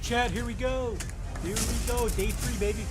chat. Here we go. Here we go. Day 3, baby.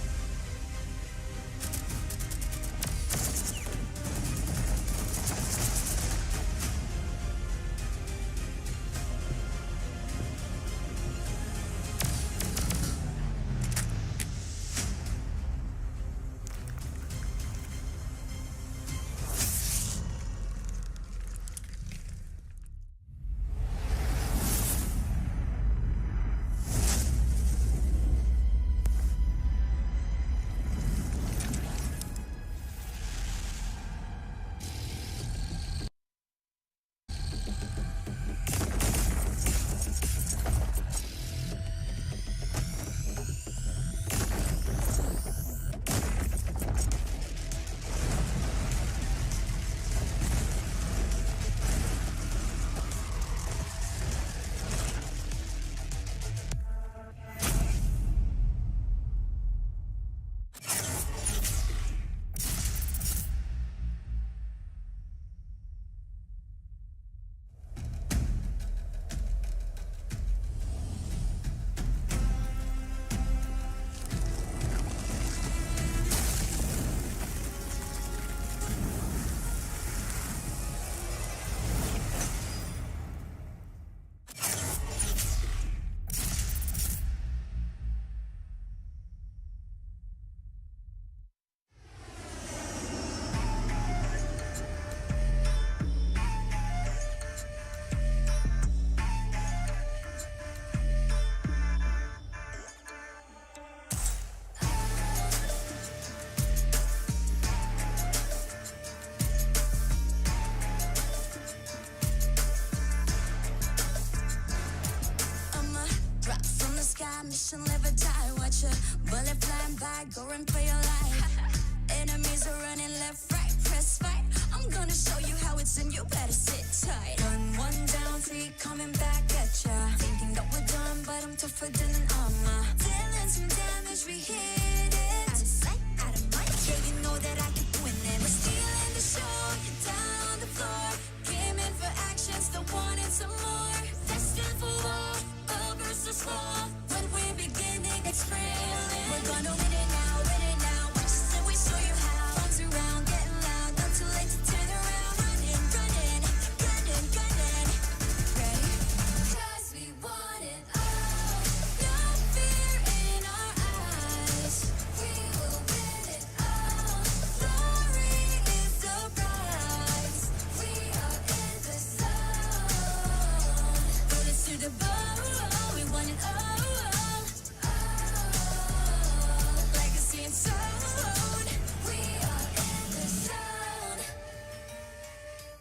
Mission live or die, watch a bullet flying by, go run for your life. Enemies are running left, right, press fight. I'm gonna show you how it's in, you better sit tight. One down, 3 coming back at ya. Thinking that we're done, but I'm tougher than an armor. Dealing some damage, we hit it. Out of sight, out of mind, yeah, you know that I keep winning. We're stealing the show, you're down on the floor. Came in for action, still wanting some more. Destined for war, all versus 4. When we're beginning, it's thrilling. We're gonna win it now, win it now. Watch us and we show you how. Arms around, getting loud, not too late to turn around. Running, running, gunning, gunning. Ready? 'Cause we want it all. No fear in our eyes. We will win it all. Glory is the prize. We are in the zone. Bullets to the bone. We want it all. Legacy and soul. We are in the zone.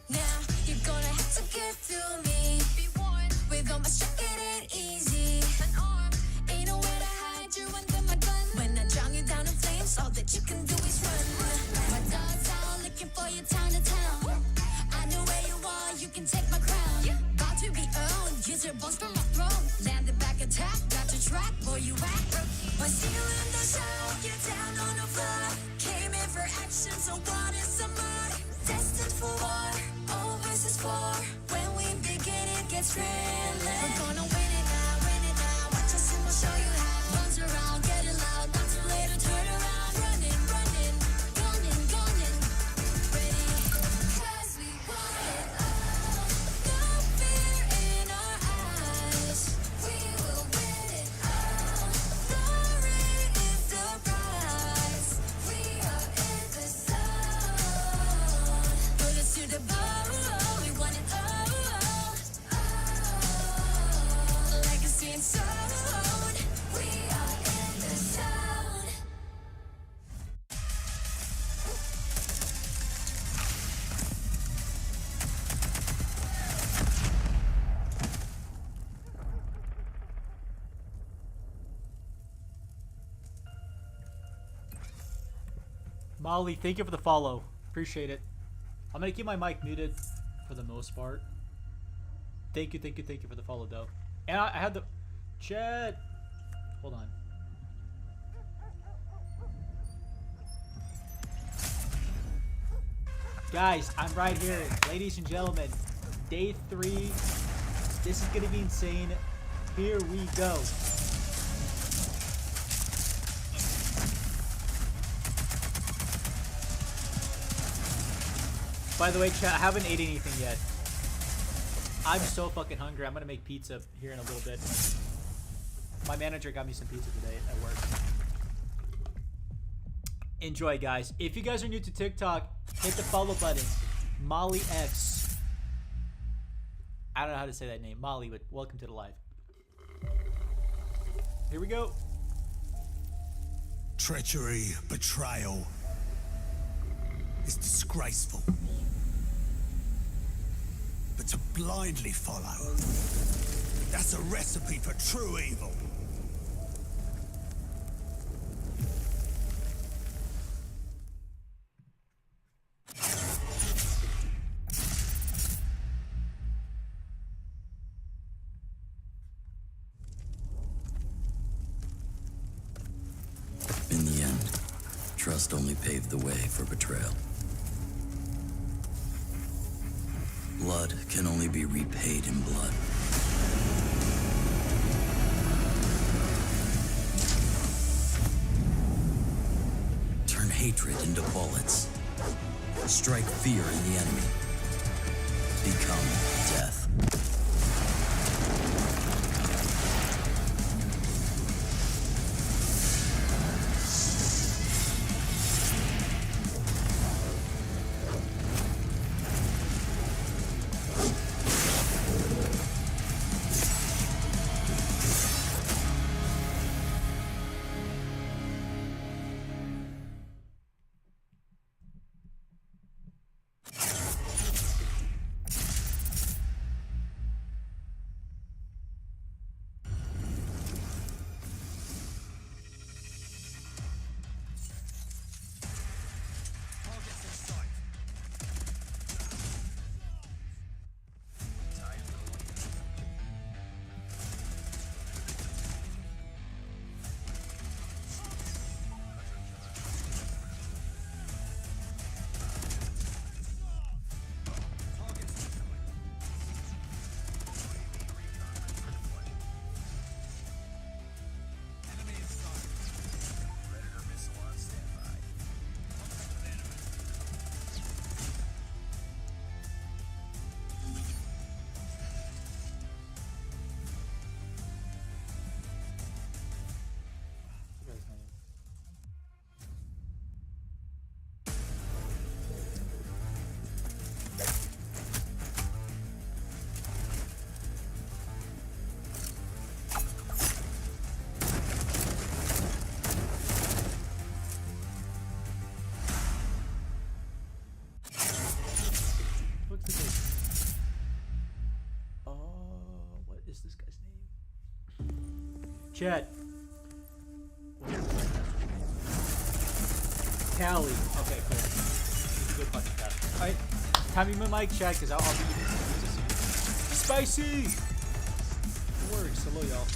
Now you're gonna have to get through me. Be one with all my strength, it ain't easy. An arm ain't nowhere to hide. You're under my gun. When I drown you down in flames, all that you can do is run. My dogs out looking for you town to town. I know where you are. You can take my crown. About to be owned. Use your bones from my throne. Landed back attack. Got your track. Boy, you act. When stealing the show, you're down on the floor. Came in for action, so what is some more? Destined for war, all versus 4. When we begin, it gets thrilling. We're gonna win it now, win it now. Watch us and we'll show you how. Runs around, getting loud, not too late to turn around. Running, running, gunning, gunning. Ready? 'Cause we want it all. No fear in our eyes. We will win it all. Glory is the prize. We are in the zone. Bullets to the bone. We want it all. Legacy and soul. We are in the zone. Molly, thank you for the follow. Appreciate it. I'm gonna keep my mic muted for the most part. Thank you for the follow, though. And I had the chat. Hold on. Guys, I'm right here, ladies and gentlemen. Day 3. This is gonna be insane. Here we go. By the way, chat, I haven't ate anything yet. I'm so fucking hungry. I'm gonna make pizza here in a little bit. My manager got me some pizza today at work. Enjoy, guys. If you guys are new to TikTok, hit the follow button. Molly X. I don't know how to say that name. Molly, but welcome to the live. Here we go. Treachery, betrayal. It's disgraceful. But to blindly follow, that's a recipe for true evil. In the end, trust only paved the way for betrayal. Blood can only be repaid in blood. Turn hatred into bullets. Strike fear in the enemy. Become death. Is this guy's name? Chat. Tally. Okay, cool. Good fucking chat. Alright. Time you my mic, chat, because I'll be eating spicy! It works. Hello, y'all.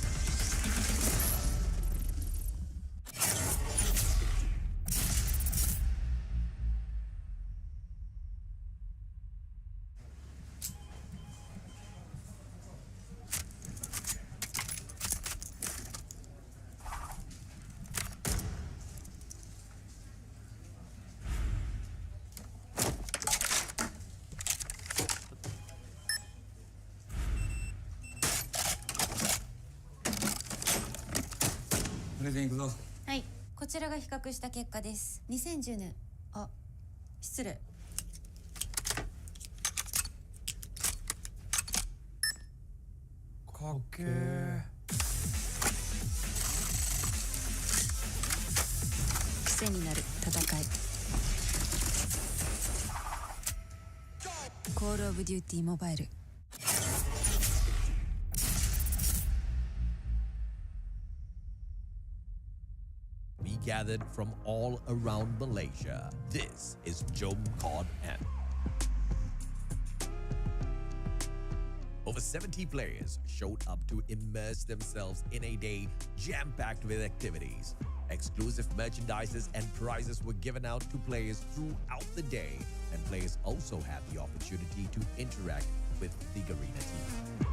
はい、こちらが比較した結果です。2010年。あ、失礼。かっけー。癖になる戦い。コールオブデューティーモバイル。Gathered from all around Malaysia. This is Jom Cod M. Over 70 players showed up to immerse themselves in a day jam-packed with activities. Exclusive merchandises and prizes were given out to players throughout the day, and players also had the opportunity to interact with the Garena team.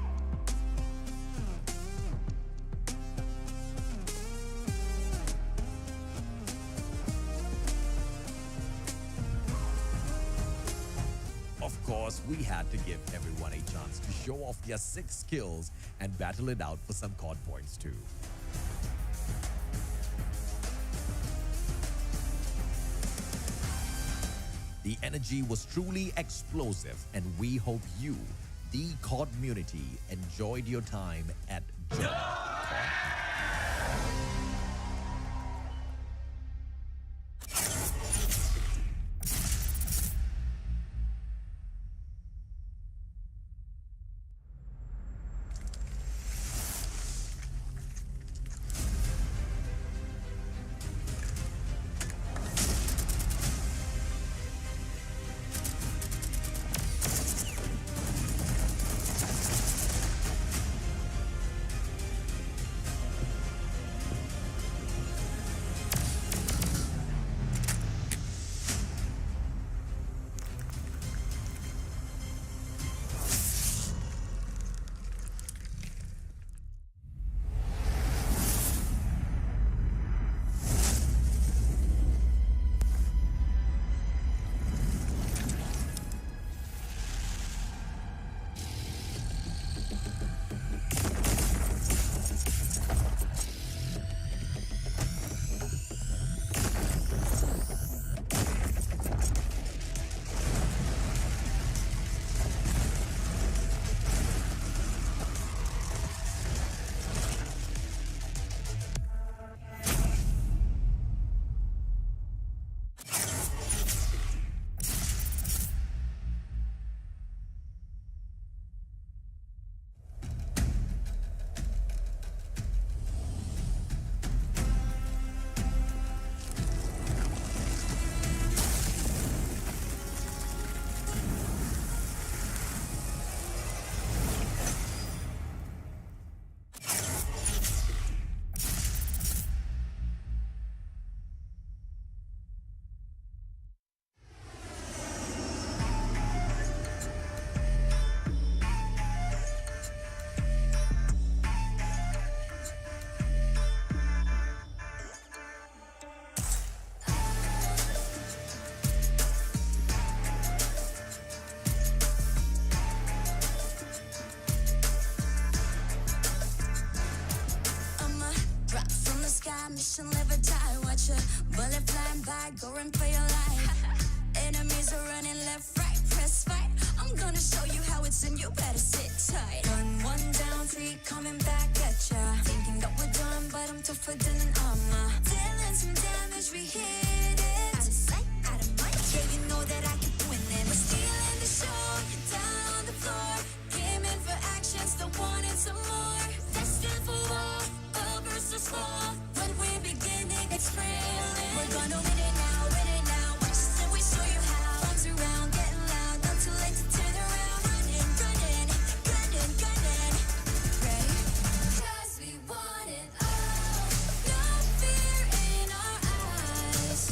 we had to give everyone a chance to show off their 6 skills and battle it out for some COD points too. The energy was truly explosive, and we hope you, the COD community, enjoyed your time at Jump COD. Mission live or die, watch a bullet flying by, going for your life. Enemies are running left, right, press fight. I'm gonna show you how it's in, you better sit tight. Gun 1 down, 3 coming back at ya. Thinking that we're done, but I'm tougher than an armor. Dealing some damage, we hit it. Out of sight, out of mind, yeah, you know that I keep winning. We're stealing the show, you're down on the floor. Came in for action, still wanted some more. Destined for war, all versus fall. When we're beginning, it's thrilling. We're gonna win it now, win it now. Watch us and we show you how. Arms around, getting loud, not too late to turn around. Running, running, gunning, gunning. Ready? 'Cause we want it all. No fear in our eyes.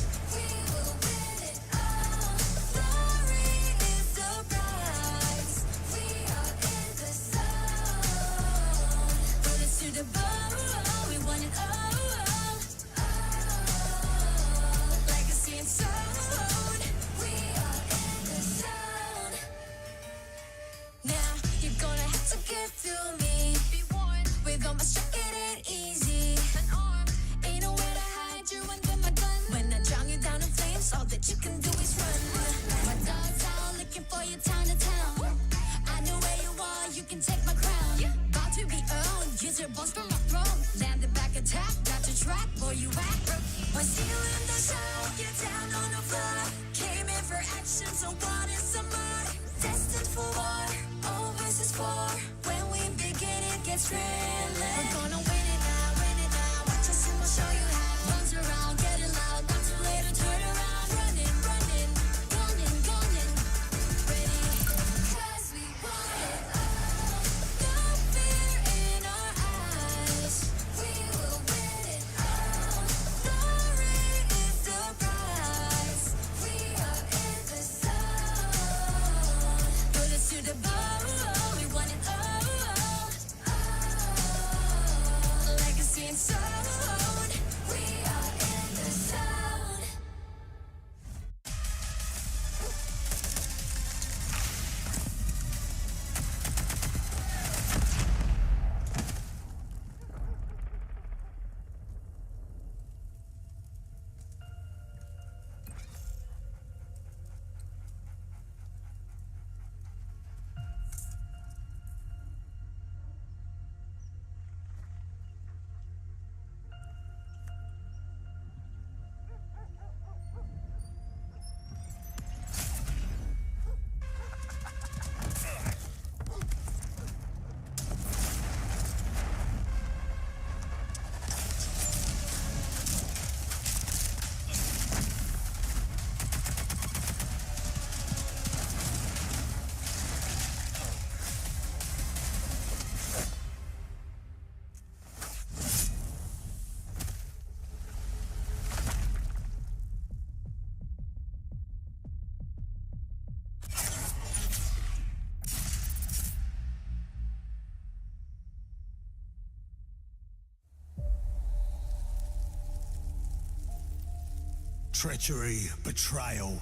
Treachery, betrayal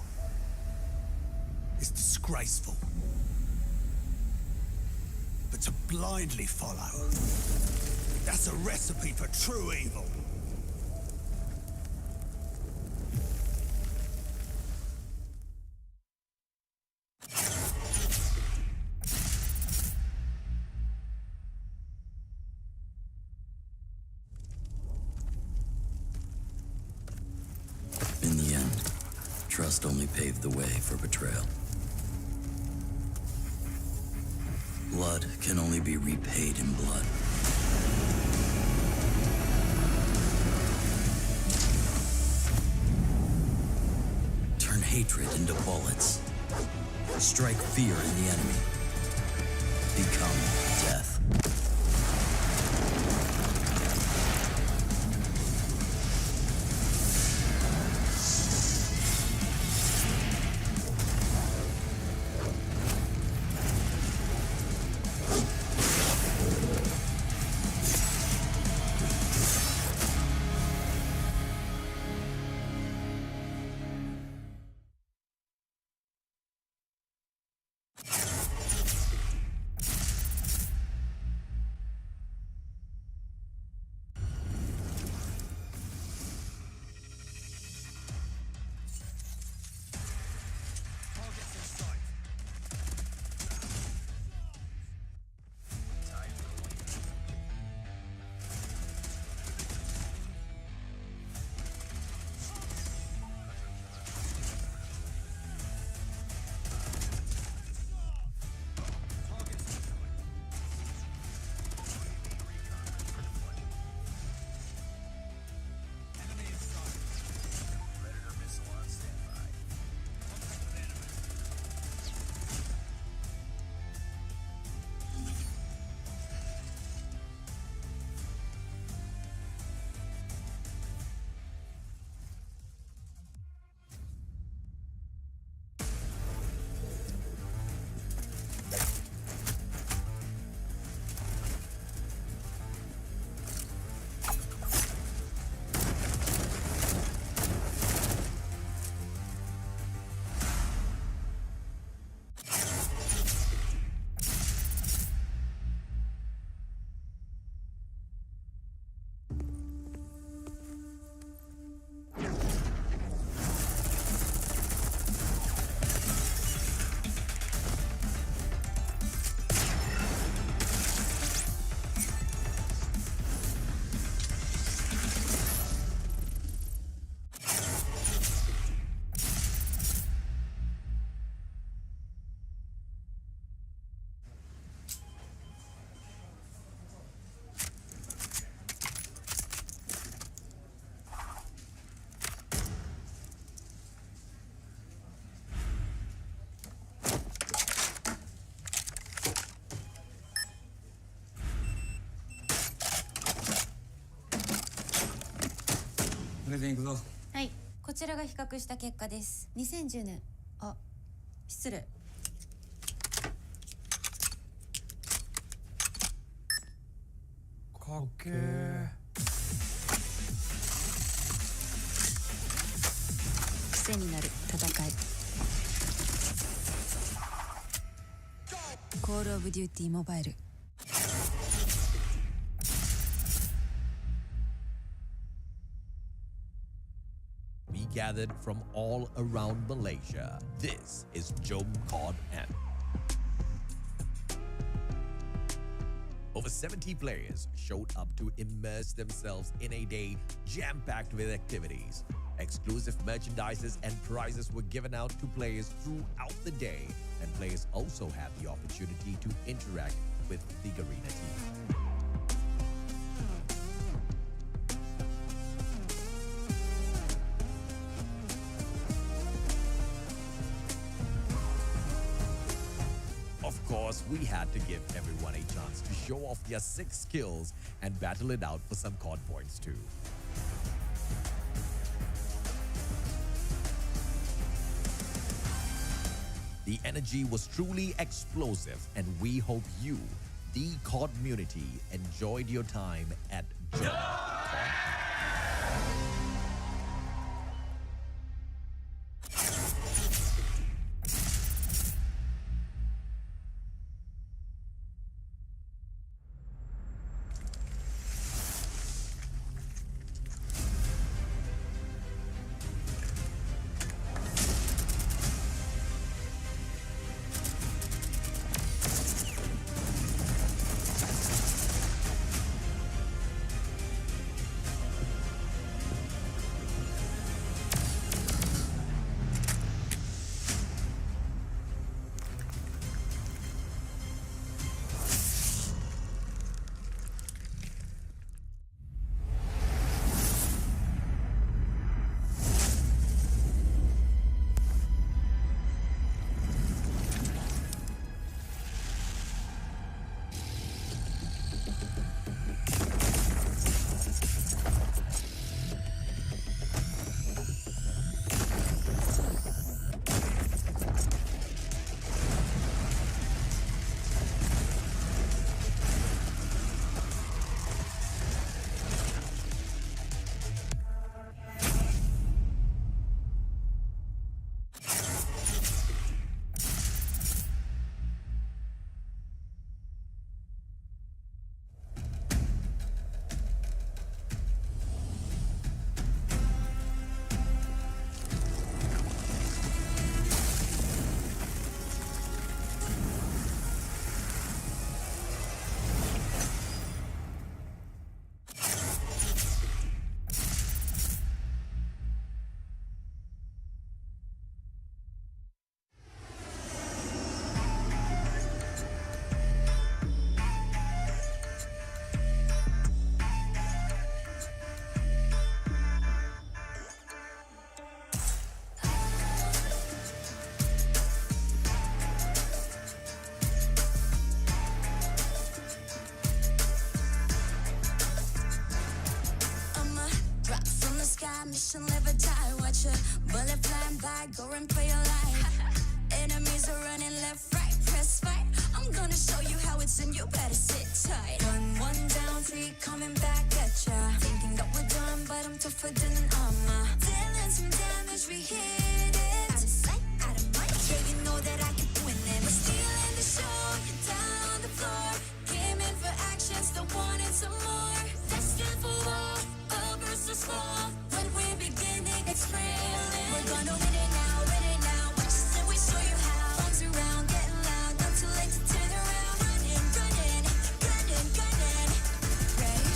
is disgraceful. But to blindly follow, that's a recipe for true evil. In the end, trust only paved the way for betrayal. Blood can only be repaid in blood. Turn hatred into bullets. Strike fear in the enemy. Become death.はい、こちらが比較した結果です。2010年。あ、失礼。かっけー。癖になる戦い。コールオブデューティーモバイル。We gathered from all around Malaysia. This is Jom Cod M. Over 70 players showed up to immerse themselves in a day jam-packed with activities. Exclusive merchandises and prizes were given out to players throughout the day, and players also had the opportunity to interact with the Garena team. Of course, we had to give everyone a chance to show off their 6 skills and battle it out for some COD points too. The energy was truly explosive, and we hope you, the COD community, enjoyed your time at COD. mission, live or die. Watch a bullet flying by, go run for your life. Enemies are running left, right, press fight. I'm gonna show you how it's in, you better sit tight. One down, three coming back at ya. Thinking that we're done, but I'm tougher than an armor. Dealing some damage, we hit it. Out of sight, out of mind. Yeah, you know that I can win it. We're stealing the show, you're down on the floor. Came in for action, still wanted some more. Destined for war, all versus fall. When we begin, it gets thrilling. We're gonna win it now, win it now. Watch us and we show you how. Arms around, getting loud, not too late to turn around. Running, running, gunning, gunning. Ready?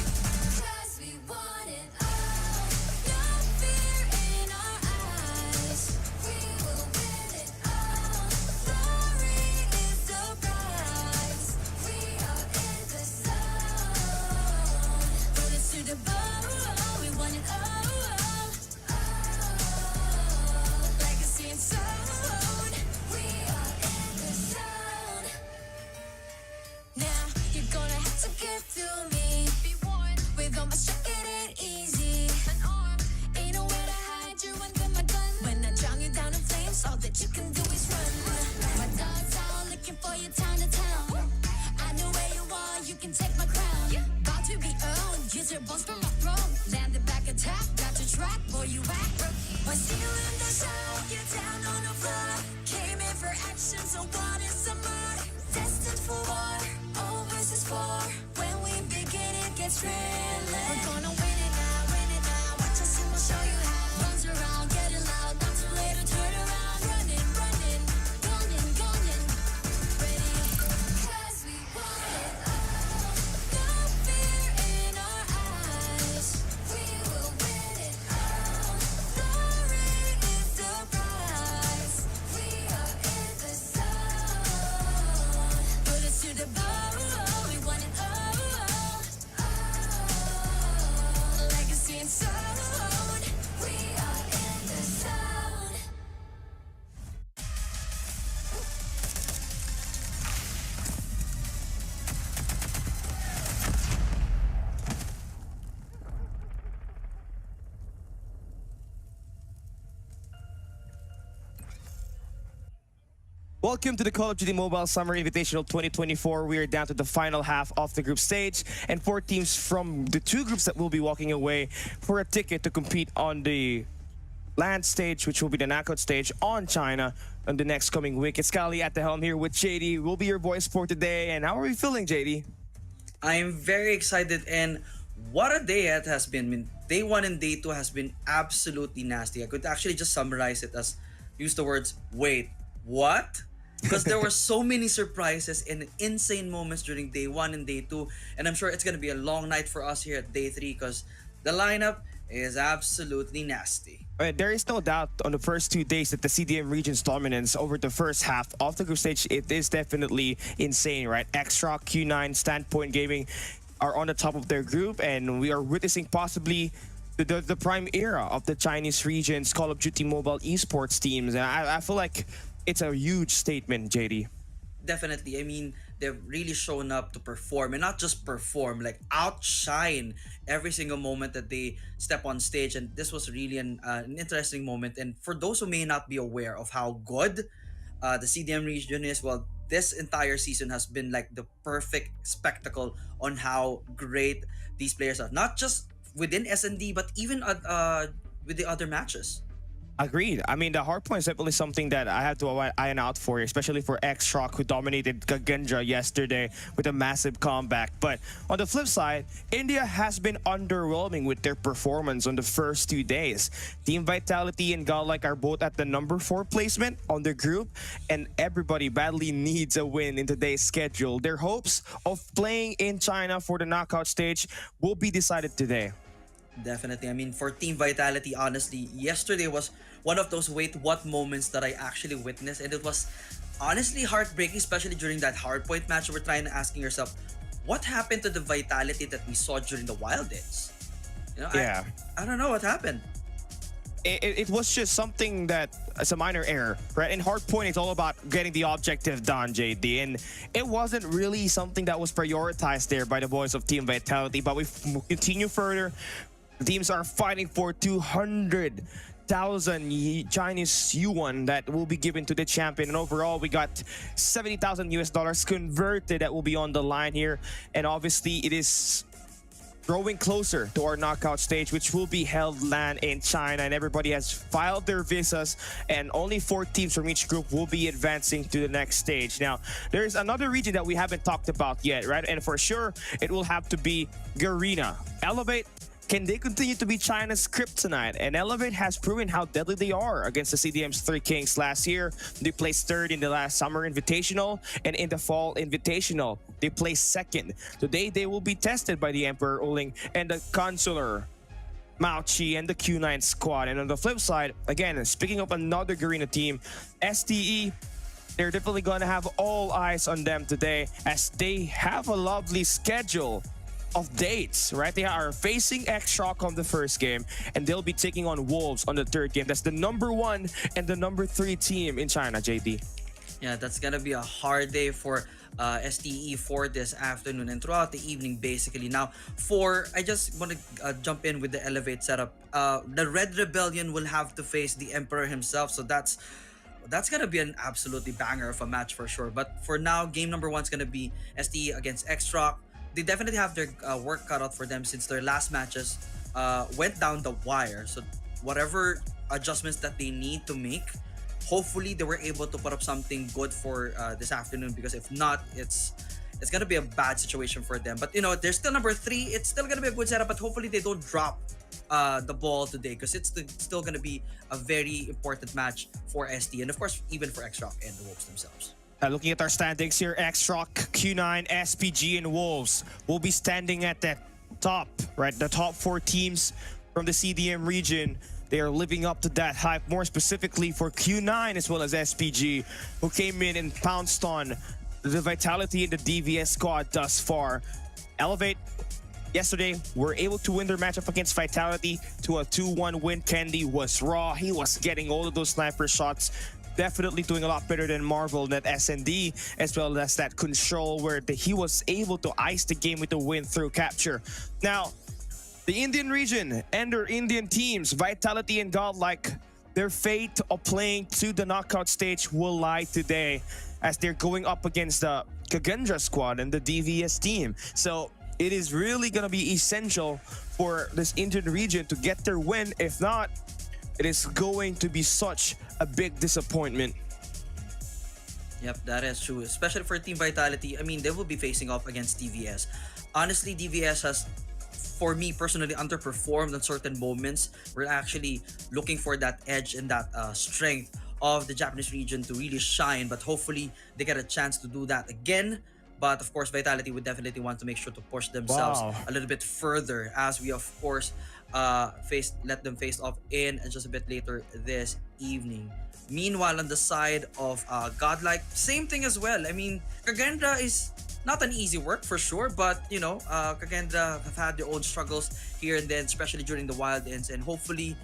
'Cause we want it all. No fear in our eyes. We will win it all. Glory is the prize. We are in the zone. Bullets to the bone. We want it all. Legacy and soul. We are in the zone. Now you're gonna have to get through me. Be warned, with all my shit, it ain't easy. An arm, ain't nowhere to hide. You're under my gun. When I drown you down in flames, all that you can do is run. My dogs out looking for you town to town. I know where you are, you can take my crown. About to be owned, use your bones from my throne. Landed back attack, got your track, boy you act. We're stealing the show, you're down on the floor. Came in for action, so wanted some more. Destined for war, all versus four. When we begin, it gets thrilling. We're gonna win it now, win it now. Watch us and we'll show you how. Runs around, getting loud, not too late to turn around. Running, running, gunning, gunning. Ready? 'Cause we want it all. No fear in our eyes. We will win it all. Glory is the prize. We are in the zone. Bullets to the bone. We want it all. Legacy and soul. We are in the zone. Welcome to the Call of Duty Mobile Summer Invitational 2024. We are down to the final half of the group stage, and 4 teams from the 2 groups that will be walking away for a ticket to compete on the land stage, which will be the knockout stage on China on the next coming week. It's Kali at the helm here with JD. We'll be your voice for today. And how are we feeling, JD? I'm very excited, and what a day it has been. I mean, day 1 and day 2 has been absolutely nasty. I could actually just summarize it as use the words, wait, what? Because there were so many surprises and insane moments during day 1 and day 2, and I'm sure it's going to be a long night for us here at day 3 because the lineup is absolutely nasty. There is no doubt on the first 2 days that the CDM region's dominance over the first half of the group stage, it is definitely insane, right? Extra, Q9, Standpoint Gaming are on the top of their group, and we are witnessing possibly the prime era of the Chinese region's Call of Duty Mobile Esports teams. And I feel like it's a huge statement, JD. Definitely. I mean, they've really shown up to perform, and not just perform, like outshine every single moment that they step on stage. And this was really an interesting moment. And for those who may not be aware of how good the CDM region is, well, this entire season has been like the perfect spectacle on how great these players are, not just within S&D, but even with the other matches. Agreed. I mean, the hardpoint is definitely something that I have to iron out for, especially for X-Shock, who dominated Gagendra yesterday with a massive comeback. But on the flip side, India has been underwhelming with their performance on the first 2 days. Team Vitality and Godlike are both at the number 4 placement on their group, and everybody badly needs a win in today's schedule. Their hopes of playing in China for the knockout stage will be decided today. Definitely. I mean, for Team Vitality, honestly, yesterday was one of those wait what moments that I actually witnessed, and it was honestly heartbreaking, especially during that hardpoint match. We're trying to asking yourself, what happened to the Vitality that we saw during the Wild Days? You know, Yeah. I don't know what happened. It was just something that it's a minor error, right? In hardpoint, it's all about getting the objective done, JD, and it wasn't really something that was prioritized there by the boys of Team Vitality. But we continue further. Teams are fighting for 200,000 Chinese yuan that will be given to the champion. And overall, we got 70,000 US dollars converted that will be on the line here. And obviously, it is growing closer to our knockout stage, which will be held land in China, and everybody has filed their visas, and only 4 teams from each group will be advancing to the next stage. Now, there's another region that we haven't talked about yet, right? And for sure, it will have to be Garena. Elevate, can they continue to be China's kryptonite? And Elevate has proven how deadly they are against the CDM's 3 Kings last year. They placed 3rd in the last Summer Invitational, and in the Fall Invitational, they placed 2nd. Today, they will be tested by the Emperor Uling and the Consular Mao Chi and the Q9 squad. And on the flip side, again, speaking of another Garena team, STE, they're definitely going to have all eyes on them today as they have a lovely schedule of dates, right? They are facing X-Shock on the first game, and they'll be taking on Wolves on the 3rd game. That's the number 1 and the number 3 team in China, JD. Yeah, that's gonna be a hard day for STE for this afternoon and throughout the evening, basically. Now, I just want to jump in with the Elevate setup. The Red Rebellion will have to face the Emperor himself, so that's gonna be an absolutely banger of a match for sure. But for now, game number 1 is gonna be STE against X-Rock. They definitely have their work cut out for them since their last matches went down the wire. So whatever adjustments that they need to make, hopefully they were able to put up something good for this afternoon, because if not, it's gonna be a bad situation for them. But you know, they're still number 3. It's still gonna be a good setup, but hopefully they don't drop the ball today, because it's still gonna be a very important match for ST, and of course even for X-Rock and the Wolves themselves. Looking at our standings here, X-Rock, Q9, SPG, and Wolves will be standing at the top, right? The top 4 teams from the CDM region. They are living up to that hype, more specifically for Q9 as well as SPG, who came in and pounced on the Vitality in the DVS squad thus far. Elevate, yesterday, were able to win their matchup against Vitality to a 2-1 win. Candy was raw. He was getting all of those sniper shots. Definitely doing a lot better than Marvel and that SND, as well as that Control, where he was able to ice the game with the win through capture. Now, the Indian region and their Indian teams, Vitality and Godlike, their fate of playing to the knockout stage will lie today, as they're going up against the Kagendra squad and the DVS team. So it is really going to be essential for this Indian region to get their win. If not, it is going to be such a big disappointment. Yep, that is true. Especially for Team Vitality. I mean, they will be facing off against DVS. Honestly, DVS has, for me personally, underperformed on certain moments. We're actually looking for that edge and that strength of the Japanese region to really shine. But hopefully, they get a chance to do that again. But of course, Vitality would definitely want to make sure to push themselves a little bit further, as we of course let them face off in just a bit later this evening. Meanwhile, on the side of Godlike, same thing as well. I mean, Kagendra is not an easy work for sure, but you know, Kagendra have had their own struggles here and then, especially during the Wild Ends, and hopefully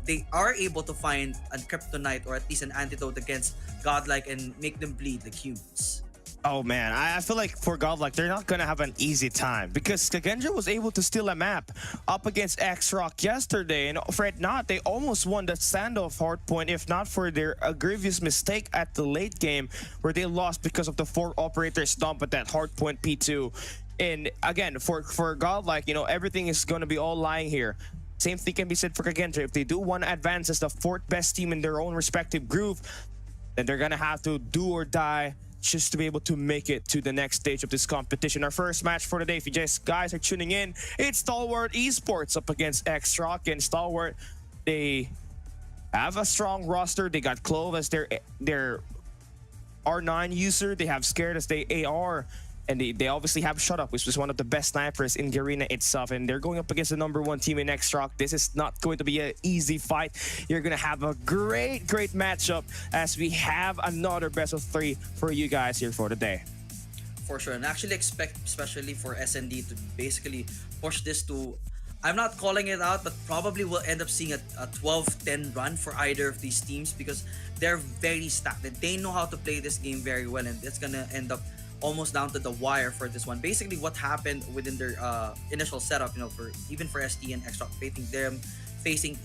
they are able to find a kryptonite or at least an antidote against Godlike and make them bleed like humans. Oh man, I feel like for Godlike, they're not gonna have an easy time, because Kagendra was able to steal a map up against X-Rock yesterday, and for it not, they almost won that standoff hardpoint, if not for their grievous mistake at the late game, where they lost because of the 4 operators dump at that hardpoint P2. And again, for Godlike, you know, everything is gonna be all lying here. Same thing can be said for Kagendra. If they do want to advance as the 4th best team in their own respective group, then they're gonna have to do or die just to be able to make it to the next stage of this competition. Our first match for today, if you just guys are tuning in, it's Stalwart Esports up against X-Rock. And Stalwart, they have a strong roster. They got Clove as their R9 user. They have Scared as their AR. And they obviously have Shut Up, which was one of the best snipers in Garena itself. And they're going up against the #1 team in X-Rock. This is not going to be an easy fight. You're going to have a great matchup as we have another best of 3 for you guys here for today. For sure. And actually expect, especially for SND, to basically push this to, I'm not calling it out, but probably we'll end up seeing a 12-10 run for either of these teams, because they're very stacked. They know how to play this game very well, and it's going to end up almost down to the wire for this one. Basically, what happened within their initial setup, for ST and X-Rock facing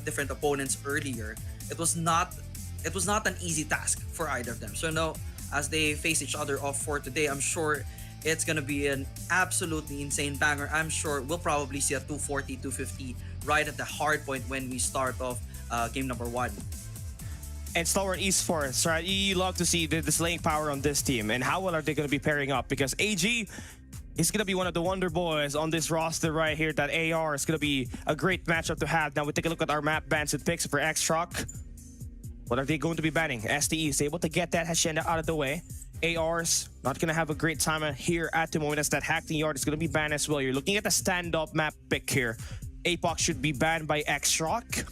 different opponents earlier, it was not an easy task for either of them. So now, as they face each other off for today, I'm sure it's gonna be an absolutely insane banger. I'm sure we'll probably see a 240, 250 right at the hard point when we start off game number 1. And Stalwart Esports, right? You love to see the slaying power on this team. And how well are they going to be pairing up? Because AG is going to be one of the wonder boys on this roster right here. That AR is going to be a great matchup to have. Now we take a look at our map bans and picks for X-Rock. What are they going to be banning? STE is able to get that Hacienda out of the way. AR's not going to have a great time here at the moment, as that Hackling Yard is going to be banned as well. You're looking at the stand-up map pick here. APOC should be banned by X-Rock.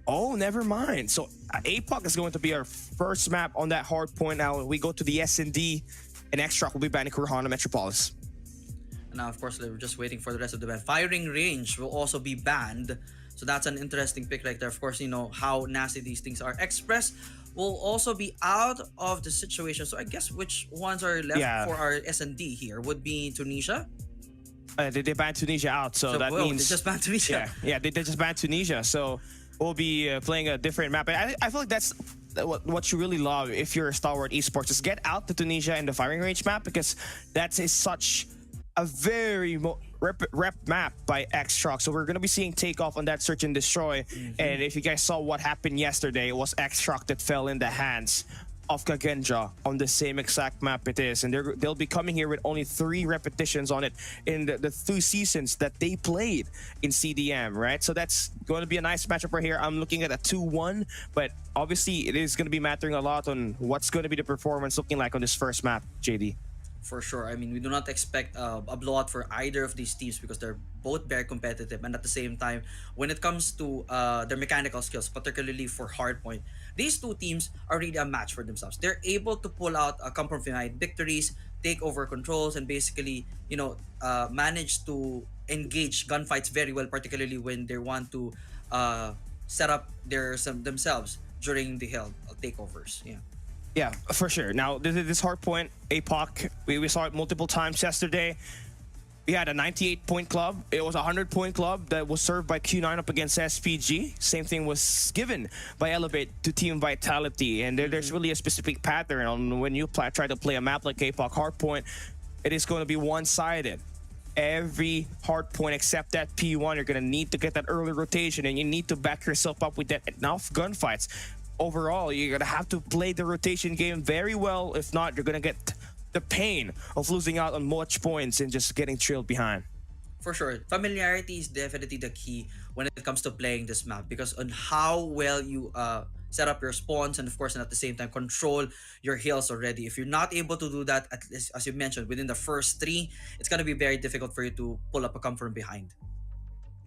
Oh, never mind. So APOC is going to be our first map on that hard point. Now we go to the S&D, and X-Rock will be banning Kurhana Metropolis. Now, of course, we're just waiting for the rest of the ban. Firing range will also be banned. So that's an interesting pick right there. Of course, how nasty these things are. Express will also be out of the situation. So I guess which ones are left for our S&D here would be Tunisia. They banned Tunisia out, so that means they just banned Tunisia. Yeah, they just banned Tunisia. So we'll be playing a different map. And I feel like that's what you really love if you're a Stalwart Esports, is get out to Tunisia in the firing range map, because that is such a very rep map by X-Rock. So we're going to be seeing takeoff on that search and destroy. And if you guys saw what happened yesterday, it was X-Rock that fell in the hands of Kagenja on the same exact map it is. And they'll be coming here with only 3 repetitions on it in the 2 seasons that they played in CDM, right? So that's going to be a nice matchup right here. I'm looking at a 2-1, but obviously it is going to be mattering a lot on what's going to be the performance looking like on this first map, JD. For sure. I mean, we do not expect a blowout for either of these teams, because they're both very competitive. And at the same time, when it comes to their mechanical skills, particularly for hardpoint, these two teams are really a match for themselves. They're able to pull out come from behind victories, take over controls, and basically, manage to engage gunfights very well, particularly when they want to set up themselves during the hill takeovers. Yeah, for sure. Now, this hard point, APOC, we saw it multiple times yesterday. We had a 98-point club. It was a 100-point club that was served by Q9 up against SPG. Same thing was given by Elevate to Team Vitality. And there's really a specific pattern on when you try to play a map like APOC hardpoint. It is going to be one-sided. Every hard point except that P1, you're going to need to get that early rotation, and you need to back yourself up with that enough gunfights. Overall, you're going to have to play the rotation game very well. If not, you're going to get the pain of losing out on much points and just getting trailed behind. For sure. Familiarity is definitely the key when it comes to playing this map, because on how well you set up your spawns and, of course, and at the same time control your heals already. If you're not able to do that, at least, as you mentioned, within the first 3, it's going to be very difficult for you to pull up a come from behind.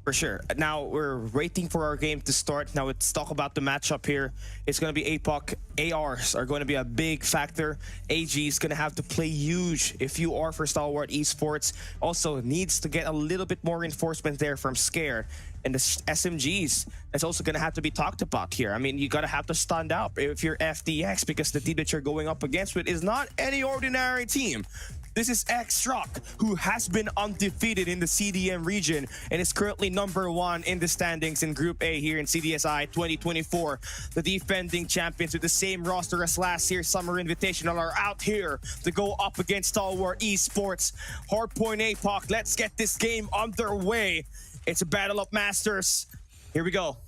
For sure. Now we're waiting for our game to start. Now let's talk about the matchup here. It's going to be APOC. ARs are going to be a big factor. AG is going to have to play huge if you are for Stalwart Esports. Also needs to get a little bit more reinforcement there from Scare. And the SMGs, that's also going to have to be talked about here. I mean, you got to have to stand out if you're FDX, because the team that you're going up against with is not any ordinary team. This is X-Rock, who has been undefeated in the CDM region and is currently #1 in the standings in Group A here in CDSI 2024. The defending champions with the same roster as last year's Summer Invitational are out here to go up against Stalwart Esports. Hardpoint APOC, let's get this game underway. It's a battle of masters. Here we go.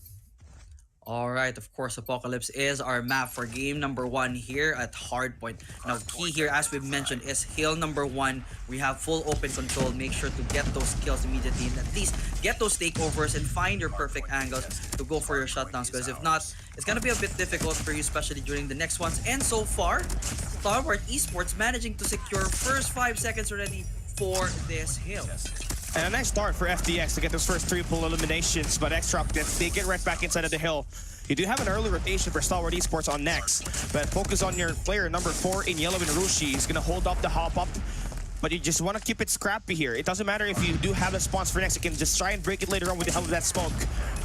Alright, of course, Apocalypse is our map for game #1 here at Hardpoint. Now, key here, as we've mentioned, is hill #1. We have full open control. Make sure to get those kills immediately and at least get those takeovers and find your perfect angles to go for your shutdowns, because if not, it's going to be a bit difficult for you, especially during the next ones. And so far, Stalwart Esports managing to secure first 5 seconds already for this hill. And a nice start for FDX to get those first 3 pull eliminations, but X-Rock, they get right back inside of the hill. You do have an early rotation for Stalwart Esports on next, but focus on your player #4 in yellow and Rushi. He's going to hold up the hop up, but you just want to keep it scrappy here. It doesn't matter if you do have a spawns for next, you can just try and break it later on with the help of that smoke.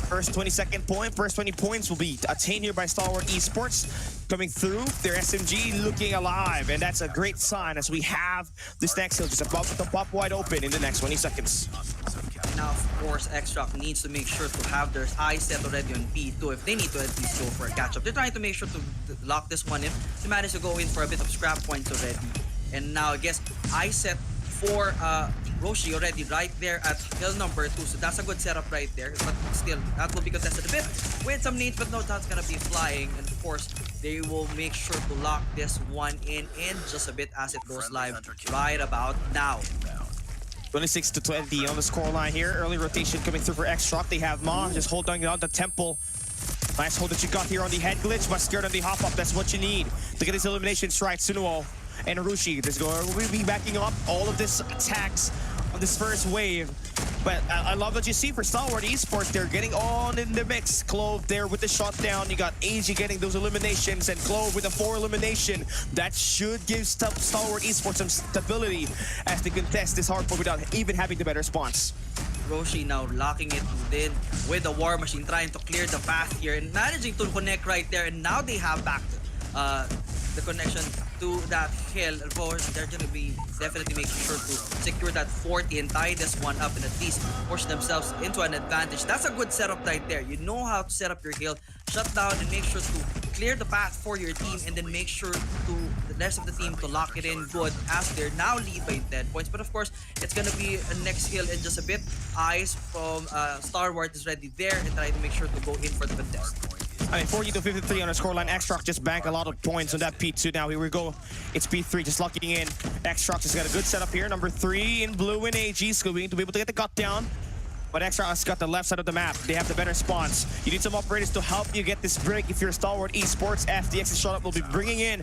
First 22nd point, first 20 points will be attained here by Stalwart Esports. coming through. Their SMG looking alive, and that's a great sign as we have this next hill just about to pop wide open in the next 20 seconds. Now, of course, X-Rock needs to make sure to have their eyes set already on P2 if they need to at least go for a catch-up. They're trying to make sure to lock this one in. They managed to go in for a bit of scrap points already. And now, I guess, eyes set for Roshi already right there at hill number 2. So that's a good setup right there. But still, that will be contested a bit with some nades, but no doubt's gonna be flying. And of course, they will make sure to lock this one in just a bit as it goes live right about now. 26 to 20 on the scoreline here. Early rotation coming through for X-Shock. They have Ma just holding on the temple. Nice hold that you got here on the head glitch, but scared on the hop up. That's what you need to get these eliminations right. Sunuo and Arushi will be backing up all of this attacks on this first wave. But I love what you see for Stalwart Esports. They're getting on in the mix. Clove there with the shutdown. You got AG getting those eliminations, and Clove with a 4 elimination. That should give Stalwart Esports some stability as they contest this hardcore without even having the better spawns. Roshi now locking it in with the War Machine, trying to clear the path here and managing to connect right there. And now they have back the connection to that hill. Of course, they're going to be definitely making sure to secure that 40 and tie this one up and at least push themselves into an advantage. That's a good setup right there. You know how to set up your hill, shut down, and make sure to clear the path for your team, and then make sure to the rest of the team to lock it in good as they're now lead by 10 points. But of course, it's going to be a next hill in just a bit. Eyes from Stalwart is ready there and trying to make sure to go in for the contest. I mean, 40 to 53 on the scoreline. X-Rock just banked a lot of points on that P2. Now here we go. It's P3 just locking in. X-Rock has got a good setup here. Number 3 in blue and AG going to be able to get the cut down. But X-Rock has got the left side of the map. They have the better spawns. You need some operators to help you get this break. If you're Stalwart Esports, FDX and Shut will be bringing in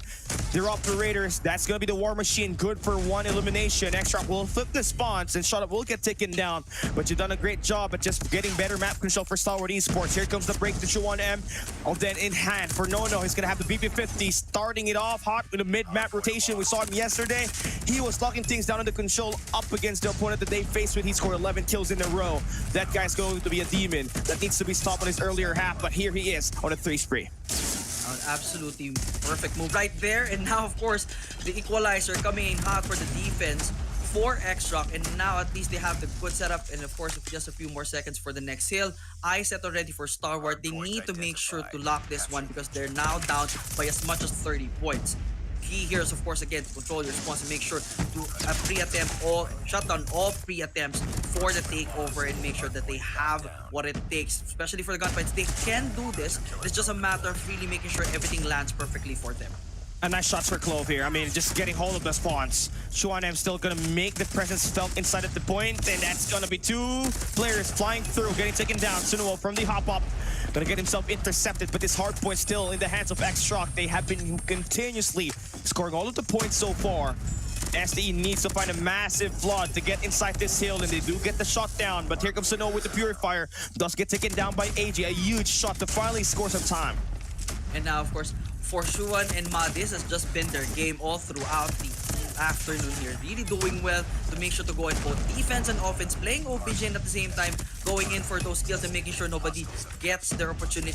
their operators. That's going to be the War Machine. Good for 1 elimination. X-Rock will flip the spawns and Shut will get taken down. But you've done a great job at just getting better map control for Stalwart Esports. Here comes the break to Chuan-M. Oh, then in hand for Nono. He's going to have the BP50 starting it off hot with a mid-map rotation. We saw him yesterday. He was locking things down in the control up against the opponent that they faced with. He scored 11 kills in a row. That guy's going to be a demon that needs to be stopped on his earlier half, but here he is on a 3 spree. An absolutely perfect move right there. And now, of course, the equalizer coming in hot for the defense for X-Rock. And now at least they have the good setup. And of course, just a few more seconds for the next hill. I set already for Stalwart. They need to make sure to lock this one because they're now down by as much as 30 points. Key here is, of course, again, to control your response and make sure to shut down all pre-attempts for the takeover and make sure that they have what it takes, especially for the gunfights. They can do this. It's just a matter of really making sure everything lands perfectly for them. A nice shots for Clove here. I mean, just getting hold of the spawns. Chuan-M still gonna make the presence felt inside at the point, and that's gonna be 2 players flying through, getting taken down. Sunuo from the hop up, gonna get himself intercepted, but this hard point still in the hands of X-Shock. They have been continuously scoring all of the points so far. SDE needs to find a massive flood to get inside this hill, and they do get the shot down, but here comes Sunuo with the Purifier. Does get taken down by AG, a huge shot to finally score some time. And now, of course, for Shuan and Ma, this has just been their game all throughout the afternoon here. Really doing well to make sure to go in both defense and offense, playing OPG and at the same time going in for those kills and making sure nobody gets their opportunity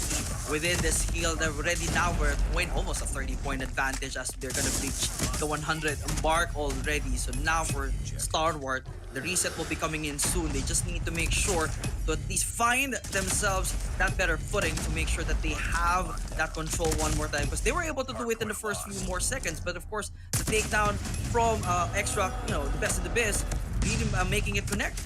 within this hill. They're already now we're almost a 30-point advantage as they're gonna reach the 100 mark already. So now for Stalwart, the reset will be coming in soon. They just need to make sure to at least find themselves that better footing to make sure that they have that control one more time, because they were able to do it in the first few more seconds. But of course, the takedown from X-Rock, you know, the best of the best, really making it connect.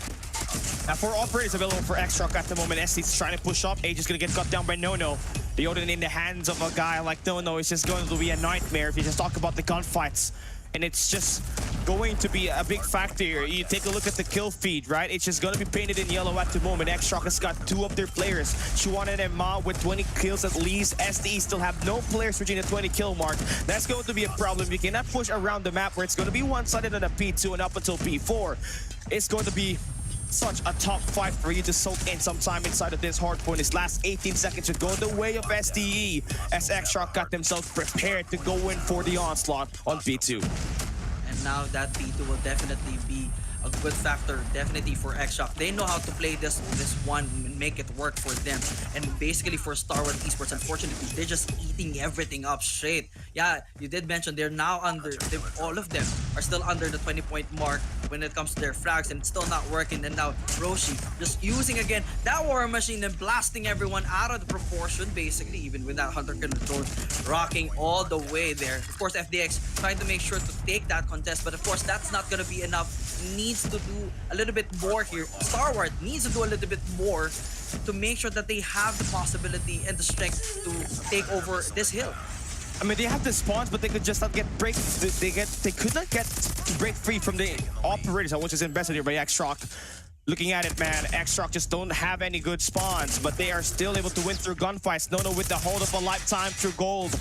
Now, 4 operators available for X-Rock at the moment. SD's trying to push up. Age is going to get cut down by Nono. The Odin in the hands of a guy like Nono is just going to be a nightmare if you just talk about the gunfights. And it's just going to be a big factor here. You take a look at the kill feed, right? It's just going to be painted in yellow at the moment. X-Shock has got 2 of their players, Chuan and Ma, with 20 kills at least. SDE still have no players reaching the 20 kill mark. That's going to be a problem. You cannot push around the map where it's going to be one-sided on a P2 and up until P4. It's going to be such a tough fight for you to soak in some time inside of this hard point. This last 18 seconds should go the way of SDE as X-Shock got themselves prepared to go in for the onslaught on P2. And now that P2 will definitely be a good factor, definitely for X-Shock. They know how to play this one and make it work for them. And basically for Star Wars Esports, unfortunately, they're just eating everything up straight. Yeah, you did mention they're now all of them are still under the 20-point mark when it comes to their frags, and it's still not working. And now Roshi just using again that War Machine and blasting everyone out of the proportion, basically, even with that Hunter Killer drone rocking all the way there. Of course, FDX trying to make sure to take that contest, but of course, that's not going to be enough. Needs to do a little bit more here. Star Wars needs to do a little bit more to make sure that they have the possibility and the strength to take over this hill. I mean, they have the spawns, but they could just not get break. They could not get to break free from the operators, which is invested here by X-Shock. Looking at it, man, X-Shock just don't have any good spawns, but they are still able to win through gunfights. No, with the hold of a lifetime through gold.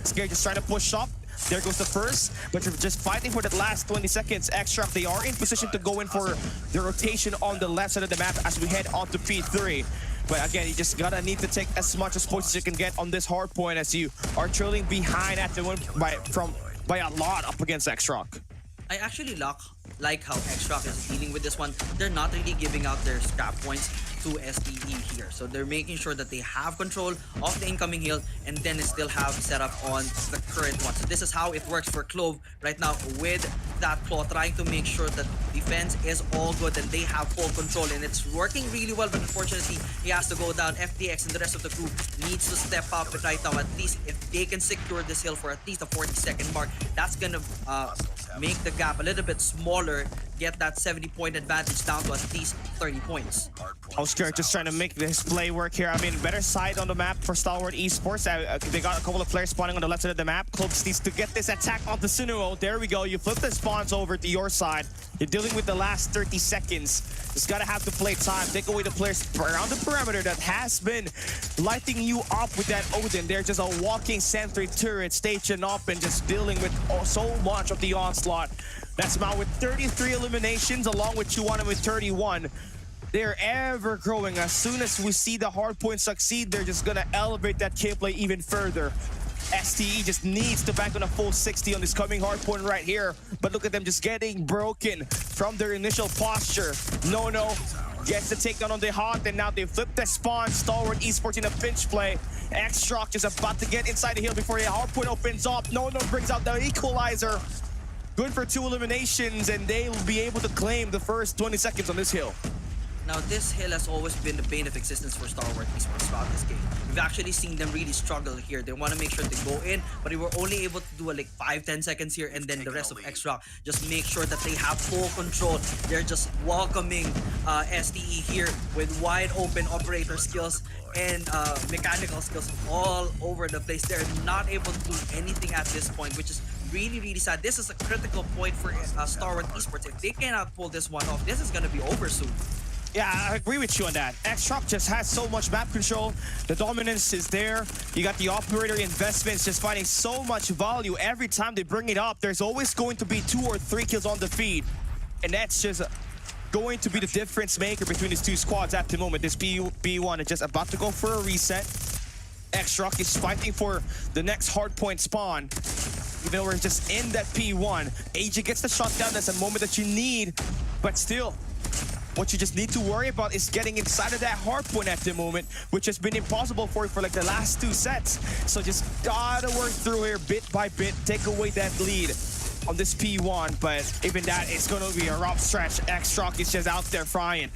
Scared just trying to push up. There goes the first, but you're just fighting for that last 20 seconds. X-Shock, they are in position to go in for the rotation on the left side of the map as we head on to P3. But again, you just gotta need to take as much as points as you can get on this hard point as you are trailing behind at the win by a lot up against X-Shock. I actually like how X-Shock is dealing with this one. They're not really giving out their scrap points to STE here. So they're making sure that they have control of the incoming heal and then they still have setup on the current one. So this is how it works for Clove right now with that claw, trying to make sure that defense is all good and they have full control, and it's working really well, but unfortunately he has to go down. FTX and the rest of the crew needs to step up right now. At least if they can secure this hill for at least a 40-second mark, that's gonna make the gap a little bit smaller, get that 70-point advantage down to at least 30 points. Oscar just trying to make this play work here. I mean, better side on the map for Star Wars Esports. They got a couple of players spawning on the left side of the map. Clubs needs to get this attack onto Sunuo. There we go. You flip the spawns over to your side. You're dealing with the last 30 seconds. Just gotta have to play time. Take away the players around the perimeter that has been lighting you up with that Odin. They're just a walking sentry turret stationed up and just dealing with so much of the onslaught. That's about with 33 eliminations along with Chuana with 31. They're ever growing. As soon as we see the hardpoint succeed, they're just gonna elevate that gameplay even further. STE just needs to bank on a full 60 on this coming hardpoint right here. But look at them just getting broken from their initial posture. No, gets the takedown on the hot, and now they flip the spawn. Star Wars Esports in a pinch play. X-Shock just about to get inside the hill before the hardpoint opens up. No brings out the equalizer. Good for 2 eliminations, and they will be able to claim the first 20 seconds on this hill. Now, this hill has always been the bane of existence for Star Wars Esports throughout this game. We've actually seen them really struggle here. They want to make sure they go in, but they were only able to do like 5-10 seconds here, and then the rest of X-Shock just make sure that they have full control. They're just welcoming STE here with wide open operator skills and mechanical skills all over the place. They're not able to do anything at this point, which is really sad. This is a critical point for Star Wars Esports. If they cannot pull this one off, this is going to be over soon. Yeah, I agree with you on that. X-Shock just has so much map control. The dominance is there. You got the operator investments just finding so much value. Every time they bring it up, there's always going to be 2 or 3 kills on the feed. And that's just going to be the difference maker between these two squads at the moment. This B1 is just about to go for a reset. X-Shock is fighting for the next hardpoint spawn. Even though we're just in that P1. AJ gets the shutdown. That's a moment that you need. But still, what you just need to worry about is getting inside of that hardpoint at the moment, which has been impossible for like the last 2 sets. So just gotta work through here bit by bit, take away that lead on this P1. But even that is gonna be a rough stretch. X-Shock is just out there frying.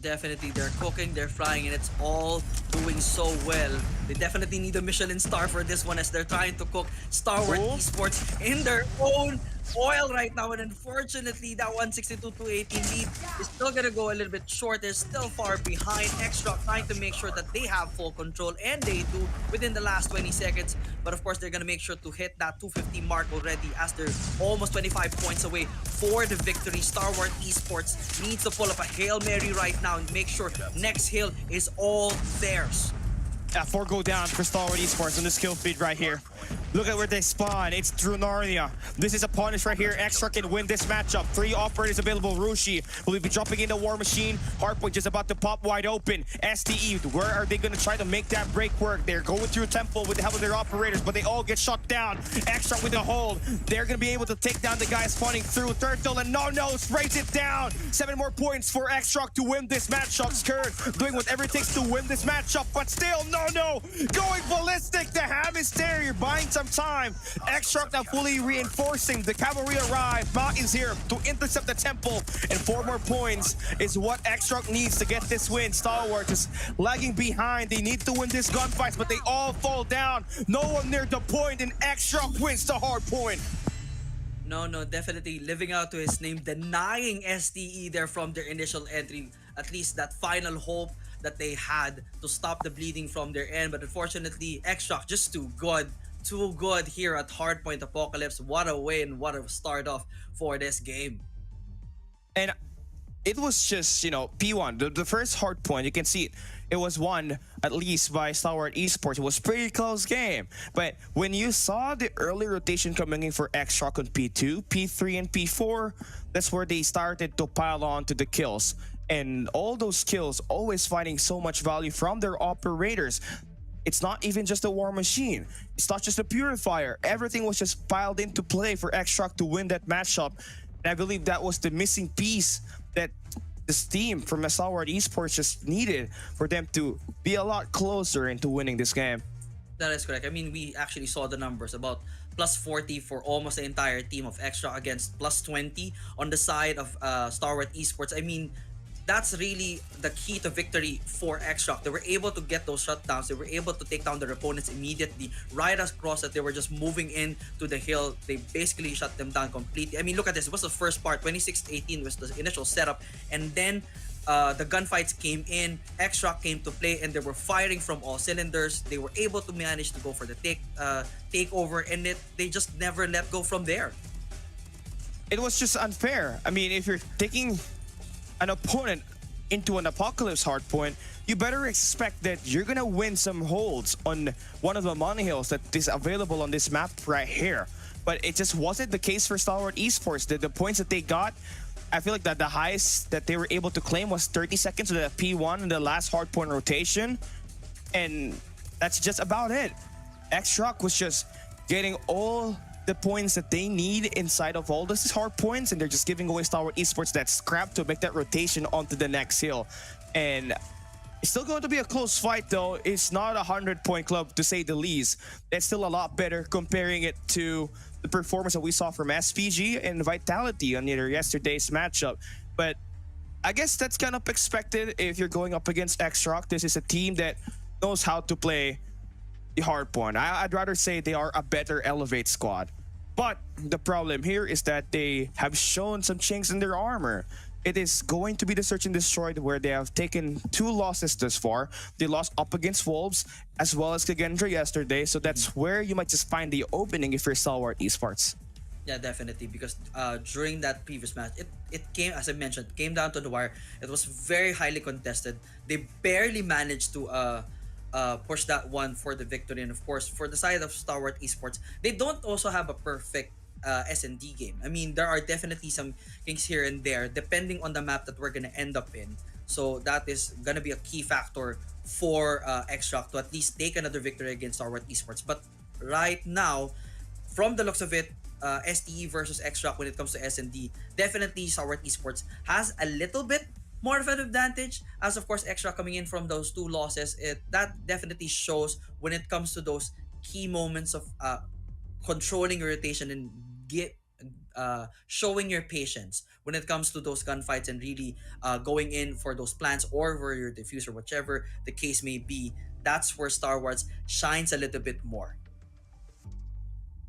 Definitely, they're cooking, they're flying, and it's all doing so well. They definitely need a Michelin star for this one as they're trying to cook Star Wars Esports in their own oil right now, and unfortunately that 162-218 lead is still gonna go a little bit short. They're still far behind. X-Shock trying to make sure that they have full control, and they do within the last 20 seconds. But of course, they're gonna make sure to hit that 250 mark already as they're almost 25 points away for the victory. Star Wars Esports needs to pull up a Hail Mary right now and make sure next hill is all theirs. 4 go down for Star Wars Esports on this kill feed right here. Look at where they spawn. It's through Narnia. This is a punish right here. Extra can win this matchup. 3 operators available. Rushi will be dropping in the War Machine. Hardpoint just about to pop wide open. STE, where are they going to try to make that break work? They're going through Temple with the help of their operators, but they all get shut down. Extra with the hold. They're going to be able to take down the guys spawning through Turtle, and no, sprays it down. 7 more points for Extra to win this matchup. Skirt doing whatever it takes to win this matchup, but still, no. Going ballistic. The Ham is there. You're buying some time. Extract now fully reinforcing. The cavalry arrive. Mount is here to intercept the temple, and 4 more points is what Extract needs to get this win. Star Wars is lagging behind. They need to win this gunfight, but they all fall down. No one near the point, and Extract wins the hard point. No, definitely living out to his name, denying STE there from their initial entry. At least that final hope that they had to stop the bleeding from their end. But unfortunately, Extract just too good here at Hardpoint Apocalypse. What a win, what a start off for this game. And it was just, P1, the first hard point, you can see it was won at least by Star Wars Esports. It was a pretty close game. But when you saw the early rotation coming in for Extract on P2, P3, and P4, that's where they started to pile on to the kills. And all those kills always finding so much value from their operators. It's not even just a War Machine. It's not just a Purifier. Everything was just piled into play for Extract to win that matchup. And I believe that was the missing piece that this team from Star Wars Esports just needed for them to be a lot closer into winning this game. That is correct. I mean, we actually saw the numbers about plus 40 for almost the entire team of Extra against plus 20 on the side of Star Wars Esports. I mean, that's really the key to victory for Extra. They were able to get those shutdowns. They were able to take down their opponents immediately. Right across that, they were just moving in to the hill. They basically shut them down completely. I mean, look at this. It was the first part. 26-18 was the initial setup. And then the gunfights came in. Extra came to play, and they were firing from all cylinders. They were able to manage to go for the takeover, and they just never let go from there. It was just unfair. I mean, if you're taking an opponent into an Apocalypse hardpoint, you better expect that you're gonna win some holds on one of the money hills that is available on this map right here. But it just wasn't the case for Star Wars Esports. The points that they got, I feel like that the highest that they were able to claim was 30 seconds of the P1 in the last hardpoint rotation, and that's just about it. X-Rock was just getting all the points that they need inside of all this hard points, and they're just giving away Star Wars Esports that scrap to make that rotation onto the next hill. And it's still going to be a close fight, though. It's not a 100-point club, to say the least. It's still a lot better comparing it to the performance that we saw from SPG and Vitality on yesterday's matchup. But I guess that's kind of expected if you're going up against X-Rock. This is a team that knows how to play the hard point. I'd rather say they are a better Elevate squad. But the problem here is that they have shown some chinks in their armor. It is going to be the Search and Destroy, where they have taken 2 losses thus far. They lost up against Wolves as well as Kagendra yesterday, so that's where you might just find the opening if you're Star Wars Esports. Yeah, definitely, because during that previous match, it came, as I mentioned, came down to the wire. It was very highly contested. They barely managed to push that one for the victory. And of course, for the side of Star Wars Esports, they don't also have a perfect S&D game. I mean, there are definitely some things here and there depending on the map that we're gonna end up in. So that is gonna be a key factor for Extract to at least take another victory against Star Wars Esports. But right now, from the looks of it, STE versus Extract when it comes to S&D, definitely Star Wars Esports has a little bit more of an advantage, as of course Extra coming in from those 2 losses. That definitely shows when it comes to those key moments of controlling your rotation and showing your patience when it comes to those gunfights and really going in for those plants or for your diffuser, whichever the case may be. That's where Star Wars shines a little bit more.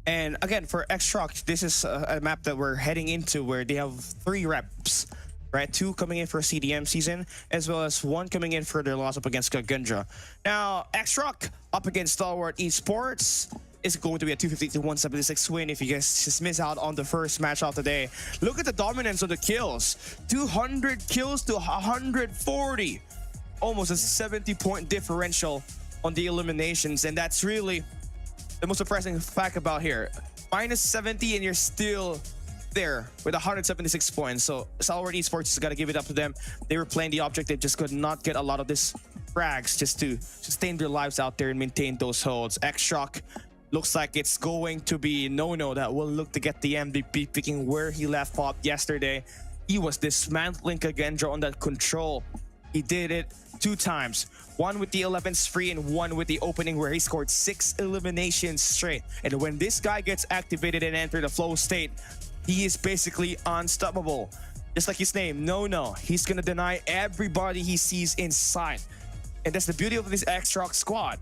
And again, for X-Rock, this is a map that we're heading into where they have 3 reps, right? 2 coming in for CDM season, as well as 1 coming in for their loss up against Kagendra. Now, X-Rock up against Star Wars Esports is going to be a 250-176 win if you guys just miss out on the first match of the day. Look at the dominance of the kills. 200 kills to 140. Almost a 70-point differential on the eliminations, and that's really the most surprising fact about here. Minus 70 and you're still there with 176 points. So Stalwart Esports has got to give it up to them. They were playing the objective, just could not get a lot of this frags just to sustain their lives out there and maintain those holds. X-Shock looks like it's going to be No-No that will look to get the MVP, picking where he left off yesterday. He was dismantling Kagendra on that control. He did it 2 times. One with the 11s free and one with the opening where he scored 6 eliminations straight. And when this guy gets activated and enter the flow state, he is basically unstoppable. Just like his name, No-No. He's gonna deny everybody he sees in sight. And that's the beauty of this X-Rock squad.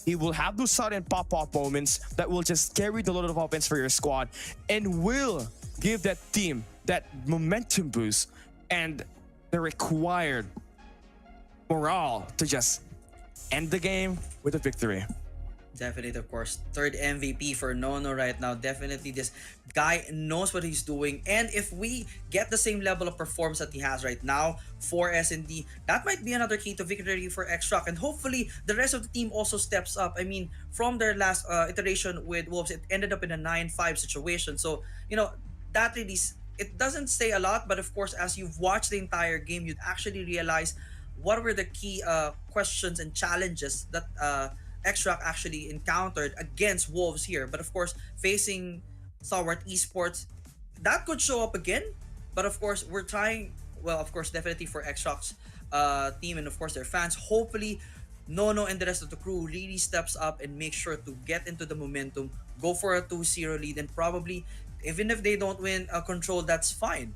He will have those sudden pop-up moments that will just carry the load of offense for your squad and will give that team that momentum boost and the required morale to just end the game with a victory. Definitely, of course. 3rd MVP for No-No right now. Definitely, this guy knows what he's doing. And if we get the same level of performance that he has right now for S&D, that might be another key to victory for X-Shock. And hopefully, the rest of the team also steps up. I mean, from their last iteration with Wolves, it ended up in a 9-5 situation. So, you know, that really, it doesn't say a lot. But of course, as you've watched the entire game, you'd actually realize what were the key questions and challenges that X-Shock actually encountered against Wolves here. But of course, facing Stalwart Esports, that could show up again. But of course, we're trying, well, of course, definitely for X-Shock's team and of course their fans. Hopefully, No-No and the rest of the crew really steps up and make sure to get into the momentum, go for a 2-0 lead, and probably, even if they don't win a control, that's fine.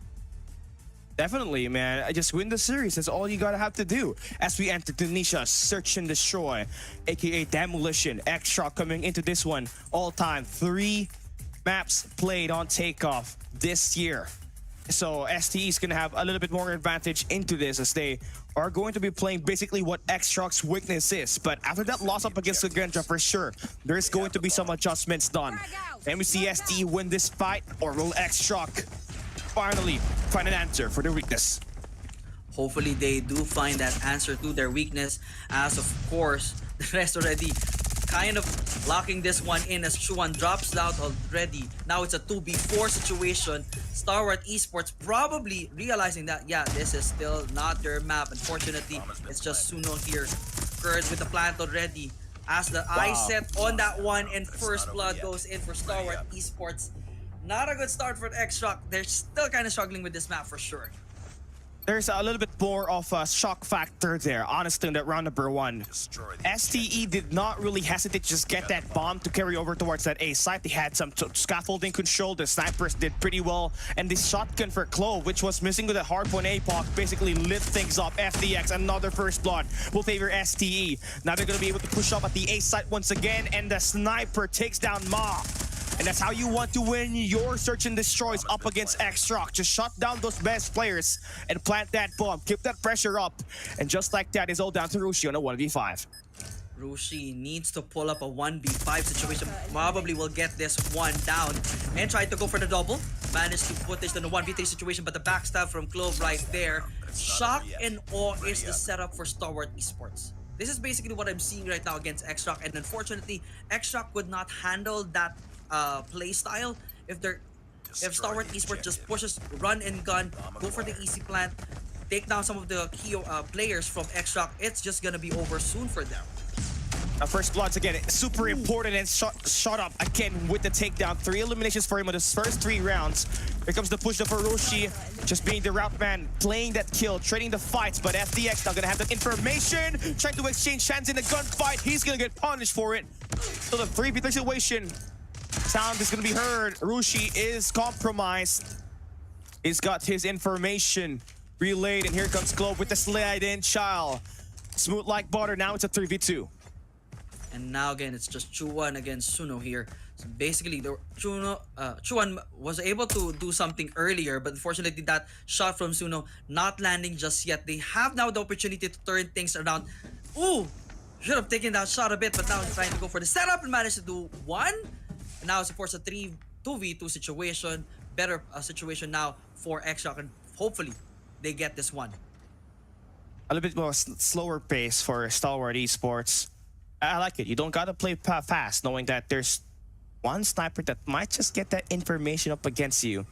Definitely, man. I just win the series. That's all you gotta have to do. As we enter Tunisia, Search and Destroy, aka Demolition. X-Shock coming into this one. All time 3 maps played on Takeoff this year. So STE is gonna have a little bit more advantage into this as they are going to be playing basically what X-Shock's weakness is. But after that loss up against Kagendra, for sure, there's going to be some adjustments done. And we see STE win this fight, or will X-Shock finally find an answer for their weakness? Hopefully they do find that answer to their weakness, as of course the rest already kind of locking this one in as Chuan drops out already. Now it's a 2v4 situation. Stalwart Esports probably realizing that, yeah, this is still not their map. Unfortunately, it's just Suno here. Curd with the plant already. As the eye set on that one, and first blood goes in for Stalwart Esports. Not a good start for X-Shock. They're still kind of struggling with this map for sure. There's a little bit more of a shock factor there, honestly, in that round number 1. STE did not really hesitate to just get that bomb to carry over towards that A site. They had some scaffolding control. The snipers did pretty well. And the shotgun for Clove, which was missing with a hardpoint APOC, basically lit things up. FDX, another first blood, will favor STE. Now they're going to be able to push up at the A site once again. And the sniper takes down Ma. And that's how you want to win your Search and Destroys up against X-Shock. Just shut down those best players and plant that bomb. Keep that pressure up. And just like that, it's all down to Rushi on a 1v5. Rushi needs to pull up a 1v5 situation. Probably will get this one down. And try to go for the double. Managed to put this in a 1v3 situation, but the backstab from Clove right there. Shock and awe is the setup for Stalwart Esports. This is basically what I'm seeing right now against X-Shock. And unfortunately, X-Shock would not handle that play style if Stalwart Esports just pushes run and gun, go for the easy plant, take down some of the key players from X-Shock. It's just gonna be over soon for them. First bloods again, super important, and shot up again with the takedown. 3 eliminations for him on his first 3 rounds. Here comes the push up for Roshi, just being the route man, playing that kill, trading the fights, but FDX not gonna have that information, trying to exchange hands in the gunfight. He's gonna get punished for it. So the 3v3 situation, sound is gonna be heard. Rushi is compromised. He's got his information relayed, and here comes Globe with the slide in child. Smooth like butter, now it's a 3v2. And now again, it's just Chuan against Suno here. So basically, Chuan was able to do something earlier, but unfortunately that shot from Suno not landing just yet. They have now the opportunity to turn things around. Ooh! Should have taken that shot a bit, but now he's trying to go for the setup and managed to do one. And now it's of course a 2v2 situation. Better situation now for X-Shock, and hopefully they get this one. A little bit more slower pace for Stalwart Esports. I like it. You don't gotta play fast, knowing that there's one sniper that might just get that information up against you.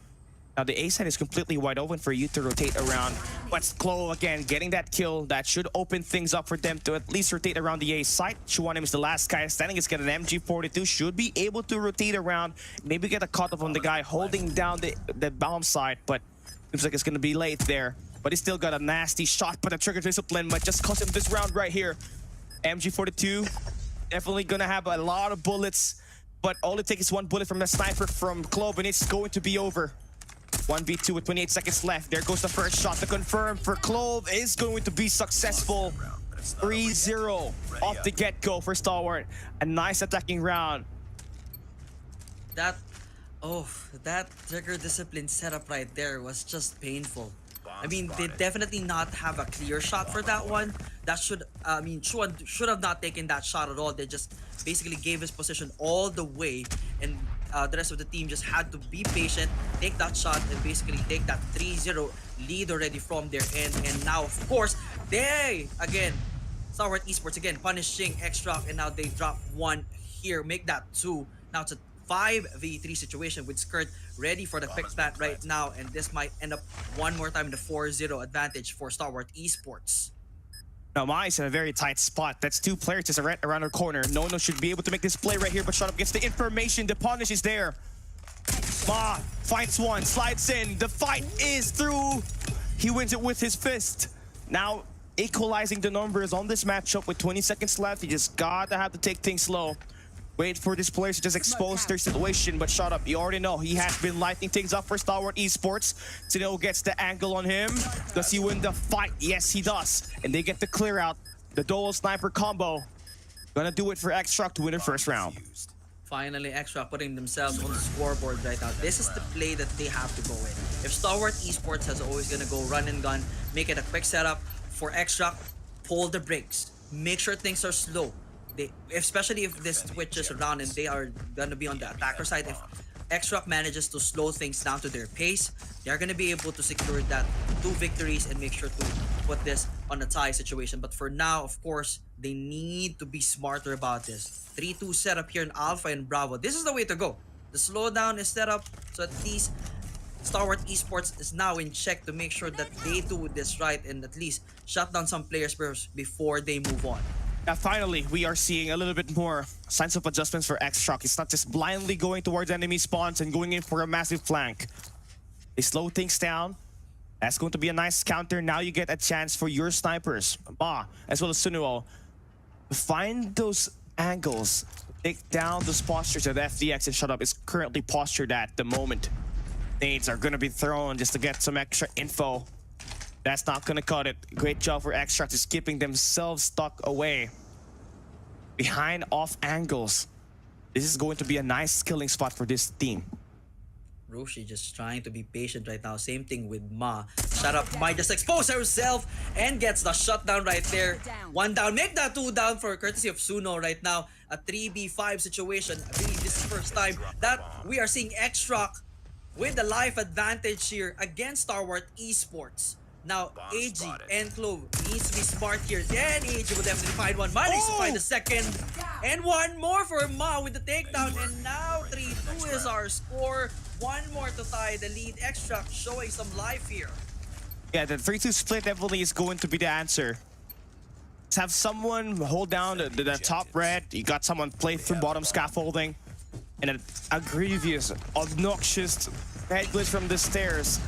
Now the A side is completely wide open for you to rotate around. But Clo again getting that kill. That should open things up for them to at least rotate around the A side. Chuanim is the last guy standing. He's got an MG42. Should be able to rotate around. Maybe get a cut off on the guy holding down the bomb side. But seems like it's gonna be late there. But he's still got a nasty shot. But the trigger discipline might just cost him this round right here. MG42 definitely gonna have a lot of bullets. But all it takes is one bullet from the sniper from Clove and it's going to be over. 1v2 with 28 seconds left. There goes the first shot to confirm for Clove is going to be successful. 3-0 off the get-go for Stalwart. A nice attacking round. That trigger discipline setup right there was just painful. I mean, they definitely not have a clear shot for that one. That should, Chuan should have not taken that shot at all. They just basically gave his position all the way, and the rest of the team just had to be patient, take that shot, and basically take that 3-0 lead already from their end. And now, of course, Stalwart Esports again punishing X-Rock, and now they drop one here, make that 2. Now it's a 5v3 situation with Skirt ready for the quick plant right now, and this might end up one more time in the 4-0 advantage for Stalwart Esports. Now Mai's in a very tight spot. That's 2 players just right around her corner. No should be able to make this play right here, but Shut Up gets the information. The punish is there. Ma finds one, slides in. The fight is through. He wins it with his fist. Now equalizing the numbers on this matchup with 20 seconds left. You just gotta have to take things slow. Wait for this player to just expose their situation, but Shut Up, you already know he has been lighting things up for Stalwart Esports. Sineo gets the angle on him. Does he win the fight? Yes, he does. And they get the clear out. The dual sniper combo. Gonna do it for X-Truck to win the first round. Finally, X-Rock putting themselves on the scoreboard right now. This is the play that they have to go in. If Stalwart Esports has always gonna go run and gun, make it a quick setup, for X-Rock, pull the brakes. Make sure things are slow. Especially if this switches around and they are gonna be on the attacker side, if X-Rock manages to slow things down to their pace, they're gonna be able to secure that 2 victories and make sure to put this on a tie situation. But for now, of course, they need to be smarter about this. 3-2 setup here in Alpha and Bravo. This is the way to go. The slowdown is set up so at least Stalwart Esports is now in check to make sure that they do this right and at least shut down some players first before they move on. Now finally, we are seeing a little bit more signs of adjustments for X-Shock. It's not just blindly going towards enemy spawns and going in for a massive flank. They slow things down. That's going to be a nice counter. Now you get a chance for your snipers, Ma, as well as Sunuo, to find those angles, take down those postures that FDX and Shut Up is currently postured at the moment. Nades are going to be thrown just to get some extra info. That's not going to cut it. Great job for X-Shock, just keeping themselves stuck away behind off angles. This is going to be a nice killing spot for this team. Roshi just trying to be patient right now. Same thing with Ma. Shut Up might just expose herself and gets the shutdown right there. 1 down, make that 2 down for courtesy of Suno right now. A 3v5 situation. I believe this is the first time that we are seeing X-Shock with the life advantage here against Stalwart Esports. Now, AG and Clove needs to be smart here. Then AG will definitely find one. Managed to find the second. And one more for Ma with the takedown. And now 3-2 is our score. One more to tie the lead. X-Shock showing some life here. Yeah, the 3-2 split definitely is going to be the answer. Let's have someone hold down the top red. You got someone play through bottom scaffolding. And a grievous, obnoxious head glitch from the stairs.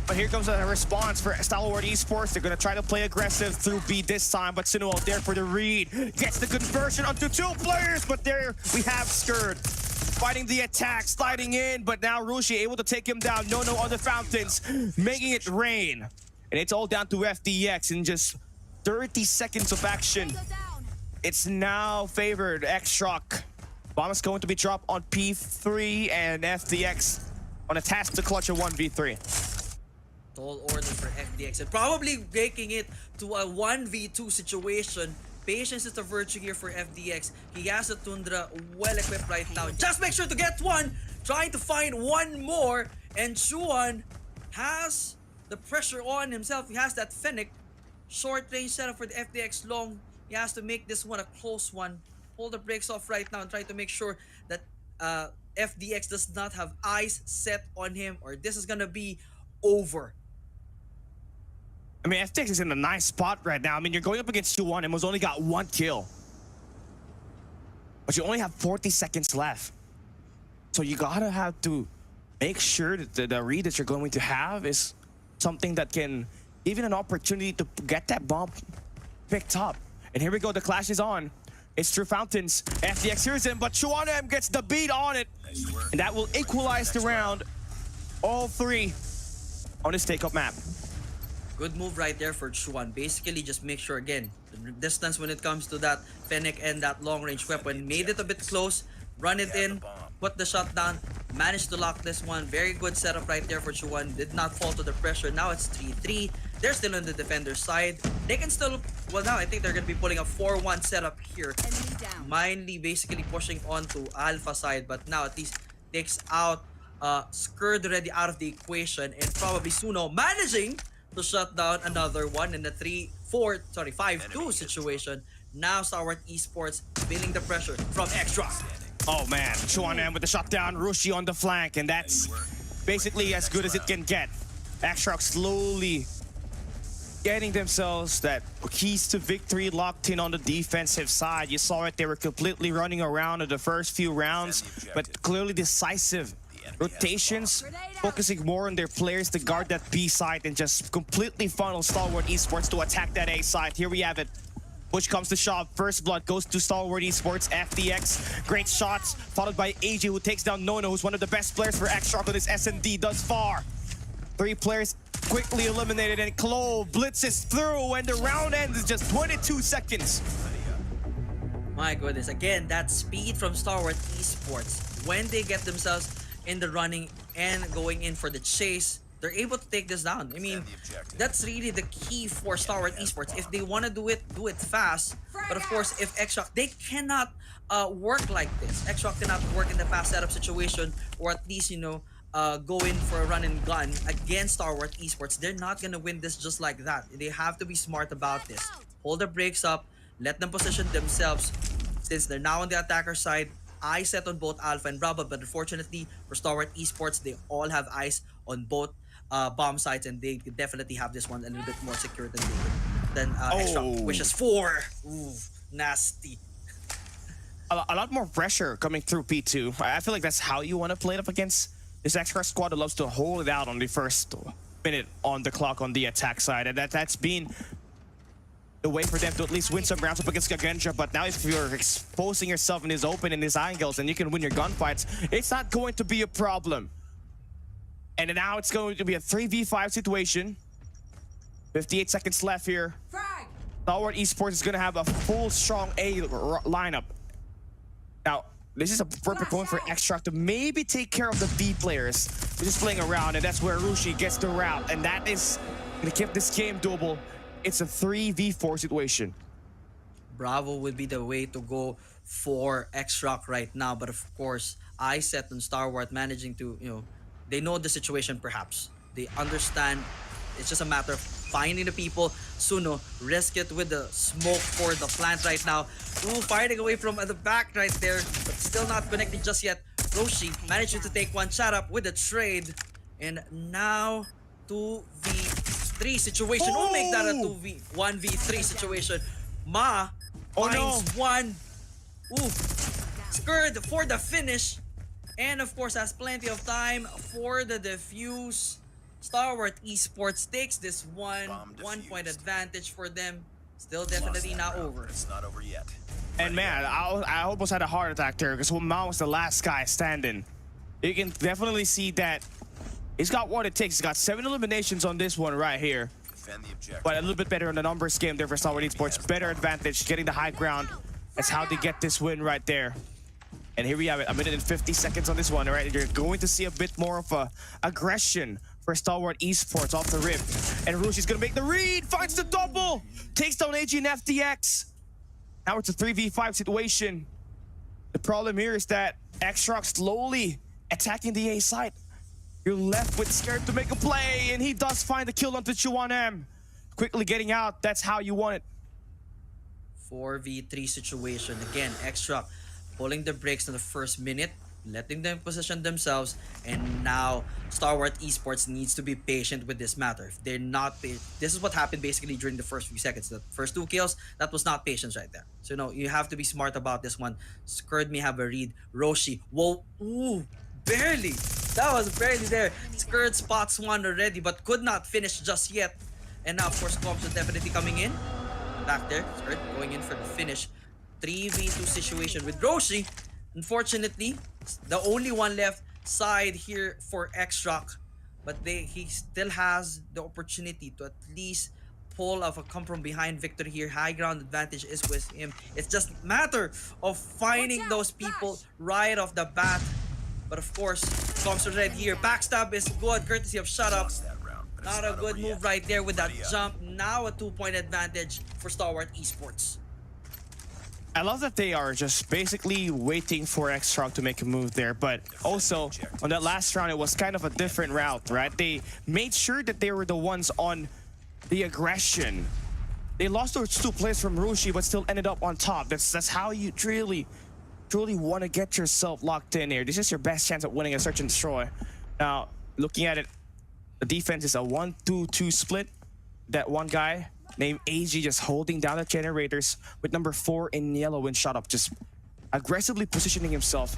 But here comes a response for Stalwart Esports. They're going to try to play aggressive through B this time, but Sinuo there for the read. Gets the conversion onto 2 players, but there we have Skirt fighting the attack, sliding in, but now Rushi able to take him down. No on the fountains, making it rain. And it's all down to FDX in just 30 seconds of action. It's now favored X-Shock. Bomb is going to be dropped on P3 and FDX on a task to clutch a 1v3. Tall order for FDX and probably making it to a 1v2 situation. Patience is the virtue here for FDX. He has a Tundra well equipped right now. Just make sure to get one. Trying to find one more. And Chuan has the pressure on himself. He has that Fennec. Short range setup for the FDX long. He has to make this one a close one. pull the brakes off right now and try to make sure that FDX does not have eyes set on him, or this is gonna be over. I mean, FTX is in a nice spot right now. I mean, you're going up against 2-1 and was only got 1 kill. But you only have 40 seconds left. So you gotta have to make sure that the read that you're going to have is something that can give you an opportunity to get that bomb picked up. And here we go, the clash is on. It's True Fountains. FDX hears him, but Chuanem gets the beat on it. And that will equalize the round. All three on this take-up map. Good move right there for Chuan. Basically, just make sure, again, the distance when it comes to that Fennec and that long-range weapon. Made it a bit close, run it in, put the shot down, managed to lock this one. Very good setup right there for Chuan. Did not fall to the pressure. Now it's 3-3. They're still on the defender's side. They can still, well, now I think they're going to be pulling a 4-1 setup here. Mindly basically pushing on to Alpha side, but now at least takes out Skurd already out of the equation, and probably Suno managing to shut down another one in the 5-2 situation. Now Stalwart Esports feeling the pressure from Extra. Oh man, Chuanem with the shutdown, Rushi on the flank, and that's basically as good as it can get. Extra slowly getting themselves that keys to victory locked in on the defensive side. You saw it, they were completely running around in the first few rounds, but clearly decisive rotations, focusing more on their players to guard that B side and just completely funnel Stalwart Esports to attack that A side. Here we have it. Push comes to shove. First blood goes to Stalwart Esports. FDX, great shots, followed by AJ, who takes down Nono, who's one of the best players for X-Shock on this S&D thus far. 3 players quickly eliminated, and Clove blitzes through, and the round ends in just 22 seconds. My goodness, again, that speed from Stalwart Esports. When they get themselves in the running and going in for the chase, they're able to take this down. I mean, that's really the key for Stalwart Esports. If they want to do it fast. But of course, if X-Shock, they cannot work like this. X-Shock cannot work in the fast setup situation, or at least, you know, go in for a run and gun against Stalwart Esports. They're not gonna win this just like that. They have to be smart about this. Hold the brakes up, let them position themselves. Since they're now on the attacker side, eyes set on both Alpha and Bravo, but unfortunately for Stalwart Esports, they all have eyes on both bomb sites, and they could definitely have this one a little bit more secure than X-Shock wishes for. Ooh, nasty. A lot more pressure coming through P2. I feel like that's how you want to play it up against this X-Shock squad that loves to hold it out on the first minute on the clock on the attack side, and that's been the way for them to at least win some rounds up against Kagenja. But now if you're exposing yourself in his open, in his angles, and you can win your gunfights, it's not going to be a problem. And now it's going to be a 3v5 situation. 58 seconds left here. Stalwart Esports is going to have a full strong A lineup. Now, this is a perfect moment for Extract to maybe take care of the B players. They're just playing around, and that's where Rushi gets the route, and that is going to keep this game doable. It's a 3v4 situation. Bravo would be the way to go for X-Rock right now, but of course, I set on Stalwart managing to, you know, they know the situation perhaps. They understand. It's just a matter of finding the people. Suno, risk it with the smoke for the plant right now. Ooh, fighting away from the back right there, but still not connected just yet. Roshi managed to take one shot up with the trade. And now 2v3 situation. We'll make that a 1v3 situation. Ma finds one. Ooh, Skurd for the finish. And of course has plenty of time for the defuse. Stalwart Esports takes this one. 1 point advantage for them. Still definitely not over. It's not over yet. And man, I almost had a heart attack there because Ma was the last guy standing. You can definitely see that he's got what it takes. He's got 7 eliminations on this one right here. Defend the objective. But a little bit better on the numbers game there for Stalwart Esports. Better advantage, getting the high ground. That's how they get this win right there. And here we have it, a minute and 50 seconds on this one, all right? You're going to see a bit more of a aggression for Stalwart Esports off the rip. And Rushi's gonna make the read, finds the double, takes down AG and FDX. Now it's a 3v5 situation. The problem here is that X-Rock slowly attacking the A side. You're left with Scared to make a play, and he does find the kill onto Chuanem. Quickly getting out, that's how you want it. 4v3 situation. Again, Extra pulling the brakes in the first minute, letting them position themselves, and now Stalwart Esports needs to be patient with this matter. If they're not this is what happened basically during the first few seconds. The first 2 kills, that was not patience right there. So no, you have to be smart about this one. Skurd may have a read. Roshi, whoa, ooh, barely. That was barely there. Skurd spots one already, but could not finish just yet. And now, of course, Combs is definitely coming in. Back there, Skurd going in for the finish. 3v2 situation with Roshi. Unfortunately, the only one left side here for X-Rock, but he still has the opportunity to at least pull off a come from behind victory here. High ground advantage is with him. It's just a matter of finding those people right off the bat. But of course, Combs are right here. Backstab is good, courtesy of Shut Up. Not a good move right there with that jump. Now a 2-point advantage for Stalwart Esports. I love that they are just basically waiting for X-Rock to make a move there, but also on that last round, it was kind of a different route, right? They made sure that they were the ones on the aggression. They lost those 2 players from Rushi, but still ended up on top. That's how you truly want to get yourself locked in here. This is your best chance at winning a search and destroy. Now, looking at it, the defense is a 1-2-2 split. That one guy named AG just holding down the generators with number 4 in yellow and Shut Up, just aggressively positioning himself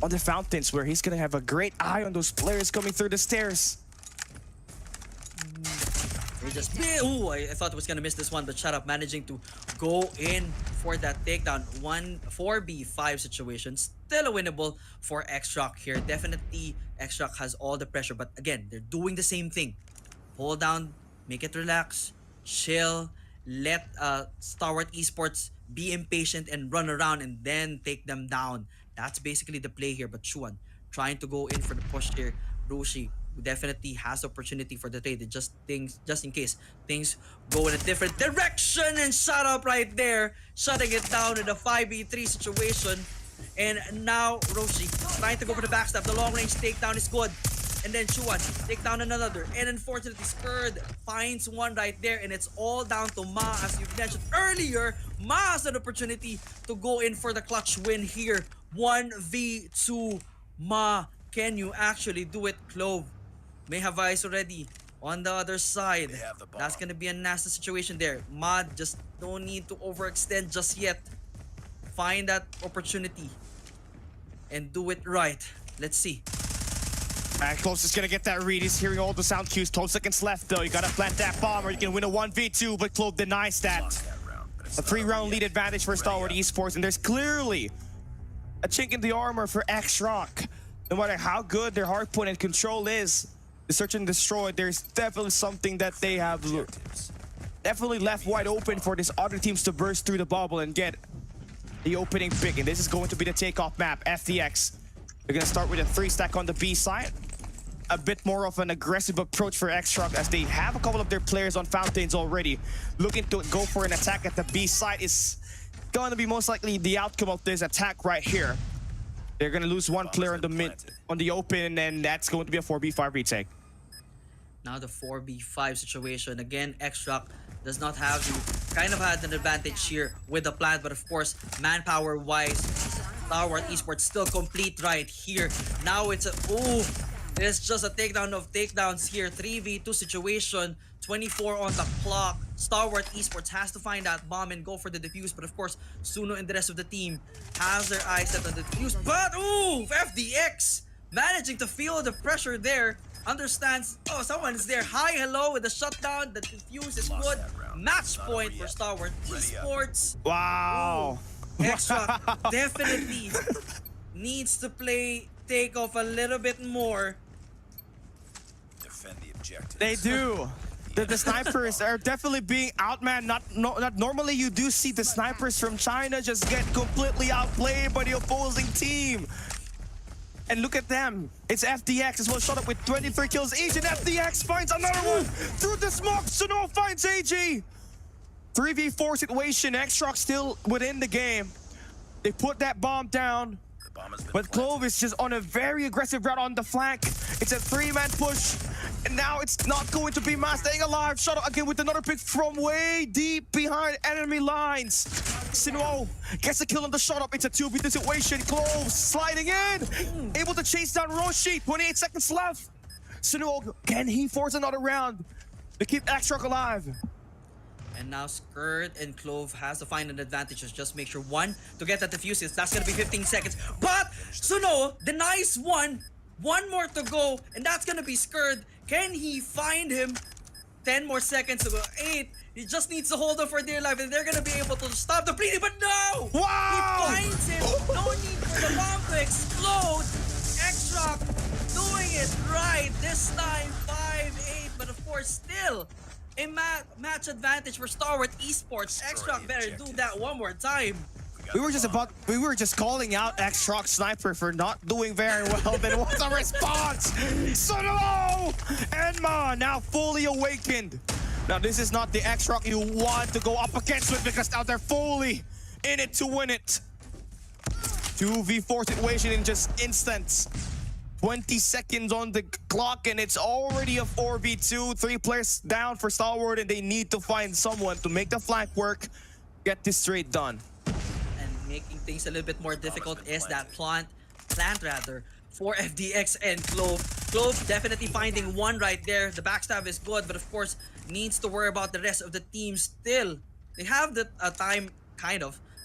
on the fountains where he's gonna have a great eye on those players coming through the stairs. They just, ooh, I thought I was gonna miss this one, but Shut Up managing to go in for that takedown. 4v5 situation, still a winnable for X-Rock here. Definitely X-Rock has all the pressure, but again, they're doing the same thing. Pull down, make it relax, chill, let Stalwart Esports be impatient and run around and then take them down. That's basically the play here. But Chuan trying to go in for the push here. Rushi definitely has the opportunity for the trade, just in case things go in a different direction, and Shut Up right there, shutting it down in a 5v3 situation. And now Roshi trying to go for the backstab. The long range takedown is good. And then Chuan take down another. And unfortunately, Skurd finds one right there. And it's all down to Ma. As you mentioned earlier, Ma has an opportunity to go in for the clutch win here. 1v2. Ma, can you actually do it? Clove may have eyes already on the other side. That's going to be a nasty situation there. Ma, just don't need to overextend just yet. Find that opportunity and do it right. Let's see. Close is gonna get that read. He's hearing all the sound cues. 12 seconds left though. You gotta plant that bomb or you can win a 1v2, but Clove denies that. A 3-round lead advantage for Stalwart Esports, and there's clearly a chink in the armor for X-Rock. No matter how good their hardpoint and control is, the search and destroy, there's definitely something that they have definitely left wide open for these other teams to burst through the bubble and get the opening pick. And this is going to be the takeoff map, FTX. They're gonna start with a 3-stack on the B side. A bit more of an aggressive approach for X-Rock as they have a couple of their players on fountains already. Looking to go for an attack at the B side is going to be most likely the outcome of this attack right here. They're going to lose one player on the mid, on the open, and that's going to be a 4v5 retake. Now the 4v5 situation. Again, X-Rock does not have kind of had an advantage here with the plant, but of course, manpower-wise, Stalwart Esports still complete right here. Now it's it's just a takedown of takedowns here. 3v2 situation, 24 on the clock. Stalwart Esports has to find that bomb and go for the defuse, but of course, Suno and the rest of the team has their eyes set on the defuse. But FDX managing to feel the pressure there. Understands, someone is there. Hi, hello with the shutdown. The defuse is good. Match point for Stalwart Esports. Wow. Extra definitely needs to play takeoff a little bit more. Defend the objective. They do. The snipers are definitely being outmanned. Not normally you do see the snipers from China just get completely outplayed by the opposing team. And look at them. It's FDX as well, shot up with 23 kills each, and FDX finds another one through the smoke. Suno finds AG. 3v4 situation. X-Rock still within the game. They put that bomb down. But Clove is just on a very aggressive route on the flank. It's a 3-man push. And now it's not going to be Mass staying alive. Shuttle again with another pick from way deep behind enemy lines. Sinuo gets the kill on the shot up. It's a 2v2 situation. Close sliding in. Able to chase down Roshi. 28 seconds left. Sinuo, can he force another round to keep X-Rock alive? And now Skirt and Clove has to find an advantage. Just make sure one to get that defuse. That's gonna be 15 seconds. But Suno denies one. One more to go, and that's gonna be Skirt. Can he find him? 10 more seconds to go. 8. He just needs to hold on for dear life, and they're gonna be able to stop the bleeding. But no! Wow! He finds him. No need for the bomb to explode. X-Rock doing it right this time. 5-8, but of course still a match advantage for Stalwart Esports. X-Rock better do that one more time. We were just calling out X-Rock Sniper for not doing very well. Then what's the response? Suno! Enma now fully awakened. Now this is not the X-Rock you want to go up against with, because now they're fully in it to win it. 2v4 situation in just instants. 20 seconds on the clock, and it's already a 4v2. 3 players down for Stalwart, and they need to find someone to make the flank work, get this trade done. And making things a little bit more difficult is that plant for FDX and Clove. Clove definitely finding one right there. The backstab is good, but of course needs to worry about the rest of the team still. They have the time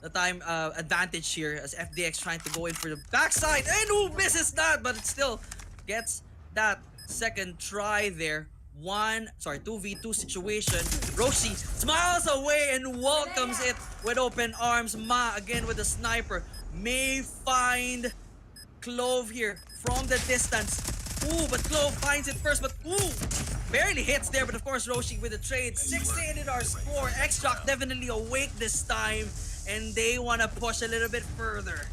advantage here as FDX trying to go in for the backside, and who misses that, but it still gets that second try there. 2v2 situation. Roshi smiles away and welcomes it with open arms. Ma again with the sniper may find Clove here from the distance. Ooh, but Clove finds it first, but barely hits there. But of course Roshi with the trade. 6-8 in our score. X-Rock definitely awake this time, and they want to push a little bit further.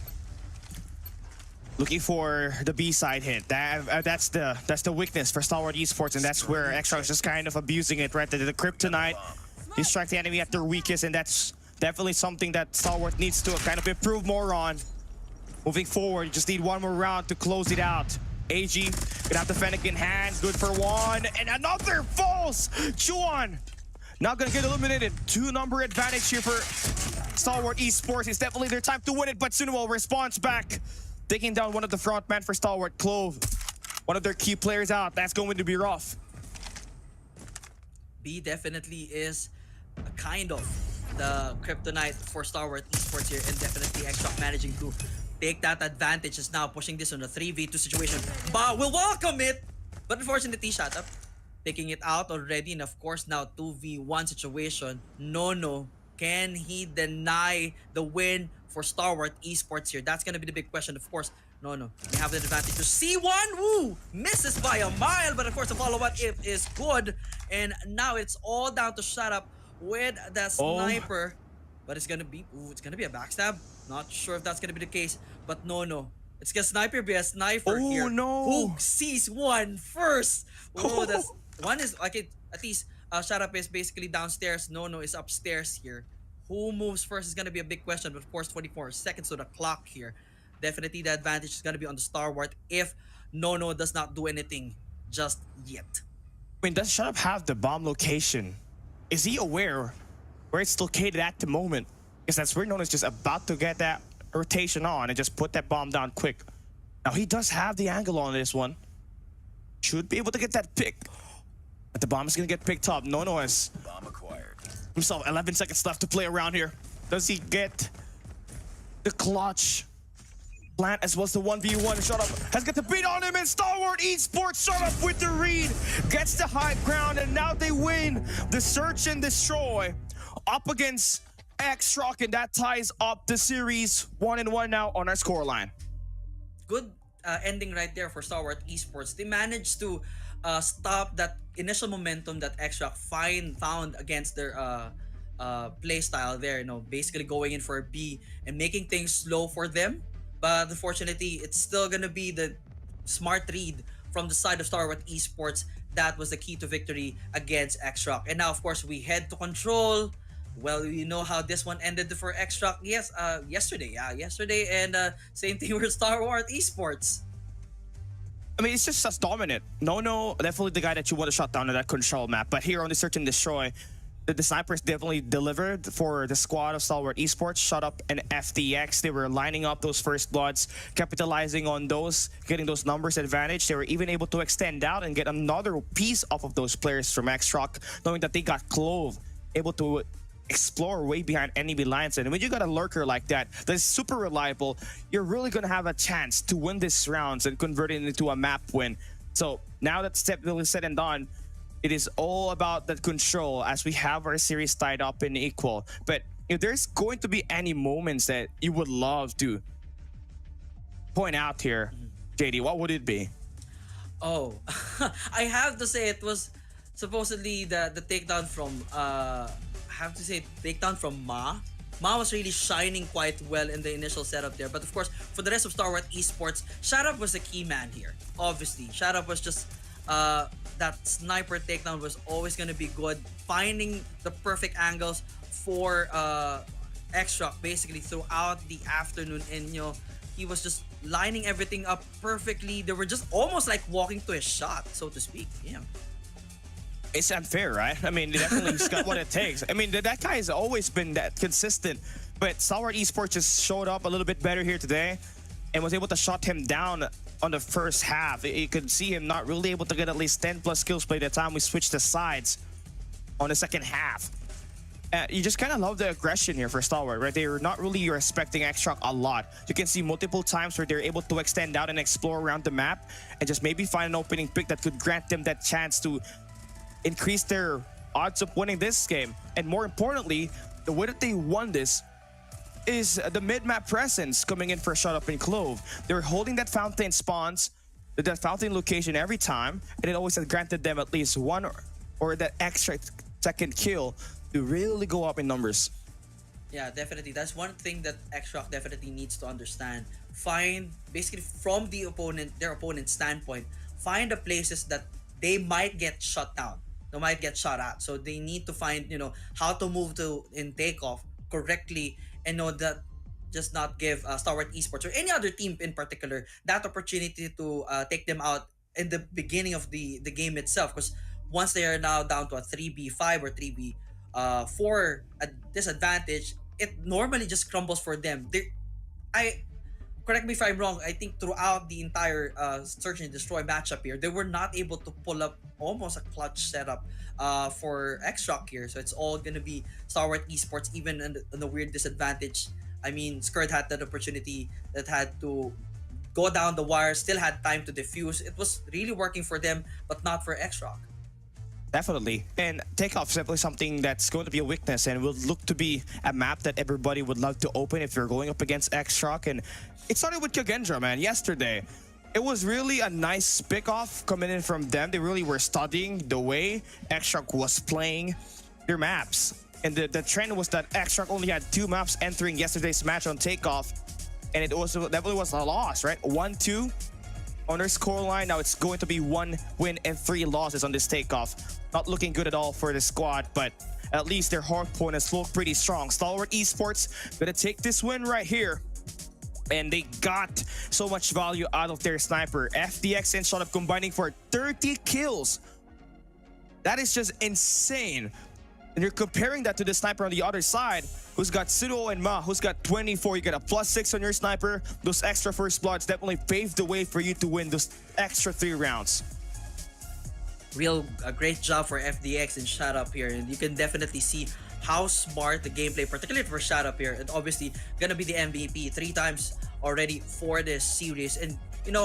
Looking for the B-side hit. That's the weakness for Stalwart Esports, and that's where X-Rock is just kind of abusing it, right? The Kryptonite, he strikes the enemy at their weakest, and that's definitely something that Stalwart needs to kind of improve more on. Moving forward, you just need one more round to close it out. AG gonna have the Fennec in hand, good for one, and another falls! Chuan not gonna get eliminated. 2-number advantage here for Stalwart Esports. It's definitely their time to win it, but Sunuo responds back, taking down one of the front men for Stalwart, Clove. One of their key players out. That's going to be rough. B definitely is a kind of the kryptonite for Stalwart Esports here, and definitely X-Rock managing to take that advantage, is now pushing this on a 3v2 situation. Ba will welcome it, but unfortunately shut up. Taking it out already, and of course now 2v1 situation. No, can he deny the win for Stalwart Esports here? That's gonna be the big question. Of course, no, they have the advantage to C1. Woo! Misses by a mile, but of course the follow-up is good. And now it's all down to shut up with the sniper. But it's gonna be a backstab. Not sure if that's gonna be the case, but no. It's gonna sniper be a sniper here. Oh no! Who sees one first? Oh, that's one is like at least shut up is basically downstairs. No is upstairs here. Who moves first is gonna be a big question, but of course 24 seconds to the clock here. Definitely the advantage is gonna be on the Stalwart if No does not do anything just yet. I mean, does Shut Up have the bomb location? Is he aware where it's located at the moment? Because that's where Nono is just about to get that rotation on and just put that bomb down quick. Now he does have the angle on this one. Should be able to get that pick. But the bomb is gonna get picked up. Nono has Bomb acquired. himself 11 seconds left to play around here. Does he get the clutch? Plant as well as the 1v1. Shut Up has got the beat on him, and Stalwart Esports Shut Up with the read. Gets the high ground, and now they win the search and destroy up against X-Rock, and that ties up the series 1-1 now on our scoreline. Good ending right there for Stalwart Esports. They managed to stop that initial momentum that X-Rock found against their play style there. Basically going in for a B and making things slow for them. But unfortunately, it's still gonna be the smart read from the side of Stalwart Esports that was the key to victory against X-Rock. And now, of course, we head to Control. Well, you know how this one ended for X-Rock. Yes, yesterday. Yeah, yesterday, and same thing with Stalwart Esports. I mean, it's just as dominant. No, definitely the guy that you want to shut down on that control map. But here on the Search and Destroy, the snipers definitely delivered for the squad of Stalwart Esports. Shut Up and FDX. They were lining up those first bloods, capitalizing on those, getting those numbers advantage. They were even able to extend out and get another piece off of those players from X-Rock, knowing that they got Clove, able to explore way behind enemy lines. And when you got a lurker like that is super reliable, you're really going to have a chance to win these rounds and convert it into a map win. So now that step is said and done, it is all about that control as we have our series tied up in equal. But if there's going to be any moments that you would love to point out here, JD, what would it be? Oh, I have to say it was supposedly the takedown from takedown from Ma. Ma was really shining quite well in the initial setup there. But of course, for the rest of Star Wars Esports, Sharap was the key man here. Obviously, Sharap was just that sniper takedown was always going to be good. Finding the perfect angles for X-Rock basically throughout the afternoon. And he was just lining everything up perfectly. They were just almost like walking to a shot, so to speak. Yeah. It's unfair, right? I mean, he's got what it takes. I mean, that guy has always been that consistent. But Stalwart Esports just showed up a little bit better here today and was able to shut him down on the first half. You could see him not really able to get at least 10 plus kills by the time we switched the sides on the second half. You just kind of love the aggression here for Stalwart, right? They're not really respecting X-Shock a lot. You can see multiple times where they're able to extend out and explore around the map and just maybe find an opening pick that could grant them that chance to increase their odds of winning this game. And more importantly, the way that they won this is the mid-map presence coming in for a shot up in Clove. They're holding that fountain spawns, that fountain location every time, and it always has granted them at least one or that extra second kill to really go up in numbers. Yeah, definitely. That's one thing that X-Rock definitely needs to understand. Find, basically from their opponent's standpoint, find the places that they might get shut down. They might get shot at. So they need to find, how to move in takeoff correctly and know that just not give Stalwart Esports or any other team in particular that opportunity to take them out in the beginning of the game itself. Because once they are now down to a 3v5 or 3v4 disadvantage, it normally just crumbles for them. Correct me if I'm wrong, I think throughout the entire Search and Destroy matchup here, they were not able to pull up almost a clutch setup for X-Rock here. So it's all going to be Stalwart Esports, even in the weird disadvantage. I mean, Skirt had that opportunity that had to go down the wire, still had time to defuse. It was really working for them, but not for X-Rock. Definitely. And takeoff is definitely something that's going to be a weakness and will look to be a map that everybody would love to open if you're going up against X-Shock. And it started with Kagendra, man, yesterday. It was really a nice pick-off coming in from them. They really were studying the way X-Shock was playing their maps. And the trend was that X-Shock only had 2 maps entering yesterday's match on takeoff. And it definitely was a loss, right? 1-2 on their scoreline. Now it's going to be 1 win and 3 losses on this takeoff. Not looking good at all for the squad, but at least their hard point has looked pretty strong. Stalwart Esports gonna take this win right here. And they got so much value out of their sniper. FDX and Shot Up combining for 30 kills. That is just insane. And you're comparing that to the sniper on the other side, who's got Sudo and Ma, who's got 24. You get a +6 on your sniper. Those extra first bloods definitely paved the way for you to win those extra 3 rounds. A great job for FDX and Shut Up here. And you can definitely see how smart the gameplay, particularly for Shut Up here. And obviously, gonna be the MVP 3 times already for this series. And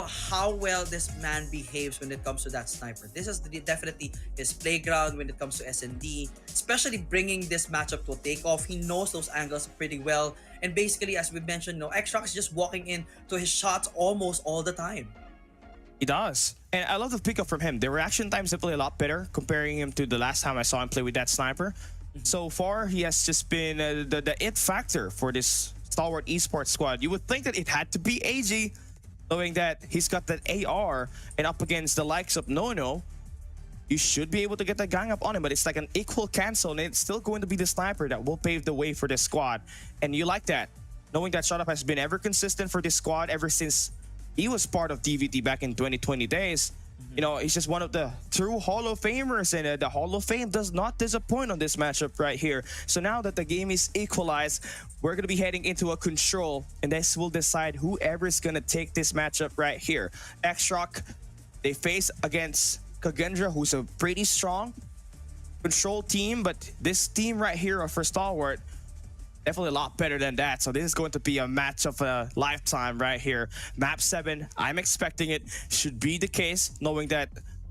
how well this man behaves when it comes to that sniper. This is definitely his playground when it comes to S&D, especially bringing this matchup to a takeoff. He knows those angles pretty well. And basically, as we mentioned, X-Rock is just walking in to his shots almost all the time. He does. And I love the pickup from him. The reaction time's definitely a lot better comparing him to the last time I saw him play with that sniper. So far, he has just been the it factor for this Stalwart Esports squad. You would think that it had to be AG, knowing that he's got that AR and up against the likes of Nono, you should be able to get that gang up on him, but it's like an equal cancel, and it's still going to be the sniper that will pave the way for this squad. And you like that, knowing that Shut Up has been ever consistent for this squad ever since He was part of DVT back in 2020 days. You know, he's just one of the true Hall of Famers, and the Hall of Fame does not disappoint on this matchup right here. So now that the game is equalized, we're going to be heading into a control, and this will decide whoever is going to take this matchup right here. X-Shock, they face against Kagendra, who's a pretty strong control team, but this team right here for Stalwart, definitely a lot better than that. So this is going to be a match of a lifetime right here. Map 7, I'm expecting it. Should be the case, knowing that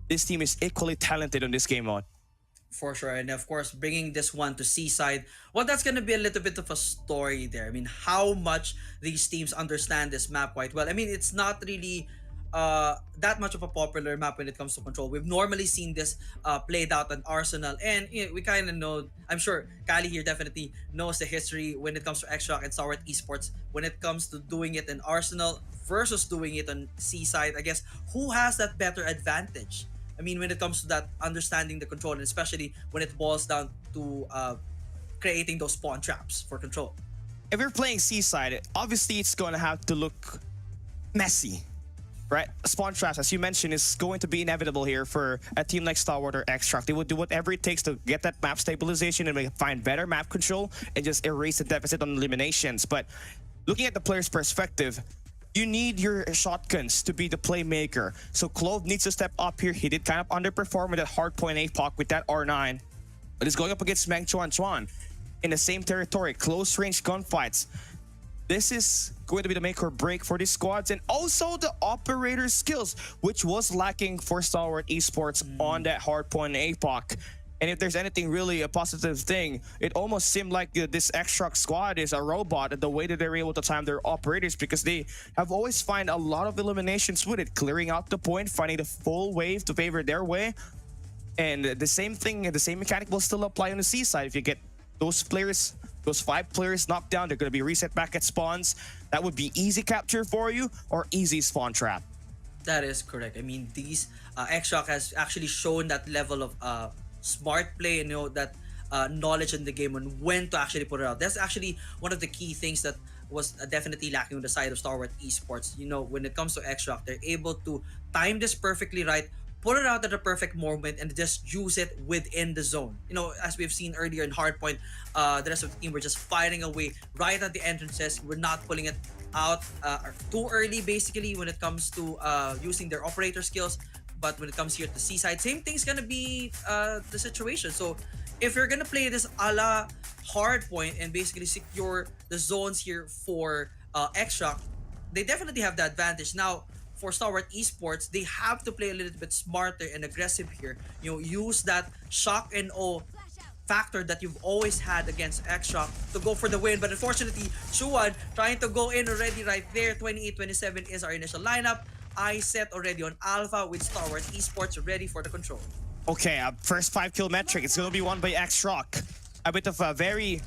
this team is equally talented on this game mode. For sure. And of course, bringing this one to Seaside, well, that's going to be a little bit of a story there. I mean, how much these teams understand this map quite well. I mean, it's not really that much of a popular map when it comes to control. We've normally seen this played out on Arsenal, and you know, we kind of know, I'm sure Kali here definitely knows the history when it comes to X-Shock and Stalwart Esports when it comes to doing it in Arsenal versus doing it on Seaside. I guess who has that better advantage? I mean, when it comes to that understanding the control, and especially when it boils down to creating those spawn traps for control. If you're playing Seaside, obviously it's going to have to look messy. Right? Spawn traps, as you mentioned, is going to be inevitable here for a team like Stalwart or X-Shock. They would do whatever it takes to get that map stabilization and find better map control and just erase the deficit on eliminations. But looking at the player's perspective, you need your shotguns to be the playmaker. So Clove needs to step up here. He did kind of underperform with that hardpoint APOC with that R9. But he's going up against Meng Chuan in the same territory. Close range gunfights. This is going to be the make or break for these squads, and also the operator skills, which was lacking for Stalwart Esports on that hardpoint APOC. And if there's anything really a positive thing, it almost seemed like this X-Shock squad is a robot at the way that they're able to time their operators, because they have always find a lot of eliminations with it, clearing out the point, finding the full wave to favor their way. And the same thing, the same mechanic will still apply on the Seaside. If you get those players, those 5 players knocked down, they're going to be reset back at spawns. That would be easy capture for you or easy spawn trap. That is correct. I mean, these X-Shock has actually shown that level of smart play, and you know, that knowledge in the game on when to actually put it out. That's actually one of the key things that was definitely lacking on the side of Stalwart Esports. You know, when it comes to X-Shock, they're able to time this perfectly right, put it out at the perfect moment, and just use it within the zone. You know, as we've seen earlier in Hardpoint, the rest of the team were just firing away right at the entrances. We're not pulling it out too early, basically, when it comes to using their operator skills. But when it comes here to Seaside, same thing's gonna be the situation. So if you're gonna play this a la Hardpoint and basically secure the zones here for X-Shock, they definitely have the advantage. Now, for Stalwart Esports, they have to play a little bit smarter and aggressive here. You know, use that shock and awe factor that you've always had against X-Shock to go for the win. But unfortunately, Chuan trying to go in already right there. 28-27 is our initial lineup. I set already on Alpha with Stalwart Esports ready for the control. Okay, first 5 kill metric. It's going to be won by X-Shock. A bit of a very,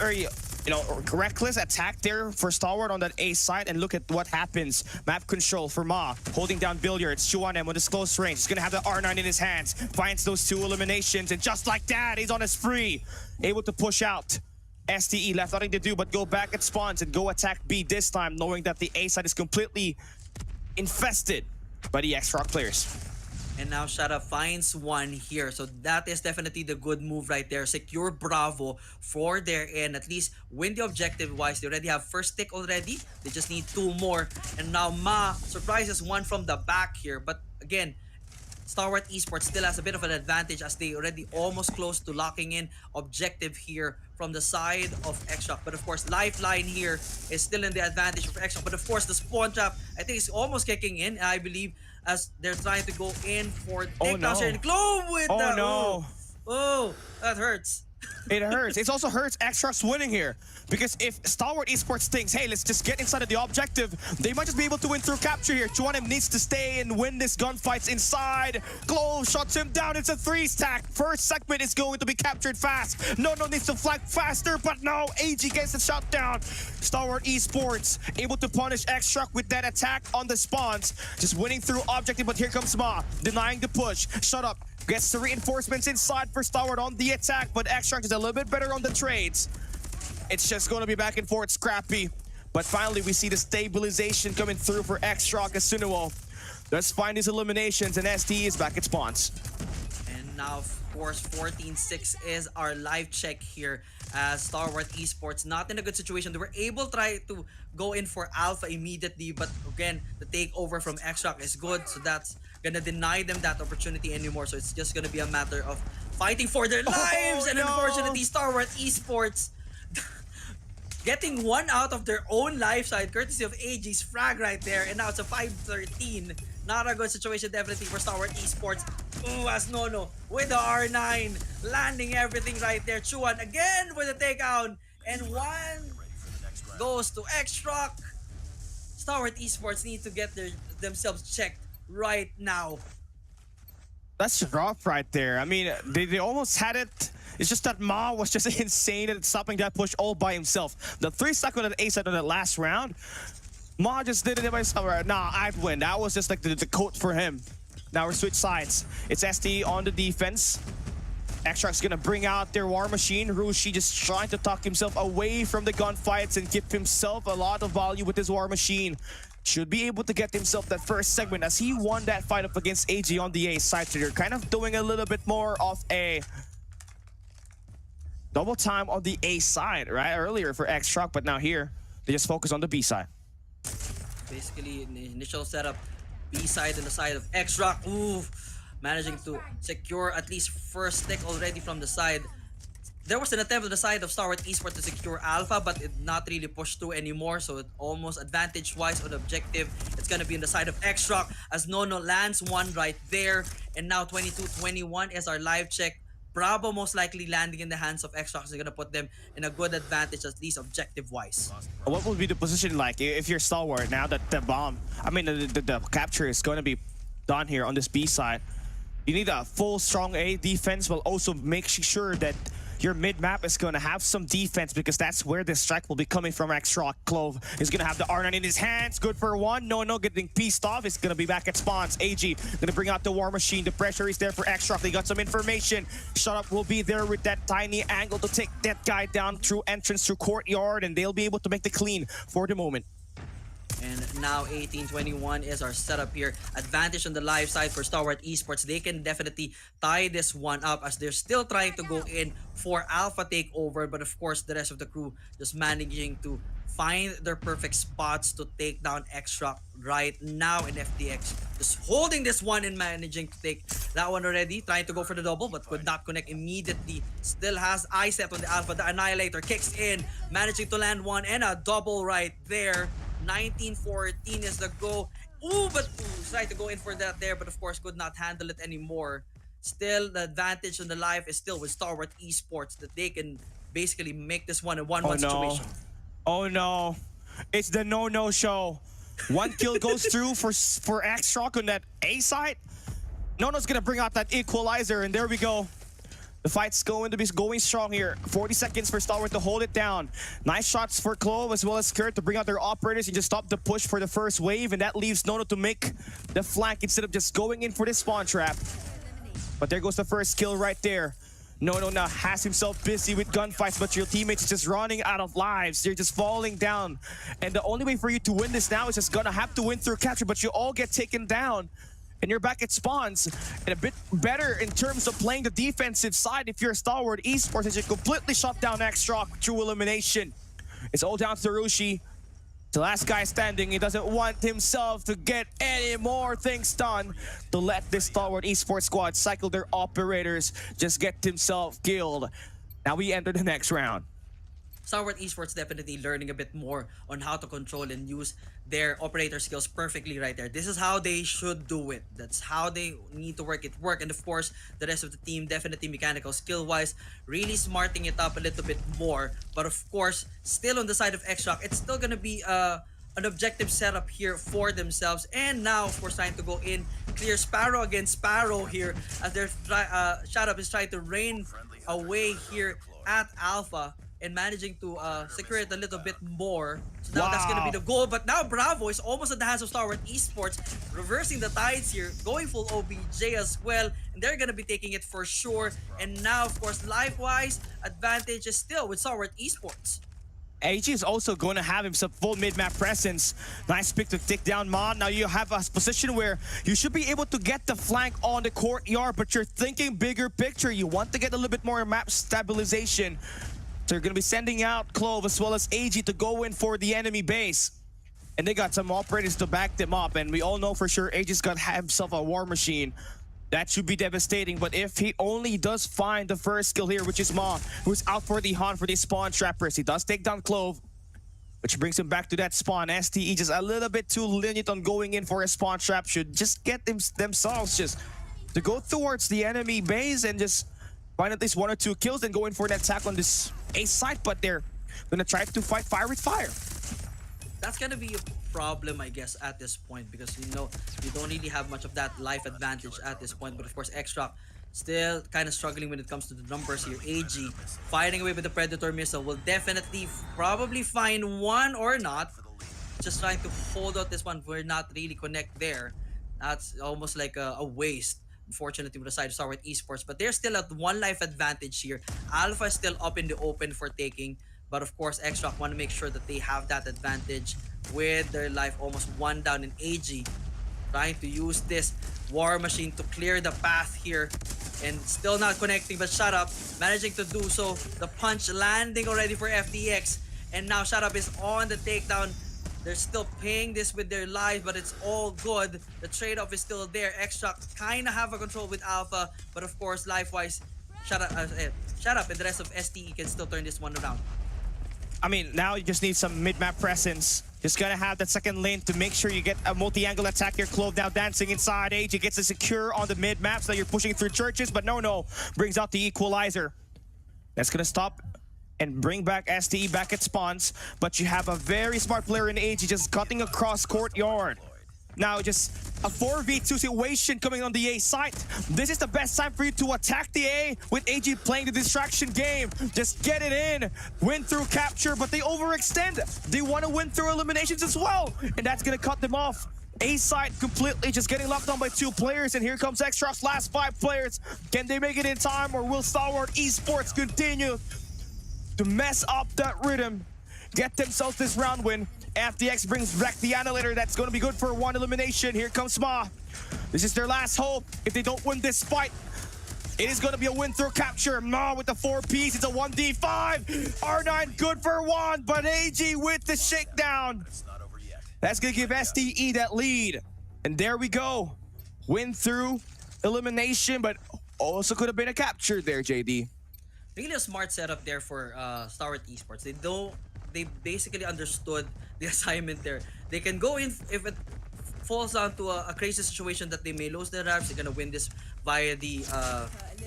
you know, reckless attack there for Stalwart on that A side, and look at what happens. Map control for Ma, holding down Billiards. Chuanem with his close range. He's gonna have the R9 in his hands, finds those 2 eliminations, and just like that, he's on his free. Able to push out. STE left nothing to do but go back at spawns and go attack B this time, knowing that the A side is completely infested by the X-Shock players. And now Shara finds one here. So that is definitely the good move right there. Secure Bravo for their end. At least win the objective wise. They already have first tick already. They just need 2 more. And now Ma surprises one from the back here. But again, Stalwart Esports still has a bit of an advantage as they already almost close to locking in objective here from the side of X-Shock. But of course, Lifeline here is still in the advantage of X-Shock. But of course, the spawn trap, I think, is almost kicking in, I believe, as they're trying to go in for takedowns here. And Clove with that. No. Oh, that hurts. It hurts. It also hurts X-Shock's winning here. Because if Stalwart Esports thinks, hey, let's just get inside of the objective, they might just be able to win through capture here. Chuanem needs to stay and win this gunfights inside. Clove shuts him down. It's a 3-stack. First segment is going to be captured fast. No needs to flag faster, but no. AG gets the shot down. Stalwart Esports able to punish X-Shock with that attack on the spawns. Just winning through objective, but here comes Ma, denying the push. Shut up. Gets the reinforcements inside for Stalwart on the attack, but X-Shock is a little bit better on the trades. It's just going to be back and forth scrappy. But finally, we see the stabilization coming through for X-Rock as Sunuo. Let's find these eliminations, and ST is back at spawns. And now, of course, 14-6 is our live check here as Star Wars Esports not in a good situation. They were able to try to go in for Alpha immediately, but again, the takeover from X-Rock is good, so that's gonna deny them that opportunity anymore. So it's just gonna be a matter of fighting for their lives, and no. unfortunately, Star Wars Esports getting one out of their own life side, courtesy of AG's frag right there, and now it's a 5-13. Not a good situation definitely for Star Wars Esports. Ooh, as Nono with the R9, landing everything right there. Chuan again with the takedown, and one goes to X-Rock. Star Wars Esports need to get themselves checked right now. That's rough right there. I mean, they almost had it. It's just that Ma was just insane at stopping that push all by himself. The 3-second on the A side on that last round, Ma just did it by himself. Nah, I'd win. That was just like the quote for him. Now we're switch sides. It's ST on the defense. X-Rock's gonna bring out their War Machine. Rushi just trying to tuck himself away from the gunfights and give himself a lot of value with his War Machine. Should be able to get himself that first segment as he won that fight up against AG on the A side. So they're kind of doing a little bit more of a double time on the A side, right? Earlier for X-Rock, but now here, they just focus on the B side. Basically, in the initial setup, B side and the side of X-Rock. Ooh, managing to secure at least first stick already from the side. There was an attempt on the side of Star Wars Esports to secure Alpha, but it not really pushed through anymore. So it almost advantage-wise on the objective, it's gonna be on the side of X-Rock as Nono lands one right there. And now 22-21 is our live check. Bravo most likely landing in the hands of X-Rock is gonna put them in a good advantage, at least objective-wise. What will be the position like if you're Stalwart now that the bomb, I mean the capture is going to be done here on this B side? You need a full strong A defense while also making sure that your mid-map is going to have some defense because that's where the strike will be coming from. X-Rock. Clove is going to have the R9 in his hands. Good for one. No, getting pieced off. It's going to be back at spawns. AG going to bring out the War Machine. The pressure is there for X-Rock. They got some information. Shut Up will be there with that tiny angle to take that guy down through entrance through courtyard, and they'll be able to make the clean for the moment. And now 18-21 is our setup here. Advantage on the live side for Star Wars Esports. They can definitely tie this one up as they're still trying to go in for Alpha takeover. But of course, the rest of the crew just managing to find their perfect spots to take down X-Rock right now in FTX. Just holding this one and managing to take that one already. Trying to go for the double but could not connect immediately. Still has eye set on the Alpha. The Annihilator kicks in. Managing to land one and a double right there. 19-14 is the go. Ooh, but tried to go in for that there, but of course could not handle it anymore. Still, the advantage on the live is still with Star Wars Esports that they can basically make this one a 1-1 situation. Oh no. It's the no show. One kill goes through for X-Rock on that A side. Nono's gonna bring out that equalizer, and there we go. The fight's going to be going strong here. 40 seconds for Star Wars to hold it down. Nice shots for Clove as well as Kurt to bring out their operators and just stop the push for the first wave. And that leaves Nono to make the flank instead of just going in for this spawn trap. But there goes the first kill right there. Nono now has himself busy with gunfights, but your teammates are just running out of lives. They're just falling down. And the only way for you to win this now is just gonna have to win through capture, but you all get taken down. And you're back at spawns, and a bit better in terms of playing the defensive side if you're a Star Wars Esports as you completely shut down X-Rock through elimination. It's all down to Rushi. The last guy standing, he doesn't want himself to get any more things done to let this Star Wars Esports squad cycle their operators, just get himself killed. Now we enter the next round. Star Wars Esports definitely learning a bit more on how to control and use their operator skills perfectly right there. This is how they should do it. That's how they need to work it. And of course, the rest of the team definitely mechanical skill-wise, really smarting it up a little bit more. But of course, still on the side of X-Rock, it's still gonna be an objective setup here for themselves. And now, of course, trying to go in, clear Sparrow against Sparrow here as their Shut Up is trying to rain away here at Alpha. And managing to secure it a little bit more. So now that's gonna be the goal. But now Bravo is almost at the hands of Star Wars Esports, reversing the tides here, going full OBJ as well. And they're gonna be taking it for sure. And now, of course, life-wise, advantage is still with Star Wars Esports. AG is also going to have himself full mid-map presence. Nice pick to take down Mon. Now you have a position where you should be able to get the flank on the courtyard, but you're thinking bigger picture. You want to get a little bit more map stabilization. So you're going to be sending out Clove as well as AG to go in for the enemy base. And they got some operators to back them up. And we all know for sure AG's got himself a war machine. That should be devastating, but if he only does find the first kill here, which is Ma, who's out for the hunt for the spawn trappers, he does take down Clove, which brings him back to that spawn. STE just a little bit too lenient on going in for a spawn trap. Should just get themselves just to go towards the enemy base and just find at least 1 or 2 kills, then go in for an attack on this A site, but they're gonna try to fight fire with fire. That's gonna be a problem, I guess, at this point, because you don't really have much of that life advantage at this point. But of course, Extract still kind of struggling when it comes to the numbers here. AG fighting away with the Predator missile will definitely probably find one or not. Just trying to hold out this one. We're not really connect there. That's almost like a waste. Unfortunately, with the side of Star Wars Esports, but they're still at 1 life advantage here. Alpha is still up in the open for taking. But of course, Extract want to make sure that they have that advantage with their life almost 1 down, in AG trying to use this war machine to clear the path here and still not connecting, but Shut Up managing to do so. The punch landing already for FTX, and now Shut Up is on the takedown. They're still paying this with their life, but it's all good. The trade-off is still there. Extract kind of have a control with Alpha, but of course, life-wise, Shut Up and the rest of STE can still turn this one around. I mean, now you just need some mid-map presence. Just gotta have that second lane to make sure you get a multi-angle attack here. Clove now dancing inside. AG gets a secure on the mid-map, so you're pushing through churches, but no. Brings out the equalizer. That's gonna stop and bring back STE back at spawns, but you have a very smart player in AG just cutting across courtyard. Now just a 4v2 situation coming on the A site. This is the best time for you to attack the A with AG playing the distraction game. Just get it in, win through capture, but they overextend. They want to win through eliminations as well, and that's gonna cut them off. A site completely just getting locked on by 2 players, and here comes Extract's last 5 players. Can they make it in time, or will Star Wars Esports continue to mess up that rhythm, get themselves this round win? FTX brings back the Annihilator. That's going to be good for 1 elimination. Here comes Ma. This is their last hope. If they don't win this fight, it is going to be a win through capture. Ma with the 4-piece. It's a 1d5. R9 good for 1, but AG with the shakedown. That's going to give STE that lead. And there we go. Win through elimination, but also could have been a capture there, JD. Really a smart setup there for Star Wars Esports. They basically understood the assignment there. They can go in if it falls down to a crazy situation that they may lose their lives. They're gonna win this via the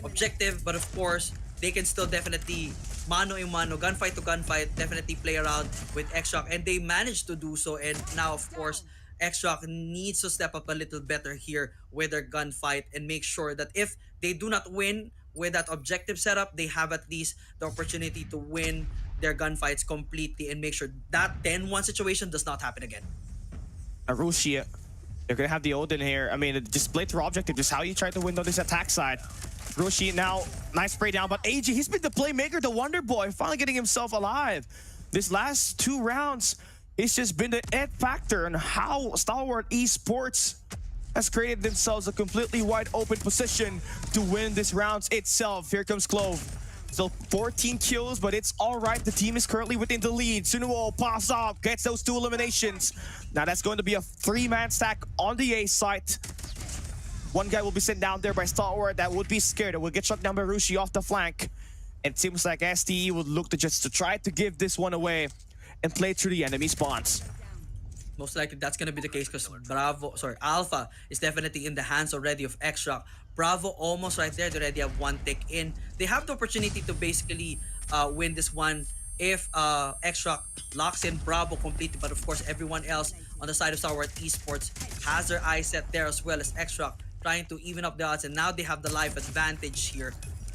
objective, but of course they can still definitely mano a mano, gunfight to gunfight, definitely play around with Extract, and they managed to do so. And now of course Extract needs to step up a little better here with their gunfight and make sure that if they do not win with that objective setup, they have at least the opportunity to win their gunfights completely and make sure that 10-1 situation does not happen again. Arushia, they're gonna have the Odin here. I mean, just play through objective, just how you try to win on this attack side. Rushi now, nice spray down, but AG, he's been the playmaker, the Wonder Boy, finally getting himself alive. This last 2 rounds, it's just been the Ed factor and how Star Wars Esports has created themselves a completely wide open position to win this round itself. Here comes Clove. Still 14 kills, but it's all right. The team is currently within the lead. Sunuo pops up, gets those 2 eliminations. Now that's going to be a 3-man stack on the A site. 1 guy will be sent down there by Stalwart. That would be scared. It will get shot down by Rushi off the flank. It seems like STE would look to just to try to give this one away and play through the enemy spawns. Most likely that's gonna be the case because Alpha is definitely in the hands already of Extract. Bravo almost right there. They already have 1 tick in. They have the opportunity to basically win this one if Extract locks in Bravo completely. But of course, everyone else on the side of Star Wars Esports has their eyes set there as well as Extract trying to even up the odds. And now they have the life advantage here.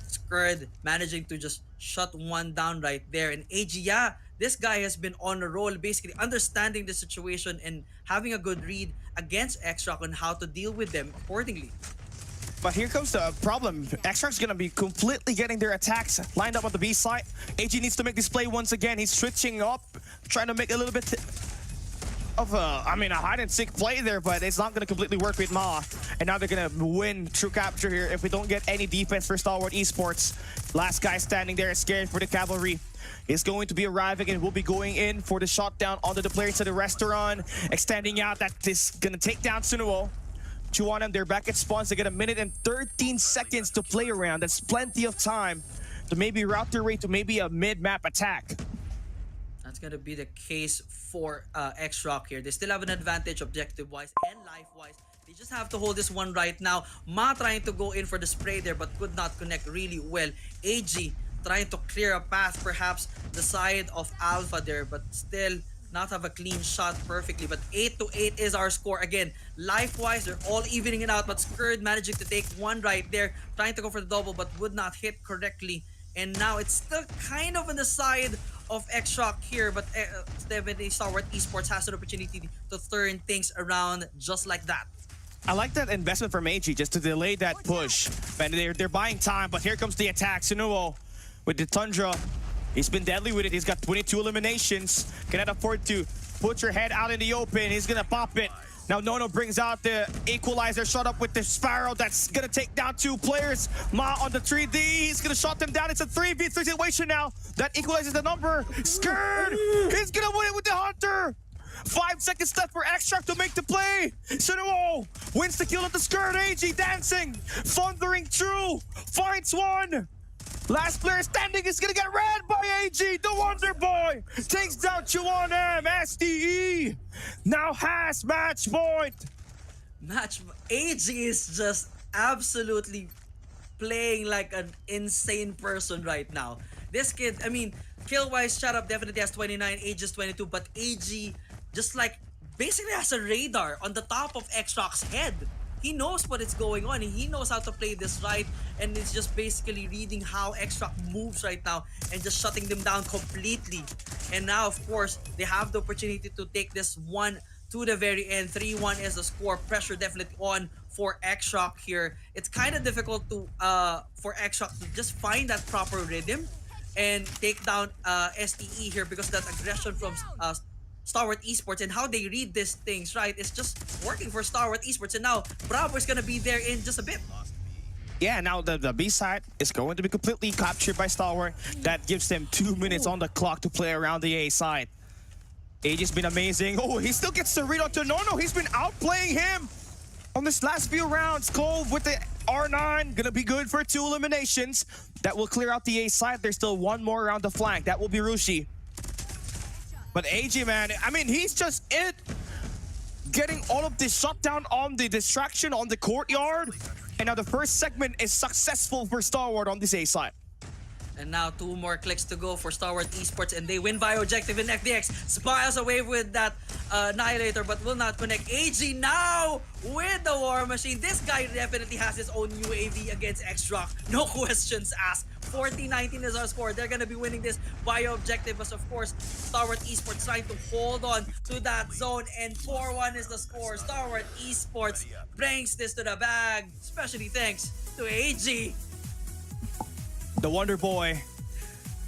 Skurd managing to just shut 1 down right there. And AG, yeah, this guy has been on a roll, basically understanding the situation and having a good read against Extract on how to deal with them accordingly. But here comes the problem. Extract's gonna be completely getting their attacks lined up on the B side. AG needs to make this play once again. He's switching up, trying to make a little bit of a hide and seek play there, but it's not gonna completely work with Ma. And now they're gonna win true capture here if we don't get any defense for Stalwart Esports. Last guy standing there is scared for the cavalry. Is going to be arriving and will be going in for the shot down onto the players to the restaurant, extending out. That is gonna take down Sunuo. 2 on them, they're back at spawns. They get a minute and 13 seconds to play around. That's plenty of time to maybe route their way to maybe a mid-map attack. That's gonna be the case for X-Rock here. They still have an advantage objective-wise and life-wise. They just have to hold this one right now. Ma trying to go in for the spray there but could not connect really well. AG trying to clear a path, perhaps the side of Alpha there, but still not have a clean shot perfectly. But 8-8 is our score. Again, life-wise, they're all evening it out, but Skurd managing to take one right there, trying to go for the double, but would not hit correctly. And now it's still kind of on the side of X-Shock here, but definitely Stalwart Esports has an opportunity to turn things around just like that. I like that investment from AG just to delay that push. And they're buying time, but here comes the attack. Sunuo with the Tundra. He's been deadly with it. He's got 22 eliminations. Cannot afford to put your head out in the open. He's gonna pop it. Now Nono brings out the equalizer, shot up with the Sparrow. That's gonna take down 2 players. Ma on the 3D. He's gonna shot them down. It's a 3v3 situation now. That equalizes the number. Skurd is gonna win it with the Hunter. 5 seconds left for Extract to make the play. Sunuo wins the kill at the Skurd. AG dancing, thundering through, finds one. Last player standing is gonna get red by AG. The Wonder Boy takes down Chuanem. SDE now has match point. AG is just absolutely playing like an insane person right now. This kid, I mean, kill-wise, shut up, definitely has 29, AG is 22, but AG just like basically has a radar on the top of X-Rock's head. He knows what is going on. He knows how to play this right, and it's just basically reading how X-Rock moves right now and just shutting them down completely. And now, of course, they have the opportunity to take this one to the very end. 3-1 is the score. Pressure definitely on for X-Rock here. It's kind of difficult to for X-Rock to just find that proper rhythm and take down STE here because of that aggression from Stalwart Esports and how they read these things, right? It's just working for Stalwart Esports, and now Bravo is gonna be there in just a bit. Yeah, now the B side is going to be completely captured by Stalwart. That gives them 2 minutes on the clock to play around the A side. AG has been amazing. Oh, he still gets the read onto Nono. He's been outplaying him on this last few rounds. Cove with the R9, gonna be good for 2 eliminations. That will clear out the A side. There's still one more around the flank. That will be Rushi. But AG, man, I mean, he's just getting all of this shutdown on the distraction on the courtyard. And now the first segment is successful for Stalwart on this A side. And now 2 more clicks to go for Stalwart Esports, and they win by objective in FDX. Spiles away with that Annihilator, but will not connect. AG now with the War Machine. This guy definitely has his own UAV against X-Rock. No questions asked. 40-19 is our score. They're gonna be winning this by objective, but of course, Stalwart Esports trying to hold on to that zone, and 4-1 is the score. Stalwart Esports brings this to the bag, especially thanks to AG. The Wonder Boy.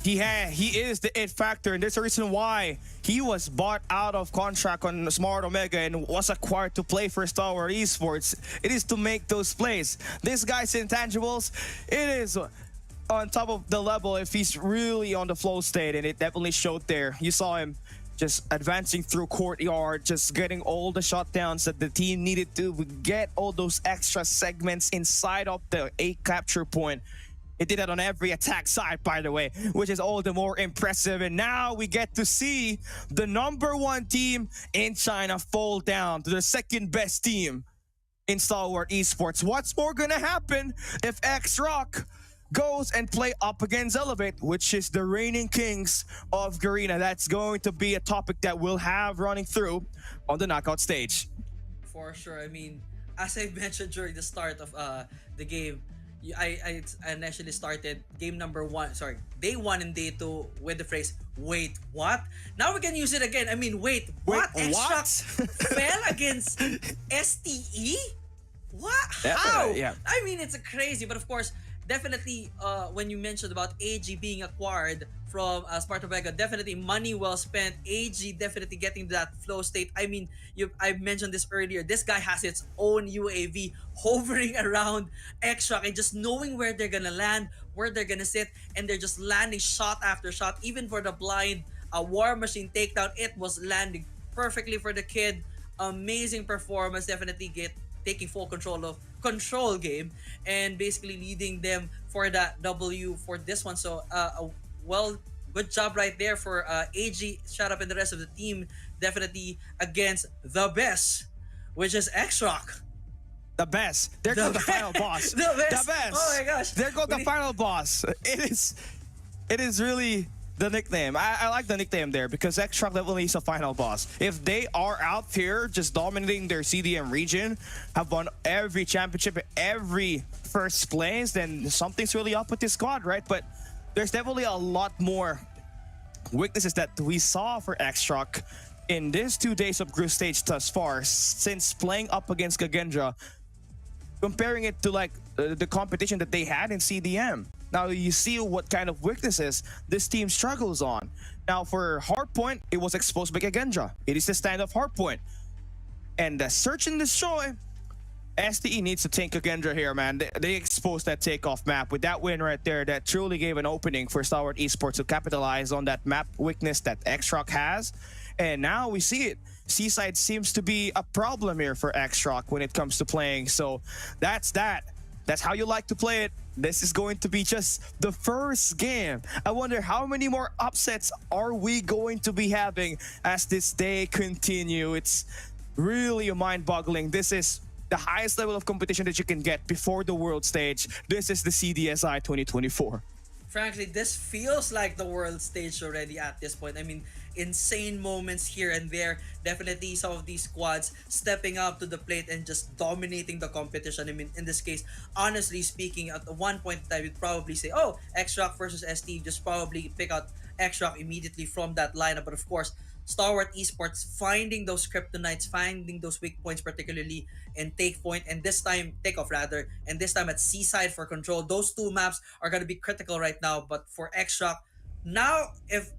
He is the it factor, and there's a reason why he was bought out of contract on Smart Omega and was acquired to play for Stalwart Esports. It is to make those plays. This guy's intangibles, it is on top of the level if he's really on the flow state, and it definitely showed there. You saw him just advancing through courtyard, just getting all the shutdowns that the team needed to get all those extra segments inside of the A capture point. It did that on every attack side, by the way, which is all the more impressive. And now we get to see the #1 team in China fall down to the second best team in Stalwart Esports. What's more gonna happen if X-Rock goes and play up against Elevate, which is the reigning kings of Garena? That's going to be a topic that we'll have running through on the knockout stage. For sure. I mean, as I mentioned during the start of the game, I initially started game day 1 and day 2 with the phrase, wait, what? Now we can use it again. I mean, wait, what? X-Shock fell against STE? What? How? Definitely, yeah. I mean, it's a crazy, but of course, definitely when you mentioned about AG being acquired from Sparta Vega, definitely money well spent. AG definitely getting to that flow state. I mean, I mentioned this earlier. This guy has its own UAV hovering around X-Shock and just knowing where they're gonna land, where they're gonna sit, and they're just landing shot after shot. Even for the blind War Machine takedown, it was landing perfectly for the kid. Amazing performance, definitely taking full control of control game and basically leading them for that W for this one. So well, good job right there for AG. Shout out and the rest of the team, definitely against the best, which is X-Rock. The best. There goes the final boss. The best. The best. Oh my gosh. There goes the We- final boss. It is really the nickname. I like the nickname there because X-Shock definitely is a final boss. If they are out here just dominating their CDM region, have won every championship, every first place, then something's really up with this squad, right? But there's definitely a lot more weaknesses that we saw for X-Shock in these 2 days of group stage thus far, since playing up against Gagendra, comparing it to like the competition that they had in CDM. Now you see what kind of weaknesses this team struggles on. Now for Hardpoint, it was exposed by Gagendra. It is the standoff Hardpoint. And the Search and Destroy, STE needs to take Gagendra here, man. They exposed that takeoff map with that win right there. That truly gave an opening for Stalwart Esports to capitalize on that map weakness that X-Rock has. And now we see it. Seaside seems to be a problem here for X-Rock when it comes to playing. So that's that. That's how you like to play it. This is going to be just the first game. I wonder how many more upsets are we going to be having as this day continue. It's really mind-boggling. This is the highest level of competition that you can get before the world stage. This is the CDSI 2024. Frankly, this feels like the world stage already at this point. I mean, insane moments here and there. Definitely some of these squads stepping up to the plate and just dominating the competition. I mean, in this case, honestly speaking, at one point I would probably say, oh, X-Rock versus ST, just probably pick out X-Rock immediately from that lineup. But of course, Stalwart Esports finding those kryptonites, finding those weak points, particularly in Takeoff, and this time at Seaside for Control. Those two maps are going to be critical right now. But for X-Shock, now if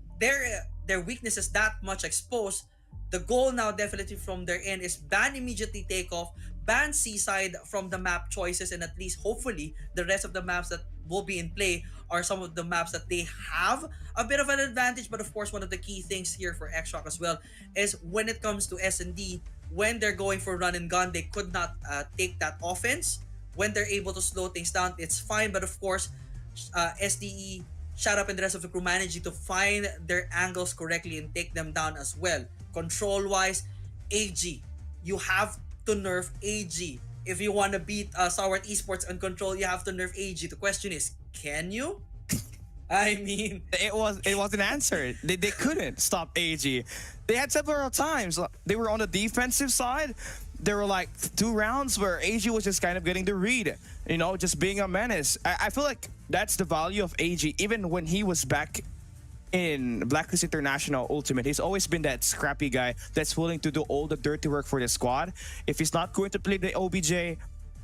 their weakness is that much exposed, the goal now definitely from their end is ban immediately Takeoff, ban Seaside from the map choices, and at least hopefully the rest of the maps that will be in play are some of the maps that they have a bit of an advantage. But of course, one of the key things here for X-Shock as well is when it comes to S&D, when they're going for run and gun, they could not take that offense. When they're able to slow things down, it's fine. But of course, SDE, Shut Up, and the rest of the crew managing to find their angles correctly and take them down as well. Control-wise, AG, you have to nerf AG. If you want to beat Stalwart Esports on Control, you have to nerf AG. The question is, can you? I mean, it wasn't answered. They couldn't stop AG. They had several times. They were on the defensive side. There were like 2 rounds where AG was just kind of getting the read, you know, just being a menace. I feel like that's the value of AG. Even when he was back in Blacklist International Ultimate, he's always been that scrappy guy that's willing to do all the dirty work for the squad. If he's not going to play the OBJ,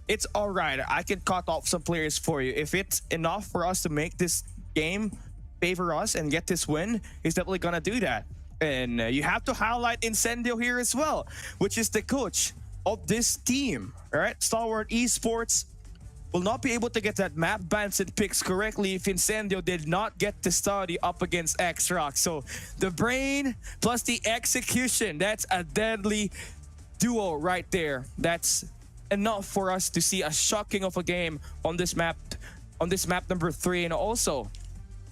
it's all right. I can cut off some players for you. If it's enough for us to make this game favor us and get this win, he's definitely gonna do that. And you have to highlight Incendio here as well, which is the coach of this team. All right, Stalwart Esports will not be able to get that map bans and picks correctly if Incendio did not get the study up against X-Rock. So the brain plus the execution, that's a deadly duo right there. That's enough for us to see a shocking of a game on this map number 3, and also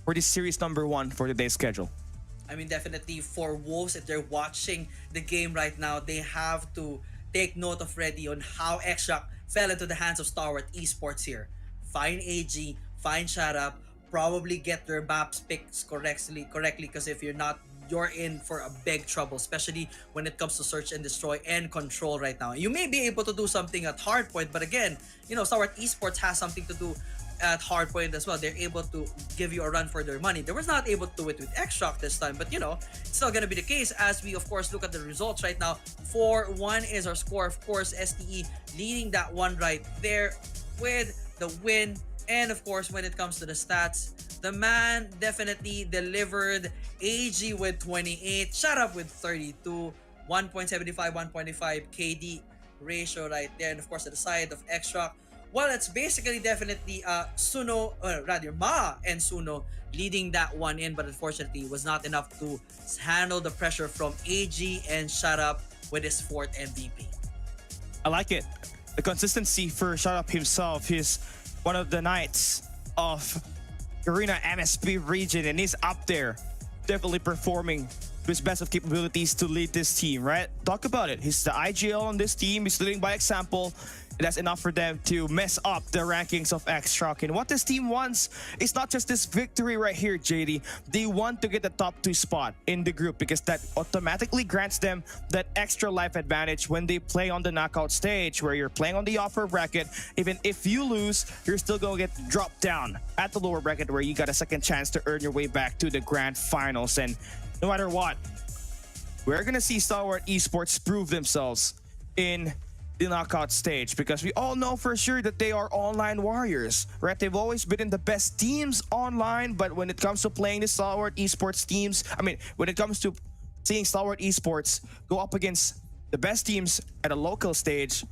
for this series number 1 for today's schedule. I mean, definitely for Wolves, if they're watching the game right now, they have to take note of Reddy on how X-Shock fell into the hands of Stalwart Esports here. Find AG, find Shut Up, probably get their maps picks correctly, because if you're not, you're in for a big trouble, especially when it comes to Search and Destroy and Control right now. You may be able to do something at Hardpoint, but again, you know, Stalwart Esports has something to do at Hardpoint as well. They're able to give you a run for their money. They were not able to do it with X-Shock this time, but it's still gonna be the case as we of course look at the results right now. 4-1 is our score. Of course, STE leading that one right there with the win. And of course, when it comes to the stats, the man definitely delivered. AG with 28, shut up with 32, 1.75, 1.5 KD ratio right there. And of course, at the side of X-Shock, well, it's basically definitely Suno, or rather Ma and Suno leading that one in, but unfortunately it was not enough to handle the pressure from AG and shut up with his 4th MVP. I like it. The consistency for Shut Up himself. He's one of the knights of Arena MSP region, and he's up there, definitely performing to his best of capabilities to lead this team, right? Talk about it. He's the IGL on this team. He's leading by example. That's enough for them to mess up the rankings of X-Shock. And what this team wants is not just this victory right here, JD. They want to get the top 2 spot in the group because that automatically grants them that extra life advantage when they play on the knockout stage, where you're playing on the upper bracket. Even if you lose, you're still going to get dropped down at the lower bracket, where you got a second chance to earn your way back to the grand finals. And no matter what, we're going to see Stalwart Esports prove themselves in the knockout stage, because we all know for sure that they are online warriors, right? They've always been in the best teams online, but when it comes to playing the Stalwart Esports teams, when it comes to seeing Stalwart Esports go up against the best teams at a local stage,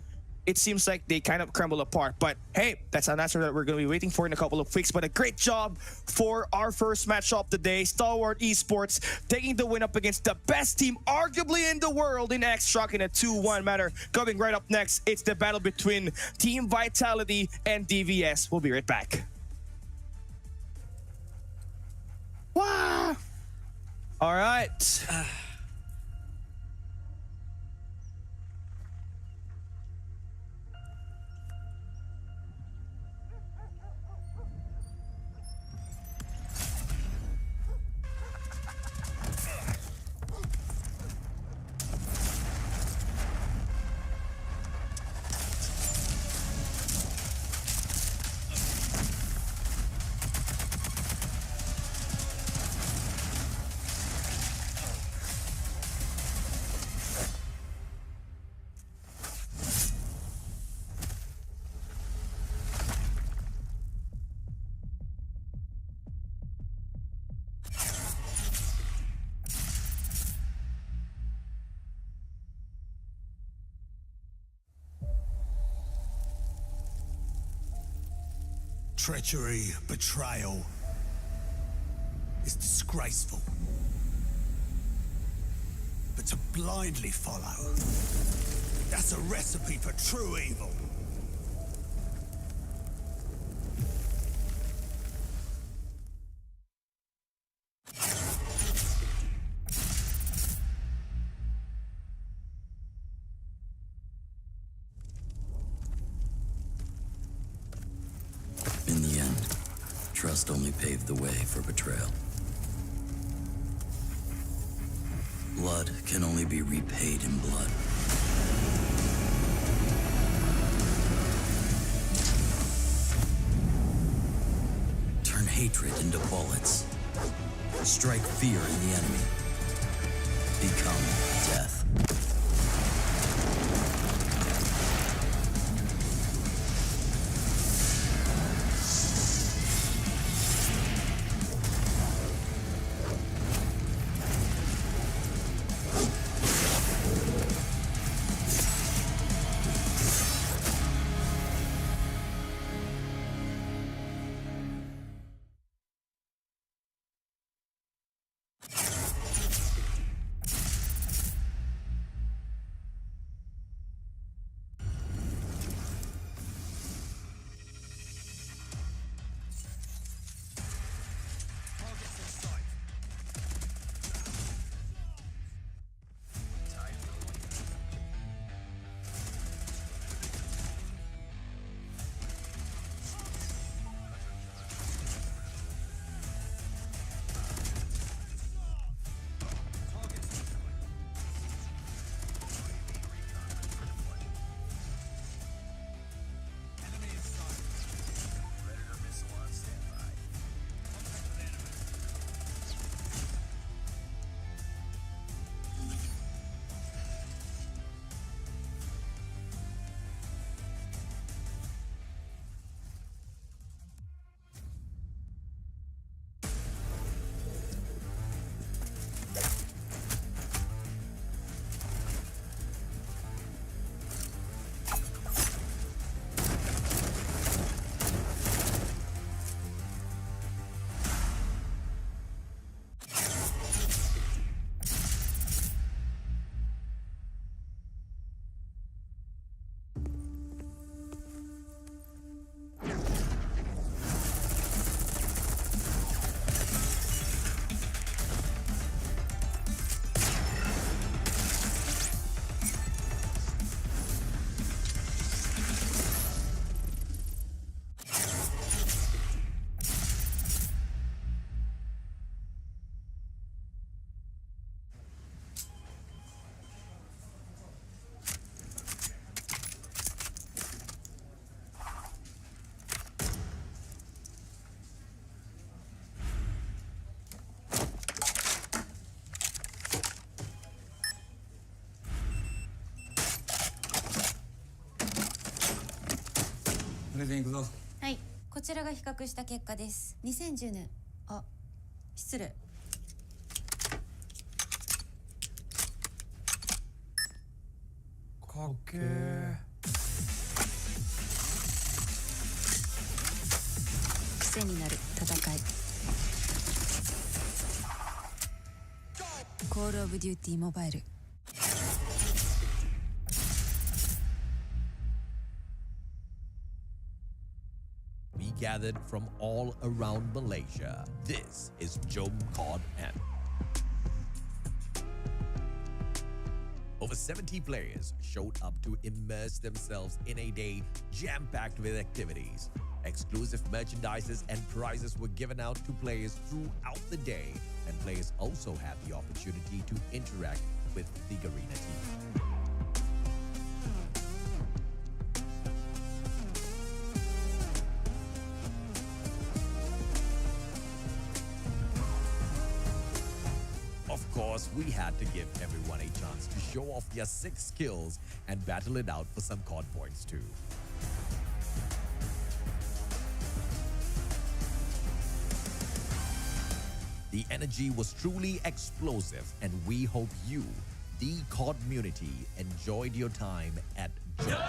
it seems like they kind of crumble apart. But hey, that's an answer that we're going to be waiting for in a couple of weeks. But a great job for our first match of the day. Stalwart Esports taking the win up against the best team arguably in the world in X-Shock in a 2-1 manner. Coming right up next, it's the battle between Team Vitality and DVS. We'll be right back. Wow. All right. Treachery, betrayal is disgraceful. But to blindly follow, that's a recipe for true evil. In the end, trust only paved the way for betrayal. Blood can only be repaid in blood. Turn hatred into bullets. Strike fear in the enemy. Become death. ていくぞ。はい、こちらが比較した結果です。2010年、あ、失礼。かっけー。癖になる戦い。コールオブデューティーモバイル。We gathered from all around Malaysia. This is Jom Cod N. Over 70 players showed up to immerse themselves in a day jam-packed with activities. Exclusive merchandises and prizes were given out to players throughout the day, and players also had the opportunity to interact with the Garena team. Of course, we had to give everyone a chance to show off their sick skills and battle it out for some COD points too. The energy was truly explosive, and we hope you, the COD community, enjoyed your time at Jom COD.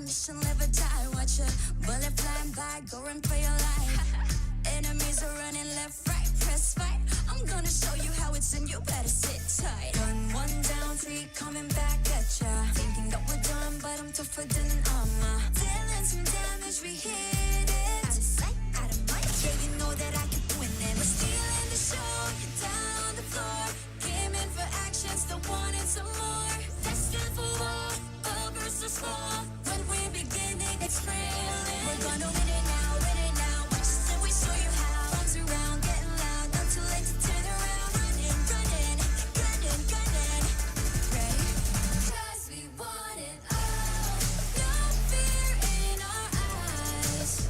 Mission live or die, watch a bullet flying by, go and pray your life. Enemies are running left, right, press fight. I'm gonna show you how it's in, you better sit tight. One down, three coming back at ya. Thinking that we're done, but I'm tougher than an armor. Dealing some damage, we hit it. Out of sight, out of mind, yeah, you know that I keep winning. We're stealing the show, you're down on the floor. Came in for action, still wanting some more. Destined for war, a burst of small. When we're beginning, it's thrilling. We're gonna win it now, win it now. Watch us and we show you how. Arms around, getting loud, not too late to turn around. Running, running, gunning, gunning. Ready? 'Cause we want it all. No fear in our eyes.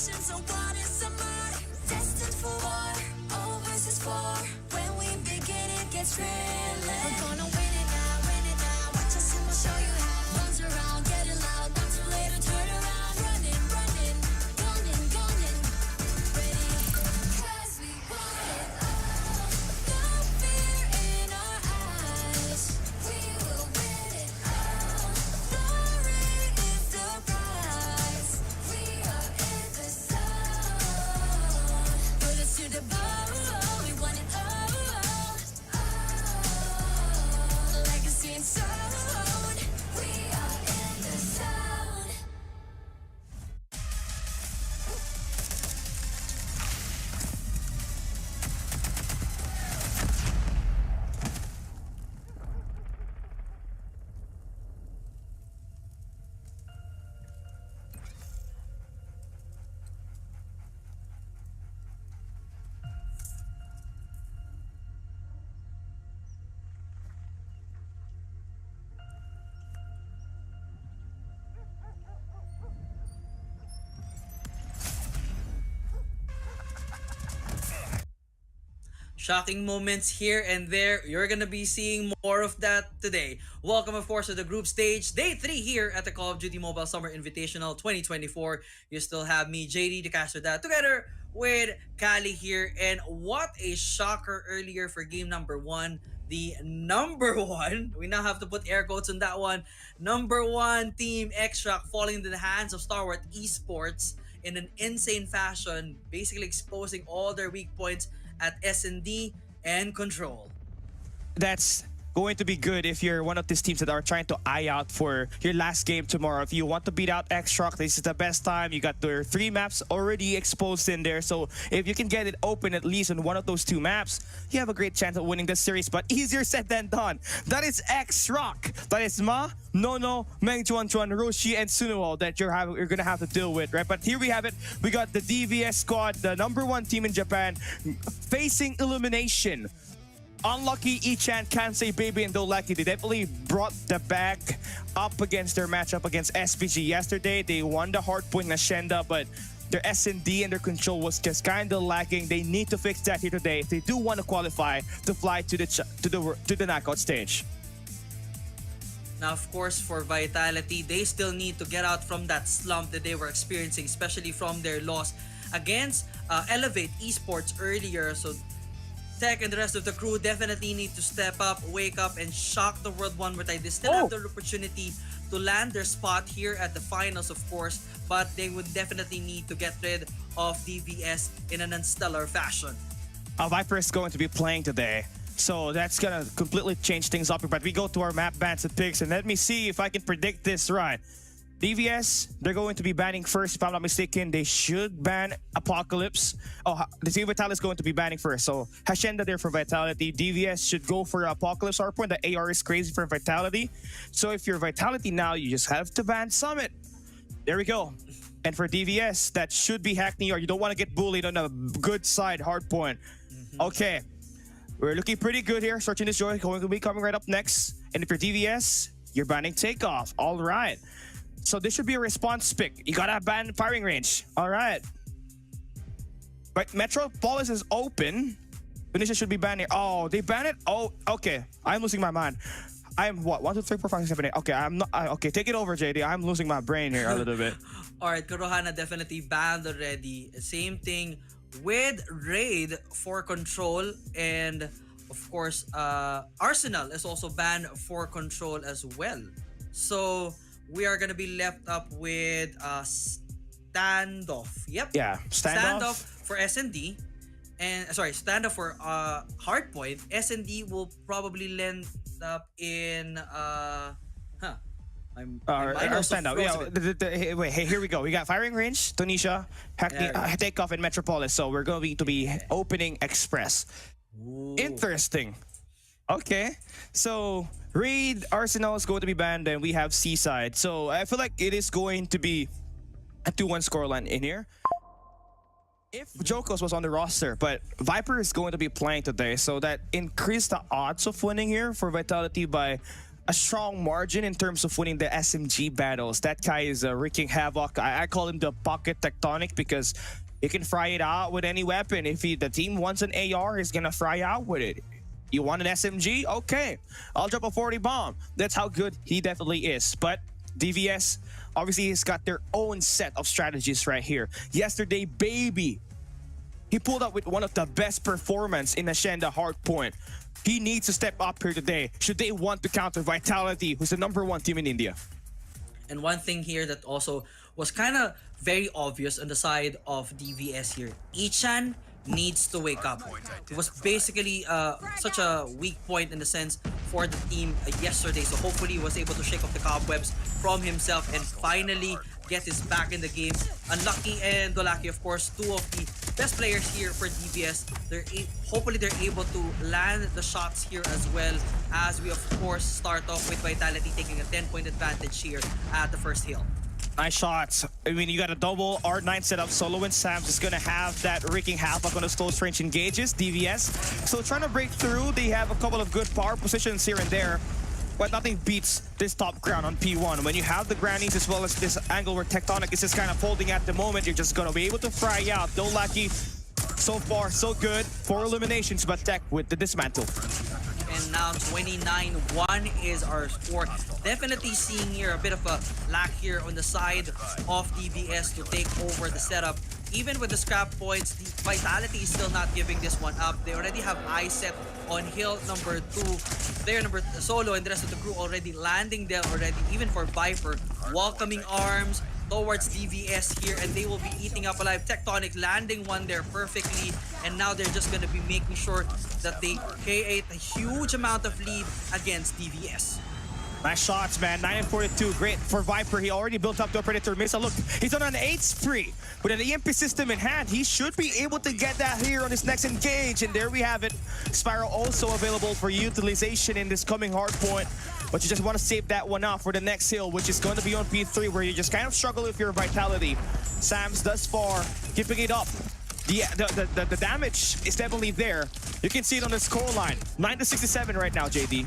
patience, so God is summer. Destined for war, all versus four. When we begin, it gets real. We're gonna win it now. Watch us and we'll show you how. Runs around, getting loud, not too late to turn around. Running, gunning, ready. 'Cause we want it all. No fear in our eyes. We will win it all. Glory is the prize. We are in the zone. Put us to the bone. We want it all. Legacy and soul. We are in the zone. Shocking moments here and there. You're gonna be seeing more of that today. Welcome, of course, to the group stage. Day 3 here at the Call of Duty Mobile Summer Invitational 2024. You still have me, JD, to caster that together with Kali here. And what a shocker earlier for game number 1. The number 1, we now have to put air quotes on that one. Number 1 team Extract falling into the hands of Star Wars Esports in an insane fashion, basically exposing all their weak points at S&D and Control. That's going to be good if you're one of these teams that are trying to eye out for your last game tomorrow. If you want to beat out X-Rock, this is the best time. You got your 3 maps already exposed in there. So if you can get it open at least on one of those 2 maps, you have a great chance of winning this series. But easier said than done. That is X-Rock. That is Ma, Nono, Meng Chuan, Roshi, and Sunuo that you're going to have to deal with, right? But here we have it. We got the DVS squad, the number 1 team in Japan, facing elimination. Unlucky, Ichan, Kansei, Baby, and Dolaki. They definitely brought the bag up against their matchup against SPG yesterday. They won the hardpoint Hacienda, but their S&D and their control was just kind of lacking. They need to fix that here today if they do want to qualify to fly to the knockout stage. Now, of course, for Vitality, they still need to get out from that slump that they were experiencing, especially from their loss against Elevate Esports earlier. So Tech and the rest of the crew definitely need to step up, wake up, and shock the world one more time. They still have the opportunity to land their spot here at the finals, of course, but they would definitely need to get rid of DVS in an unstellar fashion. Viper is going to be playing today, so that's going to completely change things up. But we go to our map bans and picks, and let me see if I can predict this right. DVS, they're going to be banning first, if I'm not mistaken. They should ban Apocalypse. Oh, the team Vitality is going to be banning first. So Hacienda there for Vitality. DVS should go for Apocalypse hardpoint. The AR is crazy for Vitality. So if you're Vitality now, you just have to ban Summit. There we go. And for DVS, that should be Hackney, or you don't want to get bullied on a good side hardpoint. Okay. We're looking pretty good here. Searching this joy going to be coming right up next. And if you're DVS, you're banning Takeoff. All right. So this should be a response pick. You gotta ban firing range. All right. But Metropolis is open. Tunisia should be banning. Oh, they ban it? Oh, okay. I'm losing my mind. I'm what? 1, 2, 3, 4, 5, 6, 7, 8. Okay, I'm not. Okay, take it over, JD. I'm losing my brain here a little bit. All right, Kurohana definitely banned already. Same thing with Raid for Control, and of course, Arsenal is also banned for Control as well. So we are gonna be left up with Standoff. Yep. Yeah, Standoff for S&D. And sorry, Standoff for Hardpoint. S&D will probably land up in or Standoff. Yeah, wait, hey, here we go. We got firing range, Tunisia, Hackney, Takeoff, and Metropolis. So we're going to be opening Express. Ooh. Interesting. Okay, so Raid Arsenal is going to be banned, and we have Seaside. So I feel like it is going to be a 2-1 scoreline in here. If Jokos was on the roster, but Viper is going to be playing today, so that increased the odds of winning here for Vitality by a strong margin in terms of winning the SMG battles. That guy is wreaking havoc. I call him the pocket tectonic because he can fry it out with any weapon. If the team wants an AR, he's gonna fry out with it. You want an SMG? Okay, I'll drop a 40 bomb. That's how good he definitely is. But DVS, obviously, he's got their own set of strategies right here. Yesterday, baby, he pulled up with one of the best performance in Ascenda Hardpoint. He needs to step up here today should they want to counter Vitality, who's the #1 team in India. And one thing here that also was kind of very obvious on the side of DVS here, Ichan needs to wake up. It was basically such a weak point in the sense for the team yesterday. So hopefully he was able to shake off the cobwebs from himself and finally get his back in the game. Unlucky and Dolaki, of course, two of the best players here for DVS. Hopefully they're able to land the shots here as well, as we of course start off with Vitality taking a 10-point advantage here at the first hill. Nice shots. I mean, you got a double R9 setup. Solo and Sam's is going to have that wreaking havoc on those close range engages. DVS. So trying to break through. They have a couple of good power positions here and there. But nothing beats this top ground on P1. When you have the grannies as well as this angle where Tectonic is just kind of folding at the moment, you're just going to be able to fry out. Though lucky, so far so good. 4 eliminations, but Tech with the dismantle. And now 29-1 is our score. Definitely seeing here a bit of a lack here on the side of DVS to take over the setup. Even with the scrap points, the Vitality is still not giving this one up. They already have eyes set on hill number 2. Player number Solo and the rest of the crew already landing there already. Even for Viper, welcoming arms towards DVS here, and they will be eating up alive. Tectonic landing one there perfectly, and now they're just going to be making sure that they create a huge amount of lead against DVS. Nice shots, man. 9 and 42. Great for Viper. He already built up to a Predator missile. Look, he's on an 8 spree. With an EMP system in hand, he should be able to get that here on his next engage. And there we have it. Spiral also available for utilization in this coming hardpoint. But you just want to save that one out for the next hill, which is going to be on P3, where you just kind of struggle with your Vitality. Sam's thus far keeping it up. The damage is definitely there. You can see it on the scoreline. 9-67 right now, JD.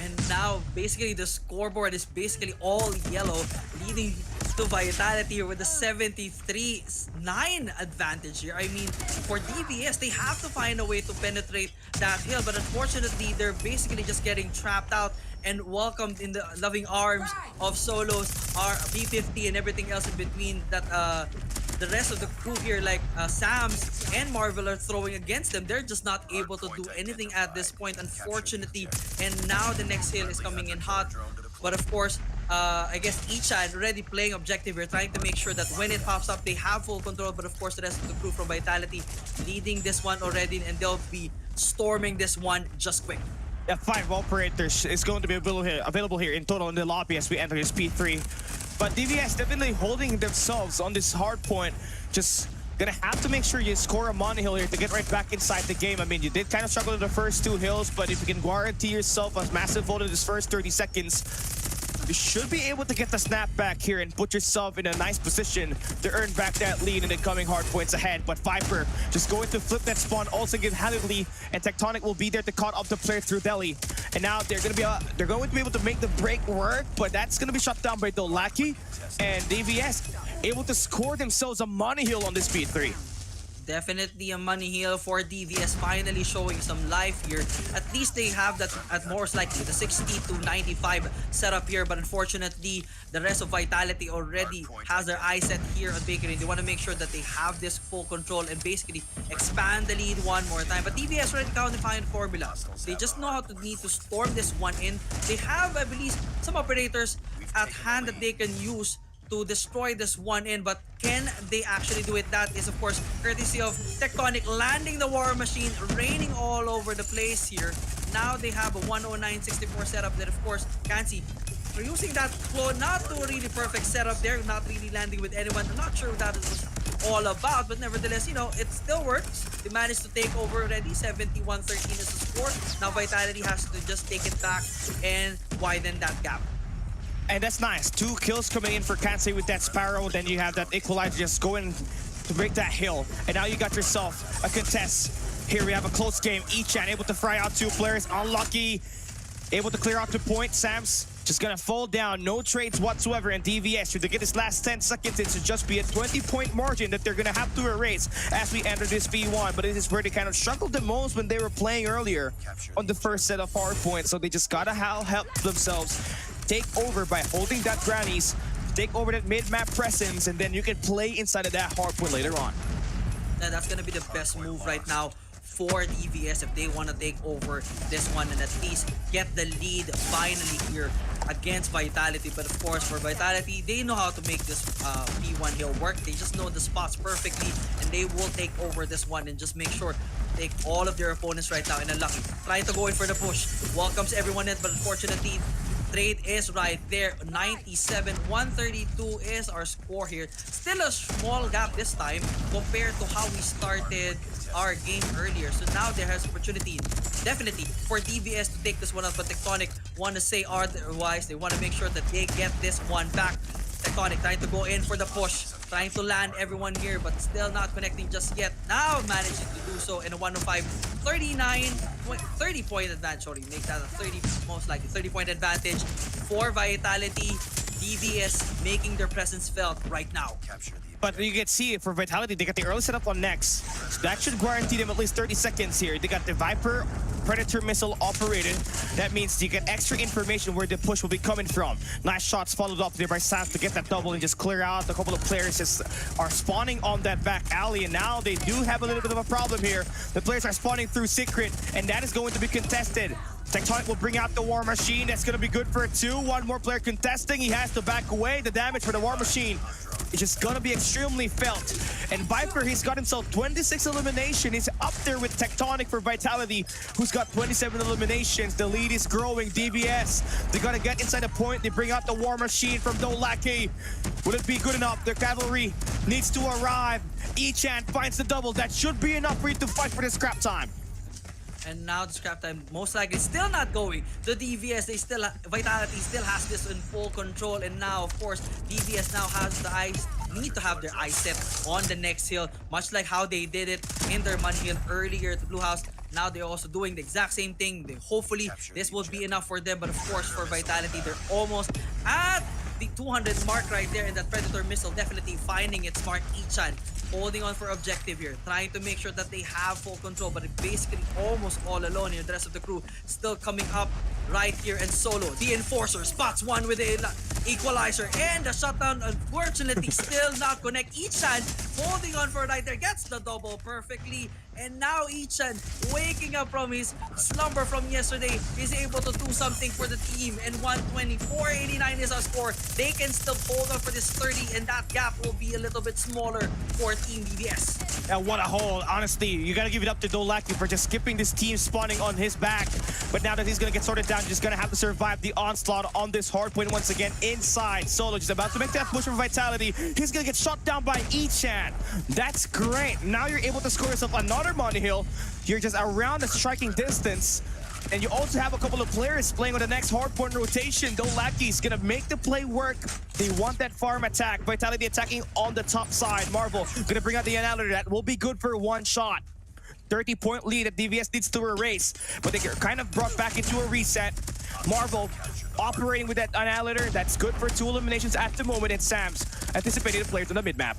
And now, basically, the scoreboard is basically all yellow, leading to Vitality here with a 73-9 advantage here. I mean, for DVS, they have to find a way to penetrate that hill, but unfortunately, they're basically just getting trapped out and welcomed in the loving arms of Solos, our B50 and everything else in between that the rest of the crew here, like Sam's and Marvel, are throwing against them. They're just not able to do anything at this point, unfortunately. And now the next hill is coming in hot. But of course, I guess Ichan already playing objective here, trying to make sure that when it pops up, they have full control. But of course, the rest of the crew from Vitality leading this one already, and they'll be storming this one just quick. Yeah, 5 operators is going to be available here in total in the lobby as we enter this P3. But DVS definitely holding themselves on this hard point. Just gonna have to make sure you score a money hill here to get right back inside the game. I mean, you did kind of struggle in the first 2 hills, but if you can guarantee yourself a massive vote in this first 30 seconds, you should be able to get the snap back here and put yourself in a nice position to earn back that lead in the coming hard points ahead. But Viper just going to flip that spawn, also give handedly, and Tectonic will be there to cut off the player through Delhi. And now they're going to be able to make the break work, but that's going to be shut down by Dolaki. And DVS able to score themselves a money hill on this P3. Definitely a money hill for DVS, finally showing some life here. At least they have that, at most likely, the 60-95 setup here. But unfortunately, the rest of Vitality already has their eyes set here on Bakery. They want to make sure that they have this full control and basically expand the lead one more time. But DVS already found the fine formula. They just know how to need to storm this one in. They have, I believe, some operators at hand that they can use to destroy this one in, but can they actually do it? That is, of course, courtesy of Tectonic landing the War Machine, raining all over the place here. Now they have a 109-64 setup that, of course, Kansi using that claw, not to a really perfect setup there, not really landing with anyone. I'm not sure what that was all about, but nevertheless, you know, it still works. They managed to take over already. 71-13 is the score. Now Vitality has to just take it back and widen that gap. And that's nice. 2 kills coming in for Kansei with that Sparrow. Then you have that Equalizer just going to break that hill. And now you got yourself a contest. Here we have a close game. Ichan able to fry out 2 players. Unlucky. able to clear out the point. Sam's just gonna fall down, no trades whatsoever, and DVS should they get this last 10 seconds, it should just be a 20-point margin that they're gonna have to erase as we enter this V1. But it is where they kind of struggled the most when they were playing earlier on the first set of hard points. So they just gotta help themselves take over by holding that grannies, take over that mid-map presence, and then you can play inside of that hard point later on. And that's gonna be the best move right now for DVS if they want to take over this one and at least get the lead finally here against Vitality. But of course, for Vitality, they know how to make this P1 hill work. They just know the spots perfectly, and they will take over this one and just make sure to take all of their opponents right now. And Unlucky trying to go in for the push, welcomes everyone in, but unfortunately trade is right there. 97, 132 is our score here. Still a small gap this time compared to how we started our game earlier. So now there has opportunity definitely for DVS to take this one out, but Tectonic want to say otherwise. They want to make sure that they get this one back. Tectonic trying to go in for the push, trying to land everyone here, but still not connecting just yet. Now managing to do so in a 105, 30-point advantage. Sorry, make that a 30, most likely 30-point advantage for Vitality. DVS making their presence felt right now. But you can see for Vitality, they got the early setup on next. So that should guarantee them at least 30 seconds here. They got the Viper Predator missile operated. That means you get extra information where the push will be coming from. Nice shots followed up there by Sam to get that double and just clear out. A couple of players just are spawning on that back alley, and now they do have a little bit of a problem here. The players are spawning through Secret, and that is going to be contested. Tectonic will bring out the War Machine. That's going to be good for a 2. One more player contesting. He has to back away. The damage for the War Machine is just going to be extremely felt. And Viper, he's got himself 26 elimination. He's up there with Tectonic for Vitality, who's got 27 eliminations. The lead is growing. DVS, they're going to get inside the point. They bring out the War Machine from Dolaki. Will it be good enough? The cavalry needs to arrive. Echan finds the double. That should be enough for you to fight for the scrap time. And now the scrap time most likely still not going to DVS. Vitality still has this in full control, and now of course DVS now has the eyes, need to have their eyes set on the next hill, much like how they did it in their money hill earlier at the Blue House. Now they're also doing the exact same thing. Hopefully this will be enough for them, but of course for Vitality, they're almost at the 200 mark right there, and that Predator missile definitely finding its mark. Echan holding on for objective here, trying to make sure that they have full control, but basically almost all alone here. The rest of the crew still coming up right here, and Solo, the Enforcer, spots one with the equalizer, and the shutdown unfortunately still not connect. Echan holding on for right there, gets the double perfectly, and now Echan, waking up from his slumber from yesterday, is able to do something for the team, and 124.89 is our score. They can still hold on for this 30, and that gap will be a little bit smaller for Team DVS. And what a hold. Honestly, you gotta give it up to Dolaki for just skipping this team spawning on his back. But now that he's gonna get sorted down, just gonna have to survive the onslaught on this hard point once again inside. Solo just about to make that push for Vitality. He's gonna get shot down by Echan. That's great. Now you're able to score yourself another money hill. You're just around the striking distance. And you also have a couple of players playing on the next hardpoint rotation. Dolaki's gonna make the play work. They want that farm attack. Vitality attacking on the top side. Marvel gonna bring out the annihilator. That will be good for one shot. 30-point lead that DVS needs to erase, but they get kind of brought back into a reset. Marvel operating with that annihilator. That's good for 2 eliminations at the moment. And Sam's anticipating the players on the mid-map.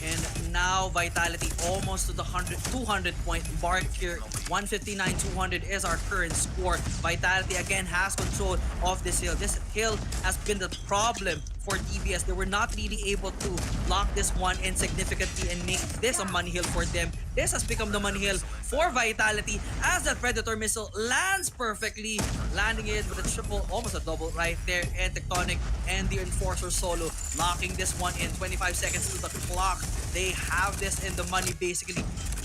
And now Vitality almost to the 200-point mark here. 159-200 is our current score. Vitality again has control of this hill. This hill has been the problem for DVS. They were not really able to lock this one in significantly and make this a money hill for them. This has become the money hill for Vitality as that Predator missile lands perfectly, landing it with a triple, almost a double right there. And Tectonic and the Enforcer Solo locking this one in. 25 seconds to the clock. They have this in the money basically.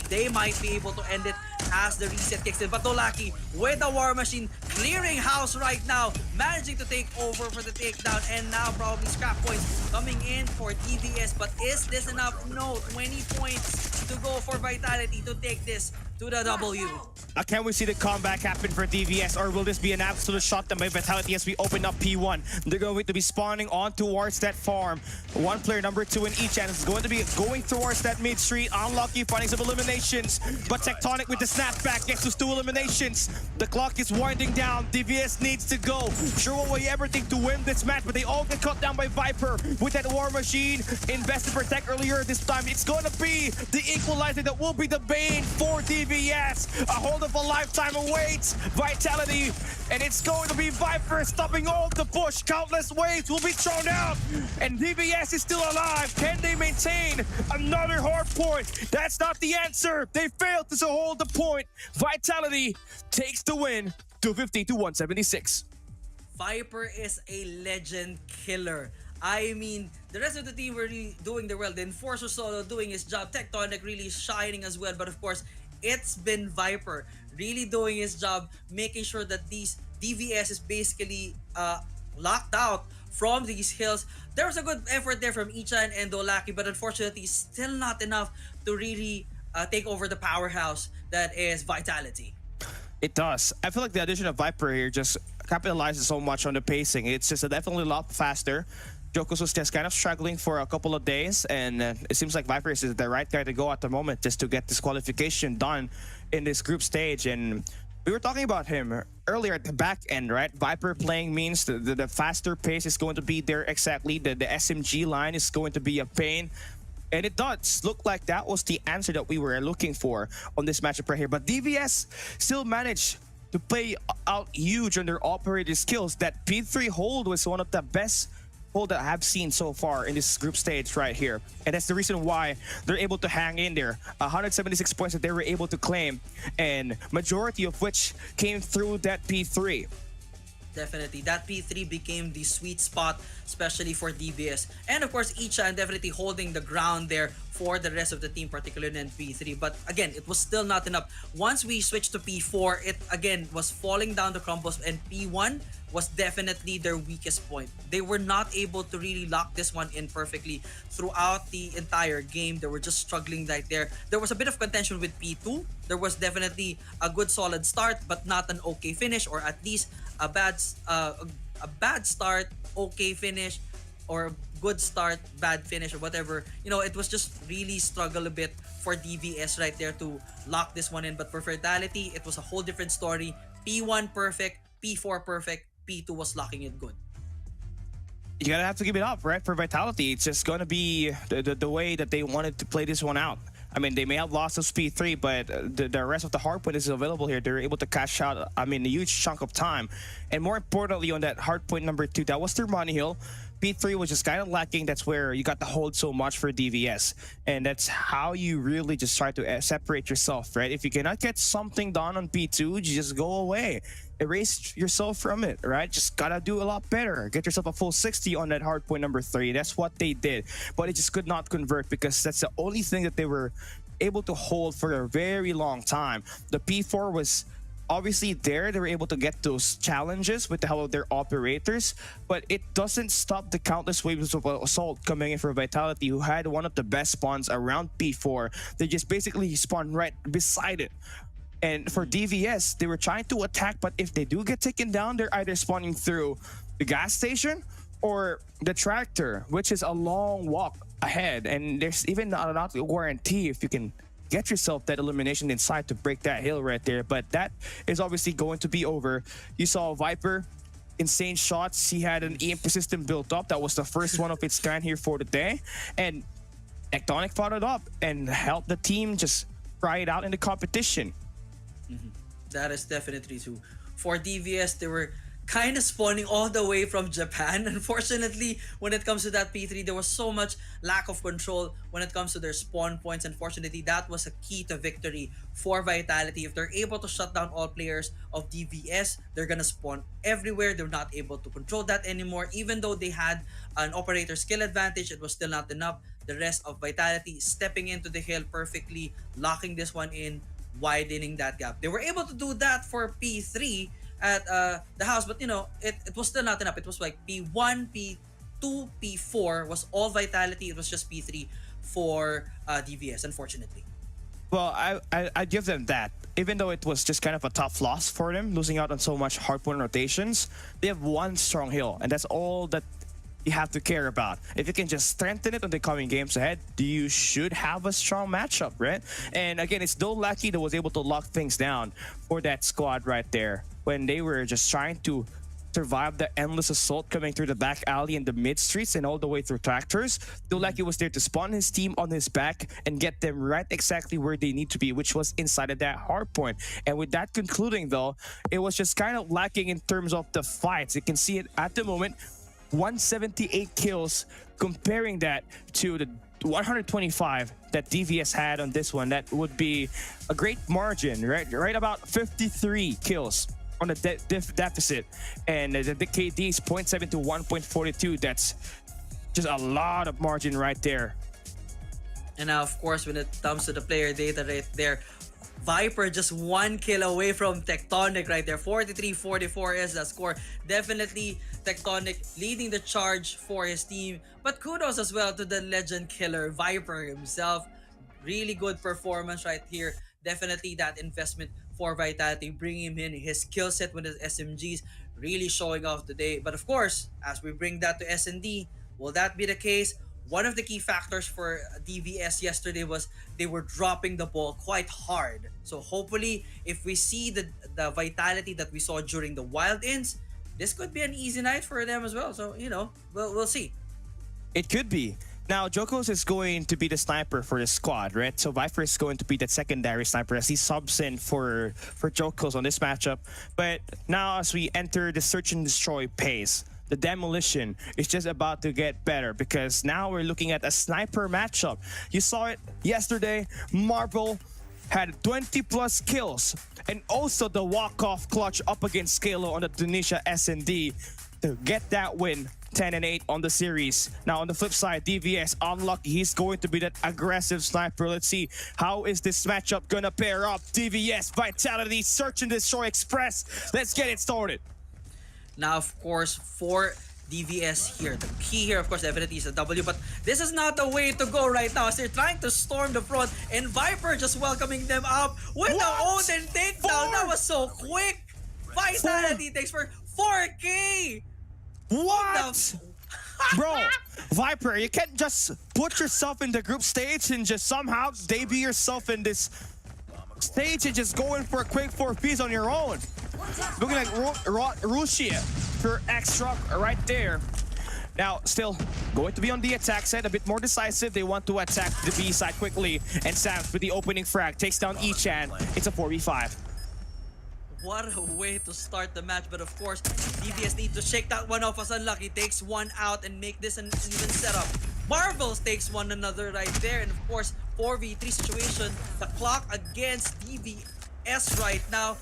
They might be able to end it as the reset kicks in. But Dolaki with the War Machine clearing house right now, managing to take over for the takedown, and now probably scrap points coming in for DVS. But is this enough? No, 20 points to go for Vitality to take this To the W. Can we see the comeback happen for DVS, or will this be an absolute shutdown by Vitality as we open up P1? They're going to be spawning on towards that farm. One player, number 2 in each, and is going to be going towards that mid street. Unlucky, finding some eliminations, but Tectonic with the snapback gets us 2 eliminations. The clock is winding down. DVS needs to go. Sure will weigh everything to win this match, but they all get cut down by Viper with that War Machine. Invested for Tech earlier this time. It's going to be the equalizer that will be the bane for DVS. A hold of a lifetime awaits Vitality, and it's going to be Viper stopping all the push. Countless waves will be thrown out, and DVS is still alive. Can they maintain another hard point? That's not the answer. They failed to hold the point. Vitality takes the win, 250 to 176. Viper is a legend killer. I mean, the rest of the team were really doing their well. The Enforcer solo doing his job. Tectonic really shining as well. But of course, it's been Viper really doing his job, making sure that these DVS is basically locked out from these hills. There was a good effort there from Ichan and Dolaki, but unfortunately, still not enough to really take over the powerhouse that is Vitality. It does. I feel like the addition of Viper here just capitalizes so much on the pacing. It's just definitely a lot faster. Jokos was just kind of struggling for a couple of days, and it seems like Viper is the right guy to go at the moment just to get this qualification done in this group stage. And we were talking about him earlier at the back end, right? Viper playing means the faster pace is going to be there exactly. The SMG line is going to be a pain. And it does look like that was the answer that we were looking for on this matchup right here. But DVS still managed to play out huge on their operator skills. That P3 hold was one of the best hold that I have seen so far in this group stage right here. And that's the reason why they're able to hang in there. 176 points that they were able to claim, and majority of which came through that P3. Definitely, that P3 became the sweet spot, especially for DBS. And of course, Ichan definitely holding the ground there for the rest of the team, particularly in P3. But again, it was still not enough. Once we switched to P4, it again was falling down the crumbles, and P1 was definitely their weakest point. They were not able to really lock this one in perfectly throughout the entire game. They were just struggling right there. There was a bit of contention with P2. There was definitely a good solid start, but not an okay finish, or at least a bad start, okay finish, or good start, bad finish, or whatever. You know, it was just really struggle a bit for DVS right there to lock this one in. But for Vitality, it was a whole different story. P1 perfect, P4 perfect, P2 was locking it good. You gotta have to give it up, right? For Vitality, it's just gonna be the way that they wanted to play this one out. I mean, they may have lost to Speed 3, but the rest of the hardpoint is available here. They're able to cash out, I mean, a huge chunk of time. And more importantly, on that hardpoint number 2, that was their money hill. P3 was just kind of lacking. That's where you got to hold so much for DVS. And that's how you really just try to separate yourself, right? If you cannot get something done on P2, you just go away. Erase yourself from it, right? Just gotta do a lot better. Get yourself a full 60 on that hardpoint number 3. That's what they did. But it just could not convert because that's the only thing that they were able to hold for a very long time. The P4 was obviously there. They were able to get those challenges with the help of their operators, but it doesn't stop the countless waves of assault coming in for Vitality, who had one of the best spawns around P4. They just basically spawned right beside it. And for DVS, they were trying to attack, but if they do get taken down, they're either spawning through the gas station or the tractor, which is a long walk ahead. And there's even not a guarantee if you can get yourself that elimination inside to break that hill right there. But that is obviously going to be over. You saw Viper, insane shots. He had an EMP system built up. That was the first one of its kind here for the day. And Tectonic followed up and helped the team just try it out in the competition. That is definitely true. For DVS, they were kind of spawning all the way from Japan. Unfortunately, when it comes to that P3, there was so much lack of control when it comes to their spawn points. Unfortunately, that was a key to victory for Vitality. If they're able to shut down all players of DVS, they're gonna spawn everywhere. They're not able to control that anymore. Even though they had an operator skill advantage, it was still not enough. The rest of Vitality stepping into the hill perfectly, locking this one in, widening that gap. They were able to do that for P3 at the house, but you know, it was still not enough. It was like P1, P2, P4 was all Vitality. It was just P3 for DVS, unfortunately. Well, I give them that. Even though it was just kind of a tough loss for them, losing out on so much hardpoint rotations, they have one strong hill, and that's all that you have to care about. If you can just strengthen it in the coming games ahead, you should have a strong matchup, right? And again, it's Dole Lucky that was able to lock things down for that squad right there when they were just trying to survive the endless assault coming through the back alley and the mid streets and all the way through tractors. Dole Lucky was there to spawn his team on his back and get them right exactly where they need to be, which was inside of that hard point. And with that concluding though, it was just kind of lacking in terms of the fights. You can see it at the moment, 178 kills, comparing that to the 125 that DVS had on this one. That would be a great margin, right about 53 kills on the deficit, and the KD is 0.7 to 1.42. That's just a lot of margin right there. And now, of course, when it comes to the player data right there, Viper just 1 kill away from Tectonic right there. 43-44 is the score. Definitely Tectonic leading the charge for his team. But kudos as well to the legend killer, Viper himself. Really good performance right here. Definitely that investment for Vitality, bringing him in, his skill set with his SMGs really showing off today. But of course, as we bring that to S&D, will that be the case? One of the key factors for DVS yesterday was they were dropping the ball quite hard. So hopefully, if we see the Vitality that we saw during the Wild Ins, this could be an easy night for them as well. So, you know, we'll see. It could be. Now, Jokos is going to be the sniper for the squad, right? So Viper is going to be that secondary sniper as he subs in for Jokos on this matchup. But now as we enter the search and destroy pace, the demolition is just about to get better because now we're looking at a sniper matchup. You saw it yesterday. Marvel had 20 plus kills and also the walk-off clutch up against Scalo on the Tunisia S&D to get that win. 10-8 on the series. Now on the flip side, DVS unlucky. He's going to be that aggressive sniper. Let's see how is this matchup gonna pair up. DVS, Vitality, Search and Destroy Express. Let's get it started. Now, of course, for DVS here, the key here, of course, definitely is a W, but this is not the way to go right now as they're trying to storm the front and Viper just welcoming them up with the Odin takedown. That was so quick. Vitality takes for 4K. What? Bro, Viper, you can't just put yourself in the group stage and just somehow debut yourself in this stage and just go in for a quick 4Ps on your own. Looking like Russia for X-Rock right there. Now, still going to be on the attack side, a bit more decisive. They want to attack the B side quickly. And Sam's with the opening frag takes down Echan. It's a 4v5. What a way to start the match, but of course, DVS needs to shake that one off as Unlucky takes one out and make this an even setup. Marvels takes one another right there, and of course, 4v3 situation, the clock against DVS right now.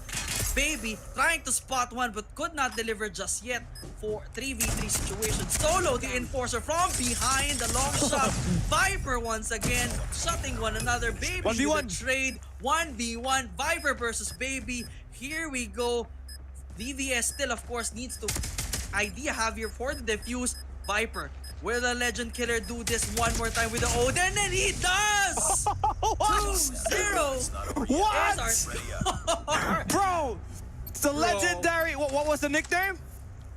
Baby trying to spot one but could not deliver just yet for 3v3 situation. Solo the enforcer from behind the long shot. Viper once again shutting one another. Baby 1v1 with the trade. 1v1 Viper versus Baby. Here we go. DVS still, of course, needs to idea have here for the defuse. Viper, will the legend killer do this one more time with the Odin? And he does! 2-0. What? Bro, the legendary, what was the nickname?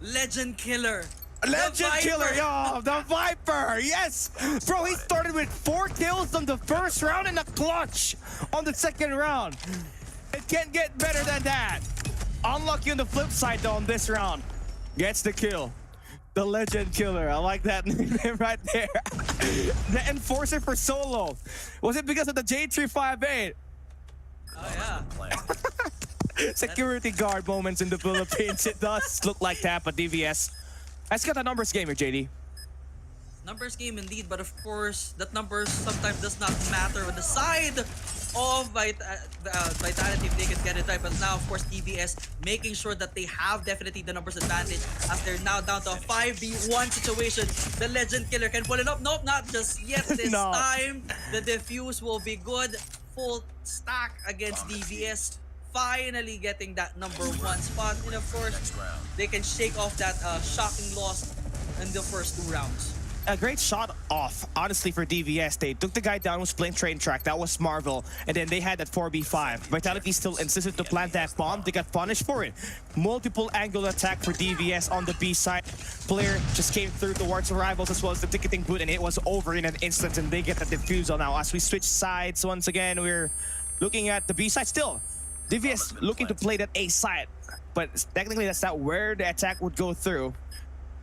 Legend killer. Legend killer, yo, the Viper, yes! Bro, he started with 4 kills on the first round and a clutch on the second round. It can't get better than that. Unlucky on the flip side though on this round. Gets the kill. The legend killer, I like that nickname right there. The enforcer for solo. Was it because of the J358? Oh yeah. Security guard moments in the Philippines. It does look like that, but DVS. Let's get a numbers game here, JD. Numbers game indeed, but of course, that numbers sometimes does not matter on the side of Vitality if they can get it right. But now, of course, DVS making sure that they have definitely the numbers advantage as they're now down to a 5v1 situation. The legend killer can pull it up. Nope, not just yet this time. The defuse will be good. Full stack against DVS. Finally getting that number 1 spot. And of course, they can shake off that shocking loss in the first 2 rounds. a great shot off, honestly, for DVS. They took the guy down, was playing train track. That was Marvel. And then they had that 4v5. Vitality still insisted to plant that bomb. They got punished for it. Multiple angle attack for DVS on the B side. Player just came through towards the rivals as well as the ticketing booth, and it was over in an instant, and they get the defusal now. As we switch sides once again, we're looking at the B side still. DVS looking to play that A side, but technically that's not where the attack would go through.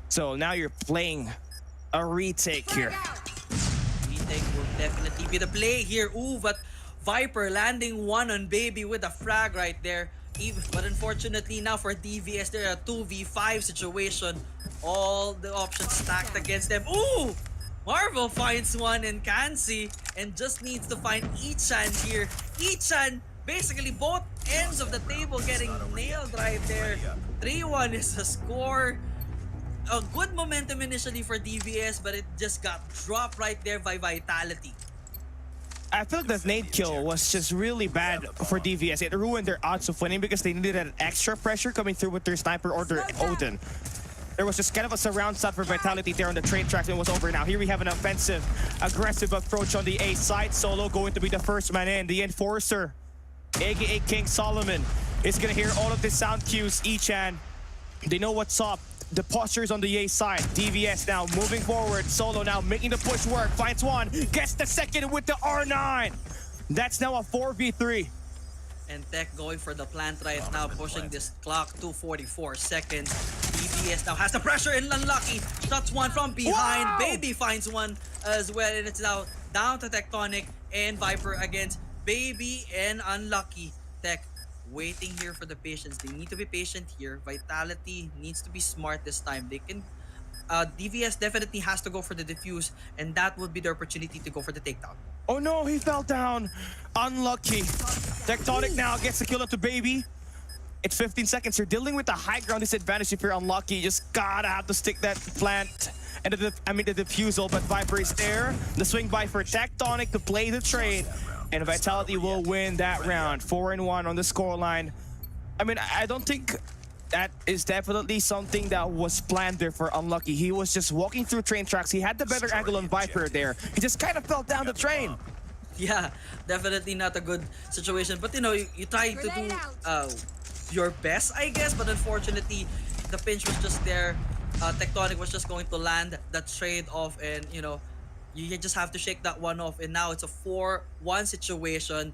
So now you're playing a retake here. Retake will definitely be the play here. Ooh, but Viper landing one on Baby with a frag right there. But unfortunately now for DVS, they're a 2v5 situation. All the options stacked against them. Ooh! Marvel finds one in Kansi and just needs to find Ichan here. Ichan, basically both ends of the table getting nailed right there. 3-1 is the score. A good momentum initially for DVS, but it just got dropped right there by Vitality. I feel like that nade kill was just really bad for DVS. It ruined their odds of winning because they needed an extra pressure coming through with their sniper or their Odin. There was just kind of a surround shot for Vitality there on the train track, and it was over now. Here we have an offensive, aggressive approach on the A side. Solo going to be the first man in. The Enforcer, aka King Solomon, is going to hear all of the sound cues. Ichan, they know what's up. The postures on the A side. DVS now moving forward. Solo now making the push work. Finds one. Gets the second with the R9. That's now a 4v3. And Tech going for the plant right now, pushing this clock to 44 seconds. DVS now has the pressure and Unlucky. Shots one from behind. Wow! Baby finds one as well. And it's now down to Tectonic and Viper against Baby and Unlucky. Tech waiting here for the patience. They need to be patient here. Vitality needs to be smart this time. They can DVS definitely has to go for the defuse, and that would be the opportunity to go for the takedown. Oh no, he fell down. Unlucky. Tectonic now gets the kill up to Baby. It's 15 seconds. You're dealing with a high ground disadvantage if you're unlucky. You just gotta have to stick that plant and the defusal, but Viper is there. The swing by for Tectonic to play the trade. And Vitality will win that round. 4-1 on the scoreline. I mean, I don't think that is definitely something that was planned there for Unlucky. He was just walking through train tracks. He had the better angle on Viper there. He just kind of fell down the train. Yeah, definitely not a good situation. But you know, you try to do your best, I guess. But unfortunately, the pinch was just there. Tectonic was just going to land that trade off, and you know, you just have to shake that one off. And now it's a 4-1 situation.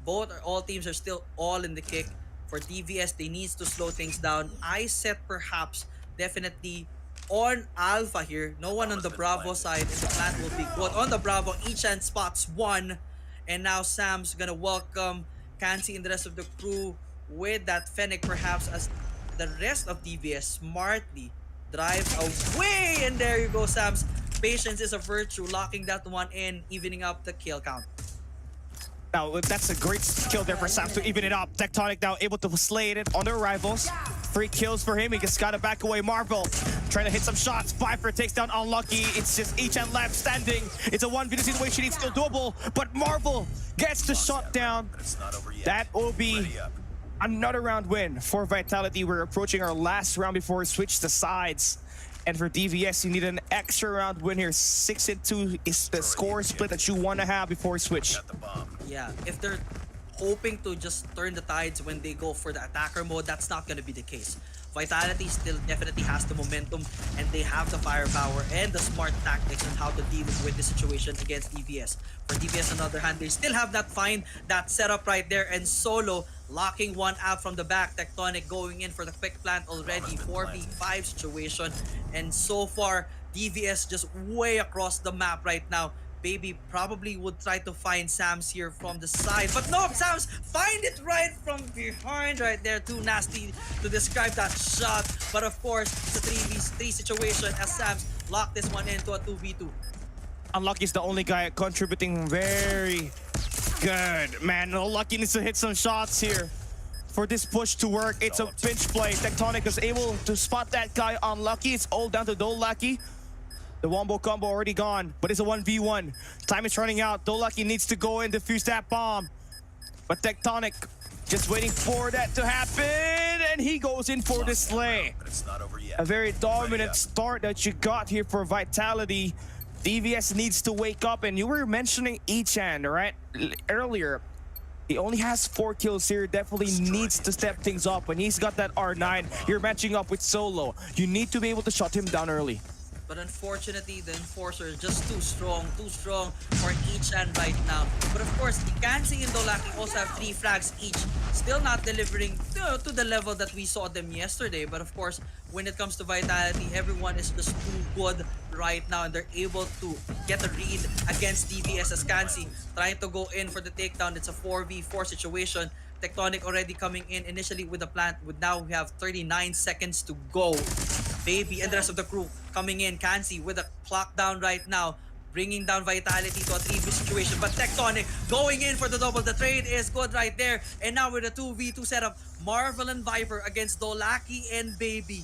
All teams are still all in the kick. For DVS, they need to slow things down. I set perhaps definitely on Alpha here. No one on the Bravo side, and the plant will be good. On the Bravo, Ichan spots one. And now Sam's gonna welcome Kansi and the rest of the crew with that Fennec perhaps, as the rest of DVS smartly drives away. And there you go, Sam's. Patience is a virtue, locking that one in, evening up the kill count. Now, that's a great skill there for Sam to even it up. Tectonic now able to slay it on their rivals. 3 kills for him. He just got to back away. Marvel trying to hit some shots. Viper takes down Unlucky. It's just Ichan left standing. It's a 1v2 situation. It's still doable, but Marvel gets the shot down. That will be another round win for Vitality. We're approaching our last round before we switch the sides. And for DVS, you need an extra round win here. 6-2 is the score split that you want to have before we switch. Yeah, if they're hoping to just turn the tides when they go for the attacker mode, that's not going to be the case. Vitality still definitely has the momentum, and they have the firepower and the smart tactics on how to deal with the situation against DVS. For DVS, on the other hand, they still have that that setup right there, and Solo locking one out from the back. Tectonic going in for the quick plant already. 4v5 situation, and so far DVS just way across the map right now. Baby probably would try to find Sam's here from the side, but no, Sam's find it right from behind right there. Too nasty to describe that shot, but of course it's a 3v3 situation as Sam's locked this one into a 2v2. Unlucky is the only guy contributing very good. Man, Unlucky needs to hit some shots here for this push to work. It's a pinch play. Tectonic is able to spot that guy. Unlucky. It's all down to Dolaki. The wombo combo already gone, but it's a 1v1. Time is running out. Dolaki needs to go and defuse that bomb. But Tectonic Just waiting for that to happen, and he goes in for the slay. But it's not over yet. A very dominant start that you got here for Vitality. DVS needs to wake up, and you were mentioning Echan, right? Earlier. He only has 4 kills here. Definitely needs to step things up. When he's got that R9, you're matching up with Solo. You need to be able to shut him down early. But unfortunately, the Enforcer is just too strong for Echan right now. But of course, Ikansi and Dolaki also have 3 frags each. Still not delivering to the level that we saw them yesterday. But of course, when it comes to Vitality, everyone is just too good right now. And they're able to get a read against DVS as Kansi trying to go in for the takedown. It's a 4v4 situation. Tectonic already coming in initially with the plant. Now we have 39 seconds to go. Baby and the rest of the crew coming in. Kansi with a clock down right now, bringing down Vitality to a 3v situation. But Tectonic going in for the double. The trade is good right there. And now with a 2v2 setup, Marvel and Viper against Dolaki and Baby.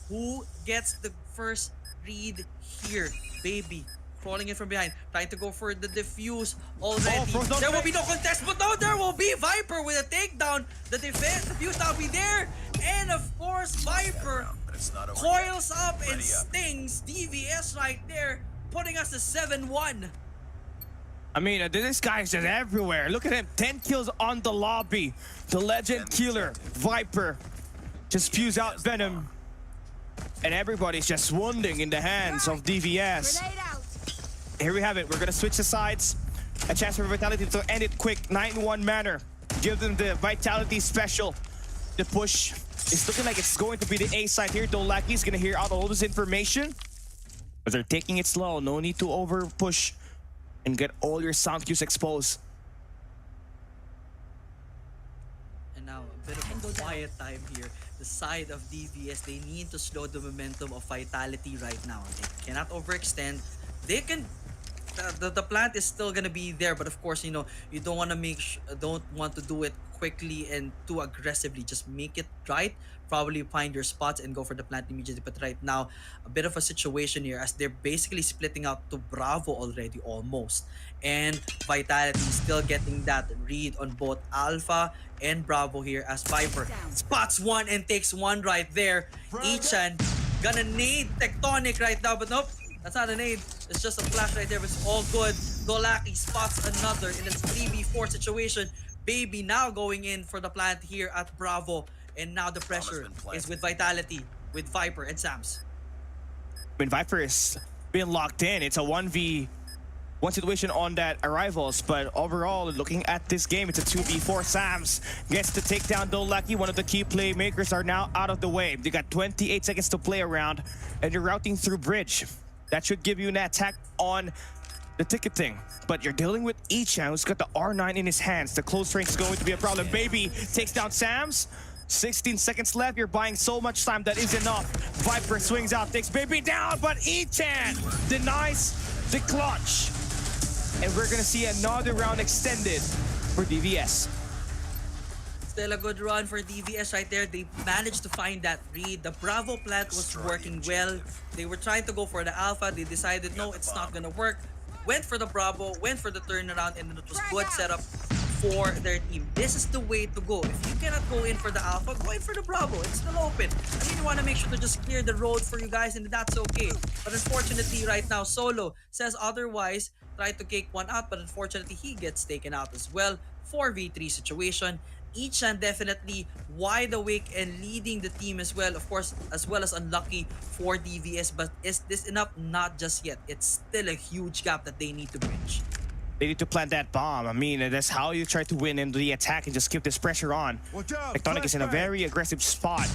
Who gets the first read here? Baby crawling in from behind, trying to go for the defuse already. There will be no contest, but no, there will be Viper with a takedown. The defuse now be there. And of course, Viper coils up and stings DVS right there, putting us to 7-1. I mean, this guy's just everywhere. Look at him, 10 kills on the lobby. The legend killer, Viper, just spews out venom. And everybody's just wounding in the hands of DVS. Here we have it. We're going to switch the sides. A chance for Vitality to end it quick, 9-1 manner. Give them the Vitality special. The push is looking like it's going to be the A side here. Dolaki's going to hear out all this information. But they're taking it slow. No need to over push and get all your sound cues exposed. And now a bit of a quiet time here. The side of DVS, they need to slow the momentum of Vitality right now. They cannot overextend. They can... The plant is still gonna be there, but of course, you know, you don't want to don't want to do it quickly and too aggressively. Just make it right. Probably find your spots and go for the plant immediately. But right now, a bit of a situation here as they're basically splitting out to Bravo already almost. And Vitality still getting that read on both Alpha and Bravo here as Viper spots one and takes one right there. Echan gonna need Tectonic right now, but nope. That's not a nade. It's just a flash right there, but it's all good. Dolaki spots another in a 3v4 situation. Baby now going in for the plant here at Bravo. And now the pressure is with Vitality, with Viper and Sams. When Viper is being locked in, it's a 1v1 situation on that arrivals. But overall, looking at this game, it's a 2v4. Sams gets to take down Dolaki. One of the key playmakers are now out of the way. They got 28 seconds to play around, and you're routing through bridge. That should give you an attack on the ticketing. But you're dealing with Echan, who's got the R9 in his hands. The close range is going to be a problem. Baby takes down Sams. 16 seconds left. You're buying so much time. That is enough. Viper swings out, takes Baby down, but Echan denies the clutch. And we're going to see another round extended for DVS. Still a good run for DVS right there. They managed to find that read. The Bravo plant was working well. They were trying to go for the Alpha. They decided, no, it's not gonna work. Went for the Bravo, went for the turnaround, and it was good setup for their team. This is the way to go. If you cannot go in for the Alpha, go in for the Bravo. It's still open. I mean, you want to make sure to just clear the road for you guys, and that's okay. But unfortunately, right now, Solo says otherwise. Tried to kick one out, but unfortunately, he gets taken out as well. 4v3 situation. Echan definitely wide awake and leading the team as well, of course, as well as unlucky for DVS. But is this enough? Not just yet. It's still a huge gap that they need to bridge. They need to plant that bomb. I mean, that's how you try to win into the attack and just keep this pressure on. Tectonic is in a very aggressive spot.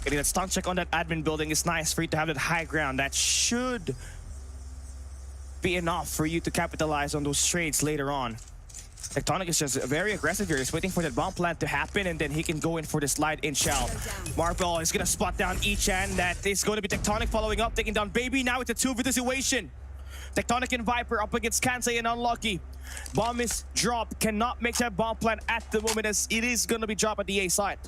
Getting that stun check on that admin building is nice for you to have that high ground. That should be enough for you to capitalize on those trades later on. Tectonic is just very aggressive here. He's waiting for that bomb plant to happen, and then he can go in for the slide in shell. Marvel is going to spot down Echan. That is going to be Tectonic following up, taking down Baby. Now it's a 2v2 situation. Tectonic and Viper up against Kansai and Unlucky. Bomb is dropped. Cannot make that bomb plant at the moment, as it is going to be dropped at the A side.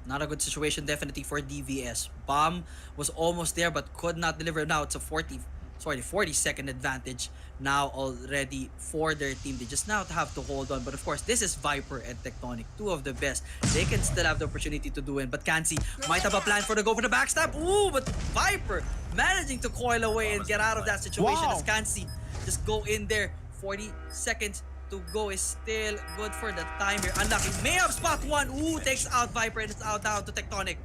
Not a good situation definitely for DVS. Bomb was almost there but could not deliver. Now it's a 40 40-second advantage now already for their team. They just now have to hold on. But of course, this is Viper and Tectonic, two of the best. They can still have the opportunity to do it. But Kansi might have a plan for the go for the backstab. Ooh, but Viper managing to coil away and get out of that situation Wow. as Kansi just go in there. 40 seconds to go is still good for the time here. Unlucky. May have spot one. Ooh, takes out Viper and it's out down to Tectonic.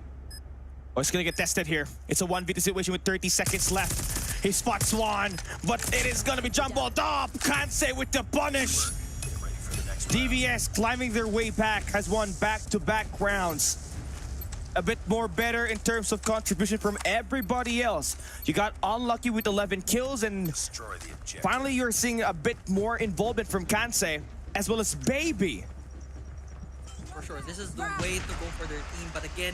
Oh, it's gonna get tested here. It's a 1v2 situation with 30 seconds left. He spots one, but it is gonna be jumbled up. Kansei with the punish. DVS climbing their way back, has won back-to-back rounds. A bit more better in terms of contribution from everybody else. You got unlucky with 11 kills, and finally you're seeing a bit more involvement from Kansei, as well as Baby. For sure, this is the way to go for their team. But again,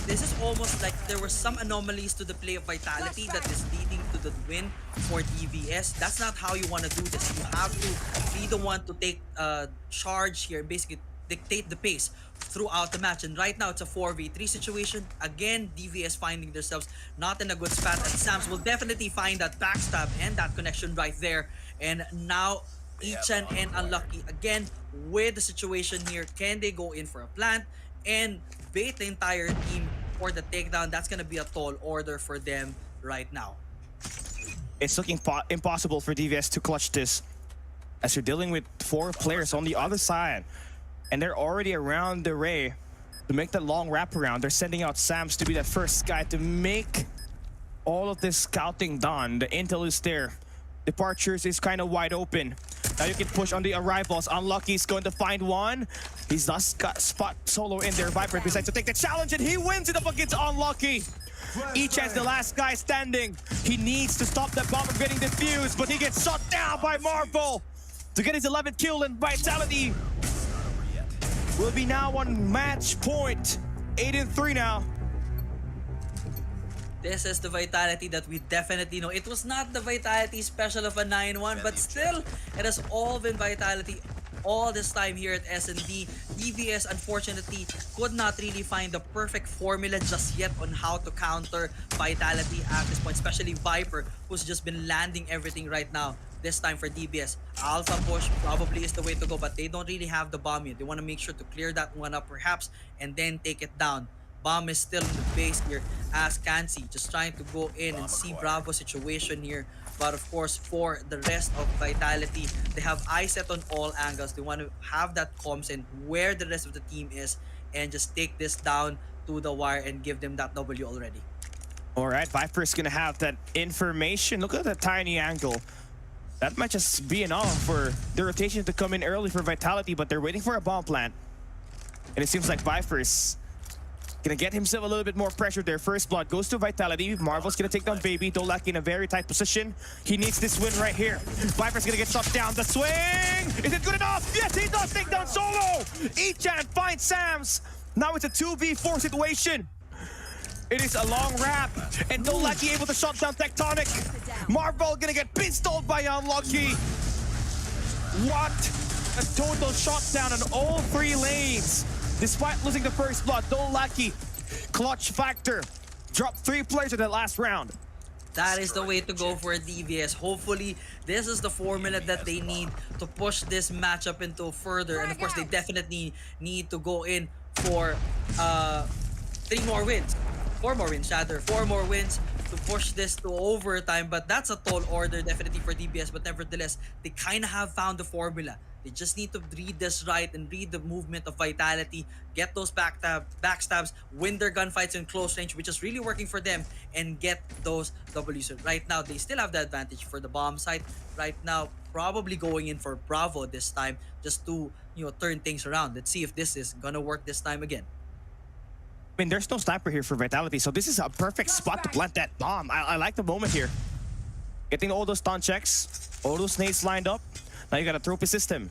this is almost like there were some anomalies to the play of Vitality that is leading to the win for DVS. That's not how you want to do this. You have to be the one to take charge here and basically dictate the pace throughout the match. And right now, it's a 4v3 situation. Again, DVS finding themselves not in a good spot. And Sams will definitely find that backstab and that connection right there. And now, Ichan and Unlucky again with the situation here. Can they go in for a plant and bait the entire team for the takedown? That's gonna be a tall order for them right now. It's looking impossible for DVS to clutch this, as you're dealing with 4 players on the other side, and they're already around the Ray to make that long wraparound. They're sending out Sams to be that first guy to make all of this scouting done. The intel is there. Departures is kind of wide open. Now you can push on the arrivals. Unlucky is going to find one. He's just got spot solo in there. Viper decides to take the challenge, and he wins it up against Unlucky. Each as the last guy standing. He needs to stop that bomb from getting defused, but he gets shot down by Marvel to get his 11th kill, and Vitality will be now on match point. 8-3 now. This is the Vitality that we definitely know. It was not the Vitality special of a 9-1, but still, it has all been Vitality all this time here at S&D. DVS, unfortunately, could not really find the perfect formula just yet on how to counter Vitality at this point, especially Viper, who's just been landing everything right now. This time for DBS, Alpha push probably is the way to go, but they don't really have the bomb yet. They want to make sure to clear that one up perhaps and then take it down. Bomb is still in the base here as Kansi just trying to go in and see Bravo situation here. But of course, for the rest of Vitality, they have eyes set on all angles. They want to have that comms and where the rest of the team is and just take this down to the wire and give them that W already. All right, Viper's gonna have that information. Look at that tiny angle. That might just be enough for the rotation to come in early for Vitality, but they're waiting for a bomb plant. And it seems like Viper's gonna get himself a little bit more pressure there. First blood goes to Vitality. Marvel's gonna take down Baby. Dolak in a very tight position. He needs this win right here. Viper's gonna get shot down. The swing! Is it good enough? Yes, he does take down Solo! Ichan finds Sams. Now it's a 2v4 situation. It is a long wrap, and Dolaki able to shut down Tectonic. Marvel gonna get pistoled by Unlucky. What a total shutdown on all 3 lanes. Despite losing the first blood, Dolaki, clutch factor, dropped 3 players in the last round. That is the way to go for DVS. Hopefully, this is the formula that they need to push this matchup into further. And of course, they definitely need to go in for 3 more wins. 4 more wins, rather. 4 more wins to push this to overtime. But that's a tall order definitely for DBS. But nevertheless, they kind of have found the formula. They just need to read this right and read the movement of Vitality, get those backstabs, win their gunfights in close range, which is really working for them, and get those Ws. So right now, they still have the advantage for the bomb site. Right now, probably going in for Bravo this time just to, turn things around. Let's see if this is gonna work this time again. I mean, there's no sniper here for Vitality, so this is a perfect spot to plant that bomb. I like the moment here. Getting all those stun checks, all those nades lined up. Now you got a trophy system.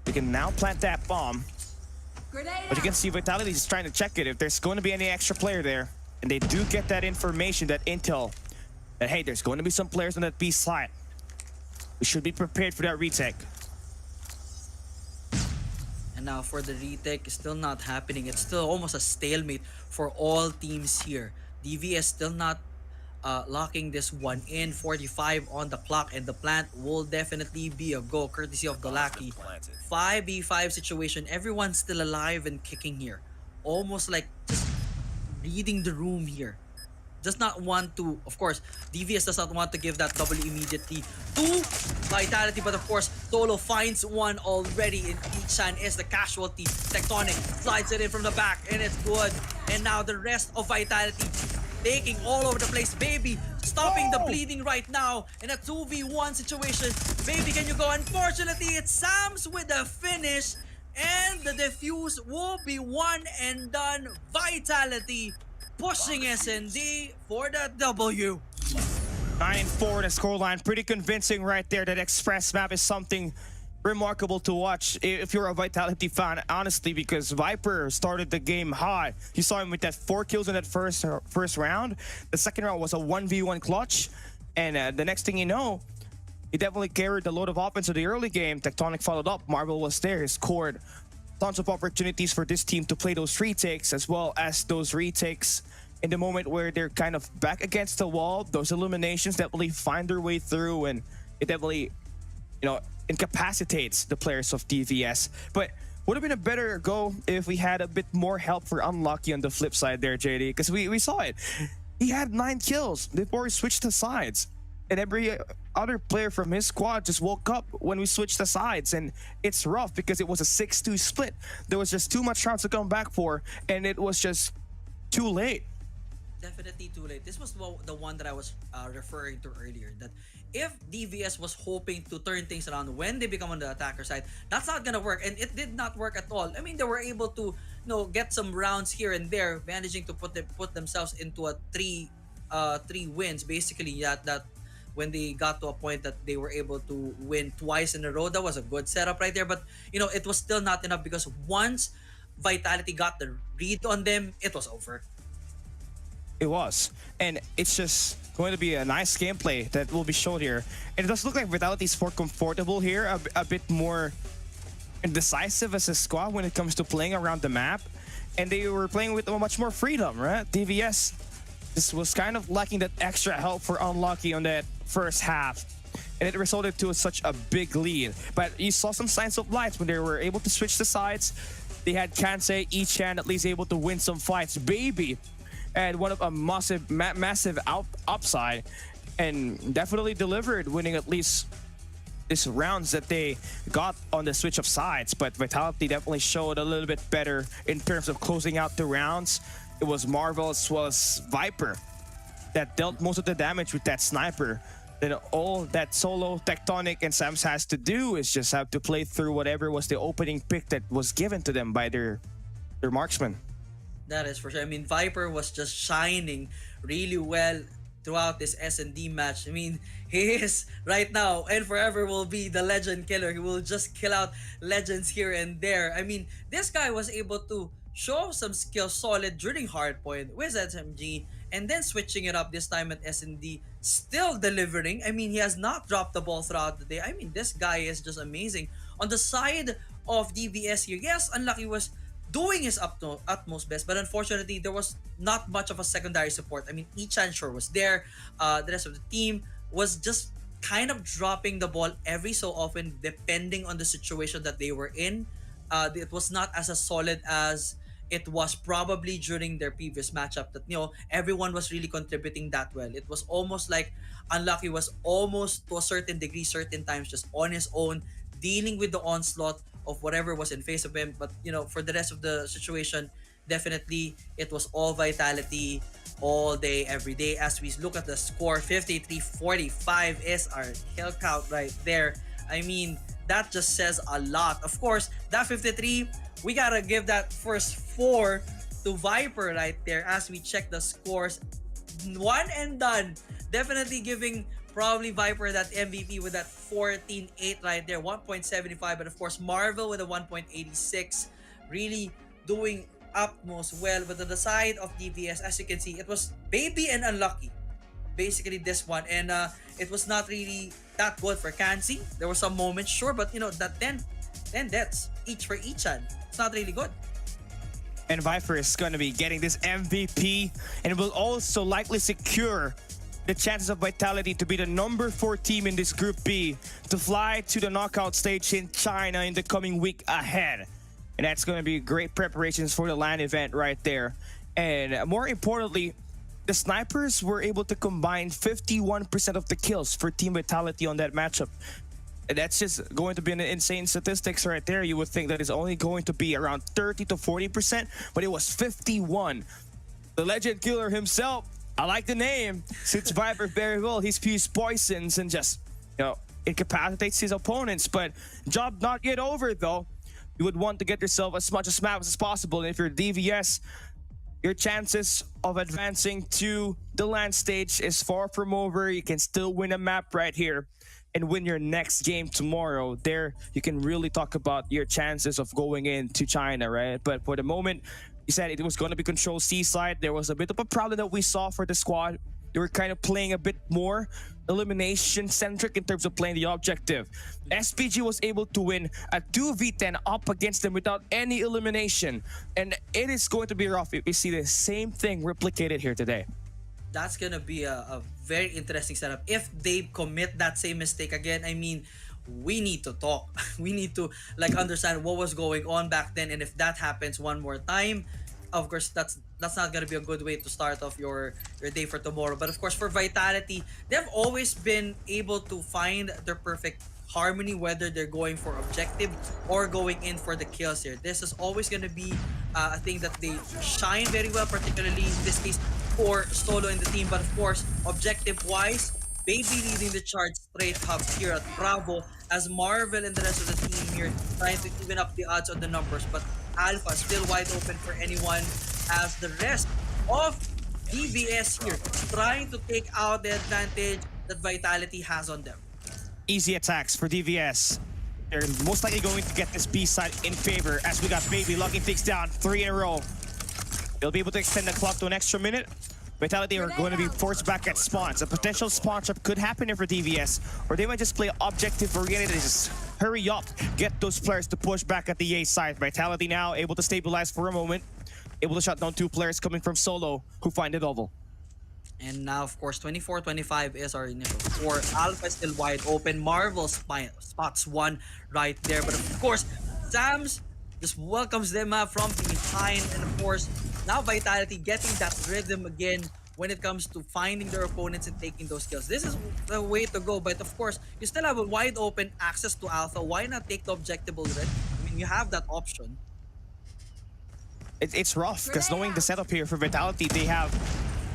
You can now plant that bomb. But you can see Vitality is trying to check it if there's going to be any extra player there. And they do get that information, that intel, that hey, there's going to be some players on that B side. We should be prepared for that retake. And now for the retake, it's still not happening. It's still almost a stalemate for all teams here. DVS still not locking this one in. 45 on the clock, and the plant will definitely be a go, courtesy of the Lackey. 5v5 situation. Everyone's still alive and kicking here. Almost like just reading the room here. Does not want to, of course, DVS does not want to give that W immediately to Vitality, but of course, Solo finds one already, and Ichan is the casualty. Tectonic slides it in from the back, and it's good. And now the rest of Vitality taking all over the place. Baby stopping the bleeding right now in a 2v1 situation. Baby, can you go? Unfortunately, it's Sam's with the finish, and the defuse will be one and done. Vitality pushing SND for the W. 9-4 the scoreline. Pretty convincing right there. That express map is something remarkable to watch if you're a Vitality fan, honestly, because Viper started the game hot. You saw him with that 4 kills in that first round. The second round was a 1v1 clutch, and the next thing you know, he definitely carried the load of offense in the early game. Tectonic followed up. Marvel was there. He scored tons of opportunities for this team to play those retakes, as well as those retakes in the moment where they're kind of back against the wall. Those eliminations definitely find their way through, and it definitely, incapacitates the players of DVS. But would have been a better go if we had a bit more help for Unlucky on the flip side there, JD, because we saw it. He had 9 kills before he switched to sides, and every other player from his squad just woke up when we switched the sides, and it's rough because it was a 6-2 split. There was just too much rounds to come back for, and it was just too late. Definitely too late. This was the one that I was referring to earlier, that if DVS was hoping to turn things around when they become on the attacker side, that's not gonna work, and it did not work at all. I mean, they were able to get some rounds here and there, managing to put themselves into a 3 wins basically. That when they got to a point that they were able to win twice in a row, that was a good setup right there. But it was still not enough, because once Vitality got the read on them, it was over. It was. And it's just going to be a nice gameplay that will be shown here. And it does look like Vitality is more comfortable here, a bit more indecisive as a squad when it comes to playing around the map. And they were playing with much more freedom, right? DVS, this was kind of lacking that extra help for Unlucky on that first half. And it resulted to such a big lead. But you saw some signs of life when they were able to switch the sides. They had Kansei, Ichan at least able to win some fights. Baby and one of a massive upside, and definitely delivered, winning at least these rounds that they got on the switch of sides. But Vitality definitely showed a little bit better in terms of closing out the rounds. It was Marvel as well as Viper that dealt most of the damage with that sniper. Then all that Solo, Tectonic, and Sams has to do is just have to play through whatever was the opening pick that was given to them by their marksman. That is for sure. I mean, Viper was just shining really well throughout this S&D match. I mean, he is right now and forever will be the legend killer. He will just kill out legends here and there. I mean, this guy was able to show some skill solid during Hardpoint with SMG, and then switching it up this time at S&D, still delivering. I mean, he has not dropped the ball throughout the day. I mean, this guy is just amazing. On the side of DVS here, yes, Unlucky was doing his utmost best, but unfortunately there was not much of a secondary support. I mean, Ichan sure was there. The rest of the team was just kind of dropping the ball every so often, depending on the situation that they were in. It was not as solid as it was probably during their previous matchup, that everyone was really contributing that well. It was almost like Unlucky was almost, to a certain degree, certain times, just on his own, dealing with the onslaught of whatever was in face of him. But for the rest of the situation, definitely it was all Vitality all day, every day. As we look at the score, 53-45 is our kill count right there. I mean, that just says a lot. Of course, that 53, we gotta give that first 4 to Viper right there as we check the scores. One and done. Definitely giving probably Viper that MVP with that 14-8 right there, 1.75. But of course, Marvel with a 1.86, really doing utmost well. But on the side of DVS, as you can see, it was Baby and Unlucky, basically this one. And it was not really that good for Kansi. There were some moments, sure, but that 10 deaths each for Ichan, it's not really good. And Viper is going to be getting this MVP, and will also likely secure the chances of Vitality to be the number 4 team in this Group B to fly to the knockout stage in China in the coming week ahead. And that's going to be great preparations for the LAN event right there. And more importantly, the snipers were able to combine 51% of the kills for Team Vitality on that matchup. And that's just going to be an insane statistics right there. You would think that it's only going to be around 30 to 40%, but it was 51. The legend killer himself, I like the name, suits Viper very well. He spews poisons and just, incapacitates his opponents. But job not yet over though. You would want to get yourself as much as maps as possible. And if you're DVS, your chances of advancing to the LAN stage is far from over. You can still win a map right here and win your next game tomorrow. There, you can really talk about your chances of going into China, right? But for the moment, you said it was going to be control C-side. There was a bit of a problem that we saw for the squad. They were kind of playing a bit more elimination-centric in terms of playing the objective. SPG was able to win a 2v10 up against them without any elimination. And it is going to be rough if we see the same thing replicated here today. That's gonna be a very interesting setup. If they commit that same mistake again, I mean, we need to talk. We need to understand what was going on back then, and if that happens one more time, of course that's not gonna be a good way to start off your day for tomorrow. But of course, for Vitality, they've always been able to find their perfect harmony, whether they're going for objective or going in for the kills here. This is always gonna be a thing that they shine very well, particularly in this case for Solo in the team. But of course, objective-wise, Baby leading the charge straight up here at Bravo, as Marvel and the rest of the team here trying to even up the odds on the numbers. But Alpha still wide open for anyone, as the rest of DVS here trying to take out the advantage that Vitality has on them. Easy attacks for DVS. They're most likely going to get this B side in favor, as we got Baby locking things down 3 in a row. They'll be able to extend the clock to an extra minute. Vitality are going to be forced back at spawns. A potential spawn trap could happen here for DVS, or they might just play objective oriented and just hurry up, get those players to push back at the A side. Vitality now able to stabilize for a moment, able to shut down 2 players coming from Solo who find the double. And now, of course, 24-25 is our initial score. Alpha is still wide open. Marvel spots 1 right there. But of course, Sams just welcomes them up from behind. And of course, now Vitality getting that rhythm again when it comes to finding their opponents and taking those kills. This is the way to go. But of course, you still have a wide open access to Alpha. Why not take the objective already? I mean, you have that option. It's rough, because knowing the setup here for Vitality, they have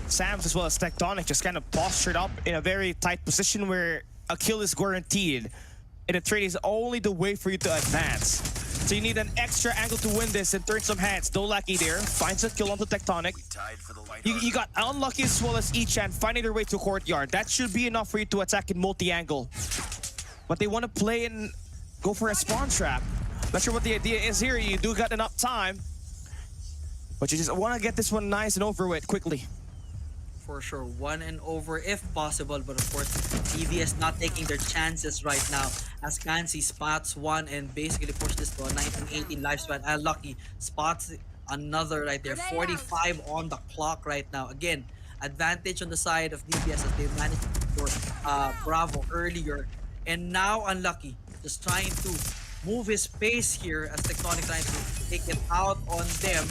Sams as well as Tectonic just kind of postured up in a very tight position where a kill is guaranteed. And a trade is only the way for you to advance. So you need an extra angle to win this and turn some heads. Dolaki there finds a kill onto Tectonic. You got Unlucky as well as Ichan finding their way to Courtyard. That should be enough for you to attack in multi-angle. But they want to play and go for a spawn trap. Not sure what the idea is here. You do got enough time, but you just want to get this one nice and over with quickly. For sure, 1 and over if possible, but of course, DVS not taking their chances right now, as Kansi spots 1 and basically push this to a 19-18 lifespan. Lucky spots another right there. 45 on the clock right now. Again, advantage on the side of DVS as they managed to score Bravo earlier. And now Unlucky just trying to move his pace here as Tectonic trying to take it out on them.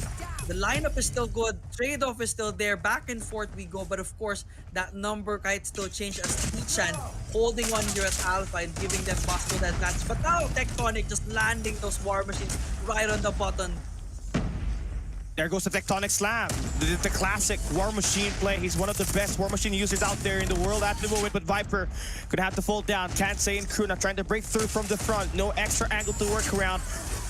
The lineup is still good. Trade-off is still there. Back and forth we go. But of course, that number might still change as Ichan holding on here at Alpha and giving them possible advantage. But now Tectonic just landing those War Machines right on the button. There goes the Tectonic Slam, the classic War Machine play. He's one of the best War Machine users out there in the world at the moment, but Viper could have to fall down. Kansei and Kruna trying to break through from the front. No extra angle to work around.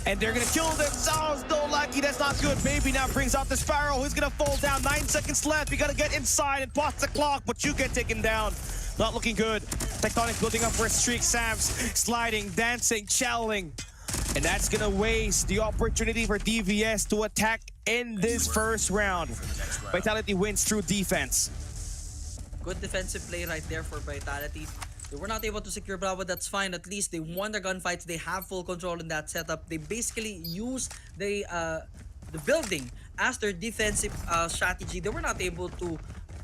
And they're gonna kill themselves. No lucky, that's not good. Baby now brings out the Sparrow. Who's gonna fall down? 9 seconds left. You gotta get inside and pause the clock, but you get taken down. Not looking good. Tectonic building up for a streak. Sams sliding, dancing, channeling. And that's gonna waste the opportunity for DVS to attack in this first round. Vitality wins through defense. Good defensive play right there for Vitality. They were not able to secure Bravo, that's fine. At least they won their gunfights. They have full control in that setup. They basically use the building as their defensive strategy. They were not able to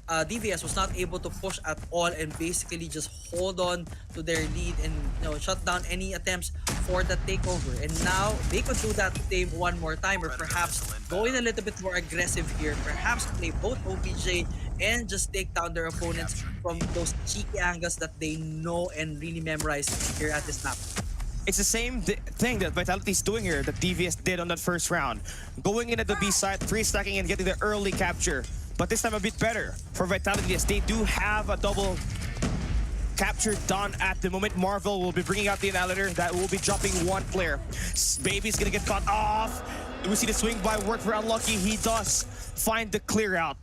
DVS was not able to push at all and basically just hold on to their lead and shut down any attempts for the takeover. And now they could do that same one more time, or perhaps going a little bit more aggressive here. Perhaps play both OPJ and just take down their opponents from those cheeky angles that they know and really memorize here at this map. It's the same thing that Vitality's doing here that DVS did on that first round. Going in at the B side, free-stacking and getting the early capture. But this time a bit better for Vitality as they do have a double capture done at the moment. Marvel will be bringing out the Annihilator that will be dropping one player. Baby's gonna get caught off. We see the swing by work for Unlucky. He does find the clear out.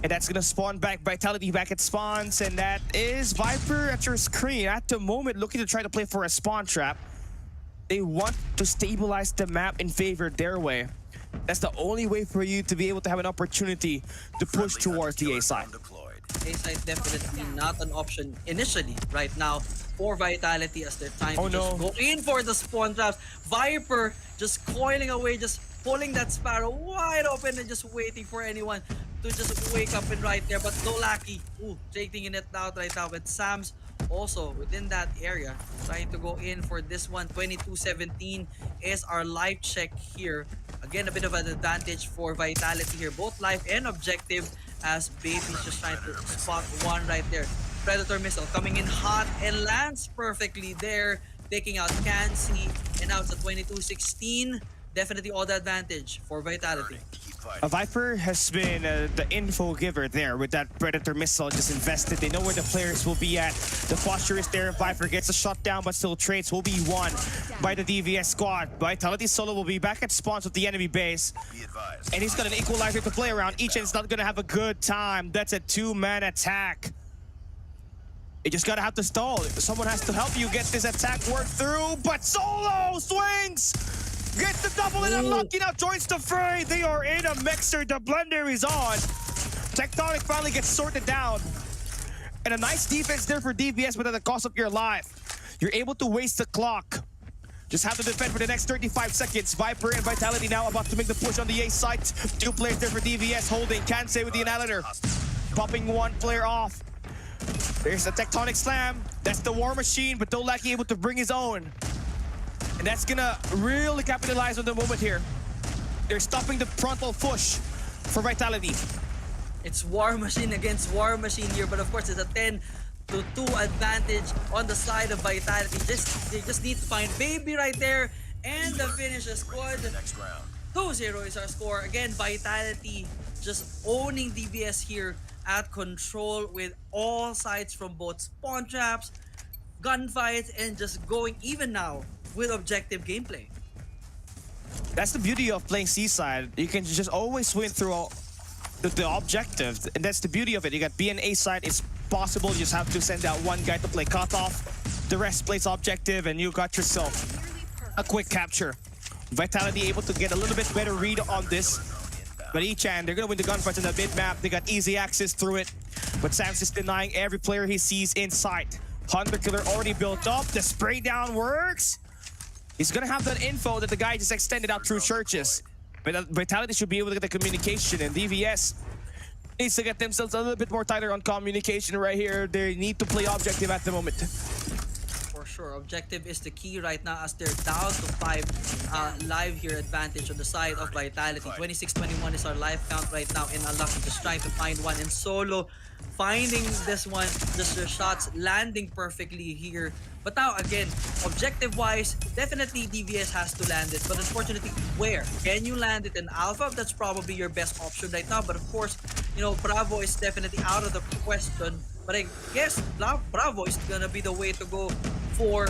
And that's gonna spawn back Vitality back at spawns. And that is Viper at your screen at the moment looking to try to play for a spawn trap. They want to stabilize the map in favor their way. That's the only way for you to be able to have an opportunity to push towards the A side. A side definitely not an option initially right now for Vitality as they're trying to just go in for the spawn traps. Viper just coiling away, just pulling that Sparrow wide open and just waiting for anyone to just wake up and right there. But Dolaki, taking it out right now with Sam's also within that area, trying to go in for this one. 22-17 is our life check here. Again, a bit of an advantage for Vitality here, both life and objective, as Baby's just trying to spot one right there. Predator missile coming in hot and lands perfectly there, taking out Kansi, and now it's a 22-16. Definitely all the advantage for Vitality. Viper has been the info giver there with that Predator missile just invested. They know where the players will be at. The posture is there. Viper gets a shot down, but still trades will be won by the DVS squad. Vitality solo will be back at spawns with the enemy base. And he's got an equalizer to play around. Eachen's not going to have a good time. That's a two-man attack. You just gotta have to stall. Someone has to help you get this attack worked through, but Solo swings! Gets the double and Unlucky now joins the fray. They are in a mixer. The blender is on. Tectonic finally gets sorted down. And a nice defense there for DVS, but at the cost of your life. You're able to waste the clock. Just have to defend for the next 35 seconds. Viper and Vitality now about to make the push on the A side. Two players there for DVS holding. Kansei with the Annihilator. Popping one player off. There's a Tectonic Slam. That's the War Machine, but Dolaki able to bring his own. And that's gonna really capitalize on the moment here. They're stopping the frontal push for Vitality. It's War Machine against War Machine here, but of course it's a 10-2 advantage on the side of Vitality. They just need to find Baby right there, and the finish is good. 2-0 is our score. Again, Vitality just owning DBS here at control with all sides from both spawn traps, gunfights, and just going even now with objective gameplay. That's the beauty of playing C-side. You can just always win through all the objectives, and that's the beauty of it. You got B and A side, it's possible. You just have to send out one guy to play cutoff. The rest plays objective, and you got yourself a quick capture. Vitality able to get a little bit better read on this. But Echan, they're gonna win the gunfights on the mid-map. They got easy access through it. But Sam's is denying every player he sees in sight. Hunter Killer already built up. The spray down works. He's gonna have that info that the guy just extended out through churches. But Vitality should be able to get the communication, and DVS needs to get themselves a little bit more tighter on communication right here. They need to play objective at the moment. For sure, objective is the key right now as they're down to 5 live here advantage on the side of Vitality. 26-21 is our life count right now, and Unlucky just trying to find one, and Solo finding this one, just their shots landing perfectly here. But now again, objective-wise, definitely DVS has to land it. But unfortunately, where? Can you land it in Alpha? That's probably your best option right now. But of course, you know, Bravo is definitely out of the question. But I guess Bravo is gonna be the way to go for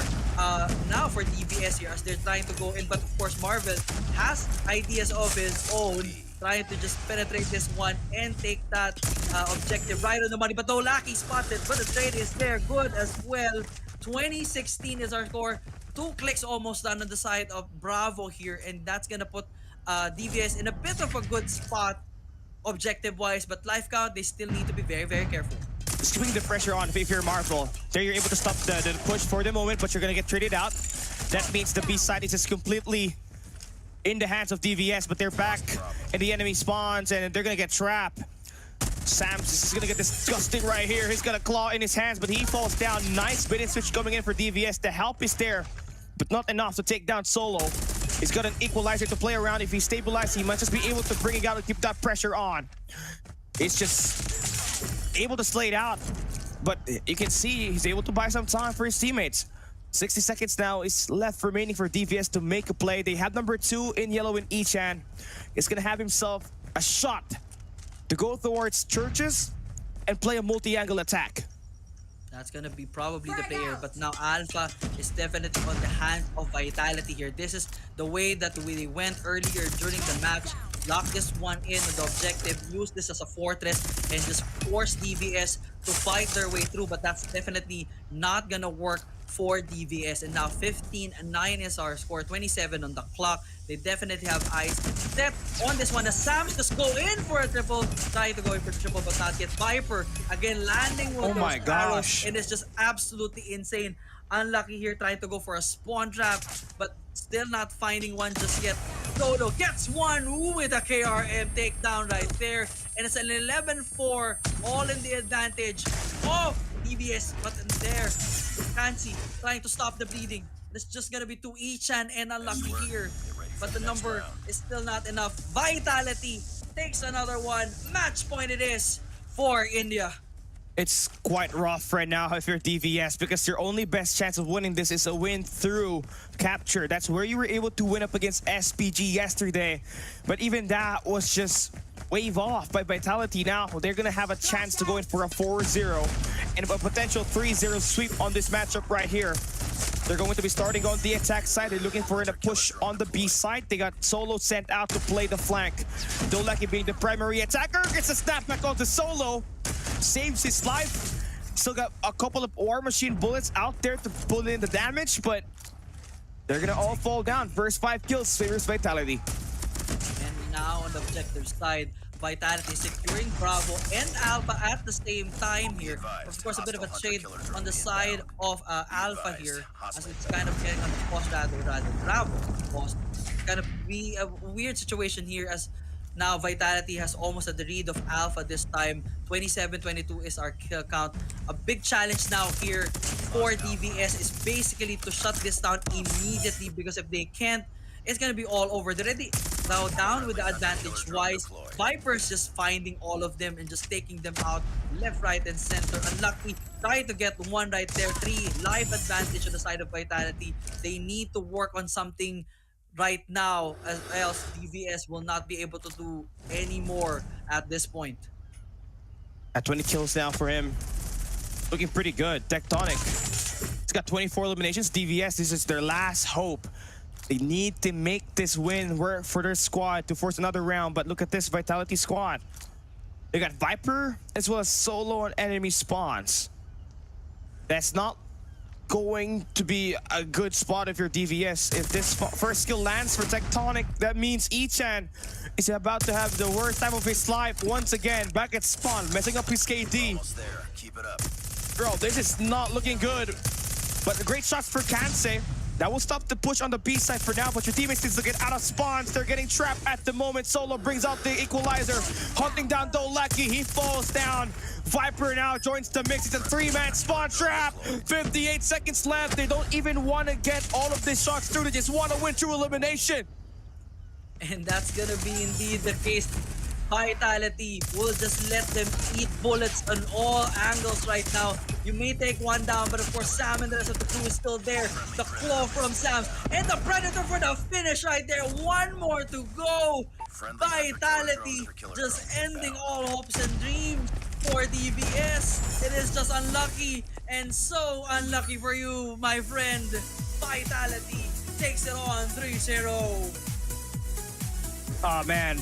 now for DVS here as they're trying to go in. But of course, Marvel has ideas of his own, trying to just penetrate this one and take that objective right on the money. But Dolaki spotted, but the trade is there, good as well. 2016 is our score. 2 clicks almost done on the side of Bravo here, and that's gonna put DVS in a bit of a good spot objective-wise, but life count, they still need to be very, very careful. Just keeping the pressure on if you're Marvel. There you're able to stop the push for the moment, but you're gonna get traded out. That means the B side is just completely in the hands of DVS, but they're back in the enemy spawns, and they're gonna get trapped. Sam's is gonna get disgusting right here. He's got a claw in his hands, but he falls down. Nice bait and switch coming in for DVS. The help is there, but not enough to take down Solo. He's got an equalizer to play around. If he stabilizes, he might just be able to bring it out and keep that pressure on. He's just able to slay it out, but you can see he's able to buy some time for his teammates. 60 seconds now is left remaining for DVS to make a play. They have number 2 in yellow in Ichan. He's gonna have himself a shot to go towards Churches and play a multi-angle attack. That's gonna be probably the player, but now Alpha is definitely on the hands of Vitality here. This is the way that we went earlier during the match. Lock this one in with the objective, use this as a fortress, and just force DVS to fight their way through, but that's definitely not gonna work for DVS. And now 15-9 is our score, 27 on the clock. They definitely have eyes set on this one. The Sams just go in for a triple, trying to go in for a triple, but not yet. Viper again landing with Oh my those arrows, gosh. and it's just absolutely insane. Unlucky here, trying to go for a spawn trap, but still not finding one just yet. Dodo gets one with a KRM takedown right there, and it's an 11-4, all in the advantage of DVS. But in there, Fancy trying to stop the bleeding. It's just gonna be 2 Ichan and Unlucky here, but the number is still not enough. Vitality takes another one. Match point it is for India. It's quite rough right now if you're DVS, because your only best chance of winning this is a win through capture. That's where you were able to win up against SPG yesterday, but even that was just wave off by Vitality. Now they're gonna have a chance to go in for a 4-0 and a potential 3-0 sweep on this matchup right here. They're going to be starting on the attack side. They're looking for a push on the B side. They got Solo sent out to play the flank. Dolaki being the primary attacker gets a snapback onto Solo, saves his life. Still got a couple of War Machine bullets out there to pull in the damage, but they're gonna all fall down. First 5 kills favors Vitality. And now on the objective side, Vitality securing Bravo and Alpha at the same time here. Of course, a bit of a shade on the side of Alpha here, as it's kind of getting on the post rather Bravo post. It's kind of be a weird situation here, as now Vitality has almost at the read of Alpha this time. 27-22 is our kill count. A big challenge now here for DVS is basically to shut this down immediately, because if they can't, it's gonna be all over. They're already now down with the advantage wise. Viper's just finding all of them and just taking them out left, right, and center. Unlucky, trying to get one right there. 3 life advantage on the side of Vitality. They need to work on something right now, as else DVS will not be able to do any more at this point. At 20 kills now for him. Looking pretty good. Tectonic. He's got 24 eliminations. DVS, this is their last hope. They need to make this win work for their squad to force another round, but look at this Vitality squad. They got Viper as well as Solo and enemy spawns. That's not going to be a good spot if you're DVS. If this first skill lands for Tectonic, that means Ichan is about to have the worst time of his life once again. Back at spawn, messing up his KD. Almost there. Keep it up. Bro, this is not looking good. But great shots for Kansei. That will stop the push on the B side for now, but your teammates need to get out of spawns. They're getting trapped at the moment. Solo brings out the equalizer, hunting down Dolaki. He falls down. Viper now joins the mix. It's a 3-man spawn trap. 58 seconds left. They don't even want to get all of these shots through. They just want to win through elimination. And that's gonna be indeed the case. Vitality will just let them eat bullets on all angles right now. You may take one down, but of course Sam and the rest of the crew is still there. The claw from Sam and the Predator for the finish right there. One more to go. Vitality just ending all hopes and dreams for DVS. It is just unlucky, and so unlucky for you, my friend. Vitality takes it on 3-0. Oh man,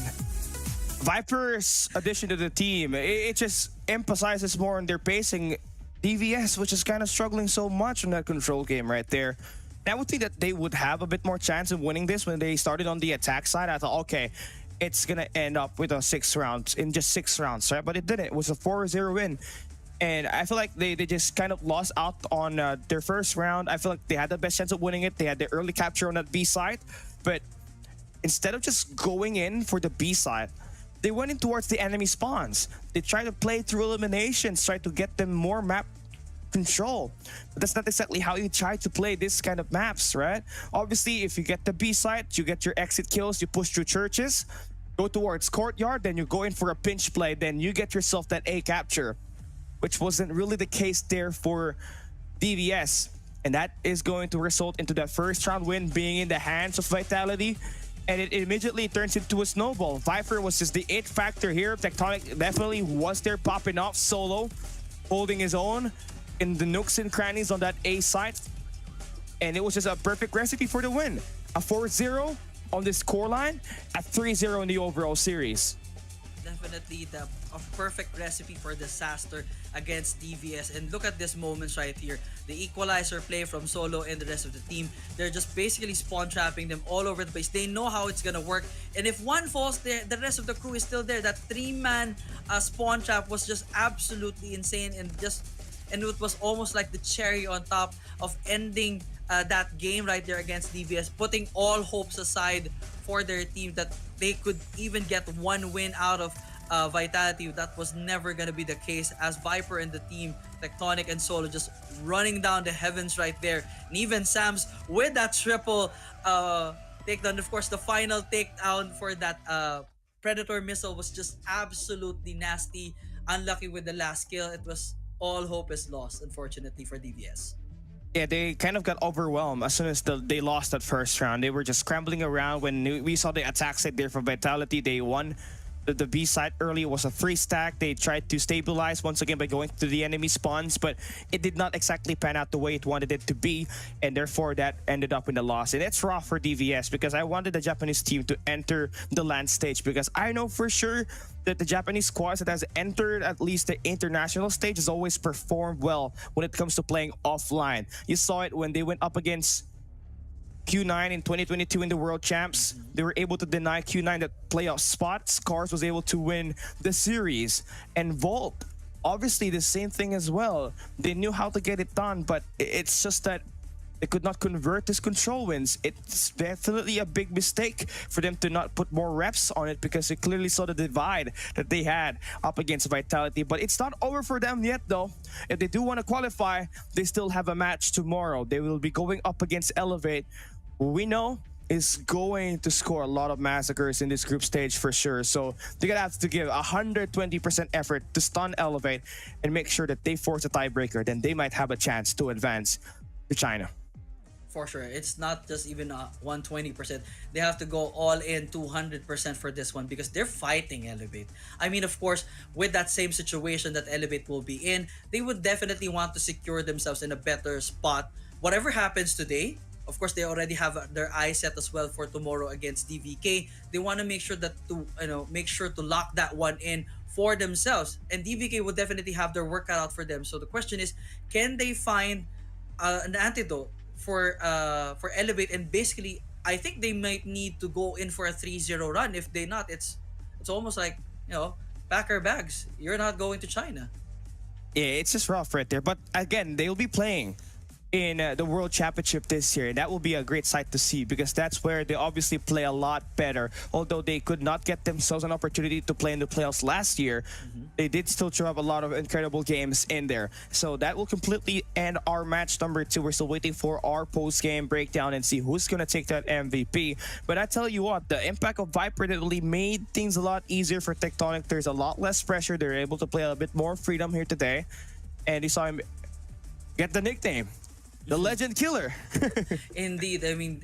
Viper's addition to the team, it just emphasizes more on their pacing. DVS, which is kind of struggling so much in that control game right there. And I would think that they would have a bit more chance of winning this when they started on the attack side. I thought, okay, it's gonna end up with a 6 rounds, in just 6 rounds, right? But it didn't. It was a 4-0 win. And I feel like they just kind of lost out on their first round. I feel like they had the best chance of winning it. They had the early capture on that B side. But instead of just going in for the B side, they went in towards the enemy spawns. They tried to play through eliminations, try to get them more map control. But that's not exactly how you try to play this kind of maps, right? Obviously, if you get the B site, you get your exit kills, you push through churches, go towards courtyard, then you go in for a pinch play, then you get yourself that A capture, which wasn't really the case there for DVS. And that is going to result into that first round win being in the hands of Vitality. And it immediately turns into a snowball. Viper was just the it factor here. Tectonic definitely was there popping off solo, holding his own in the nooks and crannies on that A site. And it was just a perfect recipe for the win. A 4-0 on this core line, a 3-0 in the overall series. Definitely a perfect recipe for disaster against DVS. And look at this moments right here. The equalizer play from Solo and the rest of the team. They're just basically spawn trapping them all over the place. They know how it's gonna work. And if one falls there, the rest of the crew is still there. That 3-man spawn trap was just absolutely insane, and it was almost like the cherry on top of ending that game right there against DVS, putting all hopes aside for their team that they could even get one win out of Vitality. That was never going to be the case, as Viper and the team, Tectonic and Solo, just running down the heavens right there. And even Sam's with that triple takedown. Of course, the final takedown for that Predator missile was just absolutely nasty. Unlucky with the last kill. It was all hope is lost, unfortunately, for DVS. Yeah, they kind of got overwhelmed as soon as they lost that first round. They were just scrambling around. When we saw the attack side there from Vitality, they won. The B side early was a 3-stack. They tried to stabilize once again by going to the enemy spawns, but it did not exactly pan out the way it wanted it to be, and therefore that ended up in the loss. And it's rough for DVS because I wanted the Japanese team to enter the LAN stage, because I know for sure that the Japanese squads that has entered at least the international stage has always performed well when it comes to playing offline. You saw it when they went up against Q9 in 2022 in the World Champs. They were able to deny Q9 that playoff spot. Scars was able to win the series. And Volt, obviously the same thing as well. They knew how to get it done, but it's just that they could not convert these control wins. It's definitely a big mistake for them to not put more reps on it, because they clearly saw the divide that they had up against Vitality. But it's not over for them yet, though. If they do want to qualify, they still have a match tomorrow. They will be going up against Elevate, who we know is going to score a lot of massacres in this group stage for sure. So they're gonna have to give 120% effort to stun Elevate and make sure that they force a tiebreaker. Then they might have a chance to advance to China. For sure. It's not just even 120%. They have to go all in 200% for this one, because they're fighting Elevate. I mean, of course, with that same situation that Elevate will be in, they would definitely want to secure themselves in a better spot. Whatever happens today, of course, they already have their eyes set as well for tomorrow against DVK. They want to make sure that make sure to lock that one in for themselves. And DVK will definitely have their work cut out for them. So the question is, can they find an antidote for Elevate? And basically, I think they might need to go in for a 3-0 run. If they not, it's almost like, pack our bags. You're not going to China. Yeah, it's just rough right there. But again, they'll be playing in the World Championship this year. And that will be a great sight to see, because that's where they obviously play a lot better. Although they could not get themselves an opportunity to play in the playoffs last year, they did still throw up a lot of incredible games in there. So that will completely end our match number 2. We're still waiting for our post-game breakdown and see who's going to take that MVP. But I tell you what, the impact of Viper really made things a lot easier for Tectonic. There's a lot less pressure. They're able to play a bit more freedom here today. And you saw him get the nickname, the Legend Killer. Indeed. I mean,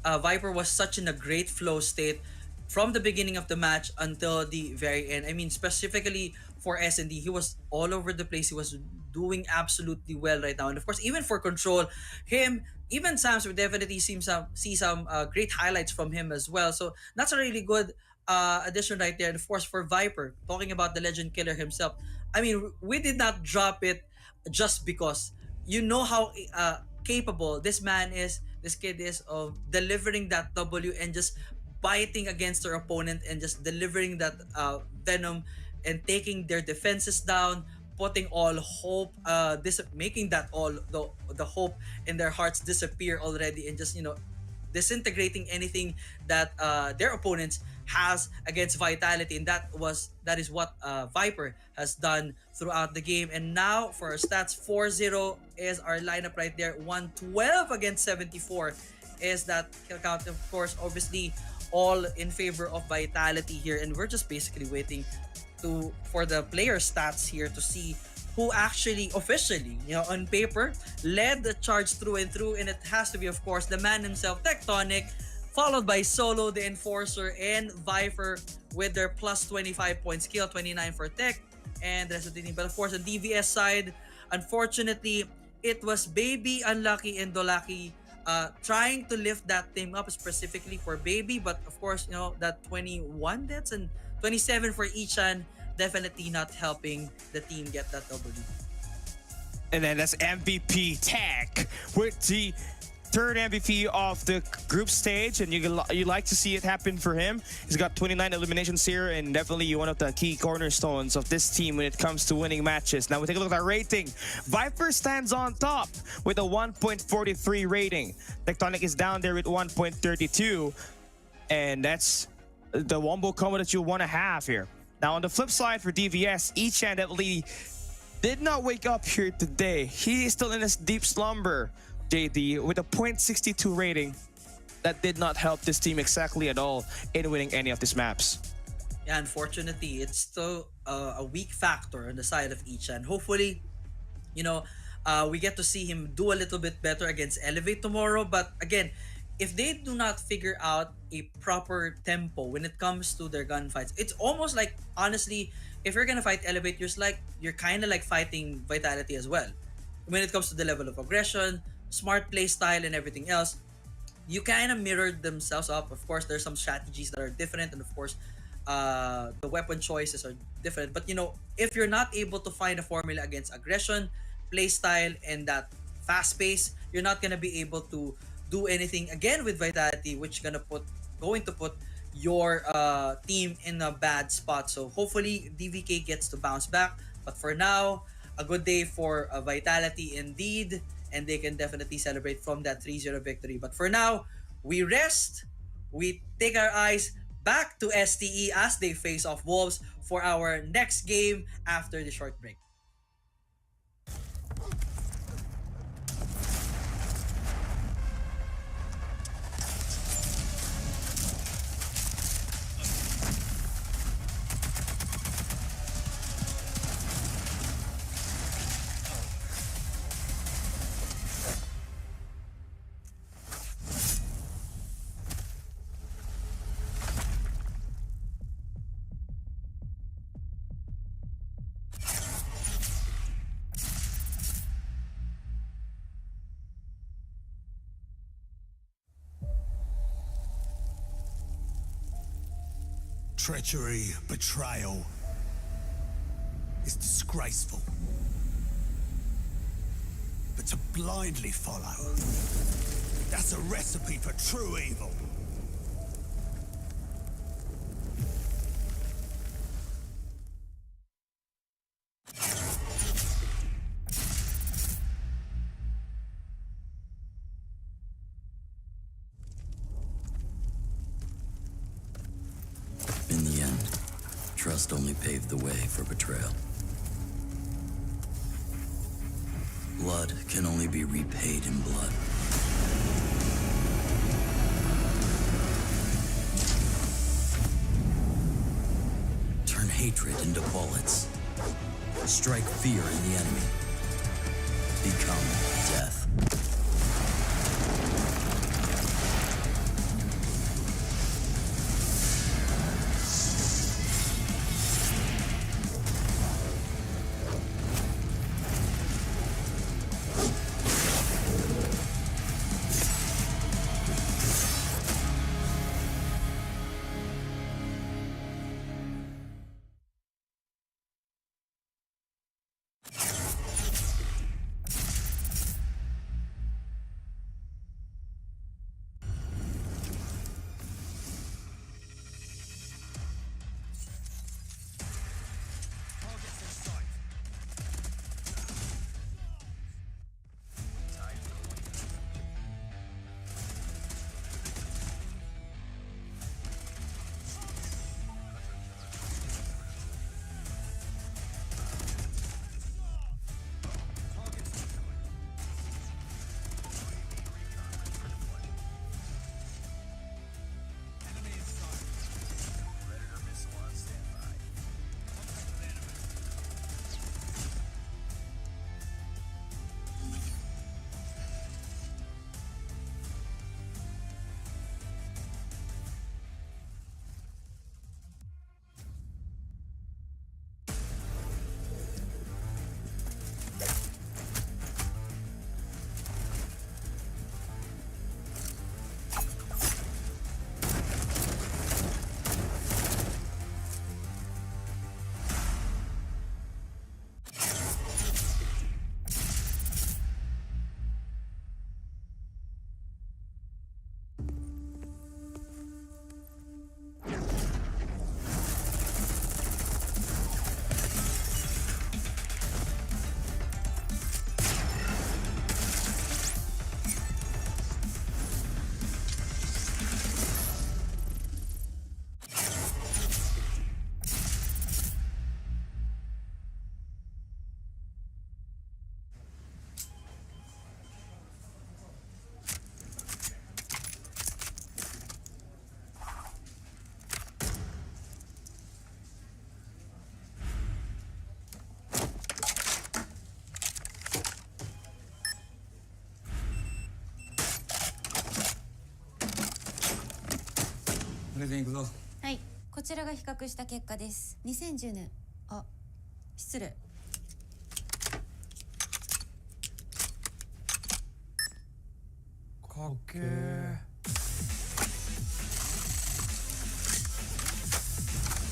Viper was such in a great flow state from the beginning of the match until the very end. I mean, specifically for S&D, he was all over the place. He was doing absolutely well right now. And of course, even for Control, even Sam's would definitely see some great highlights from him as well. So that's a really good addition right there. And of course, for Viper, talking about the Legend Killer himself, I mean, we did not drop it just because. You know how capable this kid is of delivering that W and just biting against their opponent and just delivering that venom and taking their defenses down, putting all hope, making that all the hope in their hearts disappear already, and just disintegrating anything that their opponents has against Vitality, and that is what Viper has done throughout the game. And now for our stats, 4-0 is our lineup right there. 112 against 74 is that kill count. Of course, obviously, all in favor of Vitality here, and we're just basically waiting for the player stats here to see who actually officially, on paper, led the charge through and through. And it has to be, of course, the man himself, Tectonic, followed by Solo, the Enforcer, and Viper with their plus 25 points skill, 29 for Tech, and the rest of the team. But of course, on DVS side, unfortunately, it was Baby, Unlucky, and Dolaki trying to lift that team up specifically for Baby. But of course, that 21 deaths and 27 for Ichan, definitely not helping the team get that W. And then that's MVP Tech with the third MVP of the group stage, and you like to see it happen for him. He's got 29 eliminations here, and definitely one of the key cornerstones of this team when it comes to winning matches. Now we take a look at our rating. Viper stands on top with a 1.43 rating. Tectonic is down there with 1.32, and that's the wombo combo that you want to have here. Now on the flip side for DVS, Ichan definitely did not wake up here today. He is still in his deep slumber, JD, with a 0.62 rating. That did not help this team exactly at all in winning any of these maps. Yeah, unfortunately, it's still a weak factor on the side of Ichan. Hopefully, we get to see him do a little bit better against Elevate tomorrow. But again, if they do not figure out a proper tempo when it comes to their gunfights, it's almost like, honestly, if you're gonna fight Elevate, you're kind of like fighting Vitality as well. When it comes to the level of aggression, smart play style, and everything else, you kind of mirrored themselves up. Of course, there's some strategies that are different, and of course, the weapon choices are different. But if you're not able to find a formula against aggression, play style, and that fast pace, you're not gonna be able to do anything again with Vitality, which going to put your team in a bad spot. So hopefully DVK gets to bounce back. But for now, a good day for Vitality indeed, and they can definitely celebrate from that 3-0 victory. But for now, we rest. We take our eyes back to STE as they face off Wolves for our next game after the short break. Treachery, betrayal is disgraceful. But to blindly follow, that's a recipe for true evil. In the end, trust only paved the way for betrayal. Blood can only be repaid in blood. Turn hatred into bullets. Strike fear in the enemy. Become death. プレゼンいくぞ。はい、こちらが比較した結果です。2010年、あ、失礼。かっけー。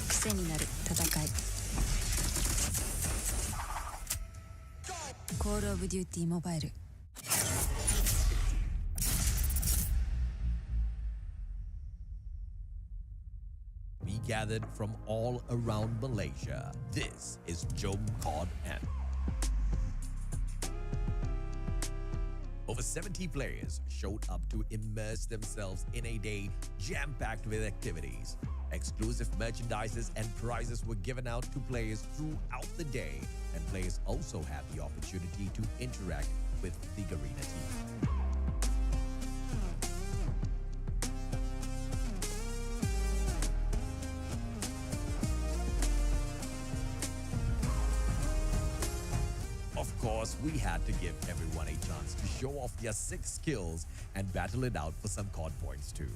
癖になる戦い。コールオブデューティーモバイル。We gathered from all around Malaysia. This is Jom Cod N. Over 70 players showed up to immerse themselves in a day jam-packed with activities. Exclusive merchandises and prizes were given out to players throughout the day, and players also had the opportunity to interact with the Garena team. Of course, we had to give everyone a chance to show off their 6 skills and battle it out for some COD points too.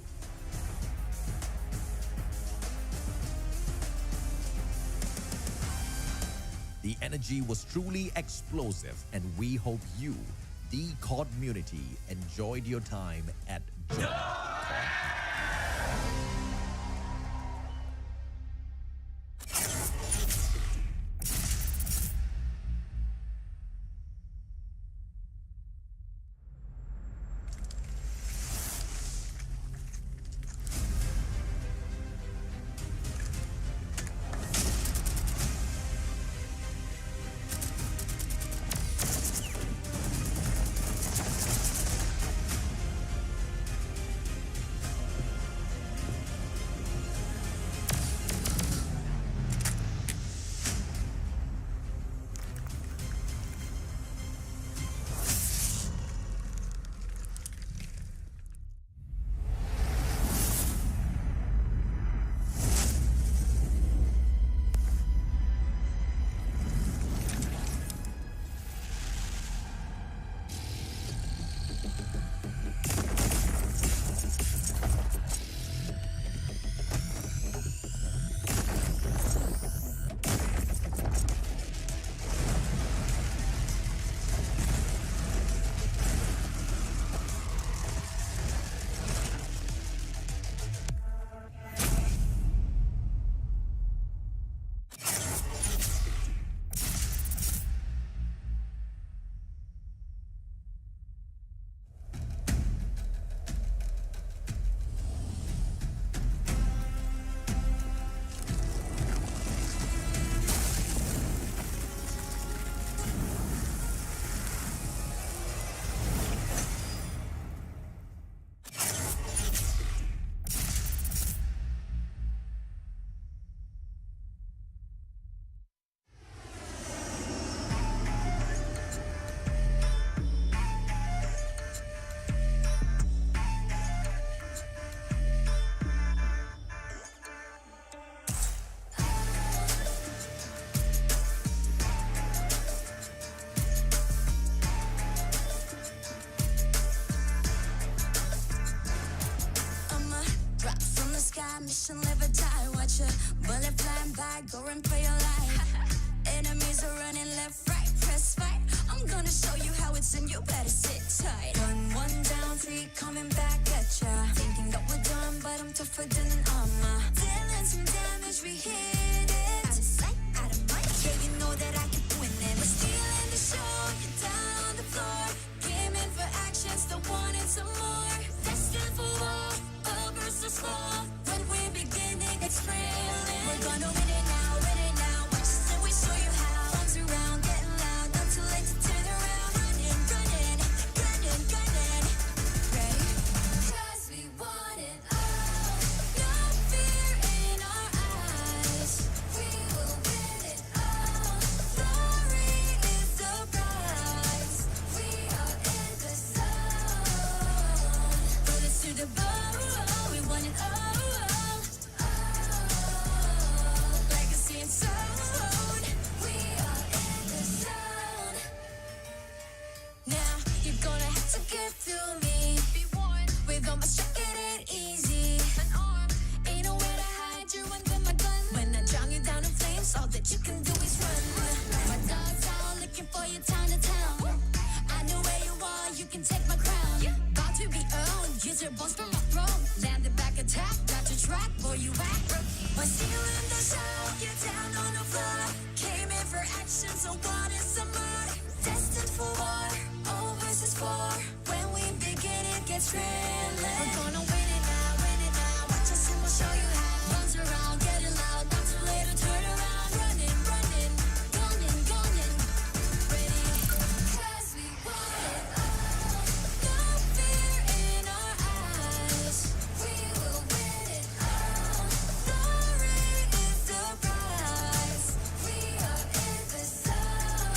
The energy was truly explosive, and we hope you, the COD community, enjoyed your time at Jom COD. Mission live or die, watch a bullet flying by, go and play your life. Enemies are running left, right, press fight. I'm gonna show you how it's in, you better sit tight. One down, 3 coming back at ya. Thinking that we're done, but I'm tougher than an armor. Dealing some damage, we hit it. Out of sight, out of mind, yeah, you know that I keep winning. We're stealing the show, you're down on the floor. Gaming for action, still wanting some more. Destined for war, a burst of small. When we're beginning, it's thrilling. We're gonna win it now, win it now. Watch us and we show you how. Arms around, getting loud, not too late to turn around. Running, running, gunning, gunning. Ready? 'Cause we want it all. No fear in our eyes. We will win it all. Glory is the prize. We are in the zone. Bullets to the bone. We want it all. what you can do is run. My dogs out looking for you town to town. I know where you are, you can take my crown. About to be owned, use your bones from my throne. Land the back attack, got your track, boy you act. When stealing the show, you're down on the floor. Came in for action, so what is some more? Destined for war, all versus four. When we begin, it gets thrilling. We're gonna win it now, watch us and we'll show you how. Runs around, getting loud, not too late to turn around. Running, gunning, ready. 'Cause we want it all. No fear in our eyes. We will win it all. Glory is the prize. We are in the zone.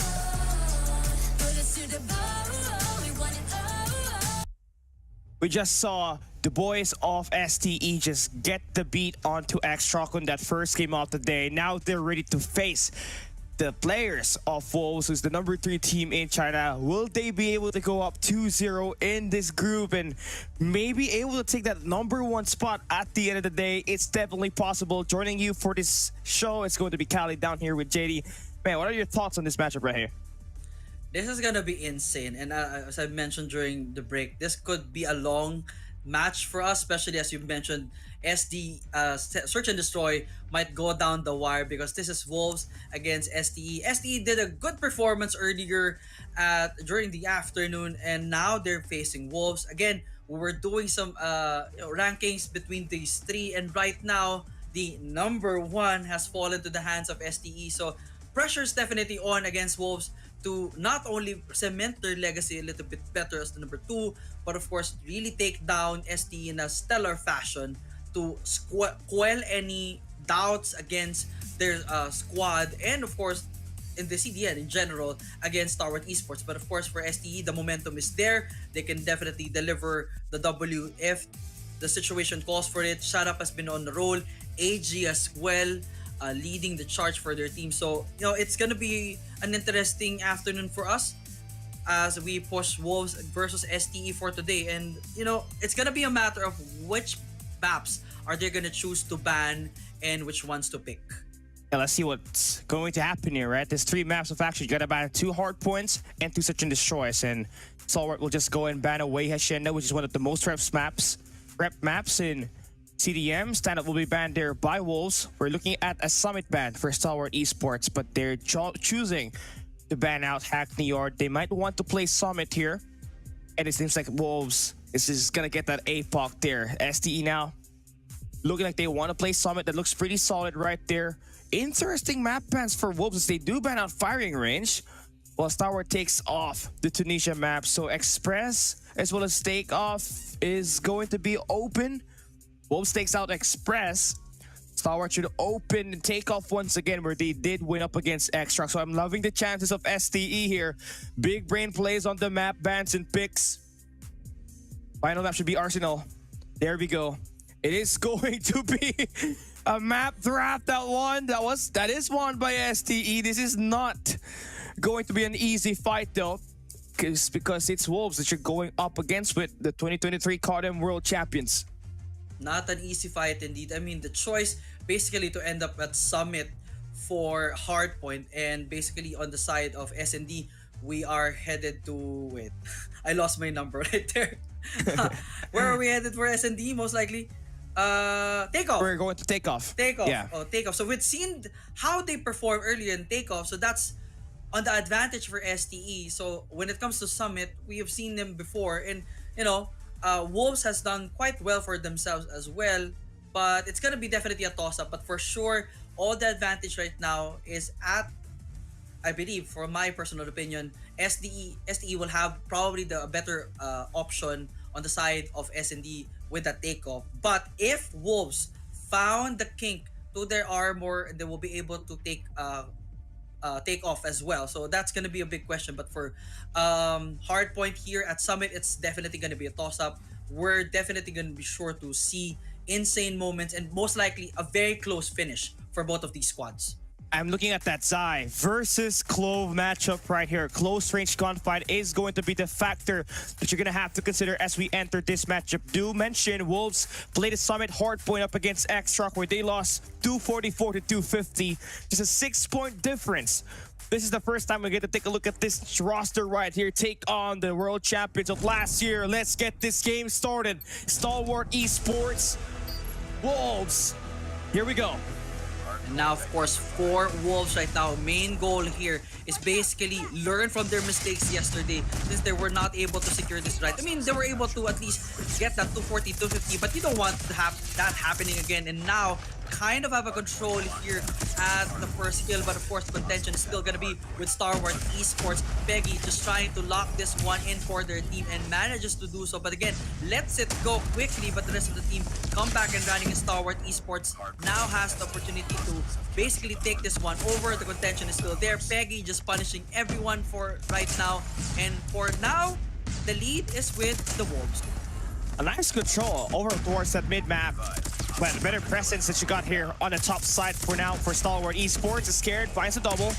Put us to the bone. We want it all. We just saw the boys of STE just get the beat onto X-Shock on that first game of the day. Now they're ready to face the players of Wolves, who's the number 3 team in China. Will they be able to go up 2-0 in this group and maybe able to take that number 1 spot at the end of the day? It's definitely possible. Joining you for this show, it's going to be Callie down here with JD. Man, what are your thoughts on this matchup right here? This is gonna be insane, and as I mentioned during the break, this could be a long match for us, especially as you mentioned, SD Search and Destroy might go down the wire because this is Wolves against STE. STE did a good performance earlier during the afternoon, and now they're facing Wolves again. We were doing some rankings between these three, and right now the number 1 has fallen to the hands of STE. So pressure is definitely on against Wolves to not only cement their legacy a little bit better as the number 2, but of course really take down STE in a stellar fashion to quell any doubts against their squad, and of course in the CDN in general against Star Esports. But of course for STE, the momentum is there. They can definitely deliver the W if the situation calls for it. Shut has been on the roll, AG as well, leading the charge for their team. So it's gonna be an interesting afternoon for us as we push Wolves versus STE for today. And it's gonna be a matter of which maps are they gonna choose to ban and which ones to pick. Yeah, let's see what's going to happen here, right? There's 3 maps of action. You gotta ban 2 hard points and 2 search and destroys, and Stalwart will just go and ban away Hacienda, which is one of the most rep maps in CDM. Stand Up will be banned there by Wolves. We're looking at a summit ban for Stalwart Esports, but they're choosing to ban out Hackney Yard. They might want to play Summit here, and it seems like Wolves is gonna get that APOC there. STE now looking like they want to play Summit. That looks pretty solid right there. Interesting map bans for Wolves as they do ban out Firing Range, while Stalwart takes off the Tunisia map. So Express as well as Takeoff is going to be open. Wolves takes out Express. Stalwart should open and take off once again, where they did win up against Extract. So I'm loving the chances of STE here. Big brain plays on the map bans and picks. Final map should be Arsenal. There we go. It is going to be a map draft that is won by STE. This is not going to be an easy fight though, because it's Wolves that you're going up against with the 2023 CODM World Champions. Not an easy fight indeed. I mean, the choice basically to end up at Summit for Hardpoint, and basically on the side of SND, we are headed to... Wait, I lost my number right there. Where are we headed for SND? Most likely Takeoff. We're going to Takeoff. Takeoff. Yeah. Oh, Takeoff. So we've seen how they perform earlier in Takeoff. So that's on the advantage for STE. So when it comes to Summit, we have seen them before, and Wolves has done quite well for themselves as well. But it's gonna be definitely a toss-up. But for sure, all the advantage right now is at, I believe, for my personal opinion, STE will have probably the better option on the side of SND with that Takeoff. But if Wolves found the kink to their armor, they will be able to take off as well. So that's gonna be a big question. But for Hardpoint here at Summit, it's definitely gonna be a toss-up. We're definitely gonna be sure to see insane moments and most likely a very close finish for both of these squads. I'm looking at that Zai versus Clove matchup right here. Close range gunfight is going to be the factor that you're going to have to consider as we enter this matchup. Do mention Wolves played a Summit Hardpoint up against X-Rock where they lost 244 to 250. Just a 6-point difference. This is the first time we get to take a look at this roster right here. Take on the world champions of last year. Let's get this game started. Stalwart Esports, Wolves. Here we go. And now, of course, for Wolves right now, main goal here is basically learn from their mistakes yesterday since they were not able to secure this right. I mean, they were able to at least get that 240, 250, but you don't want to have that happening again. And now, kind of have a control here at the first kill, but of course, contention is still gonna be with Stalwart Esports. Peggy just trying to lock this one in for their team and manages to do so. But again, lets it go quickly, but the rest of the team come back and running. And Stalwart Esports now has the opportunity to basically take this one over. The contention is still there. Peggy just punishing everyone for right now. And for now, the lead is with the Wolves. A nice control over towards that mid-map. But a better presence that you got here on the top side for now for Stalwart Esports. Is scared, finds a double.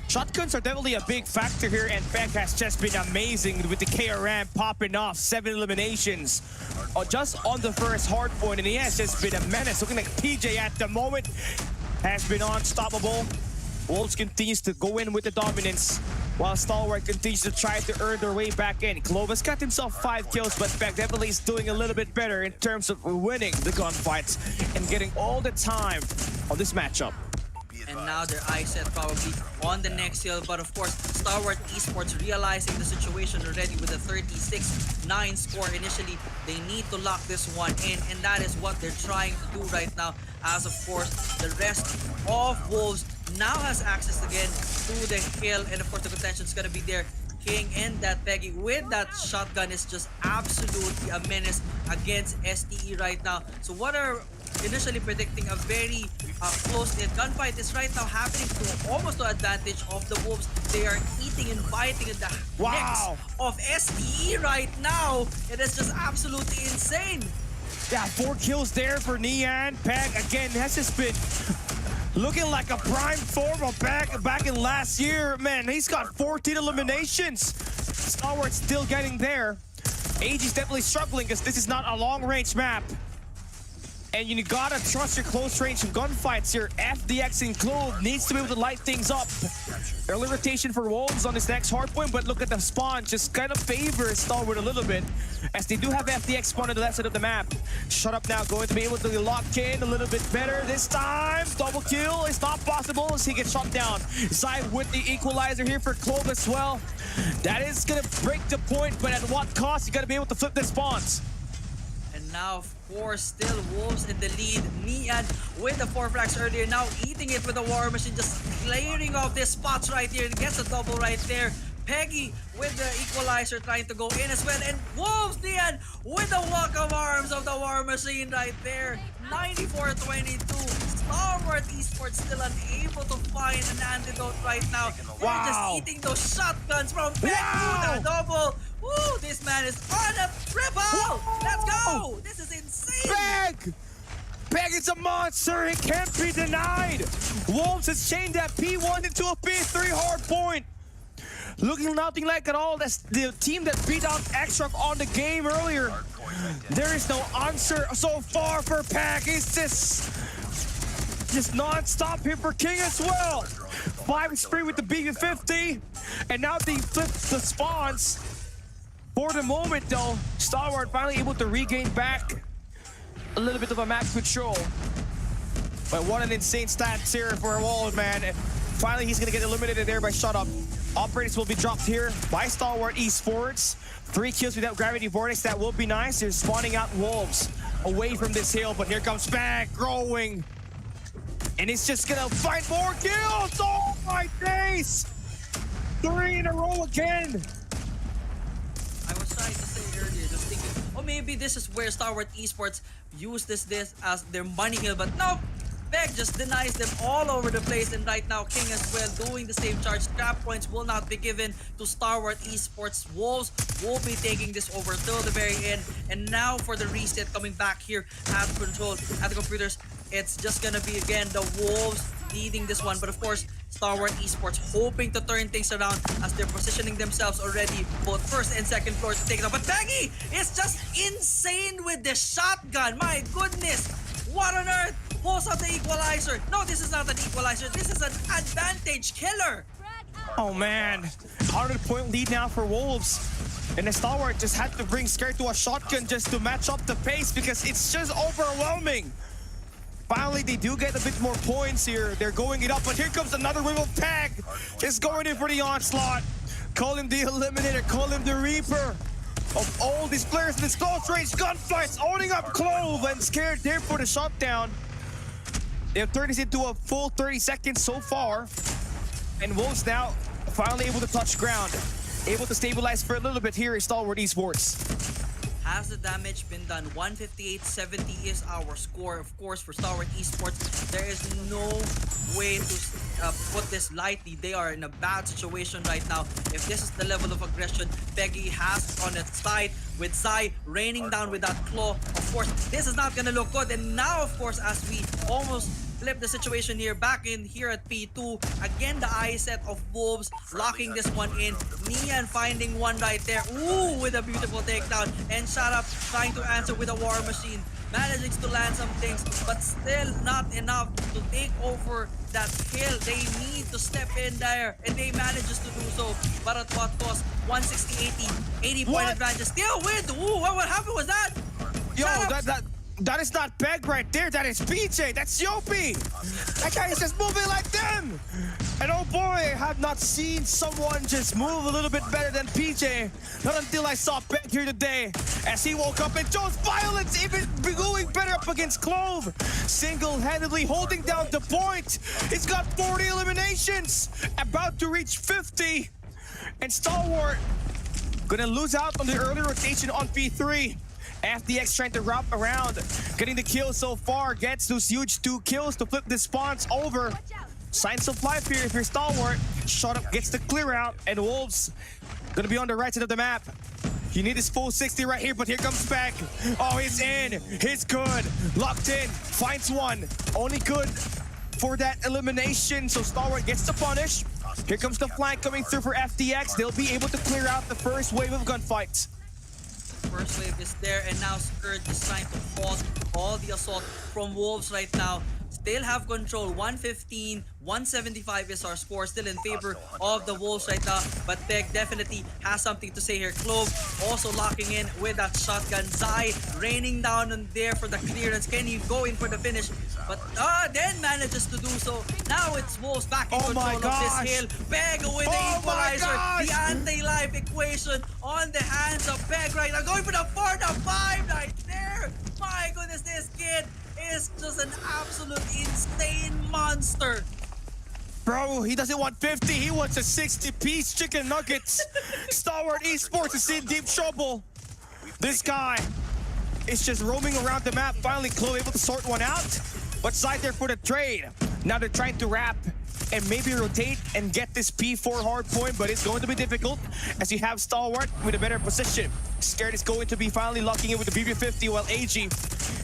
Shotguns are definitely a big factor here, and Beck has just been amazing with the KRM popping off 7 eliminations just on the first hard point, and he has just been a menace. Looking like PJ at the moment has been unstoppable. Wolves continues to go in with the dominance while Stalwart continues to try to earn their way back in. Clovis got himself 5 kills, but Beck definitely is doing a little bit better in terms of winning the gunfights and getting all the time on this matchup. And now their eyes set probably on the next hill. But of course, Stalwart Esports realizing the situation already with a 36-9 score initially. They need to lock this one in, and that is what they're trying to do right now. As of course, the rest of Wolves now has access again to the hill, and of course the contention is gonna be there. King and that Peggy with that shotgun is just absolutely a menace against STE right now. So what are initially predicting a very close-knit gunfight is right now happening to almost the advantage of the Wolves. They are eating and biting in the necks of STE right now. It is just absolutely insane. Yeah, 4 kills there for Nian. Peg again has just been looking like a prime form of back in last year. Man, he's got 14 eliminations. Stalwart's still getting there. AG's definitely struggling because this is not a long-range map. And you gotta trust your close range gunfights here. FDX and Clove needs to be able to light things up. Early rotation for Wolves on this next hardpoint, but look at the spawn. Just kind of favors Stalwart a little bit, as they do have FDX spawn on the left side of the map. Shut up now, going to be able to lock in a little bit better this time. Double kill is not possible as he gets shot down. Zai with the equalizer here for Clove as well. That is gonna break the point, but at what cost? You gotta be able to flip the spawns. And now, of course, still Wolves in the lead. Nian with the 4 flags earlier, now eating it with the War Machine, just clearing off these spots right here. Gets a double right there. Peggy with the equalizer trying to go in as well. And Wolves, Nian with the welcome arms of the War Machine right there. 94-22. Stalwart Esports still unable to find an antidote right now. They're just eating those shotguns from Peg to the double. Woo, this man is on a triple! Let's go! This is insane! Peg is a monster. It can't be denied. Wolves has changed that P1 into a P3 hard point. Looking nothing like at all. That's the team that beat out X-Rock on the game earlier. There is no answer so far for Peg. It's just non-stop here for King as well. 5 spree with the BB50. And now they flip the spawns. For the moment though, Stalwart finally able to regain back a little bit of a map control. But what an insane stats here for Wall, man. Finally, he's gonna get eliminated there by Shut Up. Operators will be dropped here by Stalwart Esports. 3 kills without Gravity Vortex, that will be nice. They're spawning out Wolves away from this hill, but here comes Bag growing. And it's just gonna find more kills! Oh my days! 3 in a row again! I was trying to say earlier, just thinking, oh, maybe this is where Stalwart Esports use this as their money hill, but no! Peg just denies them all over the place, and right now King as well doing the same charge. Scrap points will not be given to Stalwart Esports. Wolves will be taking this over till the very end, and now for the reset coming back here at control at the computers. It's just gonna be again the Wolves leading this one. But of course, Stalwart Esports hoping to turn things around as they're positioning themselves already both first and second floor to take it up. But Peggy is just insane with the shotgun. My goodness, what on earth? Pulls out the equalizer. No, this is not an equalizer. This is an advantage killer. Oh man, 100-point lead now for Wolves. And the Stalwart just had to bring Scare to a shotgun just to match up the pace because it's just overwhelming. Finally, they do get a bit more points here. They're going it up, but here comes another wave of Tag. Is going in for the onslaught. Call him the Eliminator, call him the Reaper. Of all these players in this close range gunfights, owning up Clove and Scared there for the shutdown. They've turned this into a full 30 seconds so far. And Wolves now finally able to touch ground. Able to stabilize for a little bit here is Stalwart Esports. Has the damage been done? 158.70 is our score. Of course, for Stalwart Esports, there is no way to put this lightly. They are in a bad situation right now. If this is the level of aggression Peggy has on its side, with Zai raining down with that claw, of course, this is not gonna look good. And now, of course, as we almost flip the situation here, back in here at P2, again the eye set of Wolves locking this one in. Nian finding one right there. Ooh, with a beautiful takedown. And Sharap trying to answer with a War Machine. Managing to land some things, but still not enough to take over that hill. They need to step in there, and they manages to do so. But at what cost? 160-80. 80-point advantage. Still with. Ooh, what happened was that? Yo, that is not Peg right there. That is PJ. That's Yopi. That guy is just moving like them. And oh boy, I have not seen someone just move a little bit better than PJ. Not until I saw Peg here today. As he woke up and shows violence, even going better up against Clove. Single-handedly holding down the point. He's got 40 eliminations. About to reach 50. And Stalwart gonna lose out on the early rotation on P3. FDX trying to wrap around, getting the kill so far, gets those huge 2 kills to flip this spawns over. Signs of life here if you're Stalwart. Shut up, gets the clear out, and Wolves gonna be on the right side of the map. You need his full 60 right here, but here comes Beck. Oh, he's in, he's good, locked in, finds one, only good for that elimination, so Stalwart gets the punish. Here comes the flank coming through for FDX. They'll be able to clear out the first wave of gunfights. First wave is there, and now Skirt is trying to pause all the assault from Wolves right now. Still have control. 115, 175 is our score. Still in favor of the Wolves right now. But Peg definitely has something to say here. Clove also locking in with that shotgun. Zai raining down on there for the clearance. Can he go in for the finish? But then manages to do so. Now it's Wolves back in control of this hill. Peg with the equalizer. The anti-life equation on the hands of Peg right now. Going for the 4-5 right there. My goodness, this kid is just an absolute insane monster. Bro, he doesn't want 50, he wants a 60-piece chicken nuggets. Stalwart Esports is in deep trouble. This guy is just roaming around the map. Finally, Chloe able to sort one out. But side there for the trade. Now they're trying to wrap and maybe rotate and get this P4 hard point, but it's going to be difficult as you have Stalwart with a better position. Scared is going to be finally locking in with the BB50 while AG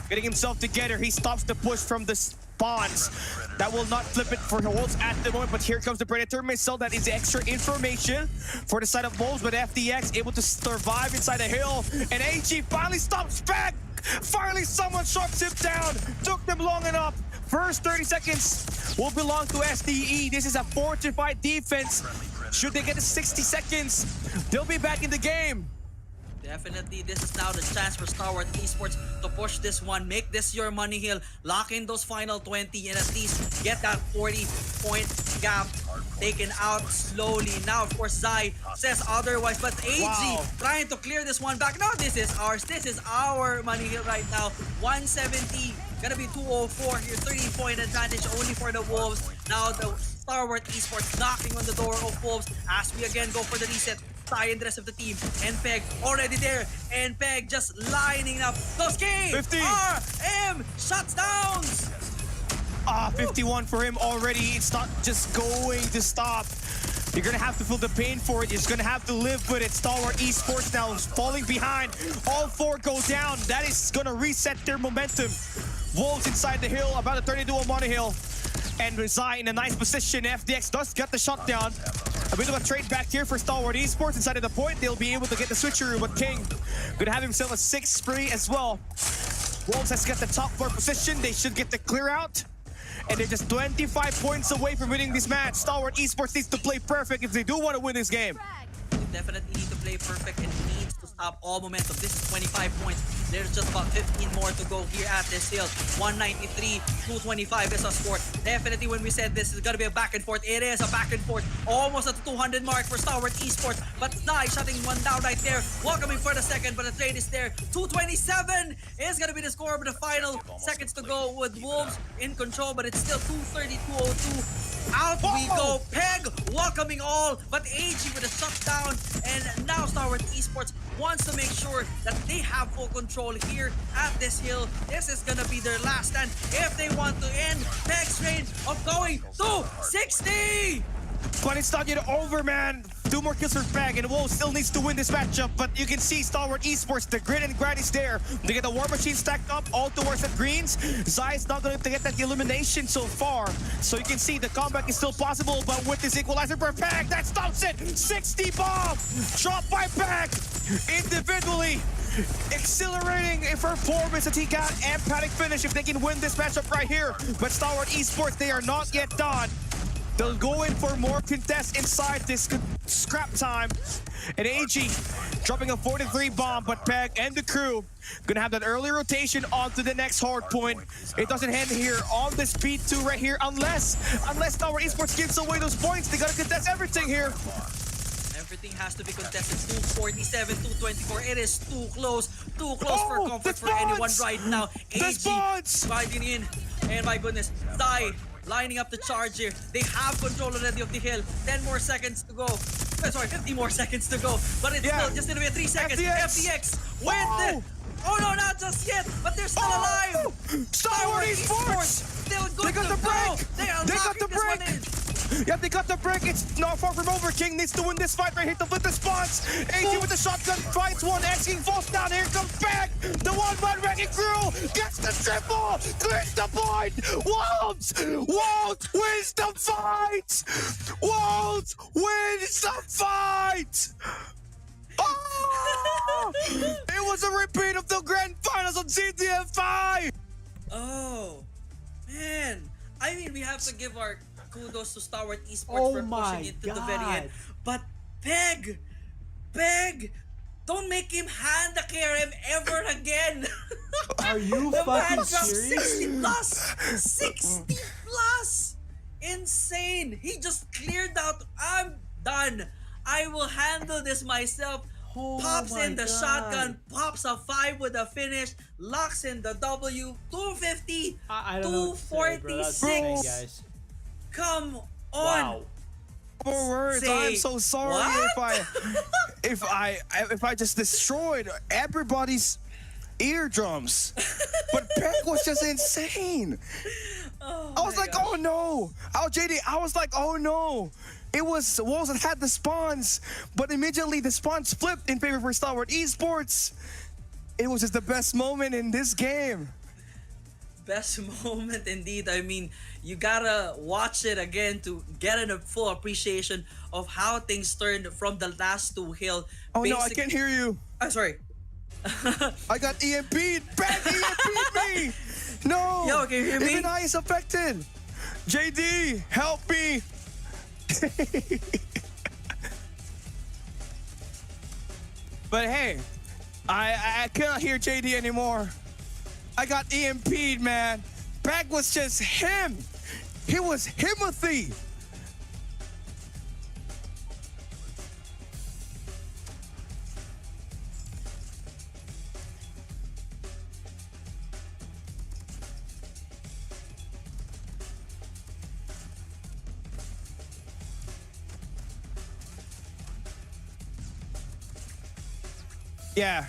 getting himself together. He stops the push from the spawns. That will not flip it for the Wolves at the moment, but here comes the Predator missile. That is extra information for the side of Wolves, but FDX able to survive inside the hill, and AG finally stops back. Finally, someone shuts him down. Took them long enough. First 30 seconds will belong to SDE. This is a fortified defense. Should they get to 60 seconds, they'll be back in the game. Definitely, this is now the chance for Stalwart Esports to push this one, make this your money hill, lock in those final 20, and at least get that 40-point gap taken out slowly. Now, of course, Zai says otherwise, but AG trying to clear this one back. No, this is ours. This is our money hill right now. 170, gonna be 204 here, 3-point advantage only for the Wolves. Now, the Stalwart Esports knocking on the door of Wolves as we again go for the reset. Zai and the rest of the team, and Peg already there, and Peg just lining up those KRM shutdowns. 51 for him already. It's not just going to stop. You're gonna have to feel the pain for it. You're just gonna have to live with it. Stalwart Esports now is falling behind. All 4 go down. That is gonna reset their momentum. Wolves inside the hill, about to turn into a money hill. and Zai in a nice position. FDX does get the shutdown. A bit of a trade back here for Stalwart Esports inside of the point. They'll be able to get the switcheroo, but King gonna have himself a 6 spree as well. Wolves has got the top 4 position. They should get the clear out. And they're just 25 points away from winning this match. Stalwart Esports needs to play perfect if they do want to win this game. You definitely need to play perfect and needs to stop all momentum. This is 25 points. There's just about 15 more to go here at this hill. 193, 225 is a score. Definitely when we said this is gonna be a back and forth, it is a back and forth. Almost at the 200 mark for Stalwart Esports, but Zai shutting one down right there. Welcoming for the second, but the trade is there. 227 is gonna be the score, but the final seconds to go with Wolves in control, but it's still 230, 202. Out we go. Peg welcoming all, but AG with a shutdown, and now Stalwart Esports wants to make sure that they have full control here at this hill. This is gonna be their last stand if they want to end Peg's reign of going to 60. But it's not yet over, man. 2 more kills for Peg, and Wolves still needs to win this matchup. But you can see Stalwart Esports, the grit and grind is there. They get the War Machine stacked up all towards the greens. Zai is not going to get that elimination so far. So you can see the comeback is still possible, but with this equalizer for Peg, that stops it. 60 bomb, dropped by Peg individually. Exhilarating performance that he got, and emphatic finish if they can win this matchup right here. But Stalwart Esports, they are not yet done. They'll go in for more contests inside this scrap time. And AG dropping a 43 bomb, but Peg and the crew gonna have that early rotation onto the next hard point. It doesn't end here on the speed 2 right here, unless Stalwart Esports gives away those points. They gotta contest everything here. Everything has to be contested. 247, 224. It is too close. Too close for comfort for anyone right now. AG riding in. And my goodness, Zai lining up the charge here. They have control already of the hill. 10 more seconds to go. Sorry, 50 more seconds to go. But it's still just gonna be 3 seconds. FDX with oh no, not just yet, but they're still alive. Stalwart Esports! Still good They got to the go. break! They got the this one break! in. Yep, they got the break. It's not far from over. King needs to win this fight right here to flip the spots. AG with the shotgun fights one. X-King falls down. Here comes back. The one-man wrecking crew gets the triple. Clears the point. Wolves wins the fight. Wolves wins the fight. Oh! It was a repeat of the grand finals of GTF 5. Oh, man. I mean, we have to give our kudos to Stalwart Esports Oh for my pushing it to the very God. end. But Peg, don't make him hand the KRM ever again. Are you The man fucking got serious? 60 plus! 60 plus! Insane! He just cleared out. I'm done. I will handle this myself. Oh Pops my in the God. shotgun, pops a 5 with a finish, locks in the W, 250, I don't know what to say, bro. That's insane, 246. guys. Come on. Wow. More words. Say I'm so sorry what? if I just destroyed everybody's eardrums. But Peg was just insane. I was like, oh no. I was like, oh no. It was Wolves that had the spawns, but immediately the spawns flipped in favor for Stalwart Esports. It was just the best moment in this game. Best moment indeed. I mean, you gotta watch it again to get a full appreciation of how things turned from the last 2 hill. Oh no, I can't hear you. I'm sorry. I got EMP'd. Peg EMP'd me. No. Yo, can you hear me? Even I is affected. JD, help me. But hey, I cannot hear JD anymore. I got EMP'd, man. Peg was just him. He was Himothy. Yeah.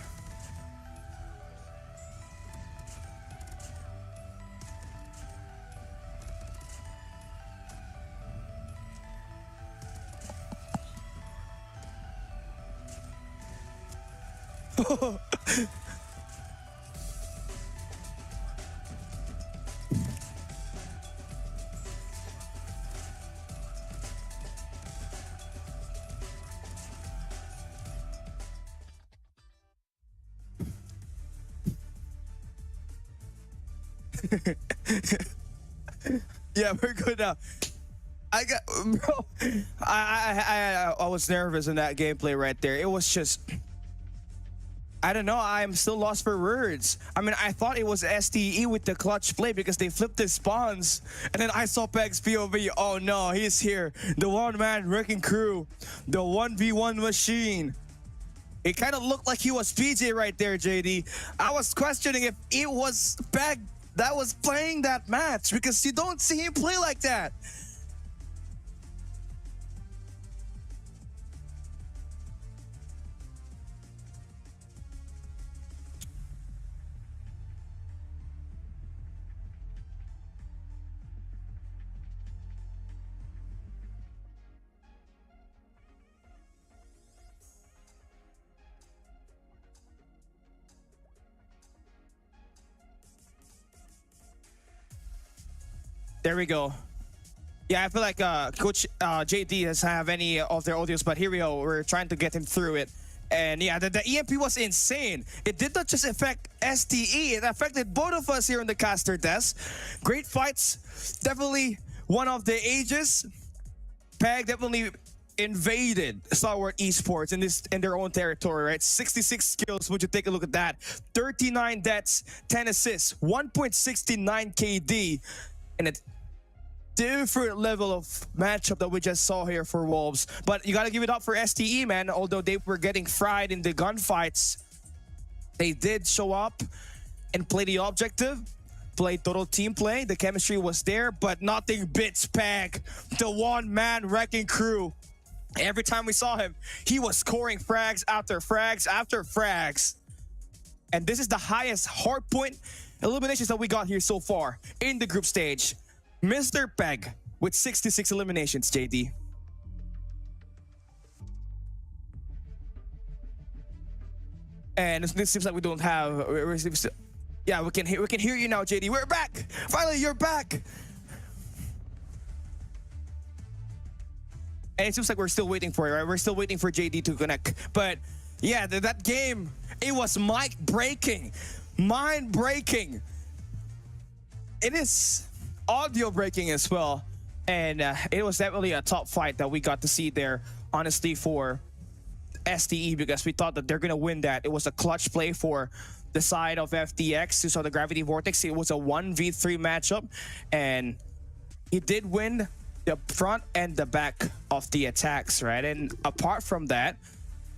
Yeah, we're good now. I got, bro. I was nervous in that gameplay right there. It was just, I don't know. I'm still lost for words. I mean, I thought it was STE with the clutch play because they flipped the spawns, and then I saw Peg's POV. Oh no, he's here. The one-man wrecking crew, the 1v1 machine. It kind of looked like he was PJ right there, JD. I was questioning if it was Peg that was playing that match because you don't see him play like that. There we go. Yeah, I feel like Coach JD doesn't have any of their audios, but here we go. We're trying to get him through it. And yeah, the EMP was insane. It did not just affect STE, it affected both of us here on the caster desk. Great fights. Definitely one of the ages. Peg definitely invaded Star Wars Esports in their own territory, right? 66 kills. Would you take a look at that? 39 deaths, 10 assists, 1.69 KD, and a different level of matchup that we just saw here for Wolves. But you gotta give it up for STE, man. Although they were getting fried in the gunfights, they did show up and play the objective, play total team play. The chemistry was there, but nothing beats Peg, the one-man wrecking crew. Every time we saw him, he was scoring frags after frags after frags. And this is the highest hardpoint eliminations that we got here so far in the group stage. Mr. Peg with 66 eliminations, JD. And this seems like we don't have. Yeah, we can hear you now, JD. We're back. Finally, you're back. And it seems like we're still waiting for it, right? We're still waiting for JD to connect. But yeah, that game, it was mic breaking, mind breaking. It is audio breaking as well. And it was definitely a top fight that we got to see there, honestly, for STE, because we thought that they're going to win that. It was a clutch play for the side of FTX. You saw the Gravity Vortex. It was a 1v3 matchup, and he did win the front and the back of the attacks, right? And apart from that,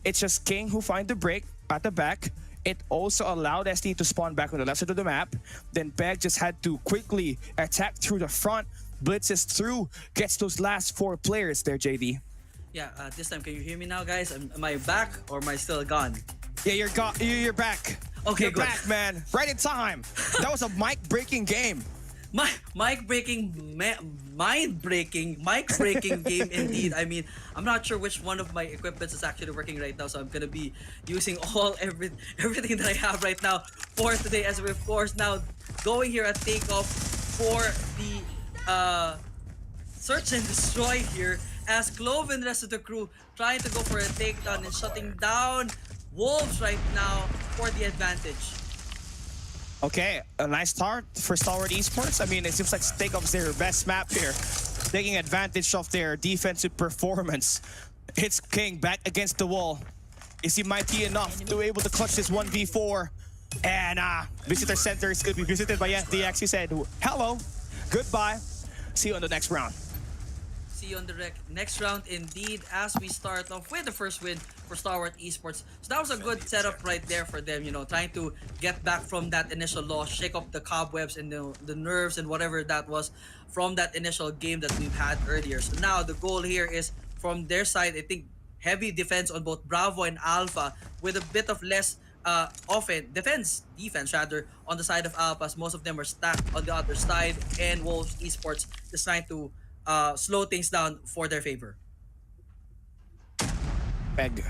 it's just King who find the break at the back. It also allowed STE to spawn back on the left side of the map. Then Peg just had to quickly attack through the front, blitzes through, gets those last 4 players there, JD. Yeah, this time, can you hear me now, guys? Am I back or am I still gone? Yeah, you're back. Okay, you're good. back, man. Right in time. That was a mic-breaking game. Mind-breaking game indeed. I mean, I'm not sure which one of my equipments is actually working right now, so I'm gonna be using everything that I have right now for today, as we of course now going here at takeoff for the search and destroy here, as Clove and the rest of the crew trying to go for a takedown and shutting down Wolves right now for the advantage. Okay, a nice start for Star Wars Esports. I mean, it seems like Takeoff's their best map here, taking advantage of their defensive performance. Hits King back against the wall. Is he mighty enough to be able to clutch this 1v4? And Visitor Center is going to be visited by FDX. He said, hello, goodbye, see you on the next round. See you on the next round indeed, as we start off with the first win for Star Wars Esports. So that was a good setup right there for them, you know, trying to get back from that initial loss, shake up the cobwebs and the nerves and whatever that was from that initial game that we've had earlier. So now the goal here is from their side, I think, heavy defense on both Bravo and Alpha, with a bit of less defense rather on the side of Alphas. Most of them are stacked on the other side, and Wolves Esports is trying to slow things down for their favor. Peg.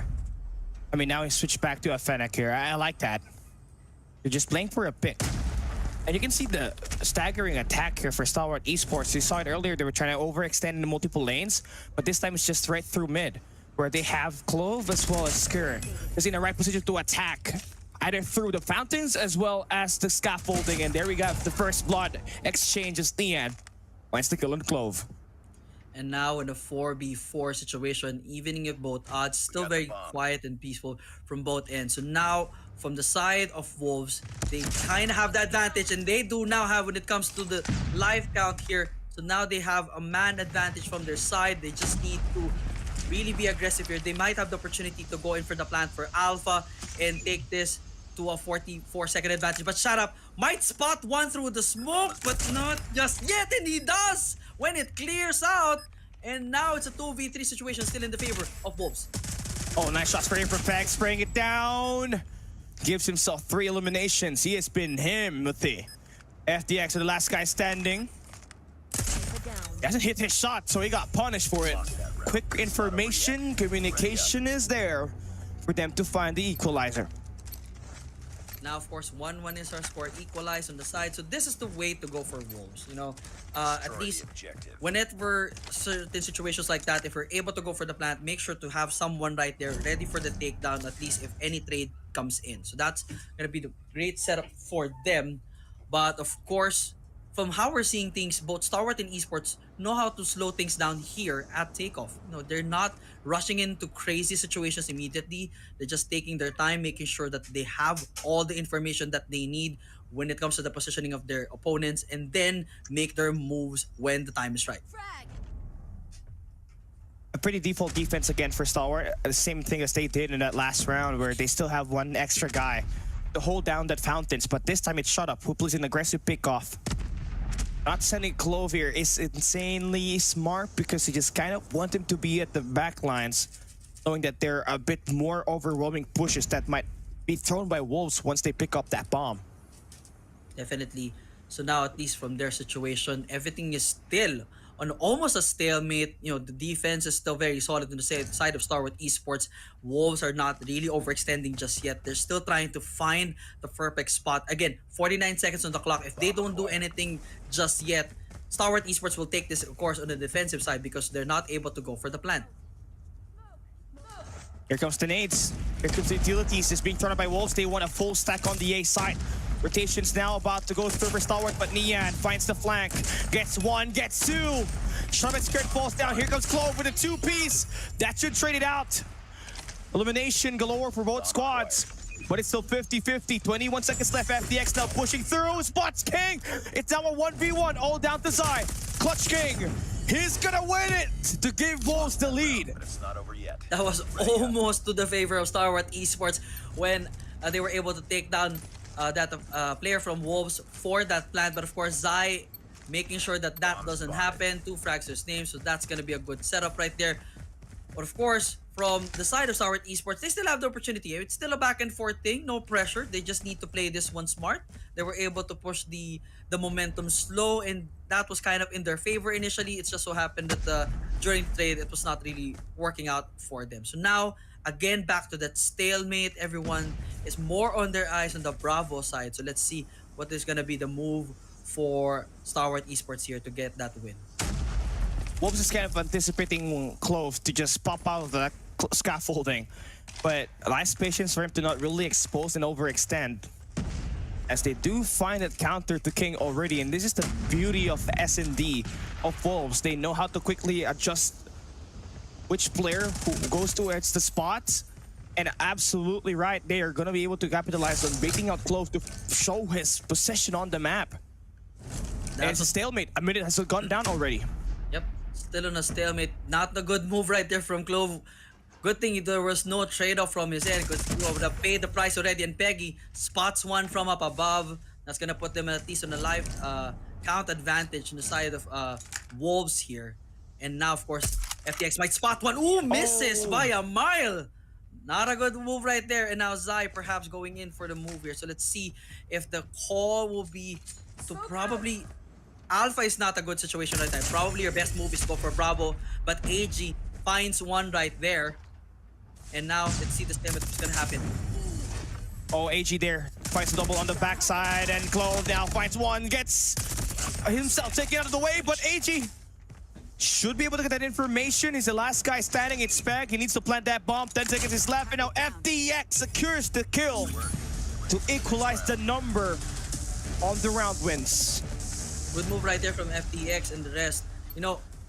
I mean, now he switched back to a Fennec here. I like that. You're just playing for a pick. And you can see the staggering attack here for Star Wars Esports. You saw it earlier, they were trying to overextend in multiple lanes, but this time it's just right through mid, where they have Clove as well as Sker. Is in the right position to attack. either through the fountains as well as the scaffolding. And there we got the first blood exchange as Nian finds the kill on Clove. And now in a 4v4 situation, evening of both odds, still very quiet and peaceful from both ends. So now, from the side of Wolves, they kind of have the advantage, and they do now have when it comes to the life count here. So now they have a man advantage from their side. They just need to really be aggressive here. They might have the opportunity to go in for the plant for Alpha and take this to a 44-second advantage. But shut up, might spot one through the smoke, but not just yet, and he does when it clears out. And now it's a 2v3 situation still in the favor of Wolves. Oh, nice shot spraying from Fag, spraying it down. Gives himself 3 eliminations. He has been him with the FDX, the last guy standing. He hasn't hit his shot, so he got punished for it. Quick information, communication is there for them to find the equalizer. Now, of course, 1-1 is our score, equalized on the side. So this is the way to go for Wolves. You know, at least whenever certain situations like that, if we're able to go for the plant, make sure to have someone right there ready for the takedown, at least if any trade comes in. So that's going to be the great setup for them. But of course, from how we're seeing things, both Starward and Esports know how to slow things down here at takeoff. You know, they're not rushing into crazy situations immediately. They're just taking their time, making sure that they have all the information that they need when it comes to the positioning of their opponents, and then make their moves when the time is right. A pretty default defense again for Stalwart. The same thing as they did in that last round where they still have one extra guy to hold down that fountains, but this time it's shut up, who plays an aggressive pickoff. Not sending Clove here is insanely smart because he just kind of want him to be at the back lines, knowing that there are a bit more overwhelming pushes that might be thrown by Wolves once they pick up that bomb. Definitely. So now, at least from their situation, everything is still on almost a stalemate. You know, the defense is still very solid on the side of Star with Esports. Wolves are not really overextending just yet. They're still trying to find the perfect spot. Again, 49 seconds on the clock. If they don't do anything just yet, Star Wars Esports will take this, of course, on the defensive side because they're not able to go for the plant. Here comes the nades. Here comes the utilities. It's being thrown up by Wolves. They want a full stack on the A side. Rotation's now about to go through for Stalwart, but Nian finds the flank. Gets one, gets two. Shrubet skirt falls down. Here comes Clove with a 2-piece. That should trade it out. Elimination galore for both squads. But it's still 50-50. 21 seconds left. FDX now pushing through. Spots King. It's now a 1v1. All down the side. Clutch King. He's gonna win it to give Wolves the lead. But it's not over yet. That was almost to the favor of Star Wars Esports when they were able to take down that player from Wolves for that plant. But of course, Zai making sure that that doesn't happen. 2 frags to his name, so that's gonna be a good setup right there. But of course, from the side of Star Wars Esports, they still have the opportunity. It's still a back and forth thing, no pressure. They just need to play this one smart. They were able to push the momentum slow, and that was kind of in their favor initially. It just so happened that during the trade, it was not really working out for them. So now, again, back to that stalemate. Everyone is more on their eyes on the Bravo side. So let's see what is going to be the move for Star Wars Esports here to get that win. Wolves is kind of anticipating Clove to just pop out of the scaffolding, but life's patience for him to not really expose and overextend, as they do find that counter to King already. And this is the beauty of S&D of Wolves. They know how to quickly adjust which player who goes towards the spots, and absolutely right, they are going to be able to capitalize on baiting out Clove to show his position on the map. And it's a stalemate. A minute has gone down already. Yep, still on a stalemate. Not a good move right there from Clove. Good thing there was no trade-off from his end, because he would have paid the price already. And Peggy spots one from up above. That's gonna put them at least on a life count advantage on the side of Wolves here. And now, of course, FTX might spot one. Ooh, misses by a mile. Not a good move right there. And now Zai perhaps going in for the move here. So let's see if the call will be to probably... Alpha is not a good situation right now. Probably your best move is go for Bravo. But AG finds one right there. And now, let's see the stalemate what's gonna happen. Oh, AG there finds a double on the backside, and Clove now finds one, gets himself taken out of the way, but AG should be able to get that information. He's the last guy standing. It's Spag. He needs to plant that bomb. 10 seconds is left, and now FDX secures the kill. to equalize the number on the round wins. Good move right there from FTX and the rest.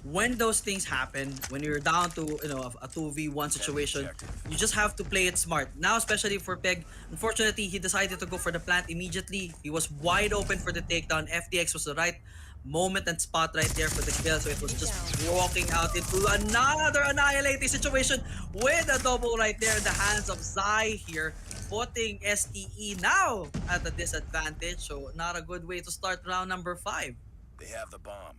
When those things happen, when you're down to a 2v1 situation, you just have to play it smart. Now, especially for Peg, unfortunately, he decided to go for the plant immediately. He was wide open for the takedown. FTX was the right moment and spot right there for the kill, so it was just walking out into another annihilating situation with a double right there in the hands of Zai here, putting STE now at a disadvantage. So not a good way to start round number 5. They have the bomb.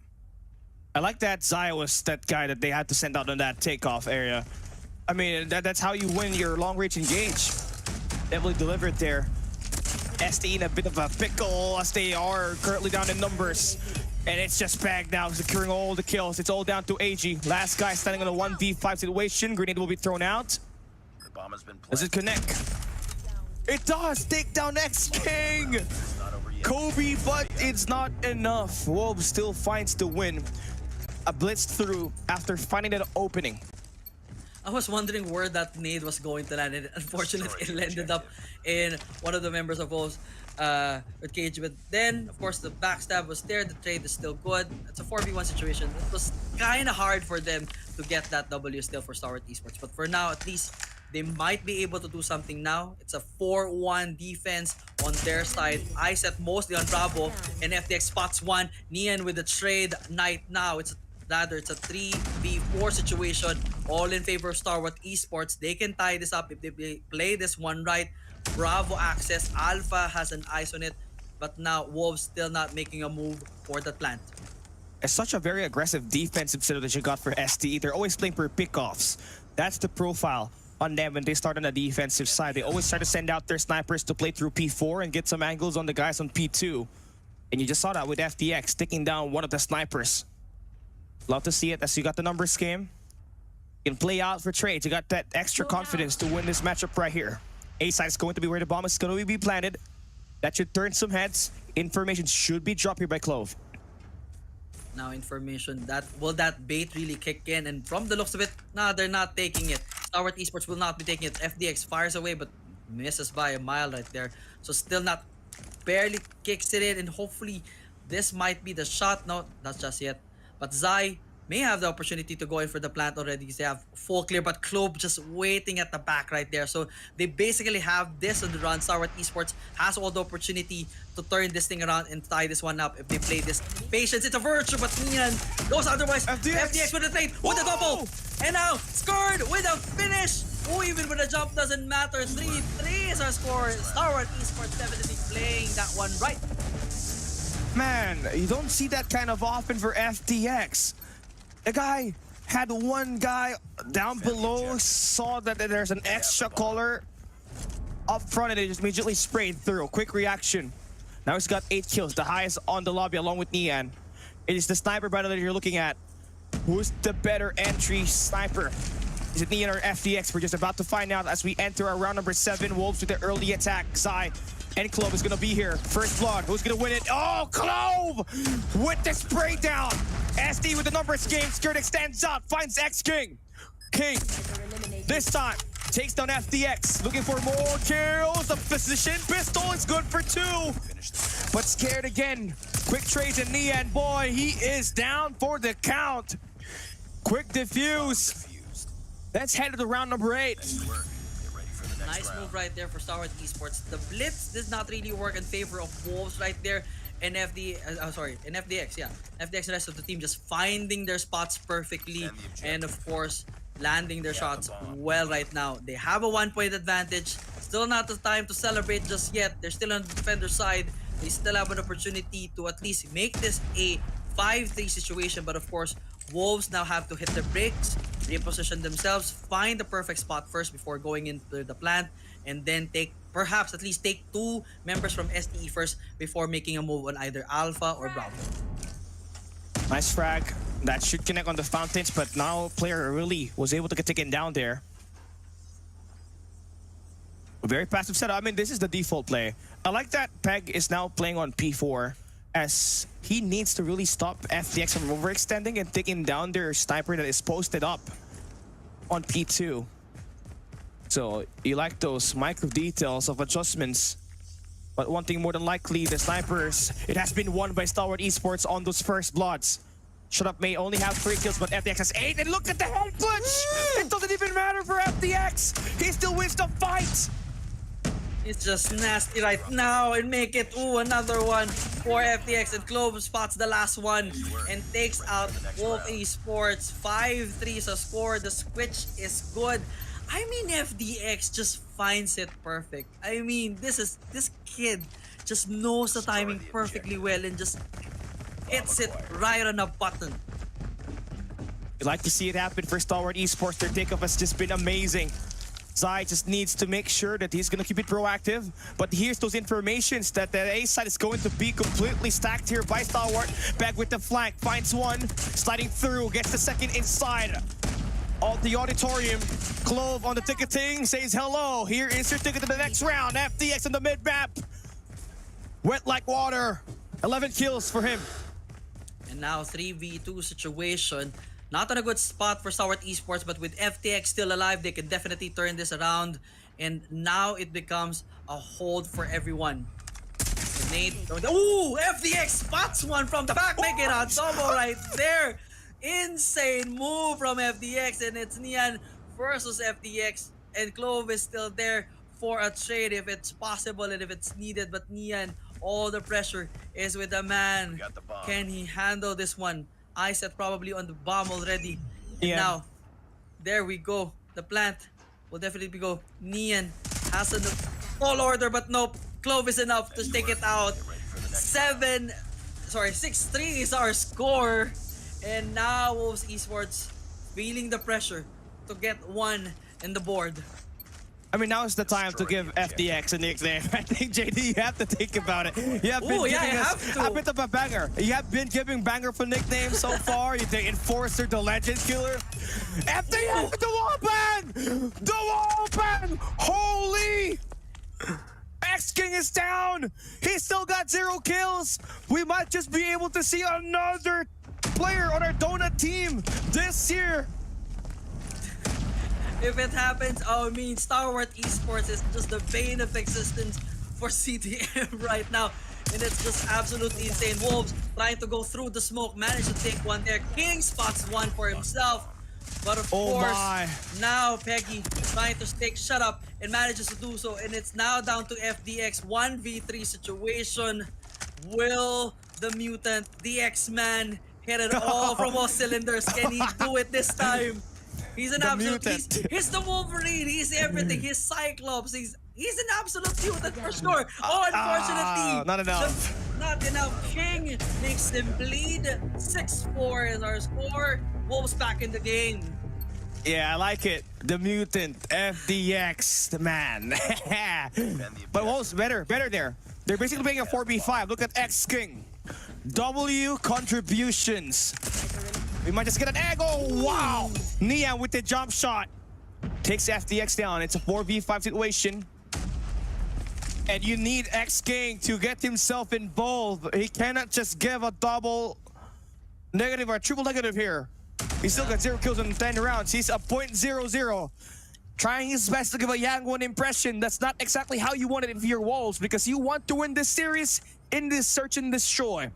I like that Zaya was that guy that they had to send out on that takeoff area. I mean, that's how you win your long-range engage. Definitely delivered there. ST in a bit of a pickle as they are currently down in numbers. And it's just Peg now securing all the kills. It's all down to AG. Last guy standing on a 1v5 situation. Grenade will be thrown out. The bomb has been planted. Does it connect? It does! Take down X-King! Kobe, but it's not enough. Wolves still finds the win. A blitz through after finding that opening. I was wondering where that nade was going to land, and unfortunately it landed up in one of the members of Wolves with Cage. But then, of course, the backstab was there. The trade is still good. It's a 4v1 situation. It was kind of hard for them to get that W still for Star Wars Esports. But for now, at least, they might be able to do something now. It's a 4-1 defense on their side. I set mostly on Bravo, and FTX spots one. Nian with the trade Knight now. It's a 3v4 situation, all in favor of Star Wars Esports. They can tie this up if they play this one right. Bravo access, Alpha has an eyes on it, but now Wolves still not making a move for the plant. It's such a very aggressive defensive setup that you got for STE. They're always playing for pickoffs. That's the profile on them when they start on the defensive side. They always try to send out their snipers to play through P4 and get some angles on the guys on P2. And you just saw that with FTX taking down one of the snipers. Love to see it as you got the numbers game. You can play out for trades. You got that extra confidence to win this matchup right here. A side is going to be where the bomb is going to be planted. That should turn some heads. Information should be dropped here by Clove. Now information, will that bait really kick in? And from the looks of it, they're not taking it. Star Wars Esports will not be taking it. FDX fires away but misses by a mile right there. So still not, barely kicks it in, and hopefully this might be the shot. No, not just yet. But Zai may have the opportunity to go in for the plant already. They have full clear, but Clove just waiting at the back right there. So they basically have this on the run. Star Wars Esports has all the opportunity to turn this thing around and tie this one up if they play this. Patience, it's a virtue, but Nian goes otherwise. FDX with the trade, with the double. And now scored with a finish. Oh, even with a jump doesn't matter. 3-3 is our score. Star Wars Esports definitely playing that one right. Man, you don't see that kind of often for FTX. The guy had one guy down below, saw that there's an extra color up front, and it just immediately sprayed through. Quick reaction. Now he's got 8 kills, the highest on the lobby along with Nian. It is the sniper battle that you're looking at. Who's the better entry sniper? Is it Nian or FTX? We're just about to find out as we enter our round number 7. Wolves with the early attack. Zai and Clove is gonna be here. First blood, who's gonna win it? Oh, Clove with the spray down. SD with the numbers game. Skirt extends out, finds X-King. King, this time, takes down FTX. Looking for more kills. The position pistol is good for 2. But scared again. Quick trades and Nian, boy, he is down for the count. Quick diffuse. Let's head to round number 8. Nice move right there for Star Wars Esports. The blitz does not really work in favor of Wolves right there. And FDX, yeah. FDX and the rest of the team just finding their spots perfectly. And of course, landing their shots well right now. They have a 1-point advantage. Still not the time to celebrate just yet. They're still on the defender side. They still have an opportunity to at least make this a 5-3 situation. But of course, Wolves now have to hit the brakes, reposition themselves, find the perfect spot first before going into the plant, and then perhaps at least take 2 members from STE first before making a move on either Alpha or Bravo. Nice frag. That should connect on the fountains, but now player really was able to get taken down there. A very passive setup. I mean, this is the default play. I like that Peg is now playing on P4, as he needs to really stop FTX from overextending and taking down their sniper that is posted up on P2. So you like those micro details of adjustments But one thing more than likely, the snipers, it has been won by Stalwart Esports on those first bloods. Shut Up may only have 3 kills, but FTX has 8. And look at the head glitch! It doesn't even matter for FTX. He still wins the fight. It's just nasty right now and make it another one for FTX, and Clove spots the last one and takes out Wolf Esports. 5-3 is a score. The switch is good. I mean, FDX just finds it perfect. I mean, this kid just knows the timing perfectly well and just hits it right on a button. We'd like to see it happen for Stalwart Esports. Their takeoff has just been amazing. Zai just needs to make sure that he's going to keep it proactive. But here's those informations that the A side is going to be completely stacked here by Stalwart. Back with the flank, finds one, sliding through, gets the second inside of the auditorium. Clove on the ticketing, says hello. Here is your ticket to the next round. FTX in the mid-map. Wet like water. 11 kills for him. And now 3v2 situation. Not on a good spot for Stalwart Esports, but with FTX still alive, they can definitely turn this around. And now it becomes a hold for everyone. Nate, FTX spots one from the back, making a double right there. Insane move from FTX, and it's Nian versus FTX. And Clove is still there for a trade if it's possible and if it's needed. But Nian, all the pressure is with the man. Can he handle this one? I set probably on the bomb already. And now, there we go. The plant will definitely go. Nian has a tall order, but nope. Clove is enough to take it out. 6-3 is our score. And now Wolves Esports feeling the pressure to get one in the board. I mean, now is the time to give FTX a nickname. I think, JD, you have to think about it. You have been giving us a bit of a banger. You have been giving banger for nicknames so far. You the Enforcer, the Legend Killer. FTX, the wall bang! The wall bang! Holy! X-King is down! He still got 0 kills! We might just be able to see another player on our donut team this year! If it happens, I mean, Stalwart Esports is just the bane of existence for CTM right now. And it's just absolutely insane. Wolves trying to go through the smoke, managed to take one there. King spots one for himself. But of course, now Peggy trying to take Shut Up and manages to do so. And it's now down to FDX 1v3 situation. Will the mutant, the X-Man, hit it all from all cylinders? Can he do it this time? He's an absolute. He's the Wolverine. He's everything. He's Cyclops. He's an absolute mutant for sure. Oh, unfortunately, not enough. Not enough. King makes him bleed. 6-4 is our score. Wolves back in the game. Yeah, I like it. The mutant, FDX, the man. But Wolves better there. They're basically playing a 4v5. Look at X-King. W contributions. We might just get an egg. Oh, wow. Nian with the jump shot. Takes FDX down. It's a 4v5 situation. And you need X-King to get himself involved. He cannot just give a double negative or a triple negative here. He still got 0 kills in 10 rounds. He's a .00. Trying his best to give a Yangwon impression. That's not exactly how you want it if you're Wolves, because you want to win this series in this search and destroy.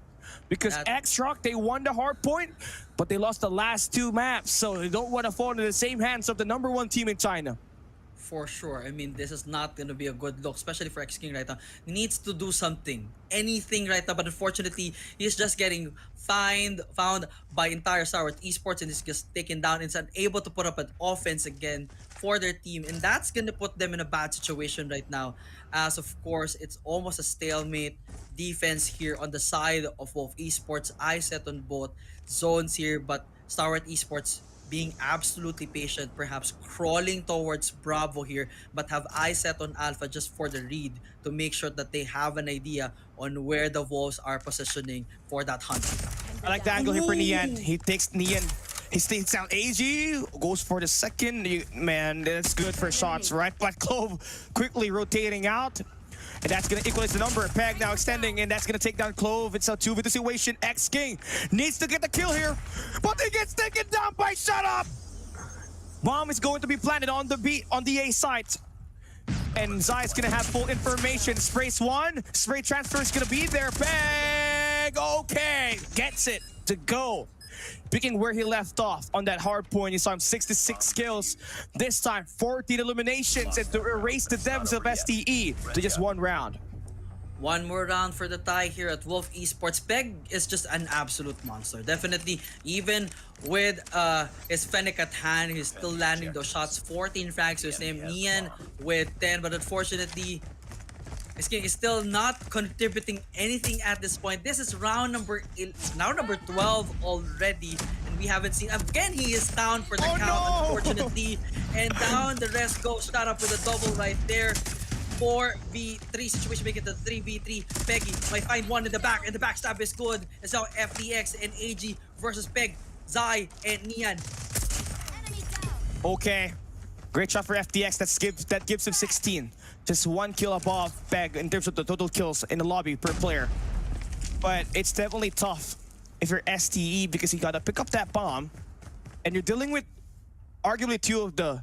Because X-Rock, they won the hard point, but they lost the last 2 maps, so they don't want to fall into the same hands of the #1 team in China. For sure. I mean, this is not going to be a good look, especially for X-King right now. He needs to do something, anything right now, but unfortunately, he's just getting found by entire Stalwart Esports and is just taken down and is unable to put up an offense again for their team, and that's going to put them in a bad situation right now, as of course, it's almost a stalemate defense here on the side of Wolf Esports. I set on both zones here, but Stalwart Esports being absolutely patient, perhaps crawling towards Bravo here, but have I set on Alpha just for the read to make sure that they have an idea on where the Wolves are positioning for that hunt. I like the angle here for Nian. He takes Nian. He stays out AG, goes for the second. Man, that's good for shots, right? But Clove quickly rotating out. And that's going to equalize the number. Peg now extending, and that's going to take down Clove. It's a 2v2 situation. X-King needs to get the kill here, but he gets taken down by Shut Up! Bomb is going to be planted on the A site. and Zai's gonna have full information. Sprays one, spray transfer is gonna be there. Bang! Okay, gets it to go. Picking where he left off on that hard point, you saw him 66 kills. This time, 14 eliminations and to erase the devs of STE to just one round. One more round for the tie here at Wolf Esports. Peg is just an absolute monster. Definitely, even with his Fennec at hand, he's still landing those shots. 14 frags to his name. Nian with 10, but unfortunately, his king is still not contributing anything at this point. This is round number 12 already, and we haven't seen. Again, he is down for the count, unfortunately. And down the rest go. Start up with a double right there. 4v3 situation, make it a 3v3. Peggy might find one in the back, and the backstab is good. It's now FDX and AG versus Peg, Zai, and Nian. Okay, great shot for FDX. That gives him 16. Just one kill above Peg in terms of the total kills in the lobby per player. But it's definitely tough if you're STE because you gotta pick up that bomb, and you're dealing with arguably two of the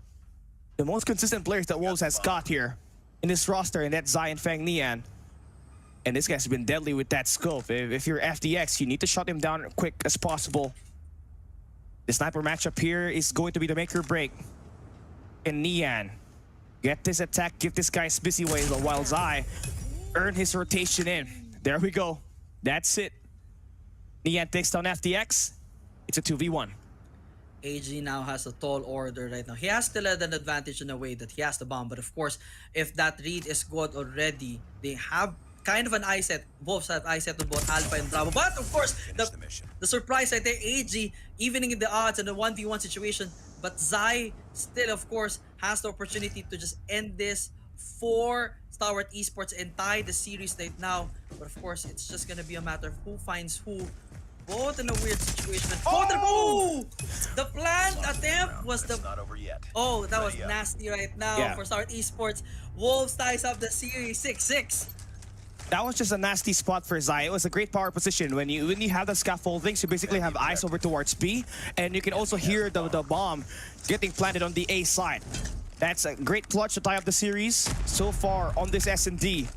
most consistent players that Wolves has got here in this roster, and that's Zai and Fang Nian. And this guy's been deadly with that scope. If you're FDX, you need to shut him down quick as possible. The sniper matchup here is going to be the make or break. And Nian, get this attack, give this guy busy ways while Zai earn his rotation in. There we go. That's it. Nian takes down FDX. It's a 2v1. AG now has a tall order right now. He has still an advantage in a way that he has the bomb, but of course, if that read is good already, they have kind of an eye set. Wolves have eye set on both Alpha and Bravo. But of course, the surprise right there, AG evening the odds in the 1v1 situation. But Zai still, of course, has the opportunity to just end this for Stalwart Esports and tie the series right now. But of course, it's just gonna be a matter of who finds who. Both in a weird situation. Oh! The planned attempt was the... Oh, that was nasty right now for Stalwart Esports. Wolves ties up the series 6-6. That was just a nasty spot for Zai. It was a great power position. When you have the scaffoldings, you basically have eyes over towards B, and you can also hear the bomb getting planted on the A side. That's a great clutch to tie up the series so far on this S&D.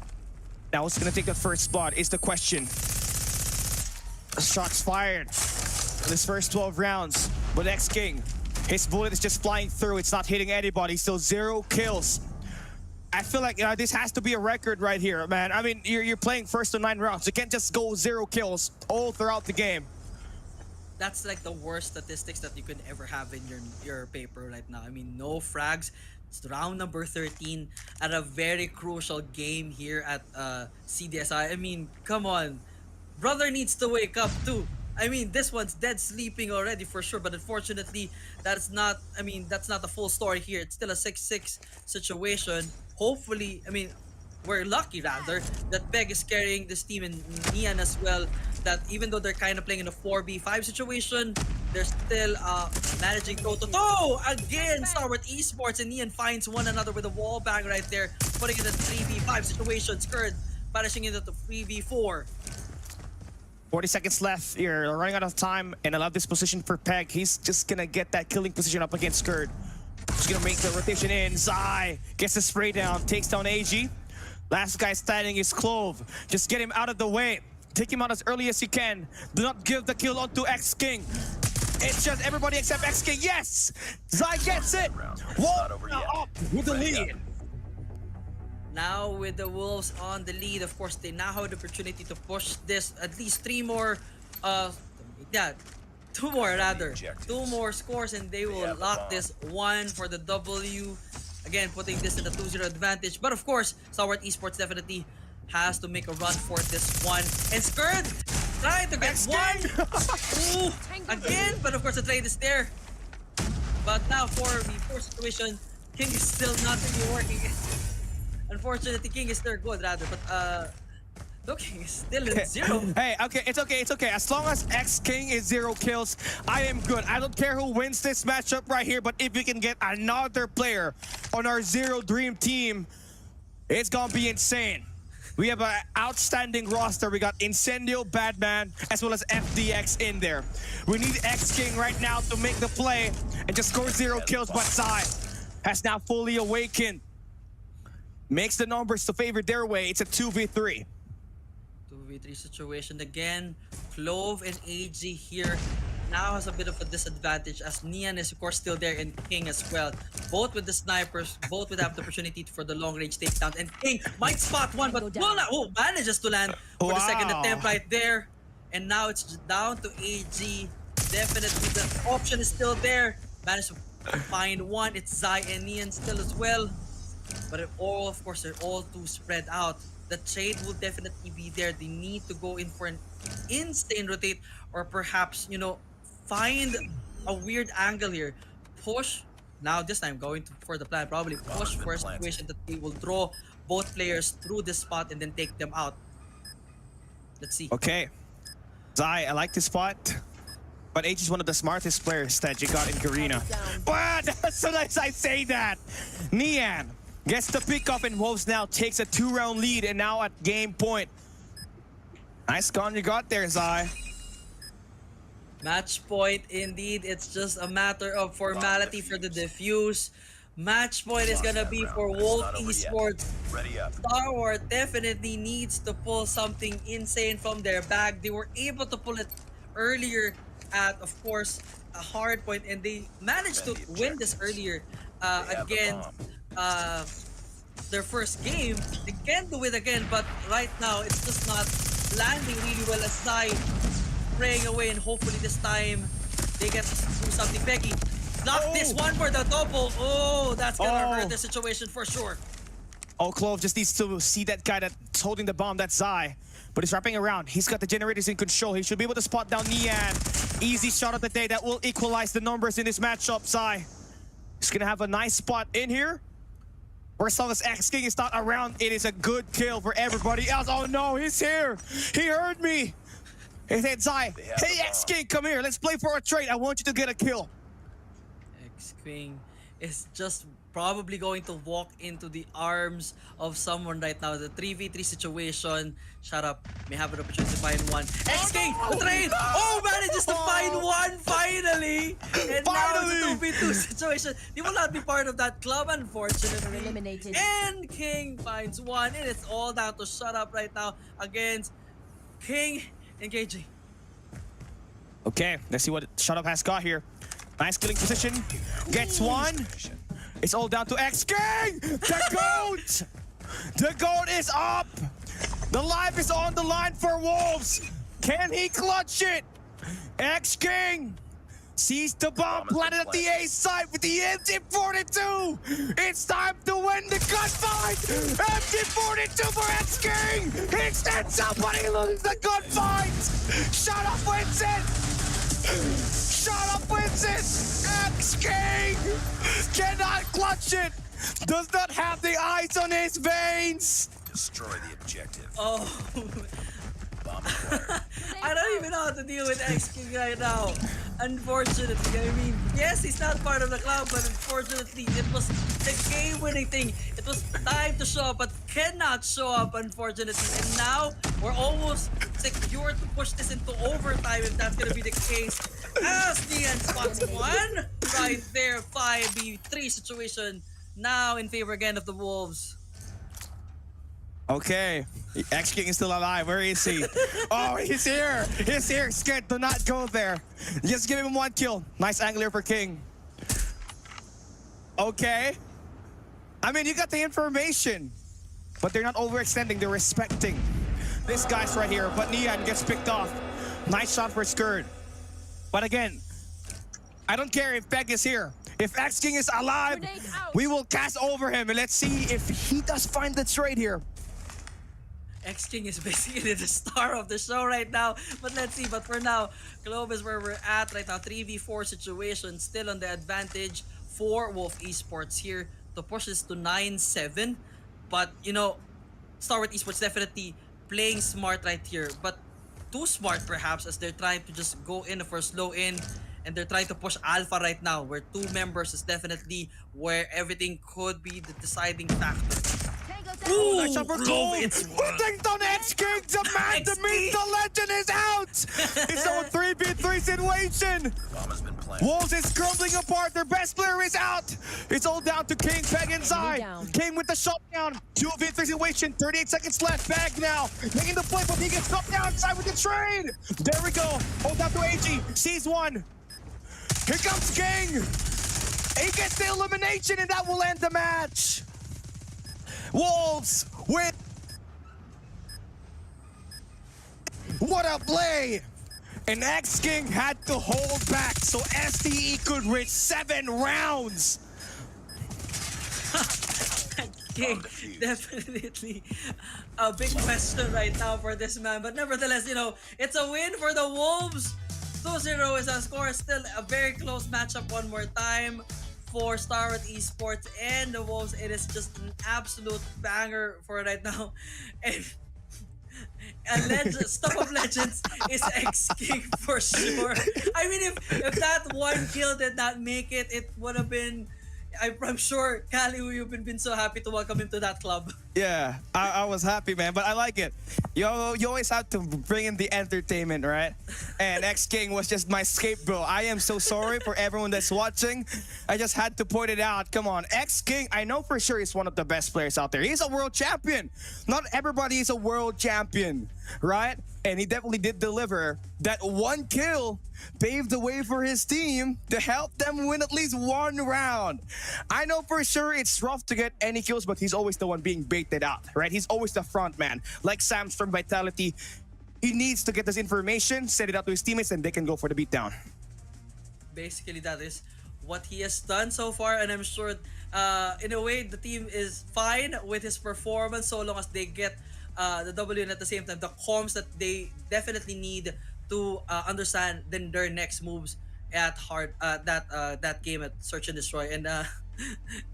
Now who's gonna take the first spot is the question. Shots fired in this first 12 rounds, but X-King, his bullet is just flying through. It's not hitting anybody. Still 0 kills. I feel like this has to be a record right here, man. I mean, you're playing first to 9 rounds. You can't just go 0 kills all throughout the game. That's like the worst statistics that you could ever have in your paper right now. I mean, no frags. It's round number 13 at a very crucial game here at CDSI. I mean, come on. Brother needs to wake up too. I mean, this one's dead sleeping already for sure, but unfortunately, that's not the full story here. It's still a 6-6 situation. Hopefully, I mean, we're lucky rather that Peg is carrying this team and Nian as well, that even though they're kind of playing in a 4v5 situation, they're still managing toe-to-toe. Again, Stalwart Esports and Nian finds one another with a wall bang right there, putting in a 3v5 situation. Skurd punishing it at the 3v4. 40 seconds left. You're running out of time, and I love this position for Peg. He's just gonna get that killing position up against Skurd. He's gonna make the rotation in. Zai gets the spray down, takes down AG. Last guy standing is Clove. Just get him out of the way. Take him out as early as you can. Do not give the kill onto X-King. It's just everybody except X-King. Yes! Zai gets it! Wolves up with the lead. Now with the Wolves on the lead, of course, they now have the opportunity to push this at least 2 more scores, and they will lock this one for the W. Again, putting this in a 2-0 advantage. But of course, Stalwart Esports definitely has to make a run for this one. And Skurd trying to get one. Ooh, again, but of course the trade is there. But now for the 4 situation, King is still not really working. Unfortunately, King is still good rather, but no, King is still in 0. Hey, okay, it's okay. As long as X-King is 0 kills, I am good. I don't care who wins this matchup right here, but if we can get another player on our 0 Dream team, it's gonna be insane. We have an outstanding roster. We got Incendio, Badman, as well as FDX in there. We need X-King right now to make the play and just score 0 kills, but Zai has now fully awakened. makes the numbers to favor their way. It's a 2v3. 2v3 situation again. Clove and AG here now has a bit of a disadvantage as Nian is of course still there and King as well. Both with the snipers, both would have the opportunity for the long range takedown. And King might spot one, but manages to land for the second Wow. attempt right there. And now it's down to AG. Definitely the option is still there. Managed to find one. It's Zai and Nian still as well. But it all, of course, they're all too spread out. The trade will definitely be there. They need to go in for an insane rotate or perhaps, you know, find a weird angle here. Push. Now this time going for the plan. Probably push for a situation that they will draw both players through this spot and then take them out. Let's see. Okay. Zai, I like this spot. But H is one of the smartest players that you got in Garena. But as soon as I say that, Nian gets the pick off and Wolves now takes a 2-round lead and now at game point. Nice gun you got there, Zai. Match point indeed. It's just a matter of formality for the defuse. Match point is gonna be for Wolf Esports. Star Wars definitely needs to pull something insane from their bag. They were able to pull it earlier at, of course, a hard point, and they managed to win this earlier against their first game. They can do it again, but right now it's just not landing really well as Zai praying away, and hopefully this time they get to do something. Becky, block this one for the double. Oh, that's gonna hurt the situation for sure. Oh, Clove just needs to see that guy that's holding the bomb, that's Zai. But he's wrapping around. He's got the generators in control. He should be able to spot down Nian. Easy shot of the day that will equalize the numbers in this matchup, Zai. He's gonna have a nice spot in here. First off, as X King is not around, it is a good kill for everybody else. Oh no, he's here. He heard me. He said, Zai, hey X King, come here. Let's play for a trade. I want you to get a kill. X-King is just probably going to walk into the arms of someone right now. The 3v3 situation. Shut up. May have an opportunity to find one. X-King! The trade! Oh, manages to find one finally! And now it's a 2v2 situation. He will not be part of that club, unfortunately. Eliminated. And King finds one. And it's all down to shut up right now against King engaging. Okay, let's see what Shut Up has got here. Nice killing position. Gets one. It's all down to X King! The GOAT! The GOAT is up! The life is on the line for Wolves! Can he clutch it? X King sees the bomb planted at the A side with the MG42! It's time to win the gunfight! MG42 for X King! He stands up but he loses the gunfight! Shut up, wins it! Shut up, wins it! X King cannot clutch it! Does not have the ice on his veins! Destroy the objective. Oh. I don't even know how to deal with X-King right now. Unfortunately, I mean, yes, he's not part of the club, but unfortunately, it was the game-winning thing. It was time to show up, but cannot show up, unfortunately. And now, we're almost secured to push this into overtime if that's gonna be the case. As Nian spots one, right there, 5v3 situation, now in favor again of the Wolves. Okay, X King is still alive. Where is he? Oh, he's here. He's here. Scared, do not go there. Just give him one kill. Nice angle here for King. Okay. I mean, you got the information, but they're not overextending. They're respecting this guy's right here. But Nian gets picked off. Nice shot for Skurd. But again, I don't care if Peg is here. If X King is alive, we will cast over him. And let's see if he does find the trade here. X-King is basically the star of the show right now. But let's see. But for now, Globe is where we're at right now. 3v4 situation. Still on the advantage for Wolf Esports here to push this to 9-7. But, you know, Star Wars Esports definitely playing smart right here. But too smart perhaps as they're trying to just go in for a slow in. And they're trying to push Alpha right now. Where 2 members is definitely where everything could be the deciding factor. Ooh, nice shot for Cole. it's Whittington X King, the man to meet the legend is out. It's a 3v3 situation. Wolves is crumbling apart. Their best player is out. It's all down to King. Peg inside. King with the shutdown. 2v3 situation. 38 seconds left. Peg now making the play, but he gets shut down inside with the trade. There we go. Hold down to AG. Sees one. Here comes King. He gets the elimination, and that will end the match. Wolves win. What a play! And X King had to hold back so STE could reach 7 rounds. King, definitely a big question right now for this man. But nevertheless, you know, it's a win for the Wolves. 2-0 is a score. Still a very close matchup one more time for Starwood Esports and the Wolves. It is just an absolute banger for right now. And Stuff of Legends is X King for sure. I mean, if that one kill did not make it, it would have been. I'm sure, Kali, you've been so happy to welcome him to that club. Yeah, I was happy, man, but I like it. You always have to bring in the entertainment, right? And X King was just my scapegoat. I am so sorry for everyone that's watching. I just had to point it out. Come on, X King, I know for sure he's one of the best players out there. He's a world champion. Not everybody is a world champion, right? And he definitely did deliver. That one kill paved the way for his team to help them win at least one round. I know for sure it's rough to get any kills, but he's always the one being baited out, right? He's always the front man. Like Sam's from Vitality, he needs to get this information, send it out to his teammates, and they can go for the beatdown. Basically, that is what he has done so far, and I'm sure in a way the team is fine with his performance so long as they get the W and at the same time the comms that they definitely need to understand then their next moves at that game at Search and Destroy. And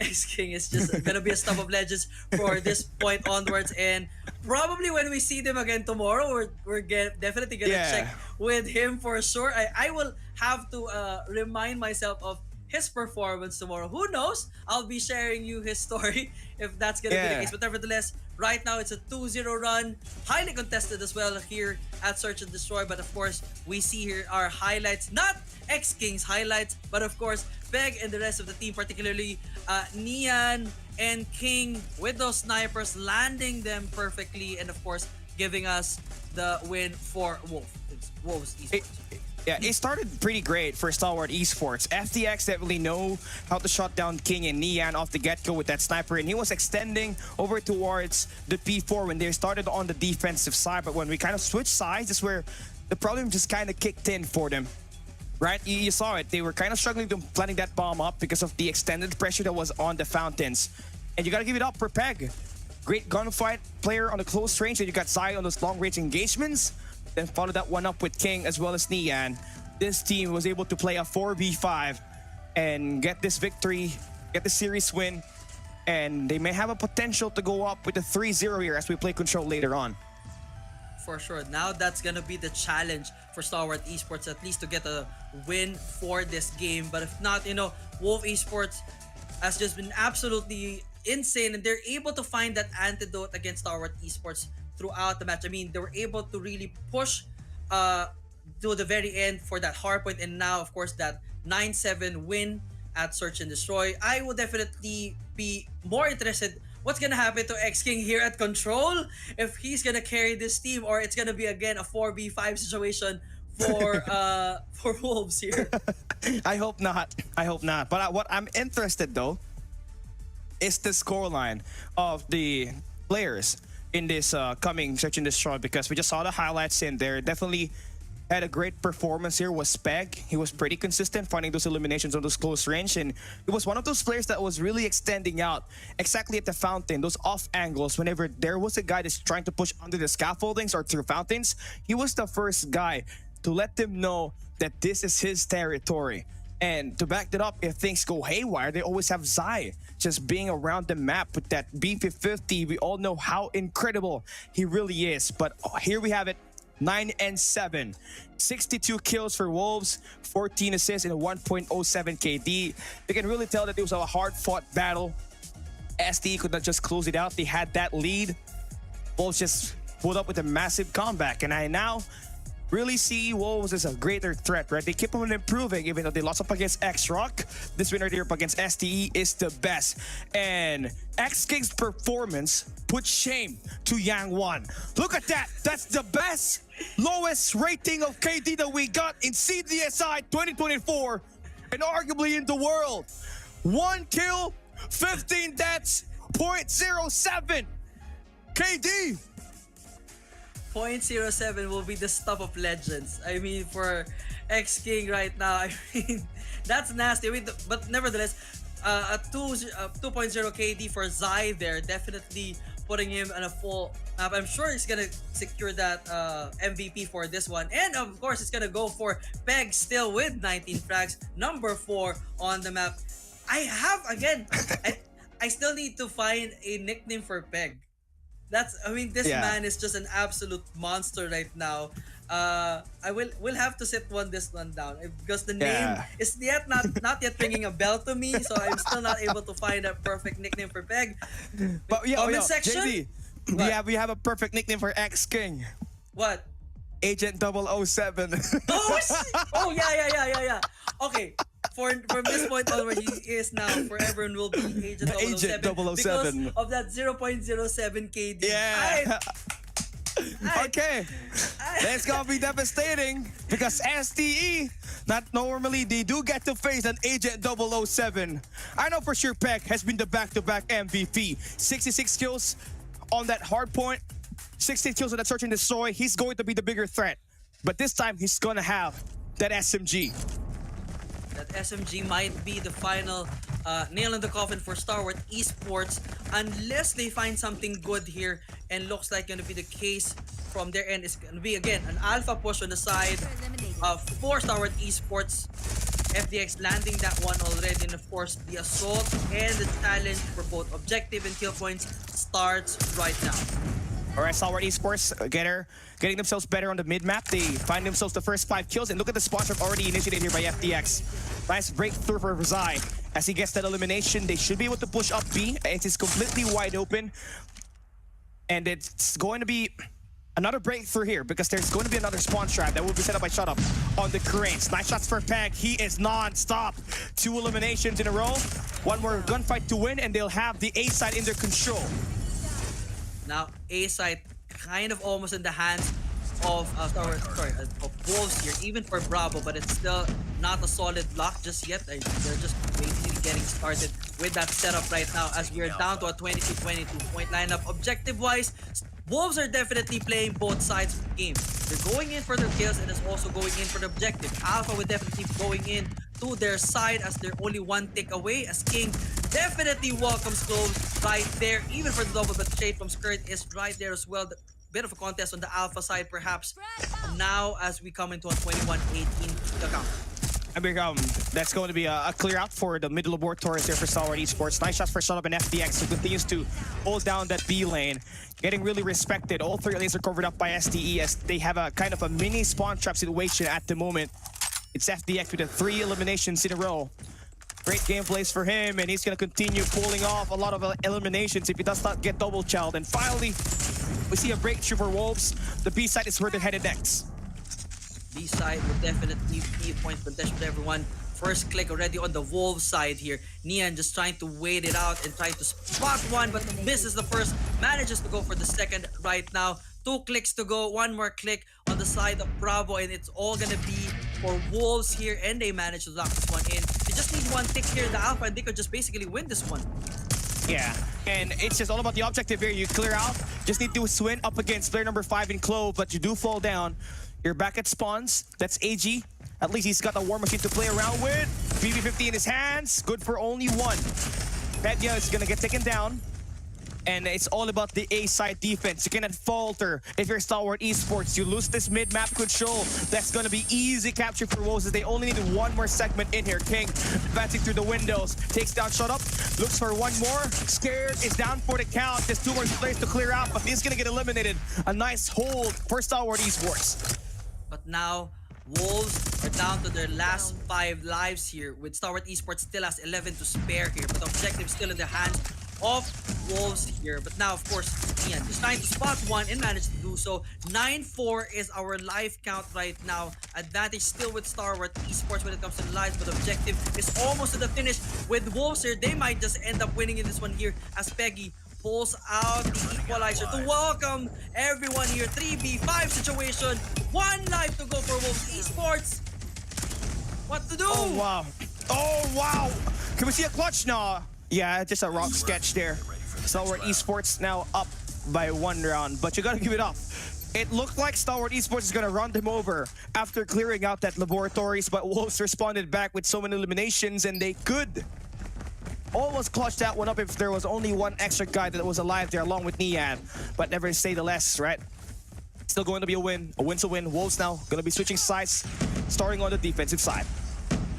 X King is just gonna be a Stuff of Legends for this point onwards, and probably when we see them again tomorrow, we're definitely gonna check with him for sure. I will have to remind myself of his performance tomorrow. Who knows? I'll be sharing you his story if that's gonna be the case. But nevertheless, right now it's a 2-0 run, highly contested as well here at Search and Destroy. But of course, we see here our highlights, not X King's highlights, but of course Peg and the rest of the team, particularly Nian and King with those snipers, landing them perfectly, and of course giving us the win for Wolves Esports. Yeah, it started pretty great for Stalwart Esports. FTX definitely know how to shut down King and Nian off the get-go with that sniper, and he was extending over towards the P4 when they started on the defensive side. But when we kind of switched sides, is where the problem just kind of kicked in for them. Right? You saw it. They were kind of struggling to planting that bomb up because of the extended pressure that was on the fountains. And you got to give it up for Peg. Great gunfight player on the close range, and you got Zai on those long-range engagements. Then follow that one up with King as well as Nian. This team was able to play a 4v5 and get this victory, get the series win, and they may have a potential to go up with a 3-0 here as we play Control later on. For sure. Now that's gonna be the challenge for Stalwart Esports, at least to get a win for this game. But if not, you know, Wolf Esports has just been absolutely insane, and they're able to find that antidote against Stalwart Esports throughout the match. I mean, they were able to really push to the very end for that hard point, and now of course that 9-7 win at Search and Destroy. I will definitely be more interested what's gonna happen to X King here at Control, if he's gonna carry this team, or it's gonna be again a 4v5 situation for Wolves here. I hope not. I hope not. But what I'm interested though is the scoreline of the players in this coming Search and Destroy, because we just saw the highlights in there. Definitely had a great performance here was Speg. He was pretty consistent finding those eliminations on those close range, and he was one of those players that was really extending out exactly at the fountain, those off angles. Whenever there was a guy that's trying to push under the scaffoldings or through fountains, he was the first guy to let them know that this is his territory. And to back that up, if things go haywire, they always have Zai just being around the map with that B50. We all know how incredible he really is. But here we have it, 9-7. 62 kills for Wolves, 14 assists, and a 1.07 KD. You can really tell that it was a hard-fought battle. STE could not just close it out. They had that lead. Wolves just pulled up with a massive comeback. And I now really see Wolves as a greater threat, right? They keep on improving even though they lost up against X-Rock. This winner here up against STE is the best. And X-King's performance put shame to Yang Wan. Look at that. That's the best, lowest rating of KD that we got in CDSI 2024 and arguably in the world. 1 kill, 15 deaths, 0.07. KD. 0.07 will be the stuff of legends. I mean, for X-King right now, I mean, that's nasty. I mean, but nevertheless, a 2.0 KD for Zai there, definitely putting him on a full map. I'm sure he's gonna secure that MVP for this one. And of course, it's gonna go for Peg still with 19 frags, number 4 on the map. I have, again, I still need to find a nickname for Peg. This man is just an absolute monster right now. We'll have to sit this one down because the name is not yet ringing a bell to me, so I'm still not able to find a perfect nickname for Peg. But Comment section. JD, we have a perfect nickname for X King. What? Agent 007. Oh yeah. Okay. From this point onward, he is now forever and will be Agent 007, Agent 007 because of that 0.07 KD. Yeah. Okay. That's gonna be devastating because STE, not normally, they do get to face an Agent 007. I know for sure Peck has been the back-to-back MVP. 66 kills on that hard point, 16 kills on that Search and Destroy. He's going to be the bigger threat. But this time, he's gonna have that SMG. That SMG might be the final nail in the coffin for Star Wars Esports unless they find something good here, and looks like going to be the case from their end. It's going to be, again, an alpha push on the side for Star Wars Esports. FDX landing that one already, and of course the assault and the challenge for both objective and kill points starts right now. Alright, Star Wars Esports getting themselves better on the mid-map. They find themselves the first 5 kills, and look at the sponsor already initiated here by FDX. Nice breakthrough for Zai. As he gets that elimination, they should be able to push up B. It is completely wide open. And it's going to be another breakthrough here because there's going to be another spawn trap that will be set up by Shut Up on the cranes. Nice shots for Peg. He is non-stop. 2 eliminations in a row. One more gunfight to win, and they'll have the A side in their control. Now, A side kind of almost in the hands of Wolves here, even for Bravo, but it's still not a solid lock just yet. They're just basically getting started with that setup right now as we are down to a 22-22 point lineup. Objective-wise, Wolves are definitely playing both sides of the game. They're going in for the kills and it's also going in for the objective. Alpha will definitely be going in to their side as they're only 1 tick away, as King definitely welcomes close right there. Even for the double, but Shade from Skirt is right there as well. Bit of a contest on the Alpha side perhaps. Now as we come into a 21-18 the count. I mean, that's going to be a clear out for the middle laboratories here for Star Wars Esports. Nice shots for Shut Up and FDX, who continues to hold down that B lane. Getting really respected. All 3 lanes are covered up by STE as they have a kind of a mini spawn trap situation at the moment. It's FDX with the 3 eliminations in a row. Great gameplays for him, and he's going to continue pulling off a lot of eliminations if he does not get double challenged. And finally, we see a breakthrough for Wolves. The B side is where they're headed next. B side will definitely be a point contention for everyone. First click already on the Wolves side here. Nian just trying to wait it out and trying to spot one, but misses the first. Manages to go for the second right now. 2 clicks to go. 1 more click on the side of Bravo, and it's all gonna be for Wolves here, and they manage to lock this one in. They just need 1 tick here in the Alpha, and they could just basically win this one. Yeah, and it's just all about the objective here. You clear out, just need to swing up against player number 5 in Clove, but you do fall down. You're back at spawns. That's AG. At least he's got a war machine to play around with. BB50 in his hands. Good for only 1. Pedja is going to get taken down. And it's all about the A-side defense. You cannot falter. If you're Star Wars Esports, you lose this mid-map control. That's going to be easy capture for Wolves. They only need 1 more segment in here. King advancing through the windows. Takes down Shut Up. Looks for 1 more. Scared is down for the count. There's 2 more players to clear out, but he's going to get eliminated. A nice hold for Star Wars Esports. But now, Wolves are down to their last 5 lives here, with Star Wars Esports still has 11 to spare here, but the objective still in the hands of Wolves here. But now, of course, Ian just trying to spot one and managed to do so. 9-4 is our life count right now. Advantage still with Star Wars Esports when it comes to the lives, but objective is almost to the finish with Wolves here. They might just end up winning in this one here as Peggy pulls out the equalizer to welcome everyone here. 3v5 situation. One life to go for Wolves Esports. What to do? Oh, wow. Oh, wow. Can we see a clutch? No. Yeah, just a rock sketch there. Stalwart Esports now up by 1 round, but you gotta give it up. It looked like Stalwart Esports is gonna run them over after clearing out that laboratories, but Wolves responded back with so many eliminations, and they could almost clutch that one up if there was only one extra guy that was alive there along with Nian, but never say the less, right? Still going to be a win. A win's a win. Wolves now gonna be switching sides, starting on the defensive side.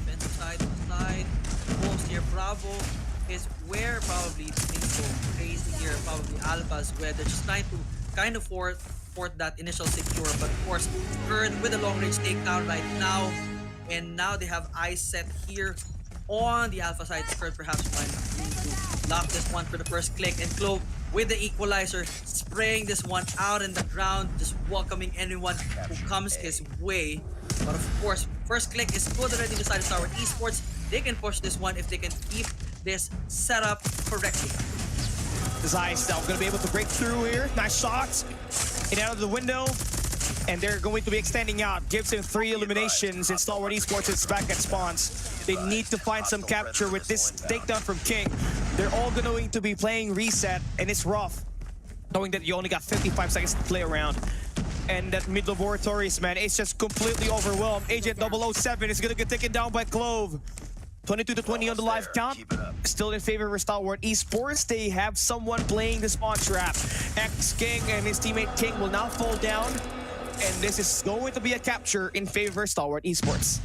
Defensive side. Wolves here. Bravo is where probably things go crazy here. Probably Alphas where they're just trying to kind of fort that initial secure, but of course, Kern with a long range takedown right now, and now they have eyes set here on the Alpha side. Kern perhaps trying to lock this one for the first click, and Clove with the equalizer, spraying this one out in the ground, just welcoming anyone who comes his way. But of course, first click is good already decided Star Wars Esports. They can push this one if they can keep this set up correctly. Zai's now going to be able to break through here. Nice shots. In out of the window. And they're going to be extending out. Gives him 3 eliminations. And Stalwart Esports is back at spawns. They need to find some capture with this takedown from King. They're all going to be playing reset. And it's rough, knowing that you only got 55 seconds to play around. And that mid laboratories, man, it's just completely overwhelmed. Agent 007 is going to get taken down by Clove. 22-20 on the live count. Still in favor of Stalwart Esports. They have someone playing the spawn trap. X-King and his teammate King will now fall down. And this is going to be a capture in favor of Stalwart Esports.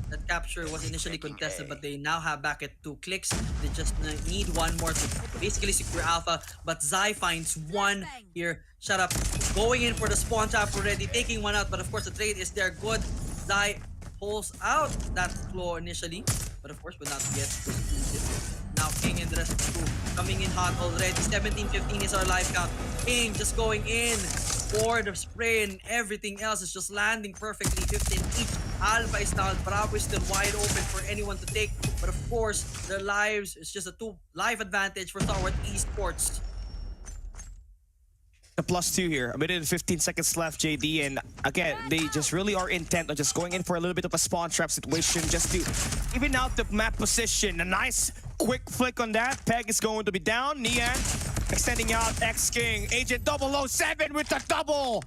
That capture was initially contested, but they now have back at 2 clicks. They just need one more to basically secure Alpha. But Zai finds one here. Shut up. Going in for the spawn trap already. Taking one out, but of course the trade is there. Good. Zai pulls out that claw initially, but of course will not get this. Now King and the rest of the crew coming in hot already. 17-15 is our life count. King just going in for the spray, and everything else is just landing perfectly. 15 each. Alpha is down. Bravo is still wide open for anyone to take, but of course their lives is just a 2 life advantage for Star Wars Esports. The +2 here. A minute and 15 seconds left, JD. And again, they just really are intent on just going in for a little bit of a spawn trap situation just to even out the map position. A nice quick flick on that. Peg is going to be down. Nian extending out. X-King. Agent 007 with the double.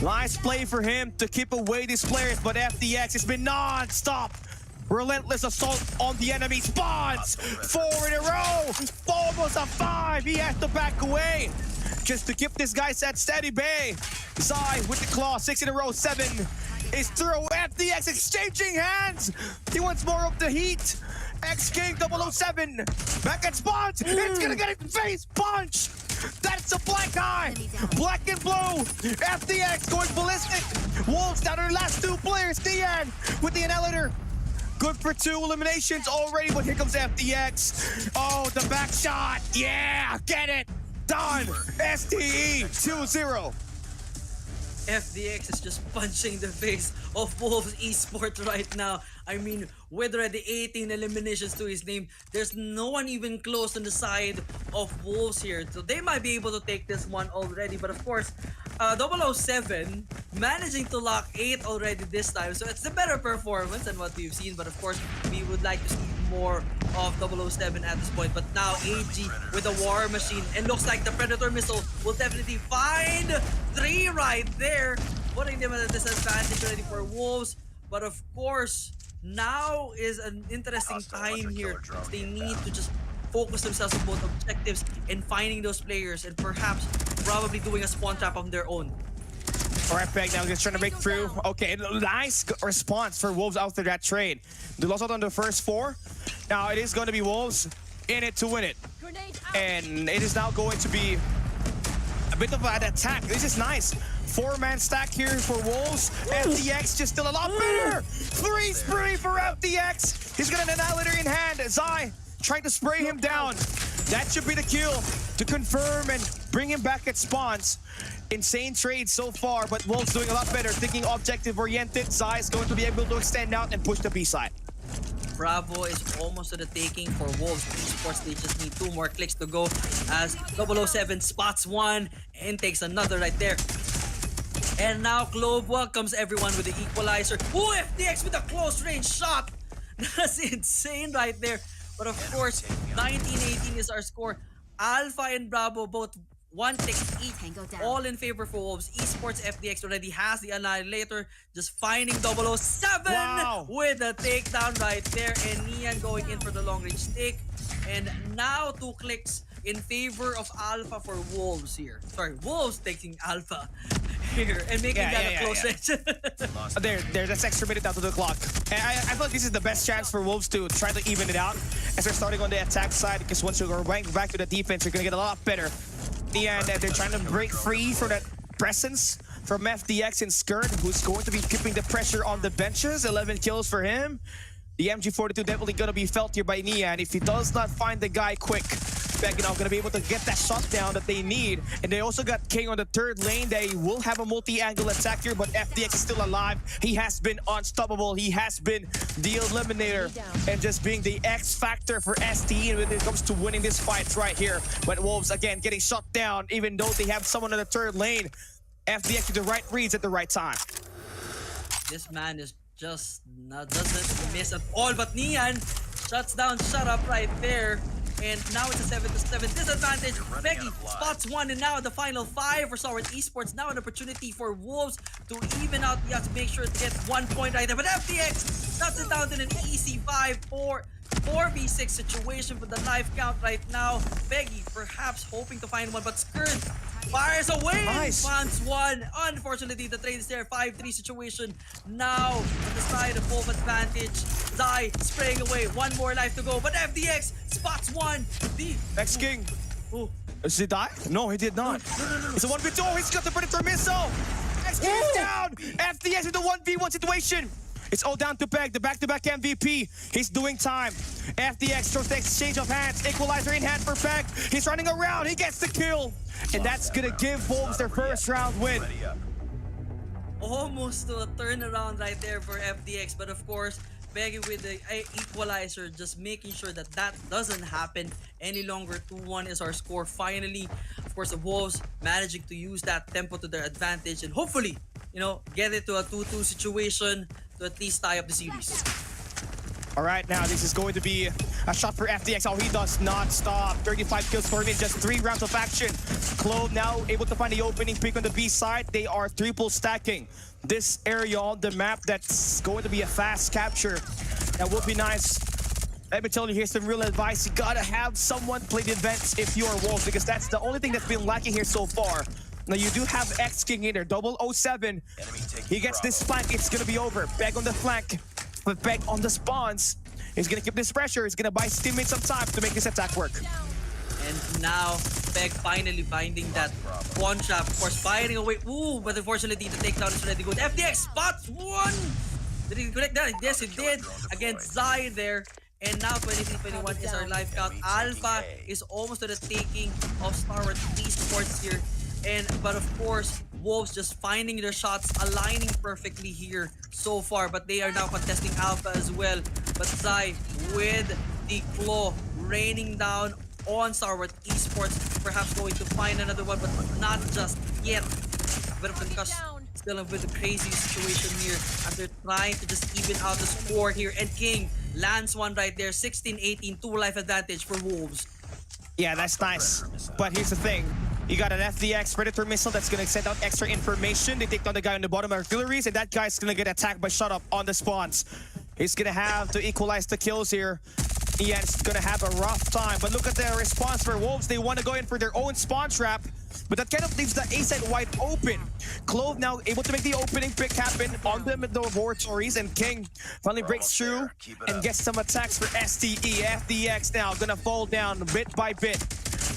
Nice play for him to keep away these players, but FDX has been non-stop. Relentless assault on the enemy spawns. 4 in a row. Almost a 5. He has to back away just to keep this guy at steady bay. Zai with the claw. 6 in a row. 7 is through. FDX exchanging hands. He wants more of the heat. X-King 007 back at spawns. It's gonna get a face punch. That's a black eye. Black and blue. FDX going ballistic. Wolves down to their last 2 players. Nian with the annihilator. Good for 2 eliminations already, but here comes FDX. Oh, the back shot. Yeah, get it. Done. STE 2-0. FDX is just punching the face of Wolves Esports right now. I mean, with already 18 eliminations to his name, there's no one even close on the side of Wolves here. So they might be able to take this one already. But of course, 007 managing to lock 8 already this time. So it's a better performance than what we've seen. But of course, we would like to see more of 007 at this point. But now AG with a war machine. And looks like the Predator missile will definitely find 3 right there, putting them at a disadvantage already for Wolves. But of course, now is an interesting time here. They need to just focus themselves on both objectives and finding those players, and perhaps probably doing a spawn trap of their own. Alright, Peg now just trying to break through. Okay, nice response for Wolves after that trade. They lost out on the first 4. Now it is going to be Wolves in it to win it. And it is now going to be a bit of an attack. This is nice. 4-man stack here for Wolves. FDX just still a lot better. 3 spree for FDX. He's got an annihilator in hand. Zai trying to spray him down. That should be the kill to confirm and bring him back at spawns. Insane trade so far, but Wolves doing a lot better. Thinking objective-oriented. Zai is going to be able to extend out and push the B side. Bravo is almost to the taking for Wolves. Esports, they just need 2 more clicks to go as 007 spots one and takes another right there. And now Clove welcomes everyone with the equalizer. Ooh, FDX with a close range shot. That's insane right there. But of course, 19-18 is our score. Alpha and Bravo both 1 tick each, all in favor for Wolves. Esports FDX already has the Annihilator, just finding 007 with a takedown right there. And Nian going in for the long range take. And now 2 clicks in favor of Alpha for Wolves here. Sorry, Wolves taking Alpha here and making that a close range. That's extra minute out to the clock. And I feel like this is the best chance for Wolves to try to even it out as they're starting on the attack side, because once you go back to the defense, you're going to get a lot better. And they're trying to break free from that presence from FDX and Skirt, who's going to be keeping the pressure on the benches. 11 kills for him. The MG42 definitely going to be felt here by Nian. If he does not find the guy quick, Begginov going to be able to get that shot down that they need. And they also got King on the 3rd lane. They will have a multi-angle attack here, but FDX is still alive. He has been unstoppable. He has been the eliminator and just being the X factor for STE when it comes to winning this fight right here. But Wolves, again, getting shot down, even though they have someone on the 3rd lane. FDX with the right reads at the right time. This man is just doesn't miss at all, but Nian shuts down Shut Up right there. And now it's a 7-7 disadvantage. Becky spots 1, and now the final 5 for Sovereign Esports. Now an opportunity for Wolves to even out the odds, make sure to get 1 point right there. But FDX shuts it down to an easy 4v6 situation for the life count right now. Peggy perhaps hoping to find one, but Skirt fires away. Nice. Finds one. Unfortunately, the trade is there. 5-3 situation. Now on the side of Wolf advantage. Zai spraying away. 1 more life to go, but FDX spots 1. The X-King. Oh. Does he die? No, he did not. No. It's a 1v2. Oh, he's got the Predator missile. X-King is down. FDX with a 1v1 situation. It's all down to Peg, the back-to-back MVP. He's doing time. FDX throws the exchange of hands. Equalizer in hand for Peg. He's running around. He gets the kill. And that's going to give Wolves their first round win. Almost to a turnaround right there for FDX. But of course, Peggy with the equalizer, just making sure that that doesn't happen any longer. 2-1 is our score finally. Of course, the Wolves managing to use that tempo to their advantage and hopefully, you know, get it to a 2-2 situation to at least tie up the series. All right, now this is going to be a shot for FDX. Oh, he does not stop. 35 kills for him in just 3 rounds of action. Clove now able to find the opening pick on the B side. They are triple stacking this area on the map. That's going to be a fast capture. That would be nice. Let me tell you, here's some real advice. You gotta have someone play the events if you are Wolves, because that's the only thing that's been lacking here so far. Now you do have X-King in there, 007. He gets this flank, it's gonna be over. Peg on the flank, but Peg on the spawns. He's gonna keep this pressure. He's gonna buy his teammates some time to make this attack work. And now, Peg finally finding that one trap. Of course, firing away. Ooh, but unfortunately, the takedown is already good. FDX spots 1! Did he connect that? Yes, he did. Against Zai there. And now 23-21 is our life count. Alpha is almost to the taking of Starward Esports here. But of course, Wolves just finding their shots, aligning perfectly here so far. But they are now contesting Alpha as well. But Zai with the claw raining down on Starward Esports. Perhaps going to find another one, but not just yet. A bit of concussion. Still a bit of a crazy situation here as they're trying to just even out the score here. And King lands one right there. 16-18, 2 life advantage for Wolves. Yeah, that's nice. But here's the thing. You got an FDX Predator missile that's going to send out extra information. They take down the guy on the bottom artilleries, and that guy's going to get attacked by Shut Up on the spawns. He's going to have to equalize the kills here. Ian's going to have a rough time. But look at their response for Wolves. They want to go in for their own spawn trap. But that kind of leaves the A side wide open. Clove now able to make the opening pick happen on them in the laboratories. And King finally breaks through and gets some attacks for STE. FDX now going to fall down bit by bit.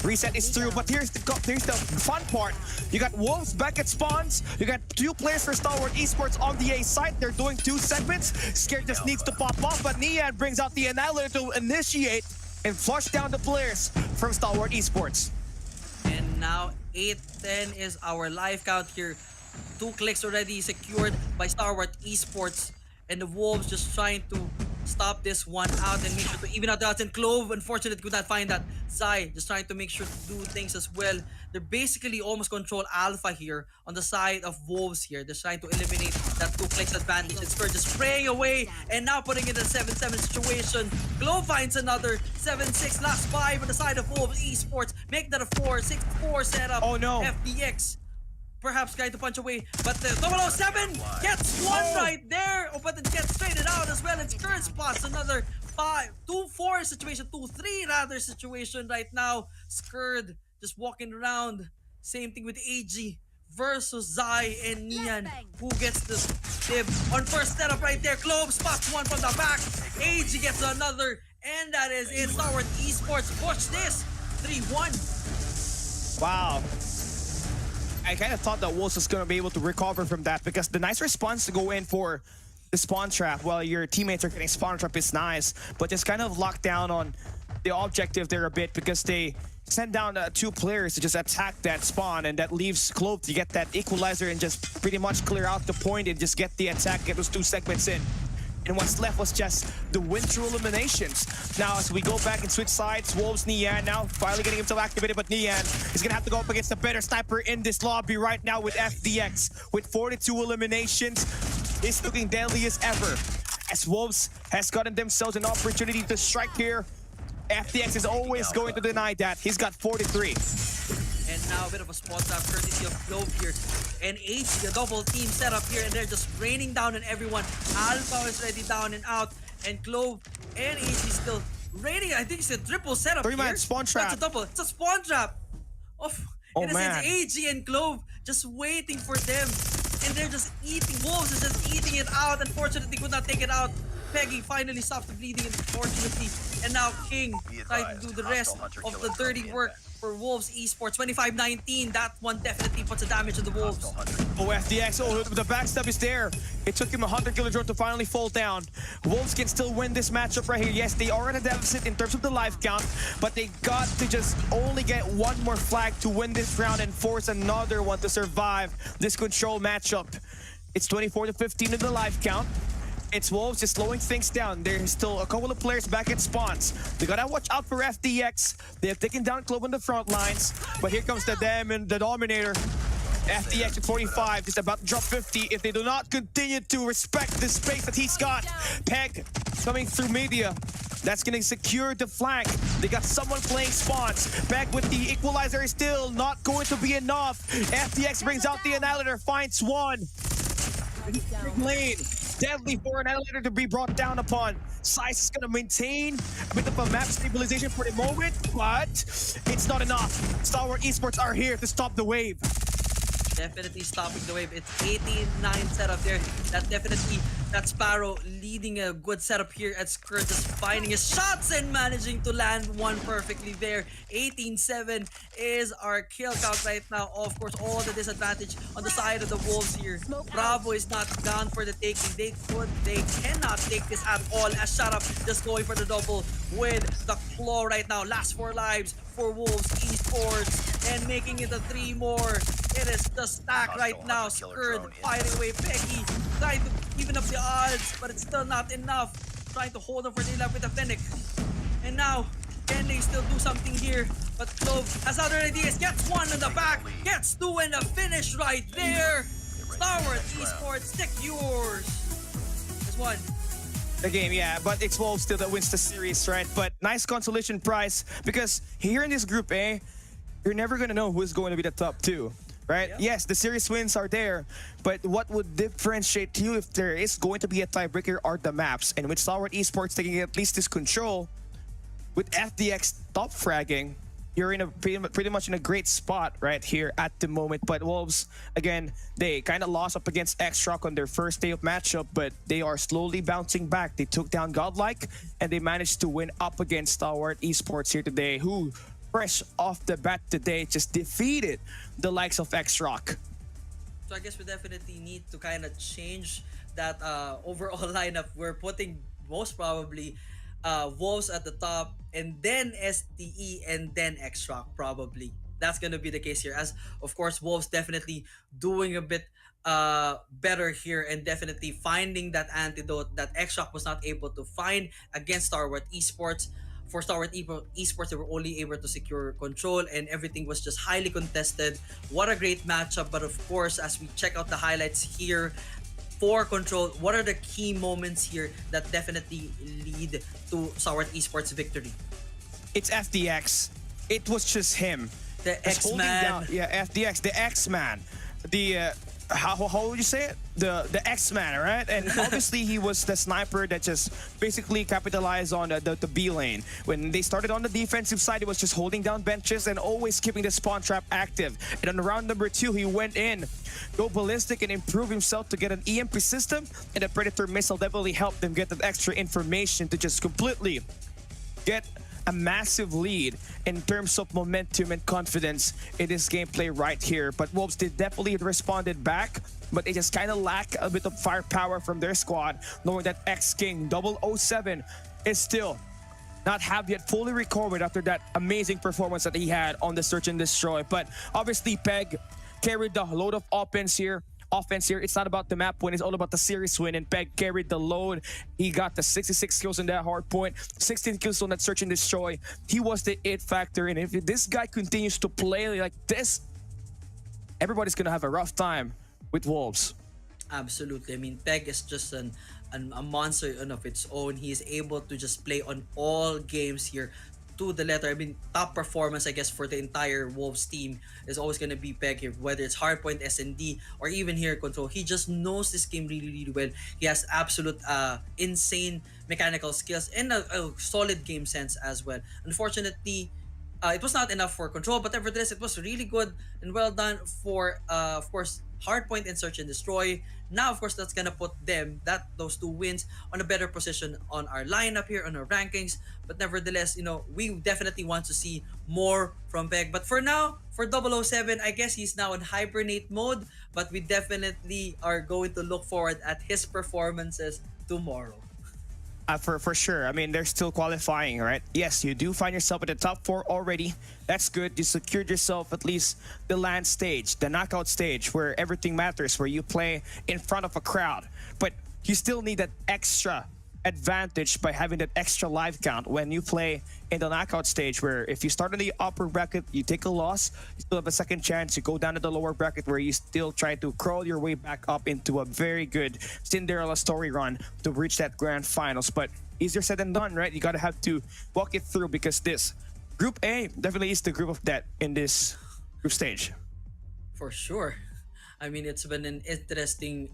Reset is through, but here's the fun part. You got Wolves back at spawns. You got 2 players for Starward Esports on the A side. They're doing 2 segments. Scared just needs to pop off, but Nian brings out the Annihilator to initiate. and flush down the players from Stalwart Esports. And now 8-10 is our live count here. 2 clicks already secured by Stalwart Esports. And the Wolves just trying to stop this one out and make sure to even out the odds. And Clove, unfortunately, could not find that. Zai just trying to make sure to do things as well. They're basically almost control Alpha here on the side of Wolves here. They're trying to eliminate that 2 clicks advantage. It's Spur just spraying away and now putting it in a 7-7 situation. Clove finds another 7-6. Last 5 on the side of Wolves Esports. Make that a 4-6-4 setup. Oh no. FDX perhaps trying to punch away, but the 007 gets one right there. Oh, but it gets traded out as well. It's current spots another 2-4 situation, 2-3 rather situation right now. Skurd just walking around. Same thing with AG versus Zai and Nian. Who gets the dib on first setup right there? Clove spots one from the back. AG gets another, and that is it. Stalwart Esports push this 3-1. Wow. I kind of thought that Wolves was going to be able to recover from that, because the nice response to go in for the spawn trap while your teammates are getting spawn trap is nice, but just kind of locked down on the objective there a bit, because they send down 2 players to just attack that spawn, and that leaves Clove to get that equalizer and just pretty much clear out the point and just get the attack, get those 2 segments in. And what's left was just the win through eliminations. Now, as we go back and switch sides, Wolves Nian now finally getting himself activated, but Nian is gonna have to go up against the better sniper in this lobby right now with FDX. With 42 eliminations, it's looking deadly as ever. As Wolves has gotten themselves an opportunity to strike here, FDX is always going to deny that. He's got 43. And now a bit of a spot trap courtesy of Clove here. And AG, a double team setup here, and they're just raining down on everyone. Alpha is ready down and out, and Clove and AG still raining. I think it's a triple setup 3-man here. spawn trap. That's a double. It's a spawn trap. Oh in a man. sense, AG and Clove just waiting for them. And they're just eating. Wolves is just eating it out. Unfortunately, could not take it out. Peggy finally stops the bleeding, unfortunately. And now King trying to do the rest of the dirty work for Wolves Esports. 25-19. That one definitely puts a damage to the Wolves. Oh, FDX. Oh, the backstab is there. It took him 100 kilojoules to finally fall down. Wolves can still win this matchup right here. Yes, they are at a deficit in terms of the life count, but they got to just only get one more flag to win this round and force another one to survive this control matchup. It's 24-15 in the life count. It's Wolves just slowing things down. There's still a couple of players back at spawns. They gotta watch out for FDX. They have taken down Clove on the front lines, but here comes the Dominator. FDX at 45, just about to drop 50 if they do not continue to respect the space that he's got. Peg coming through media. That's gonna secure the flank. They got someone playing spawns. Peg with the equalizer is still not going to be enough. FDX brings out the Annihilator, finds one. Lane. Deadly for Annihilator to be brought down upon. Size is gonna maintain a bit of a map stabilization for the moment, but it's not enough. Stalwart Esports are here to stop the wave. Definitely stopping the wave. It's 18-9 setup there. That Sparrow leading a good setup here at Skurd, just finding his shots and managing to land one perfectly there. 18-7 is our kill count right now. Of course, all the disadvantage on the side of the Wolves here. Bravo is not gone for the taking. They cannot take this at all. As Shut Up just going for the double with the claw right now. Last 4 lives for Wolves Esports and making it a 3 more. It is the stack right now. Skurd fighting away Peggy, trying to even up the odds, but it's still not enough. Trying to hold on for the left with the Fennec. And now, can they still do something here? But Clove has other ideas. Gets one in the back, gets 2 in the finish right there. Stalwart Esports, stick yours. There's one. The game, yeah, but it's Wolves still that wins the series, right? But nice consolation prize, because here in this group A, you're never gonna know who's going to be the top 2. Right? Yep. Yes, the series wins are there, but what would differentiate you if there is going to be a tiebreaker are the maps. And with Stalwart Esports taking at least this control, with FDX top fragging, you're in a pretty much in a great spot right here at the moment. But Wolves, again, they kind of lost up against X-Rock on their first day of matchup, but they are slowly bouncing back. They took down Godlike, and they managed to win up against Stalwart Esports here today, who fresh off the bat today just defeated the likes of X-Rock. So I guess we definitely need to kind of change that overall lineup. We're putting most probably Wolves at the top, and then STE, and then X-Rock probably. That's gonna be the case here. As of course, Wolves definitely doing a bit better here and definitely finding that antidote that X-Rock was not able to find against Starward Esports. For Starward Esports, they were only able to secure control and everything was just highly contested. What a great matchup. But of course, as we check out the highlights here, for Control, what are the key moments here that definitely lead to Starward Esports victory? It's FDX. It was just him. The Just holding down- X-Man. Yeah, FDX, the X-Man. The how would you say it? The X-Man, right? And obviously he was the sniper that just basically capitalized on the B lane. When they started on the defensive side, it was just holding down benches and always keeping the spawn trap active. And on round number 2, he went in, go ballistic and improve himself to get an EMP system, and the Predator missile definitely helped them get that extra information to just completely get a massive lead in terms of momentum and confidence in this gameplay right here. But Wolves did definitely responded back, but they just kind of lack a bit of firepower from their squad, knowing that X-King 007 is still not have yet fully recovered after that amazing performance that he had on the Search and Destroy. But obviously Peg carried the load of offense here. It's not about the map win, it's all about the series win, and Peg carried the load. He got the 66 kills on that hard point, 16 kills on that Search and Destroy. He was the it factor, and if this guy continues to play like this, everybody's gonna have a rough time with Wolves. Absolutely. I mean, Peg is just a monster in of its own. He is able to just play on all games here to the letter. I mean, top performance, I guess, for the entire Wolves team is always going to be Peg here, whether it's Hardpoint, S&D, or even here Control. He just knows this game really, really well. He has absolute insane mechanical skills and a solid game sense as well. Unfortunately, it was not enough for Control, but nevertheless, it was really good and well done for, of course, Hardpoint and Search and Destroy. Now, of course, that's gonna put those 2 wins on a better position on our lineup here, on our rankings. But nevertheless, we definitely want to see more from Peg. But for now, for 007, I guess he's now in hibernate mode. But we definitely are going to look forward at his performances tomorrow. For sure. I mean, they're still qualifying, right? Yes, you do find yourself in the top 4 already. That's good. You secured yourself at least the land stage, the knockout stage, where everything matters, where you play in front of a crowd. But you still need that extra advantage by having that extra life count when you play in the knockout stage, where if you start in the upper bracket, you take a loss, you still have a second chance. You go down to the lower bracket where you still try to crawl your way back up into a very good Cinderella story run to reach that grand finals. But easier said than done, right? You gotta have to walk it through, because this Group A definitely is the group of death in this group stage. For sure. I mean, it's been an interesting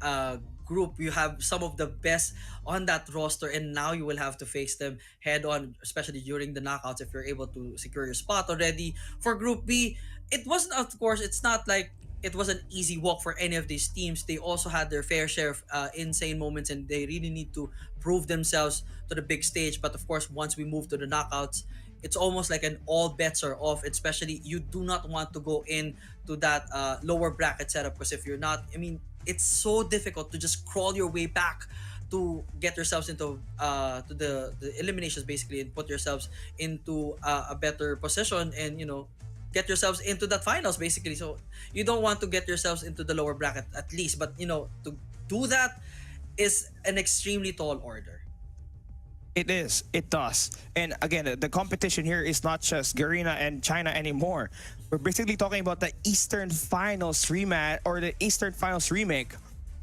group. You have some of the best on that roster, and now you will have to face them head on, especially during the knockouts if you're able to secure your spot already. For Group B, it wasn't, of course, it's not like it was an easy walk for any of these teams. They also had their fair share of insane moments, and they really need to prove themselves to the big stage. But of course, once we move to the knockouts, it's almost like an all bets are off. Especially, you do not want to go in to that lower bracket setup, because if you're not, I mean, it's so difficult to just crawl your way back to get yourselves into to the eliminations basically, and put yourselves into a better position, and get yourselves into that finals basically. So you don't want to get yourselves into the lower bracket at least, but to do that is an extremely tall order. It is. It does. And again, the competition here is not just Garena and China anymore. We're basically talking about the Eastern Finals rematch, or the Eastern Finals remake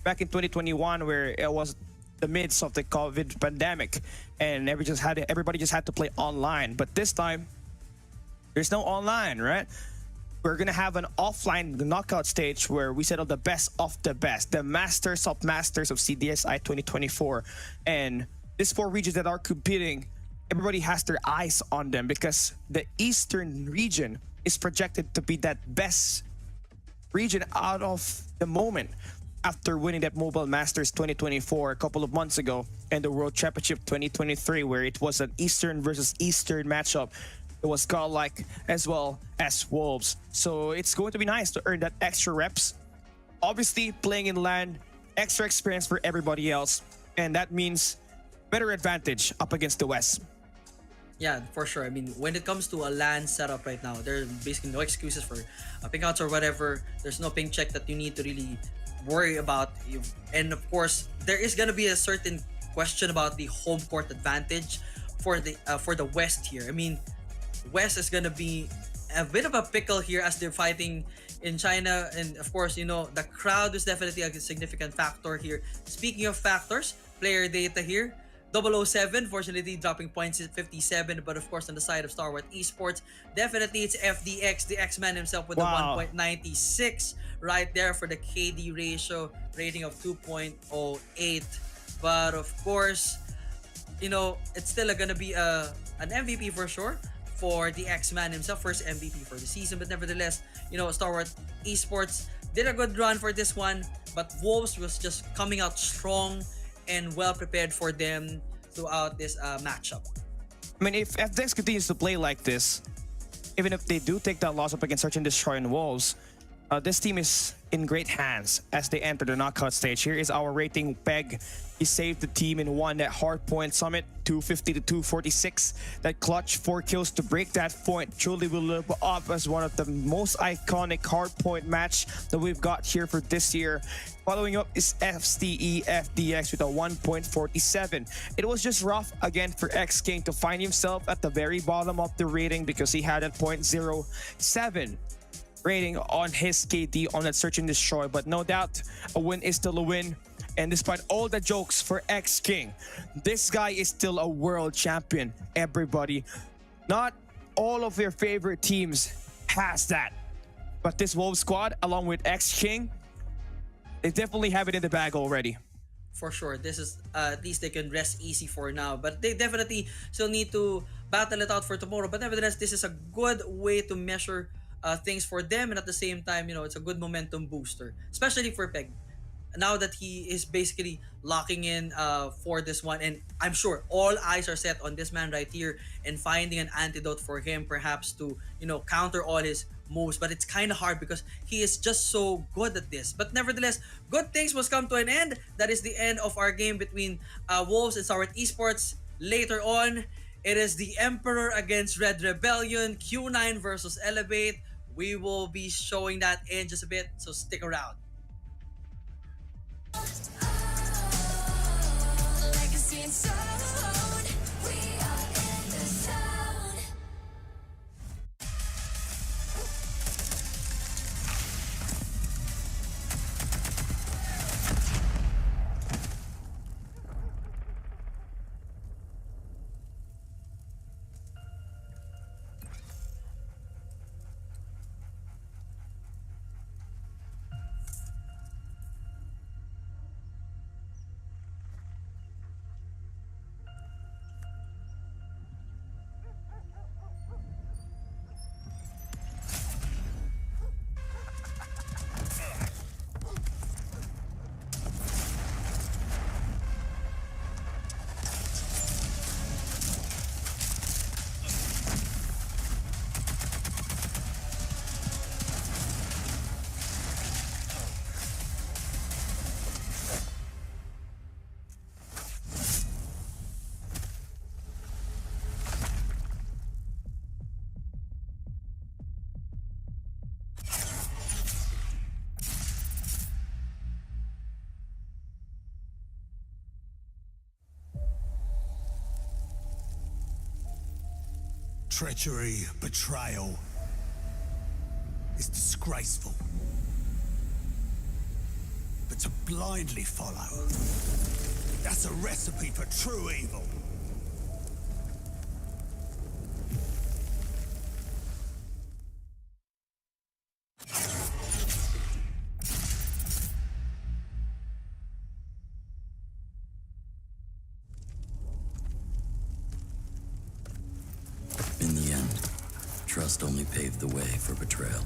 back in 2021, where it was the midst of the COVID pandemic, and everybody just had to play online. But this time, there's no online, right? We're gonna have an offline knockout stage where we settle the best of the best, the masters of CDSI 2024, and these 4 regions that are competing, everybody has their eyes on them, because the Eastern region is projected to be that best region out of the moment after winning that Mobile Masters 2024 a couple of months ago, and the World Championship 2023, where it was an Eastern versus Eastern matchup. It was godlike as well as Wolves. So it's going to be nice to earn that extra reps. Obviously, playing in LAN, extra experience for everybody else, and that means better advantage up against the West. Yeah, for sure. I mean, when it comes to a LAN setup right now, there are basically no excuses for ping outs or whatever. There's no ping check that you need to really worry about. And of course, there is gonna be a certain question about the home court advantage for the West here. I mean, West is gonna be a bit of a pickle here as they're fighting in China, and of course, the crowd is definitely a significant factor here. Speaking of factors, player data here. 007, fortunately dropping points at 57, but of course on the side of Star Wars Esports, definitely it's FDX, the X-Man himself with Wow. the 1.96 right there for the KD ratio, rating of 2.08. But of course, it's still gonna be an MVP for sure for the X-Man himself, first MVP for the season. But nevertheless, Star Wars Esports did a good run for this one, but Wolves was just coming out strong and well prepared for them throughout this matchup. I mean, if FDX continues to play like this, even if they do take that loss up against Search and Destroy and Wolves, this team is in great hands as they enter the knockout stage. Here is our rating peg. He saved the team and won that hardpoint summit, 250 to 246. That clutch 4 kills to break that point truly will live up as one of the most iconic hardpoint match that we've got here for this year. Following up is FCE FDX with a 1.47. It was just rough again for X King to find himself at the very bottom of the rating because he had a 0.07 rating on his KD on that Search and Destroy, but no doubt a win is still a win. And despite all the jokes for X King, this guy is still a world champion, everybody. Not all of your favorite teams has that, but this Wolves squad along with X King, they definitely have it in the bag already. For sure, this is at least they can rest easy for now, but they definitely still need to battle it out for tomorrow. But nevertheless, this is a good way to measure things for them, and at the same time, it's a good momentum booster, especially for Peg. Now that he is basically locking in for this one, and I'm sure all eyes are set on this man right here and finding an antidote for him, perhaps to counter all his moves. But it's kind of hard because he is just so good at this. But nevertheless, good things must come to an end. That is the end of our game between Wolves and Star Wars Esports. Later on, it is the Emperor against Red Rebellion, Q9 versus Elevate. We will be showing that in just a bit, so stick around. Legacy and sound, we are in the zone. Treachery, betrayal is disgraceful. But to blindly follow, that's a recipe for true evil. In the end, trust only paved the way for betrayal.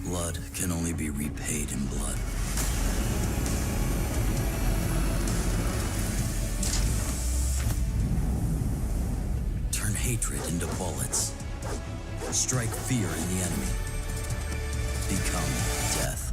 Blood can only be repaid in blood. Turn hatred into bullets. Strike fear in the enemy. Become death.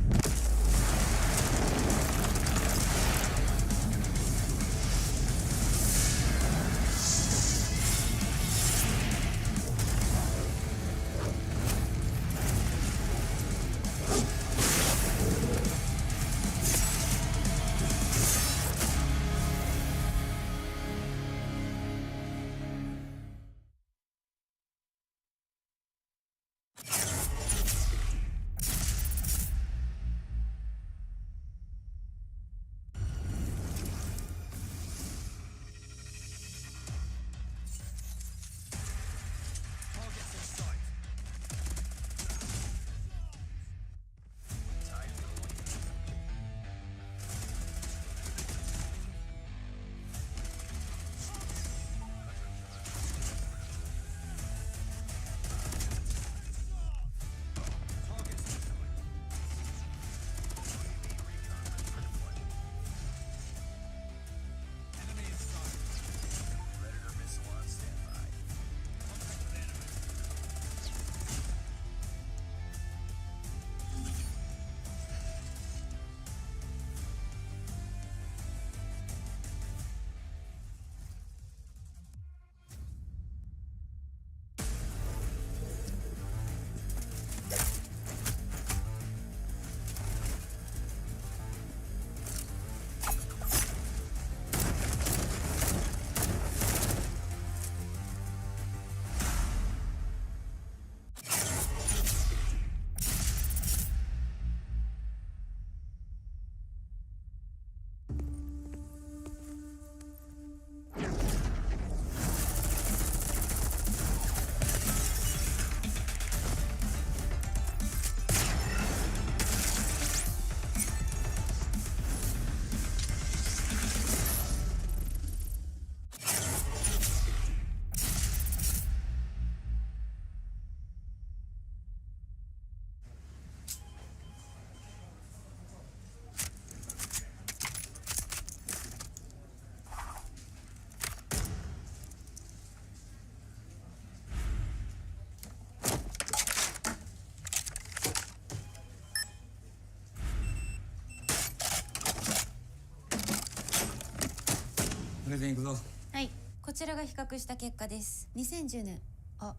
れでいくぞ。はい、こちらが比較した結果です。2010年。あ、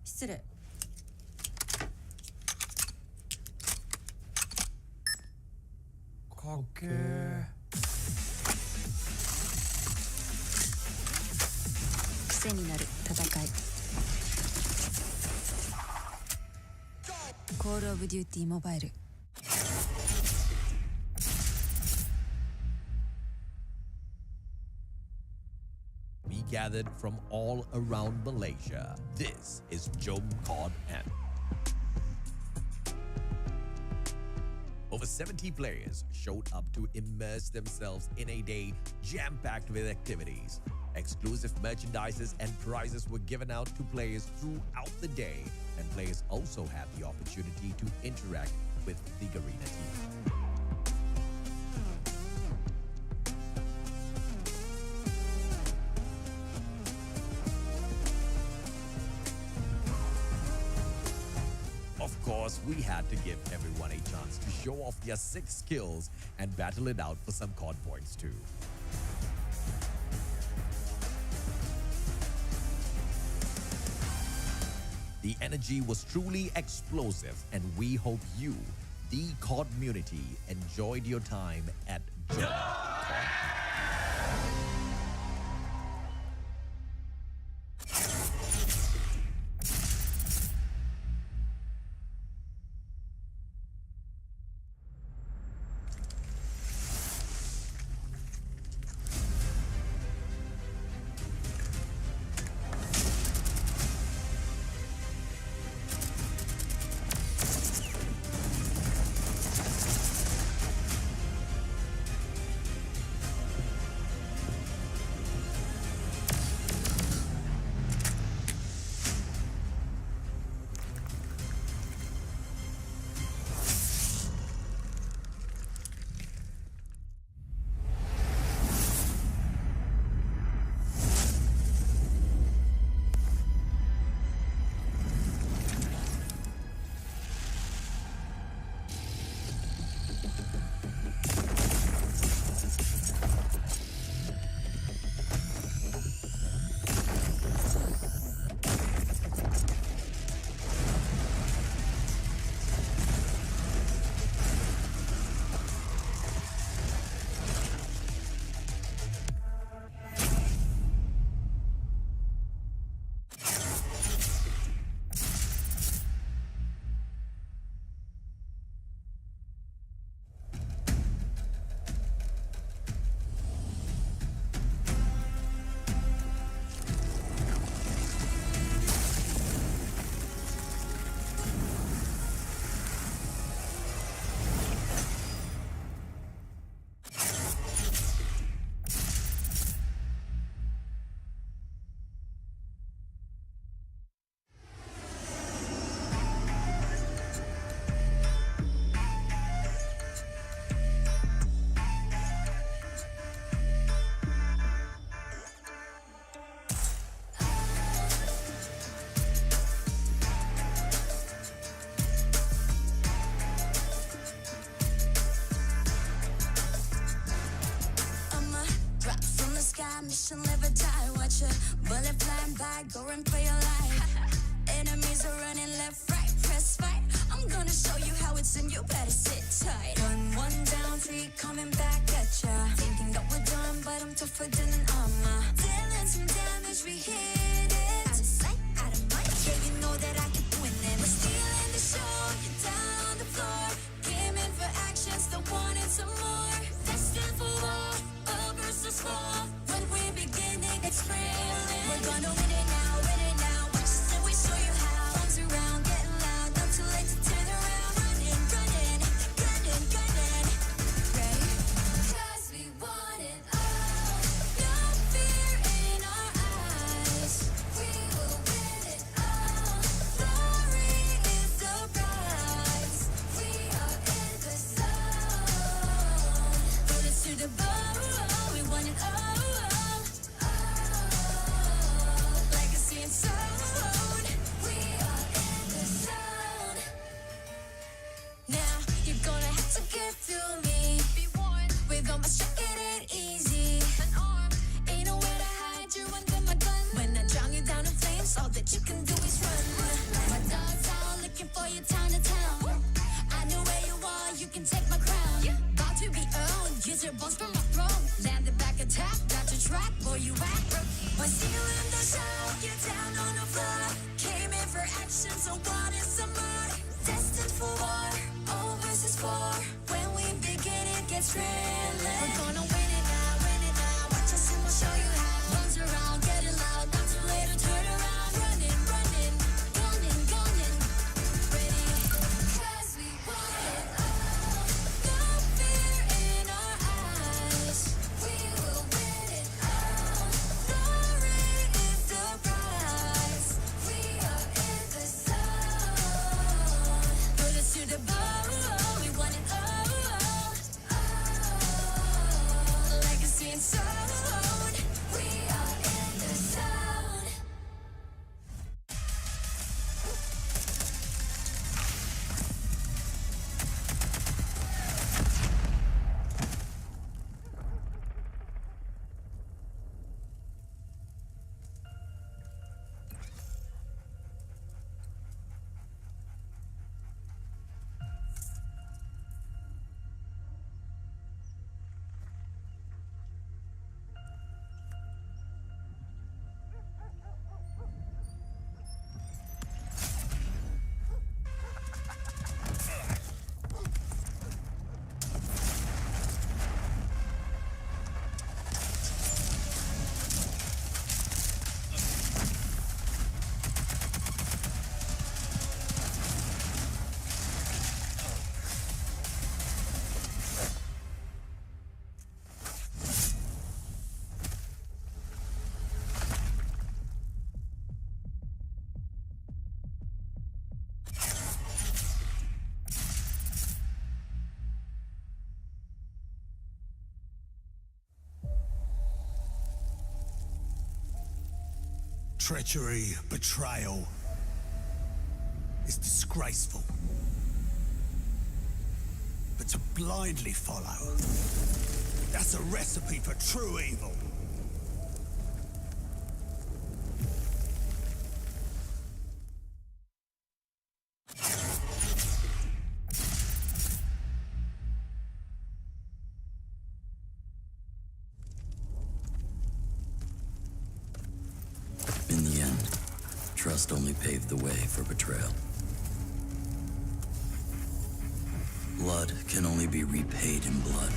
失礼。かっけー。癖になる戦い。コールオブデューティーモバイル。We gathered from all around Malaysia. This is Jom Cod N. Over 70 players showed up to immerse themselves in a day jam-packed with activities. Exclusive merchandises and prizes were given out to players throughout the day, and players also had the opportunity to interact with the Garena team. Of course, we had to give everyone a chance to show off their 6 skills and battle it out for some COD points too. The energy was truly explosive, and we hope you, the COD community, enjoyed your time at Jom COD. Mission live or die, watch a bullet flying by, go and play your life. Enemies are running left, right, press fight. I'm gonna show you how it's in, you better sit tight. One down, 3 coming back at ya. Thinking that we're done, but I'm tougher than an armor. Dealing some damage, we hit it. Out of sight, out of mind, yeah, you know that I keep winning. We're stealing the show, you're down on the floor. Gaming for action, still wanting some more. Destined for war, all versus fall. When we beginning, it's thrilling. We're gonna win it now, win it now. Watch us and we show you how. Arms around, getting loud, not too late to turn around. Running, gunning, ready? passions of water, summer. Destined for war, all versus four. When we begin, it gets real. We're gonna win it now. Watch us and we'll show you how. Runs around, get it loud, not too late to turn around. Running, gunning, ready. 'Cause we want it all. No fear in our eyes. We will win it all. Glory is the prize. We are in the zone. Put us to the bone. We want it all. Legacy and soul. We are in the zone. Treachery, betrayal is disgraceful. But to blindly follow, that's a recipe for true evil. In the end, trust only paved the way for betrayal. Blood can only be repaid in blood.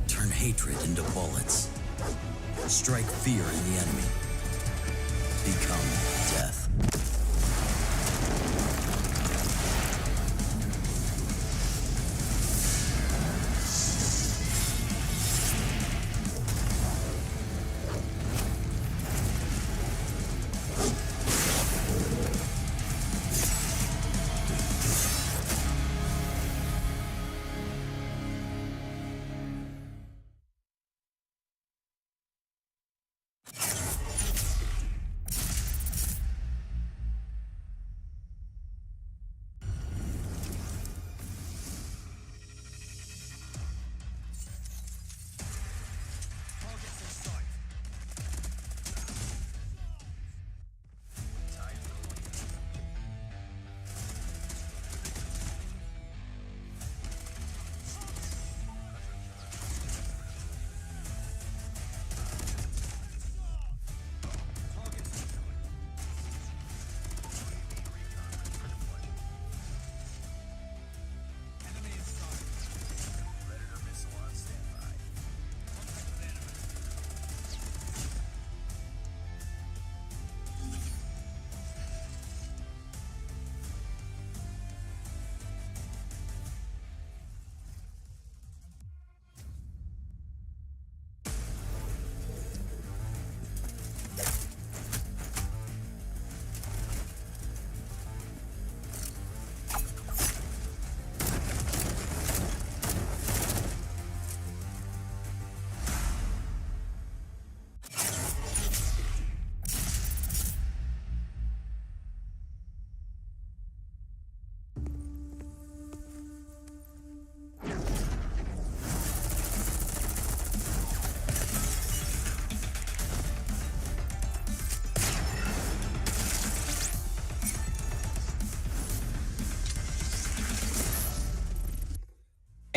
Turn hatred into bullets. Strike fear in the enemy. Become death.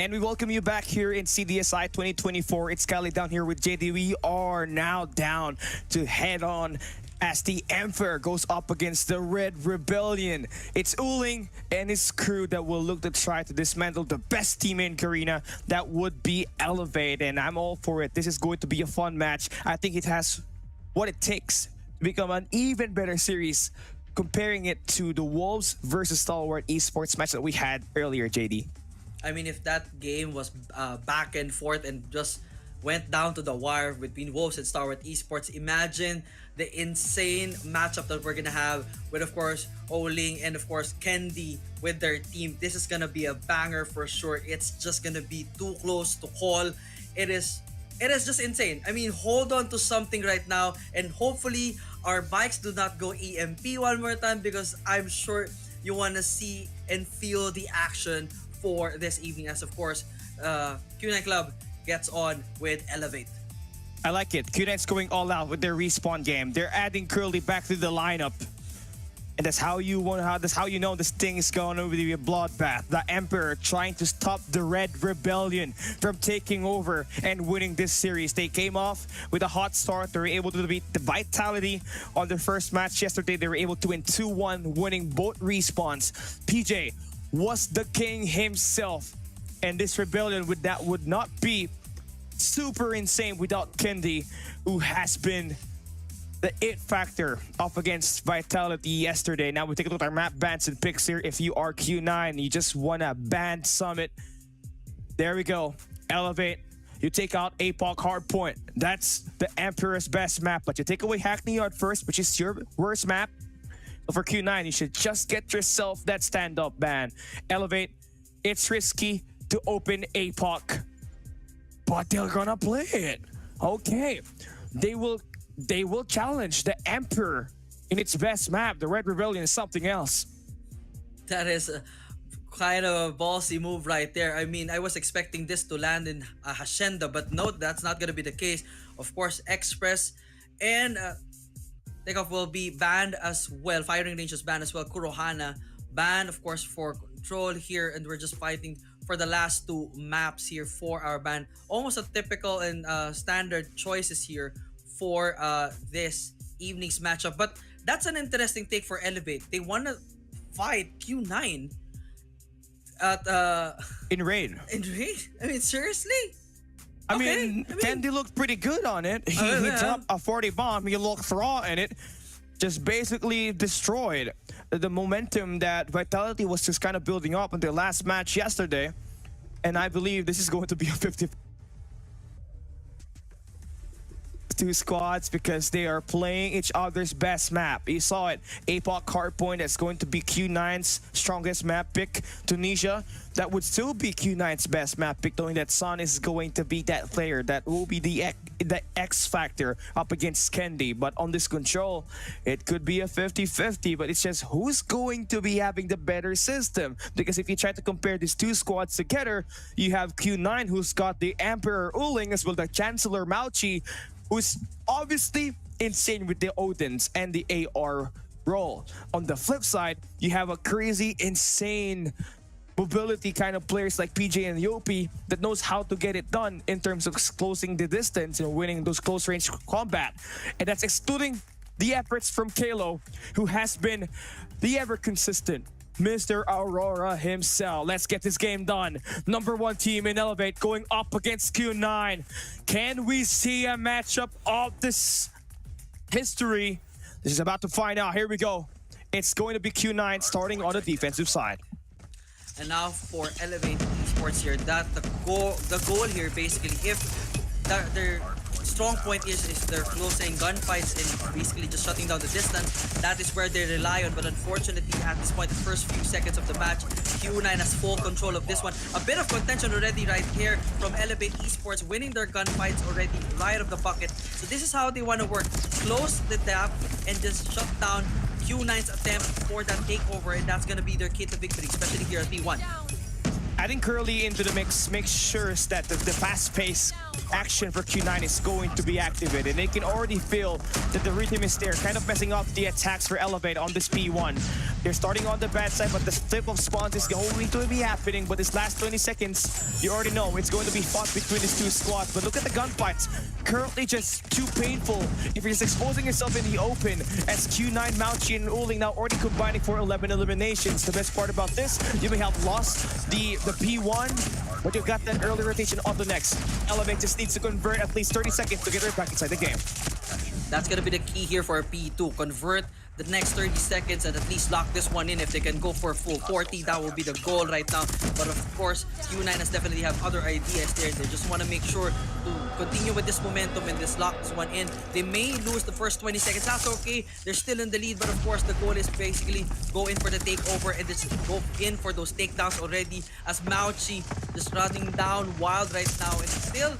And we welcome you back here in CDSI 2024. It's Kali down here with JD. We are now down to head on as the Emperor goes up against the Red Rebellion. It's Uling and his crew that will look to try to dismantle the best team in Karina. That would be Elevate, and I'm all for it. This is going to be a fun match. I think it has what it takes to become an even better series, comparing it to the Wolves versus Stalwart Esports match that we had earlier, JD. I mean, if that game was back and forth and just went down to the wire between Wolves and Stalwart Esports, imagine the insane matchup that we're gonna have with, of course, Oling and, of course, Kendi with their team. This is gonna be a banger for sure. It's just gonna be too close to call. It is just insane. I mean, hold on to something right now, and hopefully our bikes do not go EMP one more time, because I'm sure you want to see and feel the action for this evening, as of course Q9 Club gets on with Elevate. I like it. Q9's going all out with their respawn game. They're adding Curly back to the lineup. And that's how you know this thing is going to be a bloodbath. The Emperor trying to stop the Red Rebellion from taking over and winning this series. They came off with a hot start. They were able to beat the Vitality on their first match yesterday. They were able to win 2-1, winning both respawns. PJ was the king himself, and this Rebellion would not be super insane without Kendi, who has been the it factor up against Vitality yesterday. Now we take a look at our map bans and picks here. If you are Q9, you just want a band summit. There we go. Elevate. You take out APOC Hardpoint. That's the Emperor's best map. But you take away Hackney Yard first, which is your worst map. For Q9, you should just get yourself that stand-up ban. Elevate. It's risky to open APOC, but they're gonna play it. Okay. They will challenge the Emperor in its best map. The Red Rebellion is something else. That is kind of a ballsy move right there. I mean, I was expecting this to land in Hacienda, but no, that's not going to be the case. Of course, Express and Takeoff will be banned as well. Firing range is banned as well. Kurohana banned, of course, for Control here, and we're just fighting for the last two maps here for our ban. Almost a typical and standard choices here for this evening's matchup. But that's an interesting take for Elevate. They want to fight Q9 at In raid. in raid. I mean, seriously? I mean, Kendi looked pretty good on it. He dropped a 40 bomb. He looked raw in it. Just basically destroyed the momentum that Vitality was just kind of building up in their last match yesterday. And I believe this is going to be a 50 two squads, because they are playing each other's best map. You saw it. APOC Hardpoint, that's going to be Q9's strongest map pick. Tunisia, that would still be Q9's best map pick, knowing that Sun is going to be that player that will be the X factor up against Kendi. But on this Control, it could be a 50-50, but it's just who's going to be having the better system. Because if you try to compare these two squads together, you have Q9, who's got the Emperor Uling, as well the Chancellor Mauchi, who's obviously insane with the Odins and the AR role. On the flip side, you have a crazy, insane mobility kind of players like PJ and Yopi that knows how to get it done in terms of closing the distance and winning those close range combat. And that's excluding the efforts from Kalo, who has been the ever consistent Mr. Aurora himself. Let's get this game done. Number one team in Elevate going up against Q9. Can we see a matchup of this history? This is about to find out. Here we go. It's going to be Q9 starting on the defensive side. And now for Elevate Esports here, that the goal here basically, if their strong point is they're closing gunfights and basically just shutting down the distance, that is where they rely on. But unfortunately, at this point, the first few seconds of the match, Q9 has full control of this one. A bit of contention already right here from Elevate Esports, winning their gunfights already right of the bucket. So this is how they want to work. Close the gap and just shut down Q9's attempt for that takeover, and that's going to be their key to victory, especially here at T1. Adding Curly into the mix makes sure that the fast pace action for Q9 is going to be activated. And they can already feel that the rhythm is there, kind of messing up the attacks for Elevate on this P1. They're starting on the bad side, but the flip of spawns is going to be happening. But this last 20 seconds, you already know it's going to be fought between these two squads. But look at the gunfights. Currently just too painful if you're just exposing yourself in the open, as Q9, Mauchi, and Uling now already combining for 11 eliminations. The best part about this, you may have lost the P1, but you've got that early rotation on the next. Elevate just needs to convert at least 30 seconds to get right back inside the game. That's gonna be the key here for P2. Convert the next 30 seconds and at least lock this one in. If they can go for a full 40, that will be the goal right now. But of course, Q9 has definitely have other ideas there. They just want to make sure to continue with this momentum and just lock this one in. They may lose the first 20 seconds. That's okay. They're still in the lead, but of course, the goal is basically go in for the takeover and just go in for those takedowns already, as Mauchi just running down wild right now and still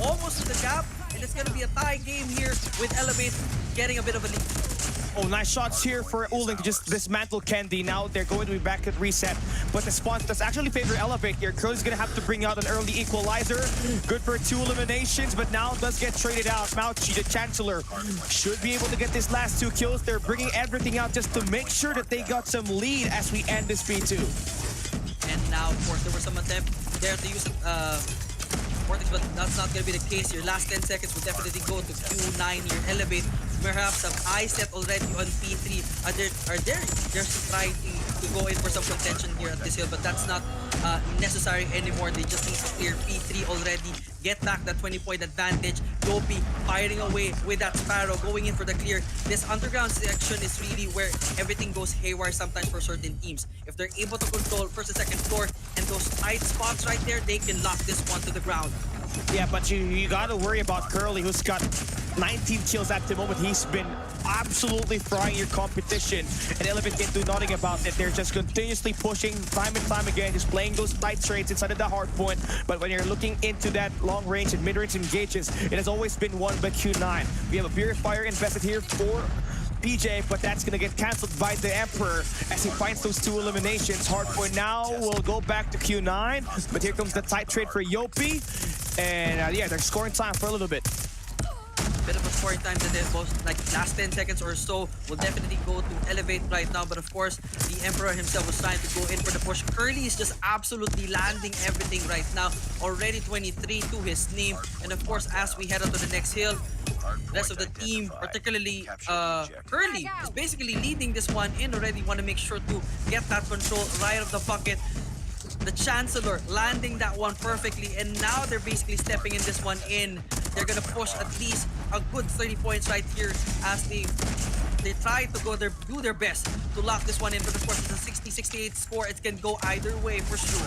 almost to the gap. And it's going to be a tie game here with Elevate getting a bit of a lead. Oh, nice shots here for Uling to just dismantle Candy. Now they're going to be back at reset. But the spawns does actually favor Elevate here. Curly's going to have to bring out an early equalizer. Good for 2 eliminations, but now does get traded out. Mauchi, the Chancellor, should be able to get this last 2 kills. They're bringing everything out just to make sure that they got some lead as we end this P2. And now, of course, there was some attempt there to use Vortex, but that's not going to be the case here. Last 10 seconds will definitely go to Q9 here. Elevate perhaps some eye set already on P3. They're just trying to go in for some contention here at this hill, but that's not necessary anymore. They just need to clear P3 already. Get back that 20-point advantage. Yopi firing away with that Sparrow, going in for the clear. This underground section is really where everything goes haywire sometimes for certain teams. If they're able to control first and second floor and those tight spots right there, they can lock this one to the ground. Yeah, but you gotta worry about Curly, who's got 19 kills at the moment. He's been absolutely frying your competition, and Elevate can't do nothing about it. They're just continuously pushing time and time again, just playing those tight trades inside of the hard point. But when you're looking into that long range and mid-range engages, it has always been won by Q9. We have a Purifier invested here for PJ, but that's gonna get cancelled by the Emperor as he finds those 2 eliminations. Hardpoint now will go back to Q9, but here comes the tight trade for Yopi, and yeah, they're scoring time for a little bit. Bit of a scoring time that they both, like last 10 seconds or so, will definitely go to Elevate right now. But of course, the Emperor himself was trying to go in for the push. Curly is just absolutely landing everything right now. Already 23 to his name. And of course, as we head on to the next hill, the rest of the team, particularly Curly, is basically leading this one in already. Want to make sure to get that control right of the bucket. The Chancellor landing that one perfectly, and now they're basically stepping in this one in. They're gonna push at least a good 30 points right here as they try to do their best to lock this one in. But of course, it's a 60-68 score. It can go either way for sure.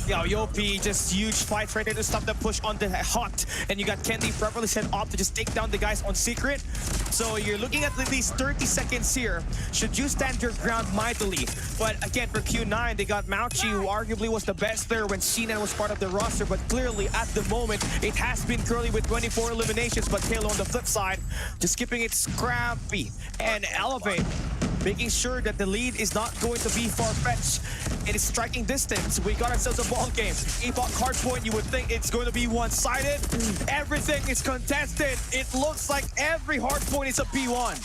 Yeah, Yopi, just huge fights right there to stop the push on the hot. And you got Candy properly set up to just take down the guys on secret. So you're looking at least 30 seconds here. Should you stand your ground mightily? But again, for Q9, they got Mauchi, who arguably was the best there when Sinan was part of the roster. But clearly, at the moment, it has been Curly with 24 eliminations. But Kalo on the flip side, just keeping it scrappy and Elevate, making sure that the lead is not going to be far-fetched. It is striking distance. We got ourselves a ball game. Epoch hardpoint, you would think it's going to be one-sided. Everything is contested. It looks like every hardpoint is a P1.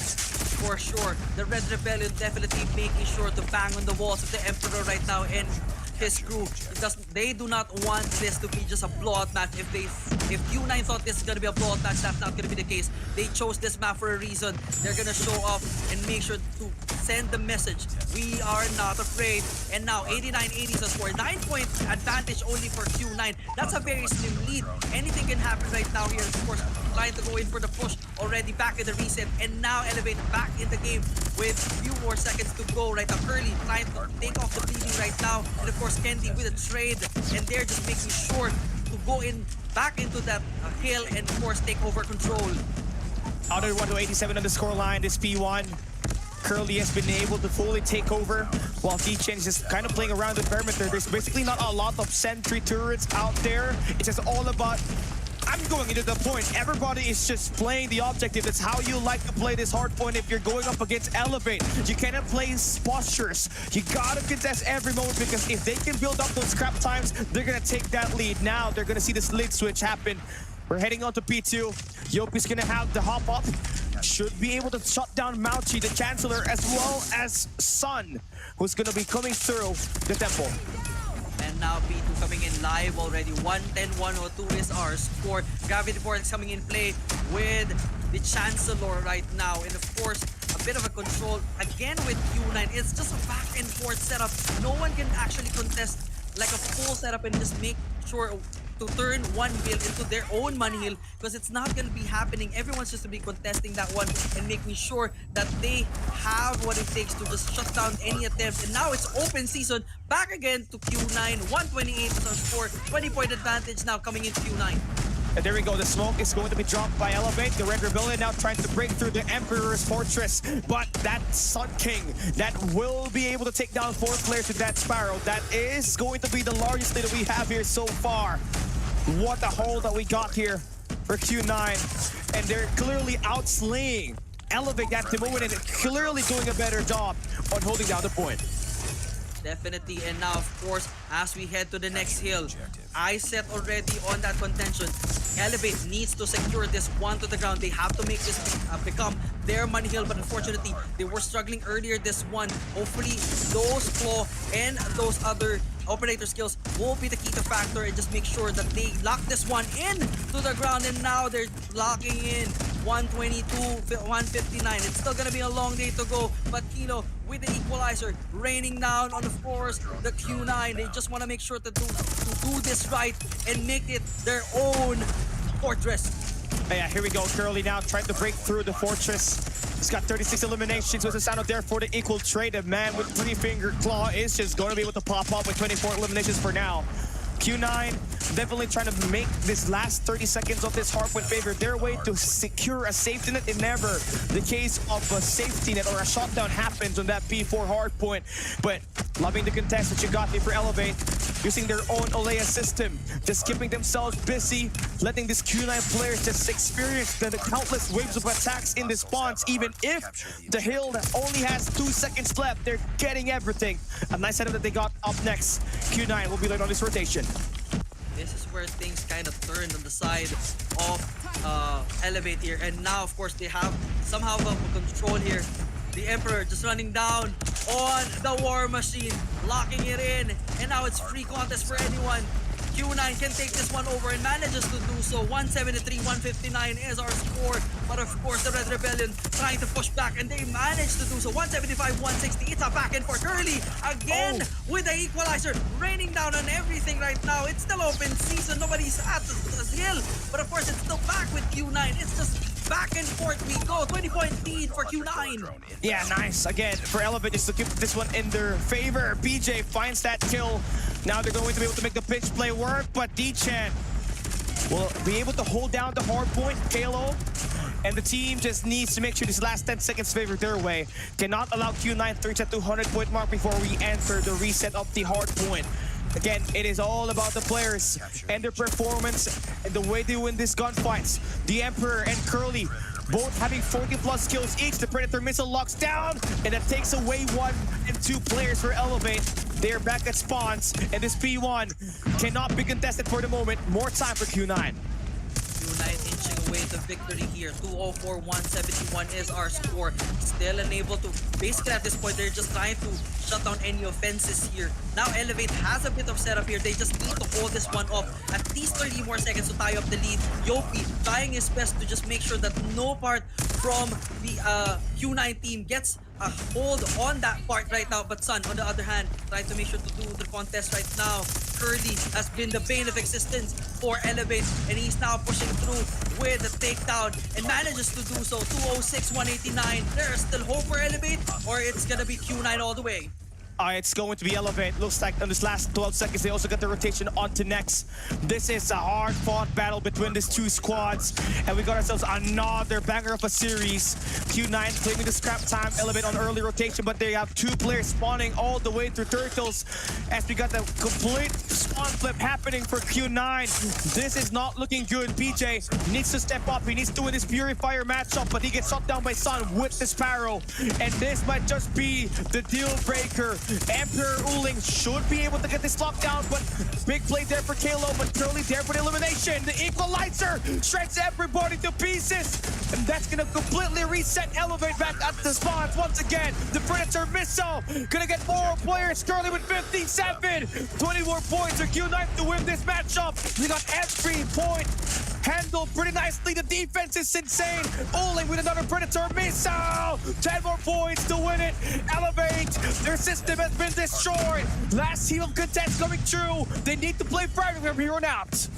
For sure, the Red Rebellion definitely making sure to bang on the walls of the Emperor right now and his crew, because they do not want this to be just a blowout match. If Q9 thought this is going to be a blowout match, that's not going to be the case. They chose this map for a reason. They're going to show up and make sure to send the message. We are not afraid. And now 89-80 is a score. 9-point advantage only for Q9. That's a very slim lead. Anything can happen right now here. Of course, trying to go in for the push already back in the reset. And now Elevate back in the game with a few more seconds to go right now. Curly trying to take off the bleeding right now. And of course, Candy with a trade. And they're just making sure to go in back into that hill and of course take over control. Other 1 to 87 on the scoreline. This P1. Curly has been able to fully take over while D-Chain is just kind of playing around the perimeter. There's basically not a lot of sentry turrets out there. It's just all about, I'm going into the point. Everybody is just playing the objective. That's how you like to play this hard point if you're going up against Elevate. You cannot play postures. You gotta contest every moment, because if they can build up those scrap times, they're gonna take that lead. Now they're gonna see this lid switch happen. We're heading on to P2. Yopi's gonna have the hop up. Should be able to shut down Mauchi, the Chancellor, as well as Sun, who's gonna be coming through the temple. And now P2 coming in live already. 110-102 is our score. Gravity Vortex coming in play with the Chancellor right now. And of course, a bit of a control again with Q9. It's just a back and forth setup. No one can actually contest like a full setup and just make sure to turn one bill into their own money hill, because it's not going to be happening. Everyone's just to be contesting that one and making sure that they have what it takes to just shut down any attempt. And now it's open season back again to Q9. 128 is our score. 20-point advantage now coming into Q9. And there we go, the smoke is going to be dropped by Elevate. The Red Rebellion now trying to break through the Emperor's Fortress. But that Sun King, that will be able to take down 4 players with that Sparrow. That is going to be the largest lead that we have here so far. What a hold that we got here for Q9. And they're clearly outslaying Elevate at the moment and clearly doing a better job on holding down the point. Definitely. And now, of course, as we head to the next hill, I set already on that contention. Elevate needs to secure this one to the ground. They have to make this become their money hill, but unfortunately, they were struggling earlier this one. Hopefully, those claw and those other operator skills will be the key to factor and just make sure that they lock this one in to the ground. And now they're locking in 122, 159. It's still gonna be a long day to go, but Kilo with the equalizer raining down on, of course, the Q9. They just want to make sure to do this right and make it their own fortress. Yeah, here we go. Curly now trying to break through the fortress. He's got 36 eliminations with the sound out there for the equal trade. A man with 3-finger claw is just going to be able to pop up with 24 eliminations for now. Q9 definitely trying to make this last 30 seconds of this hardpoint favor their way to secure a safety net. If never the case of a safety net or a shutdown happens on that P4 hardpoint. But loving the contest that you got here for Elevate, using their own Olea system, just keeping themselves busy, letting these Q9 players just experience the countless waves of attacks in this spawns. Even if the hill only has 2 seconds left, they're getting everything. A nice setup that they got up next. Q9 will be late on this rotation. This is where things kind of turned on the side of Elevate here. And now, of course, they have somehow a control here. The Emperor just running down on the War Machine, locking it in. And now it's free contest for anyone. Q9 can take this one over and manages to do so. 173-159 is our score. But of course, the Red Rebellion trying to push back, and they managed to do so. 175-160. It's a back and forth. Early again with the equalizer, raining down on everything right now. It's still open season. Nobody's at the hill. But of course, it's still back with Q9. It's just back and forth we go. 20-point lead for Q9. Yeah, nice. Again, for Elevate, just to keep this one in their favor. PJ finds that kill. Now they're going to be able to make the pitch play work, but D-Chan will be able to hold down the hard point. Kalo and the team just needs to make sure this last 10 seconds favor their way. Cannot allow Q9 to reach that 200-point mark before we enter the reset of the hard point. Again, it is all about the players and their performance and the way they win these gunfights. The Emperor and Curly both having 40+ kills each. The Predator missile locks down, and that takes away 1 and 2 players for Elevate. They're back at spawns, and this P1 cannot be contested for the moment. More time for Q9. Q9 inching away to victory here. 204-171 is our score. Still unable to, basically at this point, they're just trying to shut down any offenses here. Now Elevate has a bit of setup here. They just need to hold this one off. At least 30 more seconds to tie up the lead. Yopi trying his best to just make sure that no part from the Q9 team gets a hold on that part right now. But Sun, on the other hand, trying to make sure to do the contest right now. Curly has been the bane of existence for Elevate, and he's now pushing through with the takedown and manages to do so. 206-189. There's still hope for Elevate, or it's gonna be Q9 all the way. It's going to be Elevate. Looks like in this last 12 seconds, they also got the rotation onto next. This is a hard-fought battle between these two squads, and we got ourselves another banger of a series. Q9 claiming the scrap time, Elevate on early rotation, but they have 2 players spawning all the way through Turtles as we got the complete spawn flip happening for Q9. This is not looking good. BJ needs to step up. He needs to win this Purifier matchup, but he gets shot down by Sun with the Sparrow, and this might just be the deal breaker Emperor Uling should be able to get this lockdown, but big play there for Kalo, but Curly there for the elimination. The equalizer shreds everybody to pieces, and that's gonna completely reset Elevate back at the spawns once again. The Predator missile gonna get more players. Curly with 57, 20 more points for Q9 to win this matchup. We got every point handled pretty nicely. The defense is insane. Uling with another Predator missile. 10 more points to win it. Elevate. Their system has been destroyed. Last team of contest coming through. They need to play private from here on out.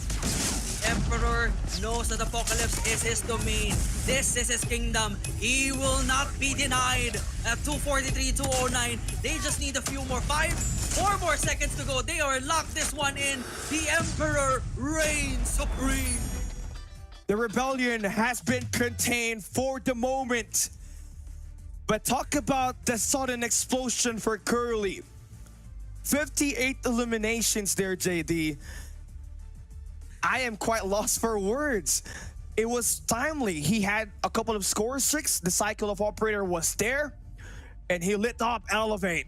Emperor knows that Apocalypse is his domain. This is his kingdom. He will not be denied. At 243, 209, they just need a few more. 4 more seconds to go. They are locked this one in. The Emperor reigns supreme. The rebellion has been contained for the moment. But talk about the sudden explosion for Curly. 58 eliminations there, JD. I am quite lost for words. It was timely. He had a couple of score streaks. The cycle of operator was there, and he lit up Elevate.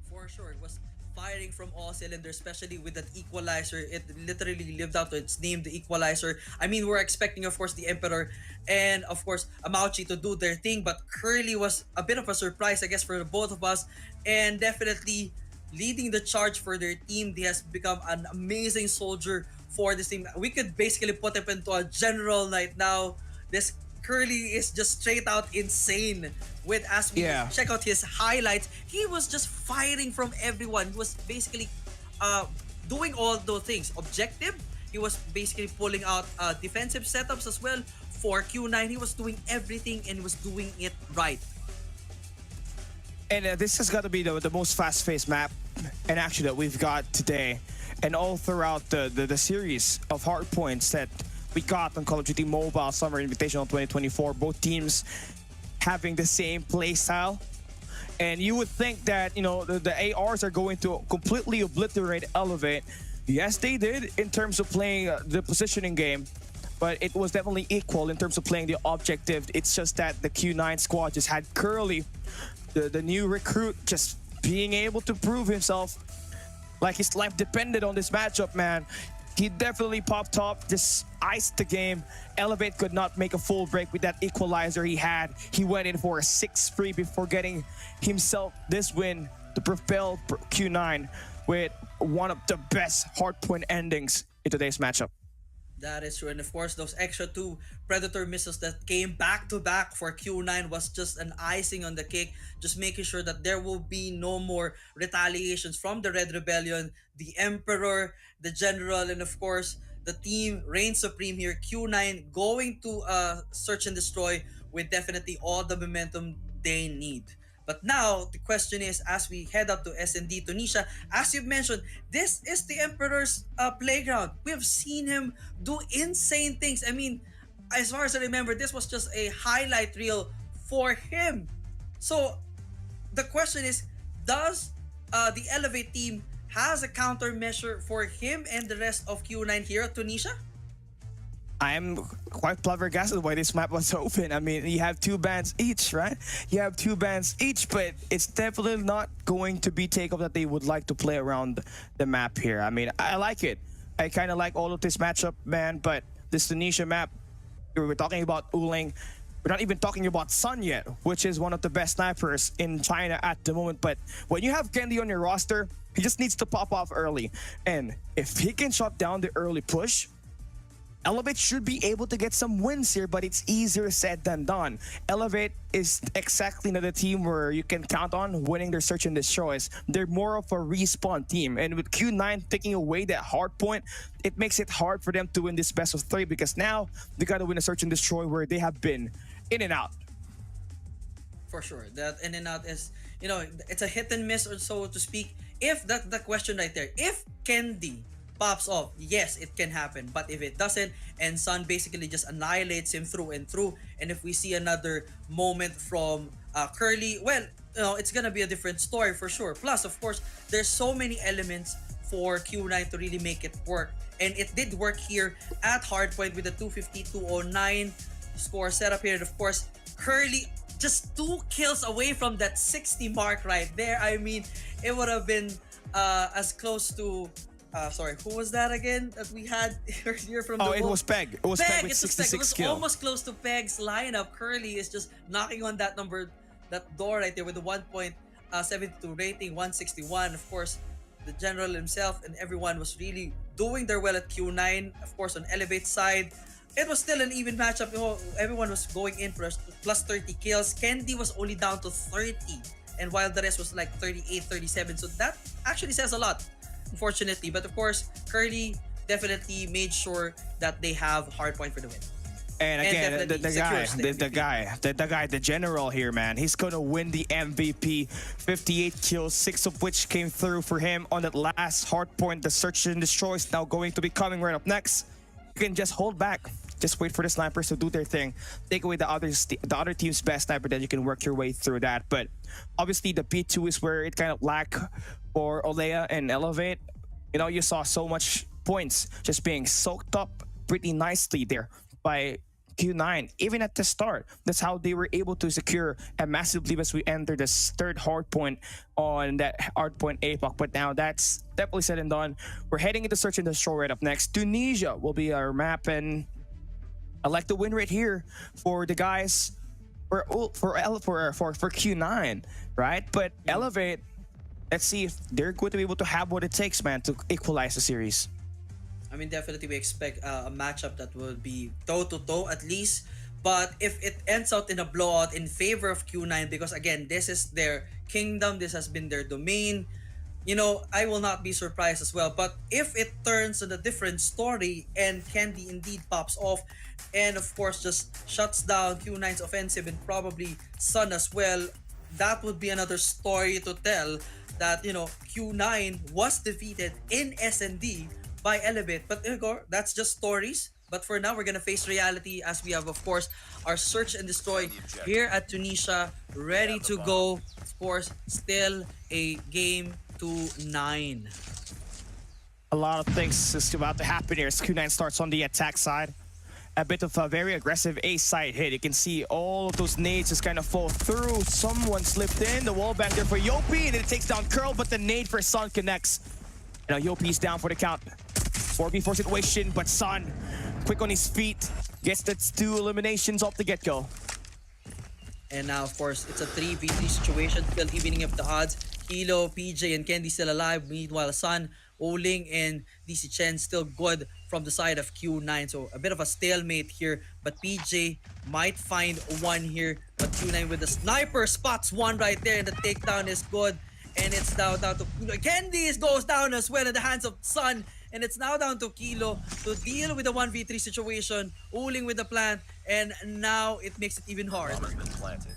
For sure, it was firing from all cylinders, especially with that equalizer. It literally lived out to its name, the equalizer. I mean, we're expecting, of course, the Emperor and, of course, Amauchi to do their thing, but Curly was a bit of a surprise, I guess, for both of us, and definitely leading the charge for their team. He has become an amazing soldier for this team. We could basically put him into a general right now. This Curly is just straight out insane. With as we check out his highlights, he was just firing from everyone. He was basically doing all those things. Objective, he was basically pulling out defensive setups as well. For Q9, he was doing everything and he was doing it right. And this has got to be the most fast-paced map and action that we've got today, and all throughout the series of hard points that we got on Call of Duty Mobile Summer Invitational 2024. Both teams having the same play style, and you would think that, you know, the ARs are going to completely obliterate Elevate. Yes, they did in terms of playing the positioning game, but it was definitely equal in terms of playing the objective. It's just that the Q9 squad just had Curly, the new recruit, just being able to prove himself like his life depended on this matchup, man. He definitely popped up, just iced the game. Elevate could not make a full break with that equalizer he had. He went in for a 6-3 before getting himself this win to propel Q9 with one of the best hardpoint endings in today's matchup. That is true, and of course, those extra 2 Predator missiles that came back to back for Q9 was just an icing on the cake, just making sure that there will be no more retaliations from the Red Rebellion. The Emperor, the General, and of course, the team reigns supreme here. Q9 going to search and destroy with definitely all the momentum they need. But now, the question is, as we head up to S&D Tunisia, as you've mentioned, this is the Emperor's playground. We have seen him do insane things. I mean, as far as I remember, this was just a highlight reel for him. So, the question is, does the Elevate team has a countermeasure for him and the rest of Q9 here at Tunisia? I'm quite flabbergasted why this map was open. I mean, you have 2 bans each, right? You have 2 bans each, but it's definitely not going to be takeoff that they would like to play around the map here. I mean, I like it. I kind of like all of this matchup, man, but this Tunisia map, we're talking about Uling. We're not even talking about Sun yet, which is one of the best snipers in China at the moment. But when you have Kendi on your roster, he just needs to pop off early. And if he can shut down the early push, Elevate should be able to get some wins here, but it's easier said than done. Elevate is exactly another team where you can count on winning their search and destroys. They're more of a respawn team, and with Q9 taking away that hard point, it makes it hard for them to win this best of 3, because now they gotta win a search and destroy where they have been in and out. For sure, that in and out is, you know, it's a hit and miss, or so to speak. If that the question right there, if Kendi pops off, yes, it can happen. But if it doesn't, and Sun basically just annihilates him through and through, and if we see another moment from Curly, well, you know, it's gonna be a different story for sure. Plus, of course, there's so many elements for Q9 to really make it work, and it did work here at Hardpoint with the 250-209 score setup here. And of course, Curly just 2 kills away from that 60 mark right there. I mean, it would have been as close to sorry, who was that again that we had earlier from Oh, the it was Peg. It was Peg with It's just Peg. It 66 was kill. almost close to Peg's lineup. Curly is just knocking on that number, that door right there with the 1.72 rating, 161. Of course, the general himself and everyone was really doing their well at Q9. Of course, on Elevate side, it was still an even matchup. You know, everyone was going in for plus 30 kills. Candy was only down to 30, and while the rest was like 38, 37. So that actually says a lot, unfortunately. But of course, Curly definitely made sure that they have hardpoint for the win. And again, definitely the guy, the general here, man, he's gonna win the MVP. 58 kills, 6 of which came through for him on that last hard point. The search and destroy is now going to be coming right up next. You can just hold back, just wait for the snipers to do their thing, take away the other team's best sniper, then you can work your way through that. But obviously, the P2 is where it kind of lack for Olea and Elevate. You know, you saw so much points just being soaked up pretty nicely there by Q9, even at the start. That's how they were able to secure a massive lead as we enter this third hard point on that hard point APOC. But now that's definitely said and done. We're heading into search and destroy right up next. Tunisia will be our map, and I like the win rate here for the guys for Q9, right? But Elevate, let's see if they're going to be able to have what it takes, man, to equalize the series. I mean, definitely we expect a matchup that will be toe-to-toe at least. But if it ends out in a blowout in favor of Q9, because again, this is their kingdom, this has been their domain, you know, I will not be surprised as well. But if it turns on a different story and Candy indeed pops off and of course just shuts down Q9's offensive and probably Sun as well, that would be another story to tell, that, you know, Q9 was defeated in SND by Elevate. But Igor, that's just stories. But for now, we're gonna face reality as we have, of course, our search and destroy here at Tunisia, ready to go. Of course, still a game to 9. A lot of things is about to happen here as Q9 starts on the attack side. A bit of a very aggressive A side hit. You can see all of those nades just kind of fall through. Someone slipped in. The wall back there for Yopi, and it takes down Curl, but the nade for Sun connects. Now Yopi's down for the count. 4v4 situation, but Sun, quick on his feet, gets the 2 eliminations off the get-go. And now, of course, it's a 3v3 situation, still evening up the odds. Kilo, PJ, and Candy still alive. Meanwhile, Sun, Oling, and DC Chen still good from the side of Q9. So a bit of a stalemate here. But PJ might find one here. But Q9 with the sniper spots one right there, and the takedown is good. And it's now down to Kilo. Candy goes down as well in the hands of Sun. And it's now down to Kilo to deal with the 1v3 situation. Oling with the plant. And now it makes it even harder.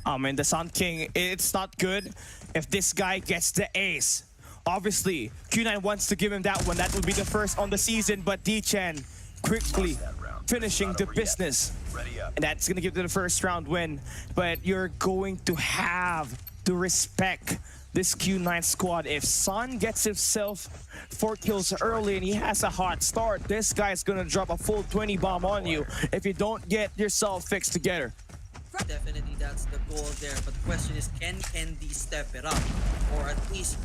Oh man, the Sun King, it's not good if this guy gets the ace. Obviously, Q9 wants to give him that one. That would be the first on the season, but D-Chen quickly finishing the business. And that's going to give them the first round win. But you're going to have to respect this Q9 squad. If Sun gets himself 4 kills early and he has a hot start, this guy's going to drop a full 20 bomb on you if you don't get yourself fixed together. Definitely that's the goal there. But the question is, can Candy step it up? Or at least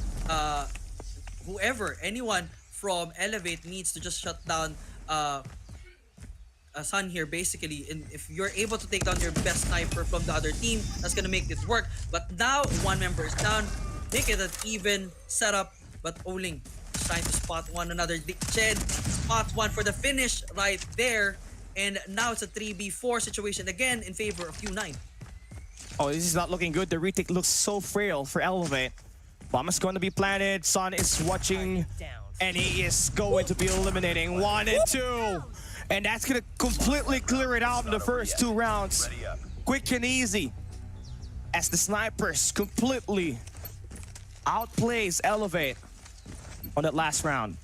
anyone from Elevate needs to just shut down Sun here basically. And if you're able to take down your best sniper from the other team, that's gonna make this work. But now one member is down. Make it an even setup, but Oling is trying to spot one another. Chen spots one for the finish right there. And now it's a 3v4 situation again in favor of Q9. Oh, this is not looking good. The retake looks so frail for Elevate. Bomb is going to be planted. Sun is watching, and he is going to be eliminating 1 and 2. And that's going to completely clear it out in the first 2 rounds. Quick and easy, as the snipers completely outplays Elevate on that last round.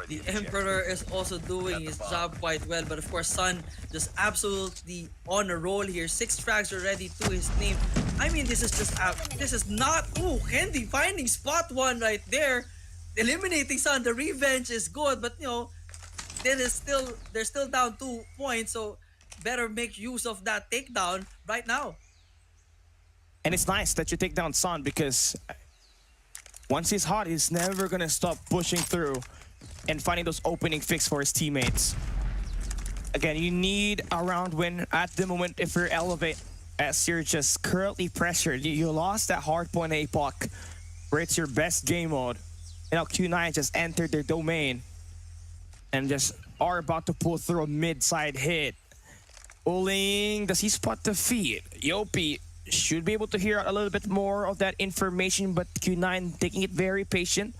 The Emperor is also doing his job quite well, but of course Sun just absolutely on a roll here. 6 frags already to his name. I mean, this is just this is not. Oh, Candy finding spot one right there, eliminating Sun. The revenge is good, but you know, they're still down 2 points, so better make use of that takedown right now. And it's nice that you take down Son because once he's hot, he's never gonna stop pushing through and finding those opening fix for his teammates. Again, you need a round win at the moment if you're Elevate, as you're just currently pressured. You lost that hardpoint APOC, where it's your best game mode. You know, Q9 just entered their domain and just are about to pull through a mid-side hit. Uling, does he spot the feed? Yopi should be able to hear a little bit more of that information, but Q9 taking it very patient,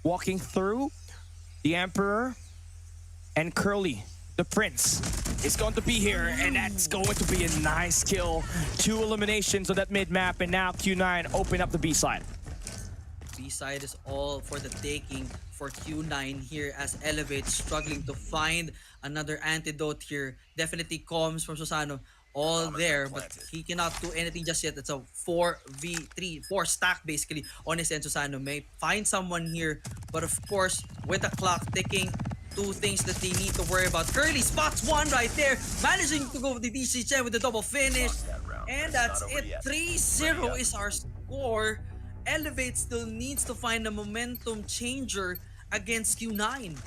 walking through. The Emperor and Curly, the Prince, is going to be here, and that's going to be a nice kill. 2 eliminations on that mid-map, and now Q9 open up the B side. B side is all for the taking for Q9 here as Elevate struggling to find another antidote here. Definitely comms from Susano all there, but he cannot do anything just yet. It's a 4v3, 4 stack basically on his end. Susano may find someone here, but of course with the clock ticking, 2 things that they need to worry about. Curly spots 1 right there, managing to go with the DC Chen with the double finish, and that's it. 3-0 is our score. Elevate still needs to find a momentum changer against Q9.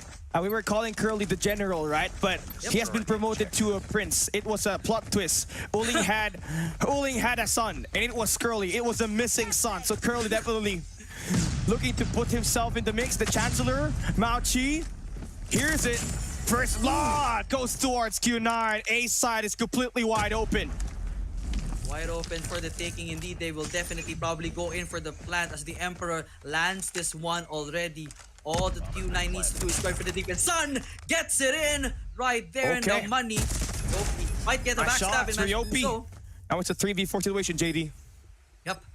We were calling Curly the general, right? But he has been promoted to a prince. It was a plot twist. Uling had a son, and it was Curly. It was a missing son. So Curly definitely looking to put himself in the mix. The Chancellor, Mao Chi, here's it. First blood goes towards Q9. A side is completely wide open. Wide open for the taking indeed. They will definitely probably go in for the plant as the Emperor lands this one already. All that Q9 needs to do is go for the deep, and Sun gets it in right there in the money. Yopi might get a backstab in Yopi. so. Now it's a 3v4 situation, JD. Yep,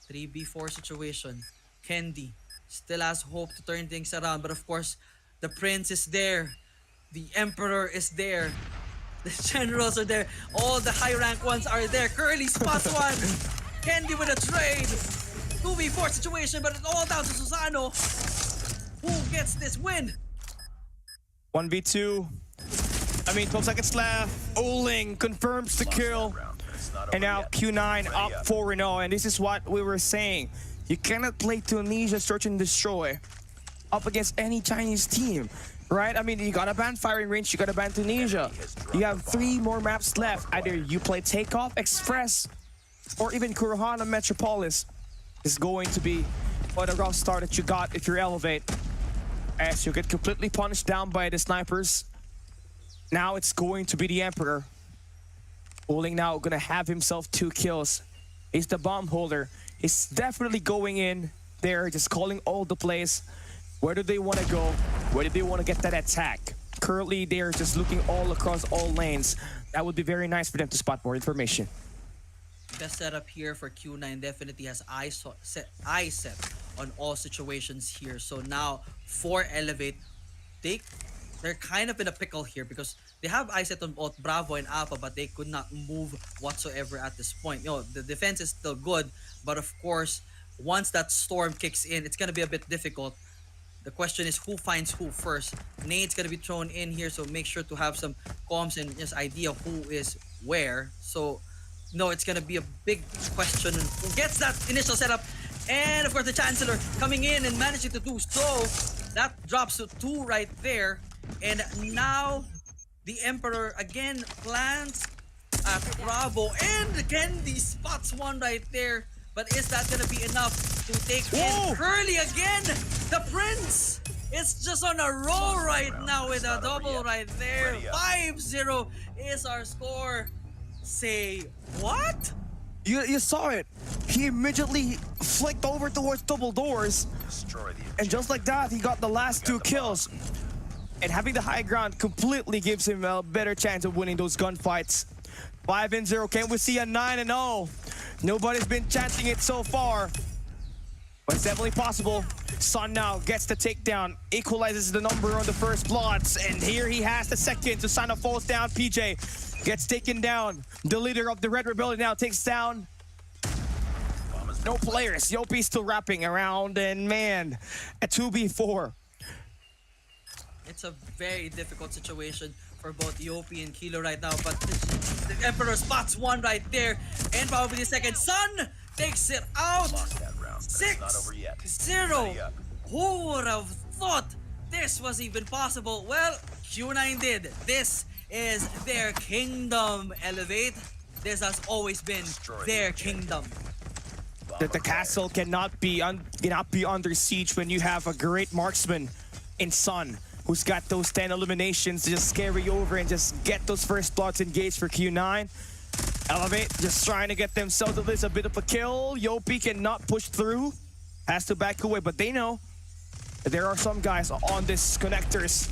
3v4 situation. Kendi still has hope to turn things around, but of course, the Prince is there. The Emperor is there. The Generals are there. All the high rank ones are there. Curly spots one. Kendi with a trade. 2v4 situation, but it's all down to Susano. Who gets this win? 1v2. 12 seconds left. Uling confirms the kill. And now Q9 up 4-0. And this is what we were saying. You cannot play Tunisia Search and Destroy up against any Chinese team, right? You gotta ban Firing Range, you gotta ban Tunisia. You have 3 more maps left. Either you play Takeoff, Express, or even Kurohana Metropolis. Is going to be what a rough start that you got if you're Elevate, as you get completely punished down by the snipers. Now it's going to be the Emperor. Uling now gonna have himself 2 kills. He's the bomb holder. He's definitely going in there, just calling all the plays. Where do they want to go? Where do they want to get that attack? Currently, they're just looking all across all lanes. That would be very nice for them to spot more information. Best setup here for Q9 definitely has eyes set on all situations here. So now for Elevate, they're kind of in a pickle here because they have eyes set on both Bravo and Alpha, but they could not move whatsoever at this point. The defense is still good, but of course, once that storm kicks in, it's gonna be a bit difficult. The question is who finds who first. Nade's gonna be thrown in here, so make sure to have some comms and just idea who is where. So no, it's gonna be a big question on who gets that initial setup. And of course the Chancellor coming in and managing to do so. That drops to 2 right there. And now the Emperor again plants at Bravo, and Kendi spots 1 right there. But is that gonna be enough to take in Curly again? The Prince is just on a roll right now with a double right there. 5-0 is our score. Say what? You saw it. He immediately flicked over towards double doors. And just like that, he got the last 2 kills. And having the high ground completely gives him a better chance of winning those gunfights. 5-0. Can we see a 9-0? Nobody's been chanting it so far, but it's definitely possible. Sun now gets the takedown, equalizes the number on the first bloods, and here he has the second. Susano falls down. PJ gets taken down. The leader of the Red Rebellion now takes down. No players. Yopi still wrapping around, and man, a 2v4. It's a very difficult situation for both Yopi and Kilo right now, but the Emperor spots 1 right there, and probably the second. Sun takes it out. 6-0. Who would have thought this was even possible? Well, Q9 did. This is their kingdom, Elevate. This has always been their kingdom. That the castle cannot be under siege when you have a great marksman in Sun who's got those 10 eliminations to just carry over and just get those first bloods engaged for Q9. Elevate just trying to get themselves at least a bit of a kill. Yopi cannot push through, has to back away, but they know that there are some guys on this connectors.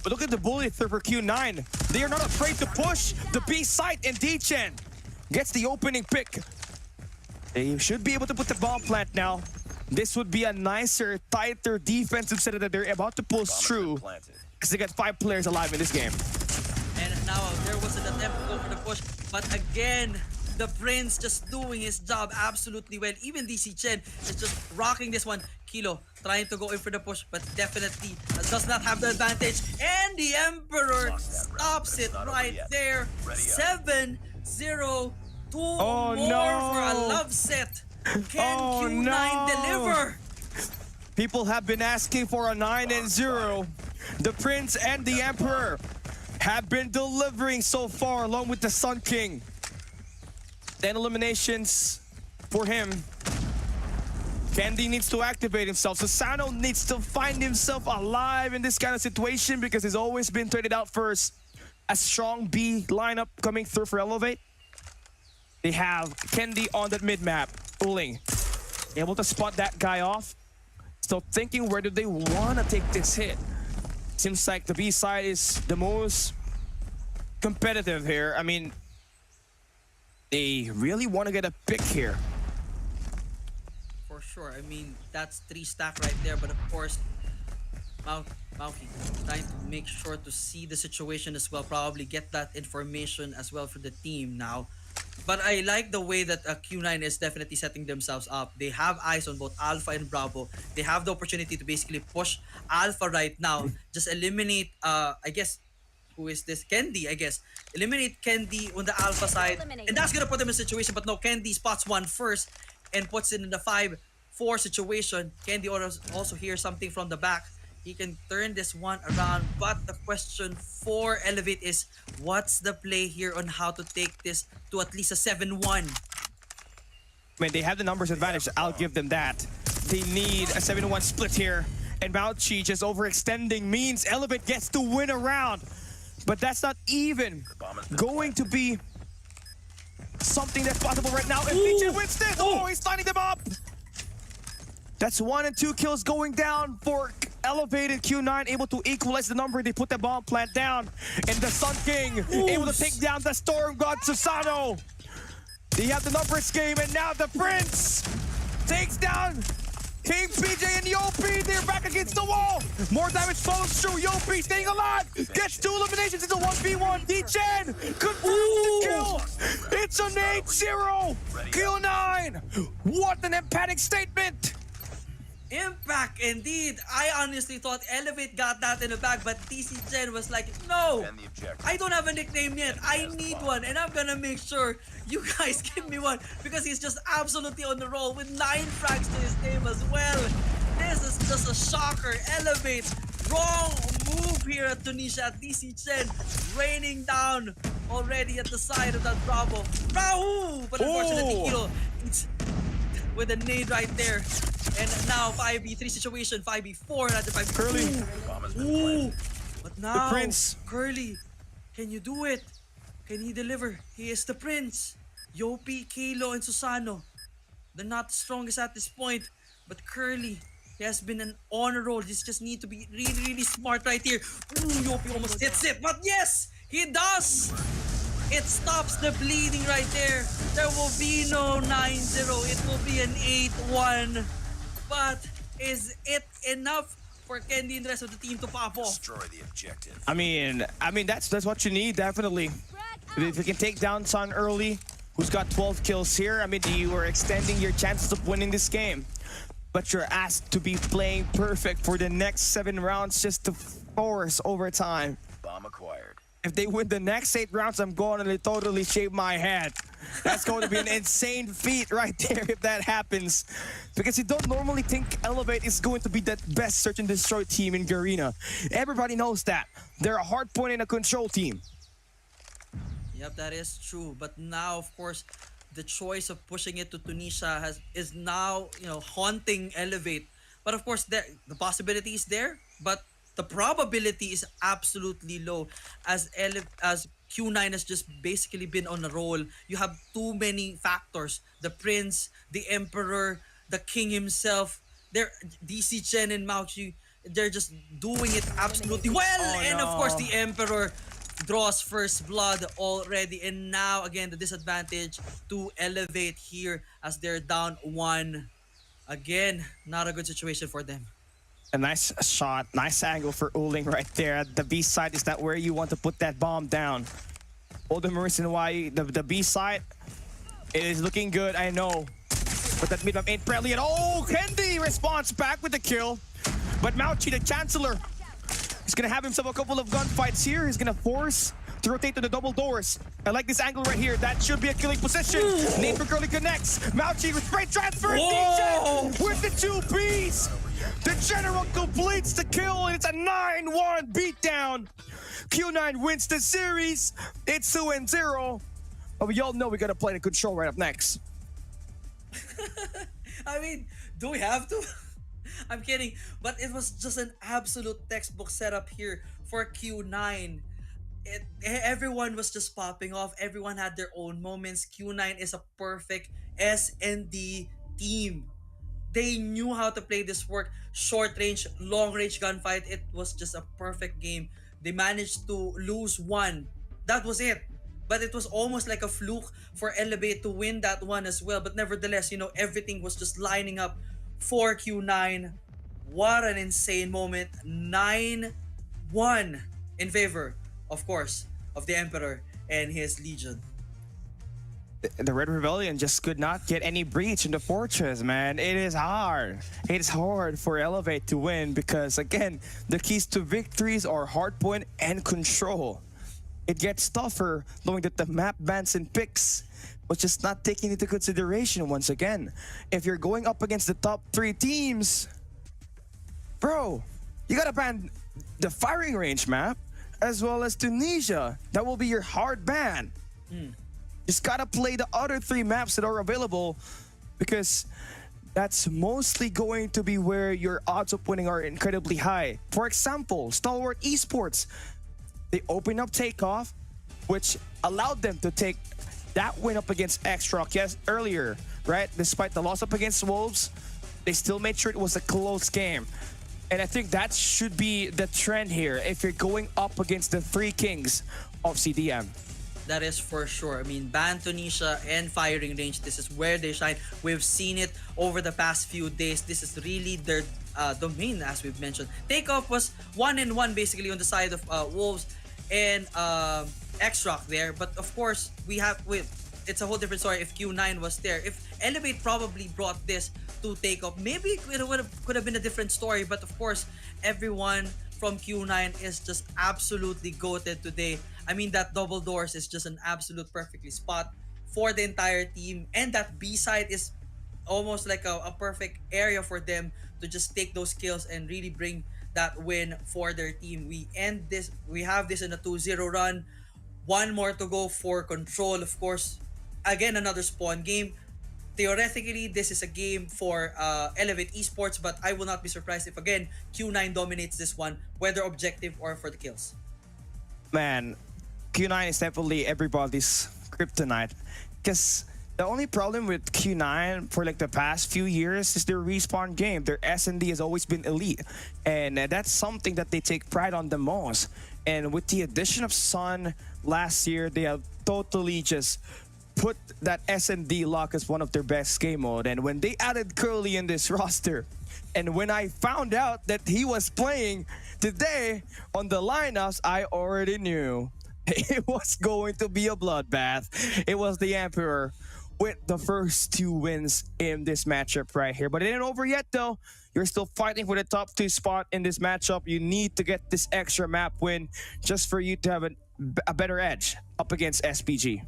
But look at the bully through for Q9. They are not afraid to push the B site, and D-Chen gets the opening pick. They should be able to put the bomb plant now. This would be a nicer, tighter defensive setup that they're about to push through, because they got 5 players alive in this game. And now there was an attempt to go for the push, but again, the Prince just doing his job absolutely well. Even DC Chen is just rocking this one. Kilo trying to go in for the push, but definitely does not have the advantage. And the Emperor stops it right there. 7-0. 2 more for a love set. Can Q9 deliver? People have been asking for a 9-0. The Prince and the Emperor have been delivering so far, along with the Sun King. 10 eliminations for him. Candy needs to activate himself. Susano needs to find himself alive in this kind of situation, because he's always been traded out first. A strong B lineup coming through for Elevate. They have Candy on that mid-map. Uling able to spot that guy off. Still thinking, where do they want to take this hit? Seems like the B side is the most competitive here. I mean, they really want to get a pick here. For sure. I mean, that's 3 stack right there. But of course, Mauki trying to make sure to see the situation as well. Probably get that information as well for the team now. But I like the way that Q9 is definitely setting themselves up. They have eyes on both Alpha and Bravo. They have the opportunity to basically push Alpha right now. Just eliminate, I guess, who is this? Candy, I guess. Eliminate Candy on the Alpha side. And that's gonna put them in a situation. But no, Candy spots one first and puts it in the 5-4 situation. Candy also hears something from the back. He can turn this one around. But the question for Elevate is, what's the play here on how to take this to at least a 7-1? I mean, they have the numbers advantage. I'll give them that. They need a 7-1 split here. And Mauchi just overextending means Elevate gets to win a round. But that's not even going to be something that's possible right now. If DJ wins this, he's lining them up. That's 1 and 2 kills going down for Elevated. Q9 able to equalize the number. They put the bomb plant down. And the Sun King able to take down the Storm God Susano. They have the numbers game, and now the Prince takes down King PJ and Yopi. They're back against the wall. More damage flows through. Yopi staying alive. Gets 2 eliminations into 1v1. D-Chen confirms the kill. It's an 8-0. Q9. What an emphatic statement. Impact indeed. I honestly thought Elevate got that in the bag, but TC Chen was like, no, I don't have a nickname yet. I need one, and I'm gonna make sure you guys give me one, because he's just absolutely on the roll with 9 frags to his name as well. This is just a shocker. Elevate. Wrong move here at Tunisia. TC Chen raining down already at the side of that Bravo. Rahu! But unfortunately, Kilo eats with a nade right there. And now 5v3 situation, 5v4, not the 5v2. Curly. Ooh. But now, The Prince. Curly, can you do it? Can he deliver? He is the Prince. Yopi, Kilo, and Susano. They're not the strongest at this point. But Curly, he has been an honor roll. He just need to be really, really smart right here. Ooh, Yopi almost hits it. But yes, he does. It stops the bleeding right there. There will be no 9-0. It will be an 8-1. But is it enough for Candy and the rest of the team to pop off? Destroy the objective. I mean that's what you need, definitely. If you can take down Sun early, who's got 12 kills here, I mean, you are extending your chances of winning this game. But you're asked to be playing perfect for the next 7 rounds just to force overtime. Bomb acquired. If they win the next 8 rounds, I'm going to totally shave my head. That's going to be an insane feat right there if that happens. Because you don't normally think Elevate is going to be that best search and destroy team in Garena. Everybody knows that. They're a hard point and a control team. Yep, that is true. But now, of course, the choice of pushing it to Tunisia is now, haunting Elevate. But of course, the possibility is there, but the probability is absolutely low as Q9 has just basically been on a roll. You have too many factors. The Prince, the Emperor, the King himself, they're DC Chen and Mao Qi, they're just doing it absolutely well. And of course, the Emperor draws first blood already, and now again the disadvantage to Elevate here as they're down 1. Again, not a good situation for them. A nice shot, nice angle for Uling right there. The B side, is that where you want to put that bomb down? All the reason why the B side is looking good, I know. But that mid-map ain't brilliant. Oh, Kendi responds back with the kill. But Mauchi, the Chancellor, he's gonna have himself a couple of gunfights here. He's gonna force to rotate to the double doors. I like this angle right here. That should be a killing position. Nate for Curly connects. Mauchi with straight transfer. DJ with the 2 Bs. The General completes the kill, and it's a 9-1 beatdown. Q9 wins the series. It's 2-0. But we all know we gotta play the control right up next. I mean, do we have to? I'm kidding, but it was just an absolute textbook setup here for Q9. Everyone was just popping off. Everyone had their own moments. Q9 is a perfect S&D team. They knew how to play this work. Short range, long range gunfight. It was just a perfect game. They managed to lose 1. That was it. But it was almost like a fluke for Elevate to win that one as well. But nevertheless, everything was just lining up for Q9. What an insane moment. 9-1 in favor, of course, of the Emperor and his Legion. The Red Rebellion just could not get any breach in the fortress, man. It is hard. It is hard for Elevate to win because, again, the keys to victories are hardpoint and control. It gets tougher knowing that the map bans and picks was just not taken into consideration once again. If you're going up against the top 3 teams, bro, you gotta ban the firing range map as well as Tunisia. That will be your hard ban. Just gotta play the other 3 maps that are available because that's mostly going to be where your odds of winning are incredibly high. For example, Stalwart Esports, they opened up Takeoff, which allowed them to take that win up against X-Rock earlier, right? Despite the loss up against Wolves, they still made sure it was a close game. And I think that should be the trend here if you're going up against the 3 kings of CDM. That is for sure. I mean, ban Tunisia and firing range, this is where they shine. We've seen it over the past few days. This is really their domain, as we've mentioned. Takeoff was 1-1 basically on the side of Wolves and X-Rock there. But of course, it's a whole different story if Q9 was there. If Elevate probably brought this to Takeoff, maybe it could have been a different story. But of course, everyone from Q9 is just absolutely goated today. I mean, that double doors is just an absolute perfectly spot for the entire team. And that B side is almost like a perfect area for them to just take those kills and really bring that win for their team. We have this in a 2-0 run. 1 more to go for control, of course. Again, another spawn game. Theoretically, this is a game for Elevate Esports, but I will not be surprised if, again, Q9 dominates this one, whether objective or for the kills. Man, Q9 is definitely everybody's kryptonite. Because the only problem with Q9 for like the past few years is their respawn game. Their S&D has always been elite. And that's something that they take pride on the most. And with the addition of Sun last year, they have totally just put that S&D lock as one of their best game mode. And when they added Curly in this roster, and when I found out that he was playing today on the lineups, I already knew it was going to be a bloodbath. It was the Emperor with the first 2 wins in this matchup right here. But it ain't over yet though. You're still fighting for the top 2 spot in this matchup. You need to get this extra map win just for you to have a better edge up against SPG.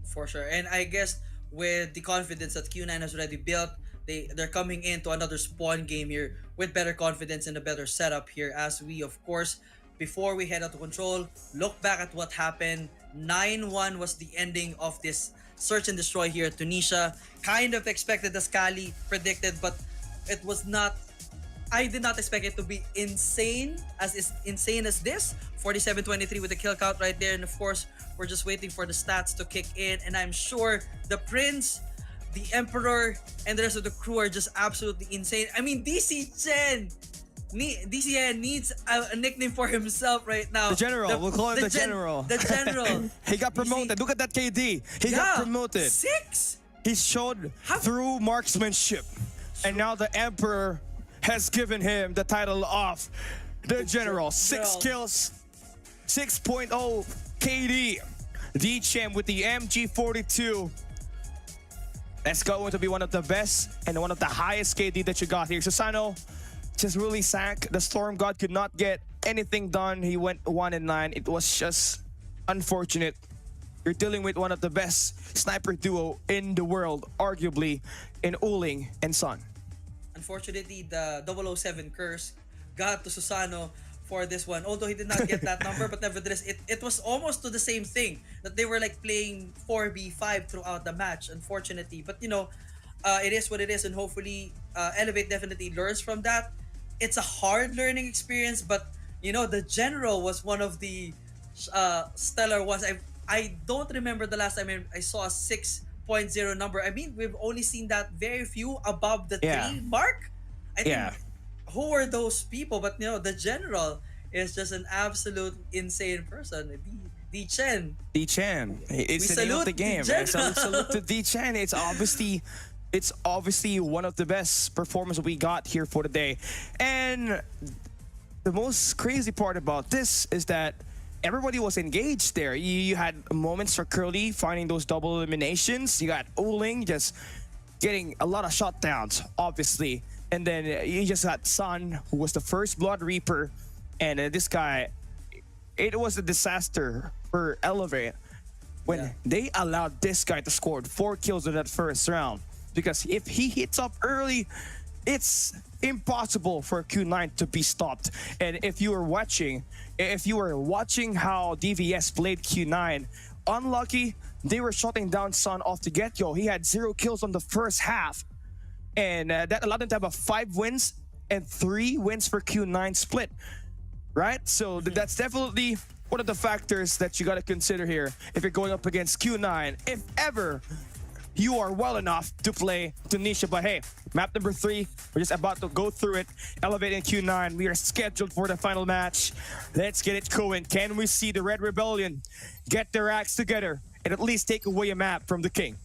For sure. And I guess with the confidence that Q9 has already built, they're coming into another spawn game here with better confidence and a better setup here as we, of course, before we head out to control, look back at what happened. 9-1 was the ending of this search and destroy here at Tunisia. Kind of expected as Kali predicted, but it was not. I did not expect it to be insane as this. 47-23 with the kill count right there, and of course we're just waiting for the stats to kick in, and I'm sure the Prince, the Emperor, and the rest of the crew are just absolutely insane. I mean, DCN needs a nickname for himself right now. The General. We'll call him the General. The General. He got promoted. Look at that KD. He got promoted. 6. He showed through marksmanship. And now the Emperor has given him the title of the General. 6 kills, 6.0 KD. D-Champ with the MG42. That's going to be one of the best and one of the highest KD that you got here. Susano just really sank. The Storm God could not get anything done. He went 1-9. It was just unfortunate. You're dealing with one of the best sniper duo in the world, arguably, in Uling and Sun. Unfortunately, the 007 curse got to Susano for this one. Although he did not get that number, but nevertheless, it was almost to the same thing. That they were like playing 4v5 throughout the match, unfortunately. But you know, it is what it is, and hopefully Elevate definitely learns from that. It's a hard learning experience, but you know, the General was one of the stellar ones. I don't remember the last time I saw a 6.0 number. I mean, we've only seen that very few above the 3 mark. I think, who were those people? But you know, the General is just an absolute insane person. D-Chen. D-Chen. It's the name of the game. Salute to D-Chen. It's obviously one of the best performances we got here for the day. And the most crazy part about this is that everybody was engaged there. You had moments for Curly finding those double eliminations. You got Uling just getting a lot of shutdowns, obviously. And then you just got Sun, who was the first Blood Reaper. And this guy, it was a disaster for Elevate when they allowed this guy to score 4 kills in that first round. Because if he hits up early, it's impossible for Q9 to be stopped. And if you were watching how DVS played Q9, unlucky, they were shutting down Sun off the get-go. He had 0 kills on the first half. And that allowed them to have a 5 wins and 3 wins for Q9 split. Right? So that's definitely one of the factors that you got to consider here if you're going up against Q9. If ever you are well enough to play Tunisia. But hey, map number 3, we're just about to go through it. Elevating Q9, we are scheduled for the final match. Let's get it going. Can we see the Red Rebellion get their acts together and at least take away a map from the King?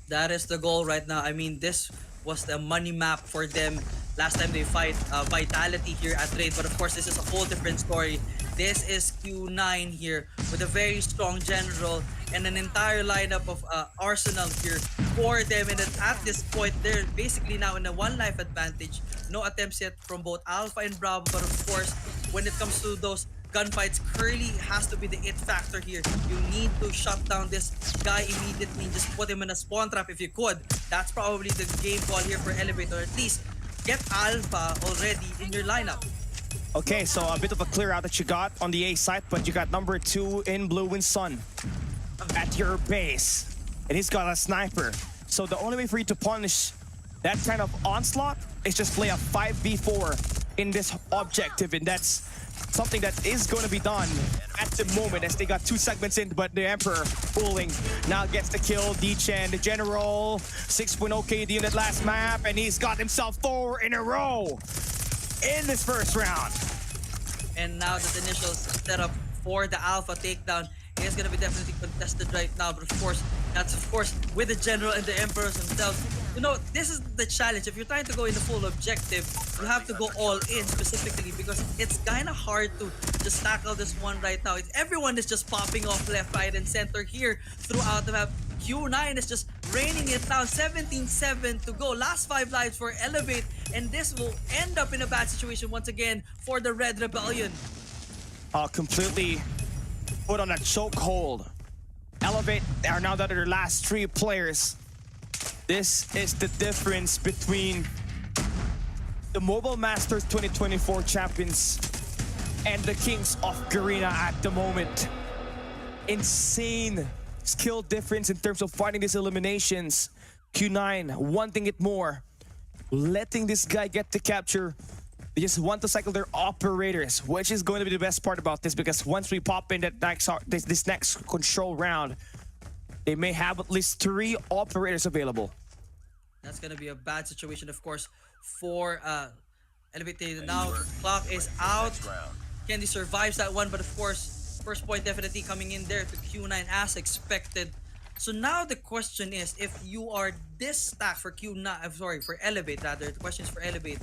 That is the goal right now. I mean, this was the money map for them last time they fight Vitality here at Raid. But of course, this is a whole different story. This is Q9 here with a very strong General and an entire lineup of Arsenal here for them. And at this point, they're basically now in a 1 life advantage. No attempts yet from both Alpha and Bravo. But of course, when it comes to those gunfights, Curly has to be the it factor here. You need to shut down this guy immediately and just put him in a spawn trap if you could. That's probably the game call here for Elevate, or at least get Alpha already in your lineup. Okay, so a bit of a clear out that you got on the A site, but you got number 2 in Blue and Sun at your base. And he's got a sniper. So the only way for you to punish that kind of onslaught is just play a 5v4 in this objective, and that's something that is going to be done at the moment as they got 2 segments in, but the Emperor Uling now gets the kill. D-Chen, the General, 6.0 KD in that last map, and he's got himself 4 in a row in this first round. And now the initial setup for the Alpha takedown is going to be definitely contested right now. But of course, that's of course with the General and the Emperors themselves. You know, this is the challenge. If you're trying to go in the full objective, you have to go all in specifically because it's kind of hard to just tackle this one right now. Everyone is just popping off left, right, and center here throughout the map. Q9 is just raining it down. 17-7 to go. Last 5 lives for Elevate, and this will end up in a bad situation once again for the Red Rebellion. Completely put on a chokehold Elevate are now down to their last 3 players. This is the difference between the Mobile Masters 2024 champions and the Kings of Garena at the moment. Insane skill difference in terms of fighting these eliminations. Q9 wanting it more, letting this guy get the capture. They just want to cycle their operators, which is going to be the best part about this, because once we pop in that this next control round, they may have at least 3 operators available. That's gonna be a bad situation, of course, for Elevated. Now clock is out. Candy survives that one, but of course, first point definitely coming in there to Q9 as expected. So now the question is, if you are this stacked for Q9, I'm sorry, for Elevate rather, the question is for Elevate.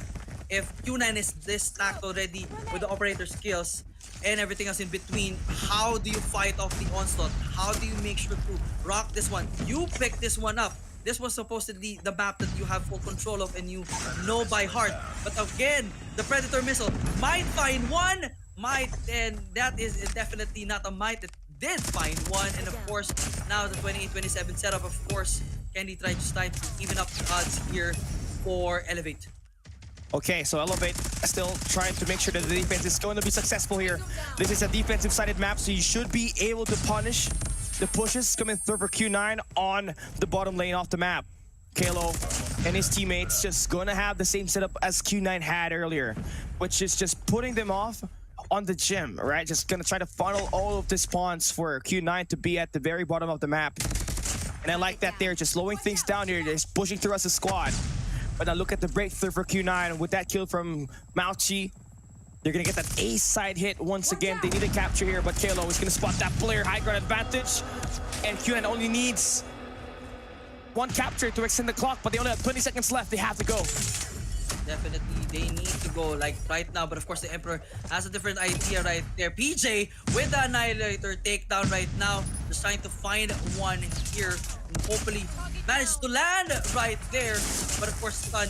If Q9 is this stacked already with the operator skills and everything else in between, how do you fight off the onslaught? How do you make sure to rock this one? You pick this one up. This was supposedly the map that you have full control of and you know by heart. But again, the Predator missile might find one, and that is definitely not a might. It did find one, and of course, now the 28-27 setup, of course, Candy tried to even up the odds here for Elevate. Okay, so Elevate still trying to make sure that the defense is going to be successful here. This is a defensive-sided map, so you should be able to punish the pushes coming through for Q9 on the bottom lane off the map. Kalo and his teammates just going to have the same setup as Q9 had earlier, which is just putting them off on the gym, right? Just going to try to funnel all of the spawns for Q9 to be at the very bottom of the map. And I like that they're just slowing things down here, just pushing through as a squad. But now look at the breakthrough for Q9 with that kill from Mauchi. They're gonna get that ace side hit once again. They need a capture here, but Kalo is gonna spot that player. High ground advantage. And Q9 only needs 1 capture to extend the clock, but they only have 20 seconds left. They have to go. Definitely, they need to go like right now. But of course, the Emperor has a different idea right there. PJ with the Annihilator takedown right now. Just trying to find one here. And hopefully manages to land right there. But of course, Stun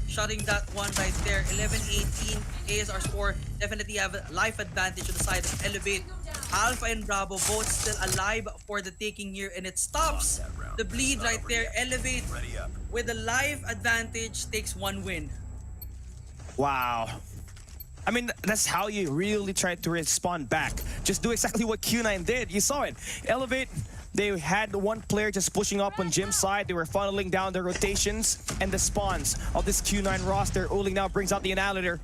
shutting that one right there. 11-18 is our score. Definitely have a life advantage on the side of Elevate. Alpha and Bravo both still alive for the taking here, and it stops the bleed right there. Elevate with the life advantage takes 1 win. Wow. I mean, that's how you really try to respond back. Just do exactly what Q9 did. You saw it. Elevate, they had 1 player just pushing up on Jim's side. They were funneling down the rotations and the spawns of this Q9 roster. Uli now brings out the Annihilator.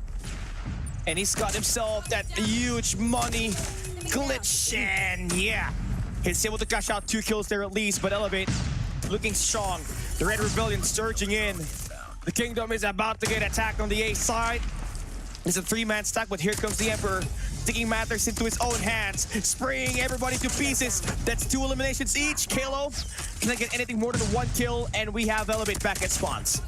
And he's got himself that huge money glitch. And yeah, he's able to cash out 2 kills there at least. But Elevate looking strong. The Red Rebellion surging in. The Kingdom is about to get attacked on the A side. It's a 3-man stack, but here comes the Emperor, taking matters into his own hands, spraying everybody to pieces. That's 2 eliminations each. Kalo can I get anything more than 1 kill, and we have Elevate back at spawns.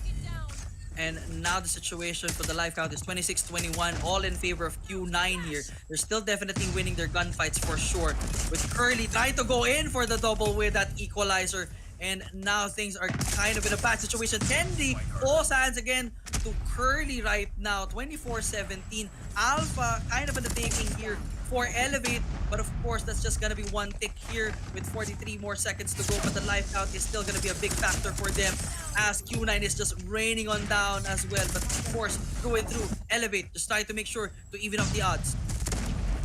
And now the situation for the life count is 26-21, all in favor of Q9 here. They're still definitely winning their gunfights for sure. With Curly trying to go in for the double with that equalizer. And now things are kind of in a bad situation. Candy falls hands again to Curly right now. 24-17. Alpha kind of in the taking here for Elevate. But of course, that's just going to be 1 tick here with 43 more seconds to go. But the life count is still going to be a big factor for them as Q9 is just raining on down as well. But of course, going through Elevate, just trying to make sure to even up the odds.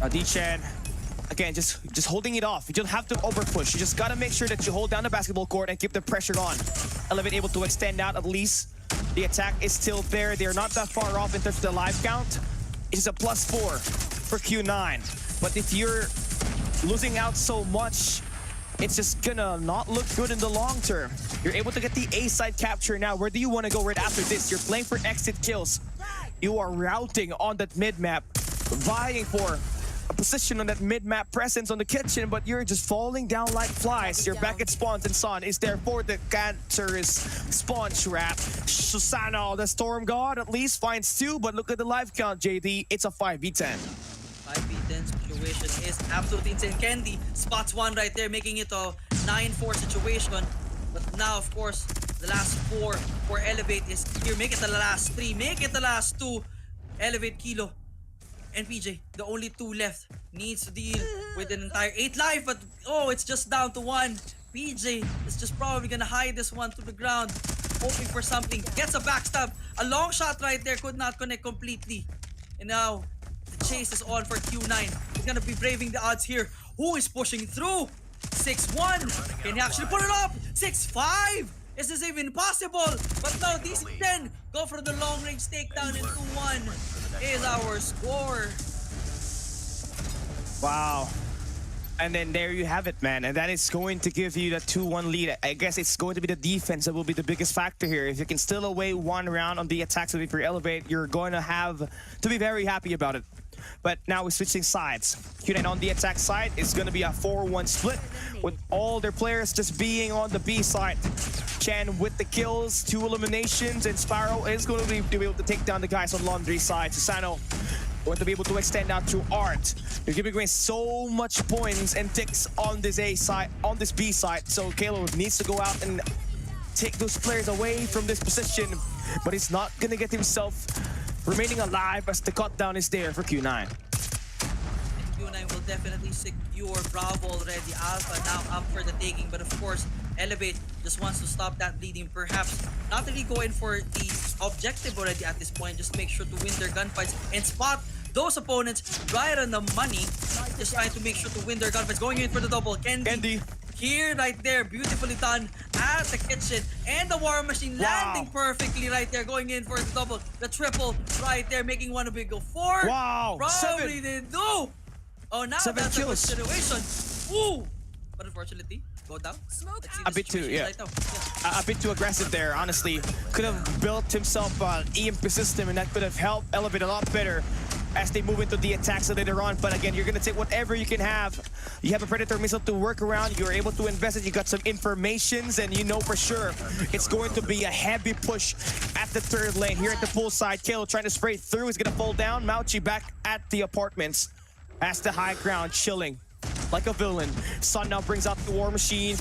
D-Chan, again, just holding it off. You don't have to overpush. You just gotta make sure that you hold down the basketball court and keep the pressure on. Elevate able to extend out at least. The attack is still there. They're not that far off in terms of the life count. It's a +4 for Q9. But if you're losing out so much, it's just gonna not look good in the long term. You're able to get the A side capture now. Where do you want to go right after this? You're playing for exit kills. You are routing on that mid map, vying for a position on that mid-map presence on the kitchen, but you're just falling down like flies. You're back at spawns, and Son is there for the cancerous spawn trap. Susano, the Storm God, at least finds 2, but look at the life count, JD. It's a 5v10. 5v10 situation is absolutely insane. Candy spots 1 right there, making it a 9-4 situation. But now, of course, the last 4 for Elevate is here. Make it the last 3. Make it the last 2. Elevate, Kilo, and PJ, the only 2 left, needs to deal with an entire 8 life, but oh, it's just down to 1. PJ is just probably gonna hide this one to the ground, hoping for something. Gets a backstab. A long shot right there, could not connect completely. And now, the chase is on for Q9. He's gonna be braving the odds here. Who is pushing through? 6-1. Can he actually put it up? 6-5. Is this even possible? But no, DC10 go for the long range takedown, and 2-1 is our score. Wow. And then there you have it, man. And that is going to give you the 2-1 lead. I guess it's going to be the defense that will be the biggest factor here. If you can steal away one round on the attacks of your Elevate, you're going to have to be very happy about it. But now we're switching sides. Q9 on the attack side is going to be a 4-1 split with all their players just being on the B side. Chen with the kills, 2 eliminations, and Sparrow is going to be able to take down the guys on Laundry side. Susano going to be able to extend out to Art. You're giving away so much points and ticks on this A side, on this B side. So Kalo needs to go out and take those players away from this position, but he's not going to get himself remaining alive as the cut down is there for Q9. Q9 will definitely secure Bravo already. Alpha now up for the taking, but of course, Elevate just wants to stop that bleeding. Perhaps not really go in for the objective already at this point. Just make sure to win their gunfights and spot those opponents right on the money. Just trying to make sure to win their gunfights. Going in for the double. Kendi. Here, right there, beautifully done at the kitchen. And the War Machine landing perfectly right there, going in for the double. The triple right there, making one a big go. 4. Wow, Probably didn't do. Oh, now 7 that's kills. a good situation. Ooh. But unfortunately, go down. Let's see A the bit too, situation yeah. right now. A bit too aggressive there, honestly. Could have built himself an EMP system, and that could have helped Elevate a lot better as they move into the attacks later on. But again, you're going to take whatever you can have. You have a Predator missile to work around. You're able to invest it. You got some informations, and you know for sure it's going to be a heavy push at the third lane. Here at the pool side, Kalo trying to spray through. He's going to fall down. Mauchi back at the apartments. As the high ground, chilling like a villain. Sun now brings out the War Machine.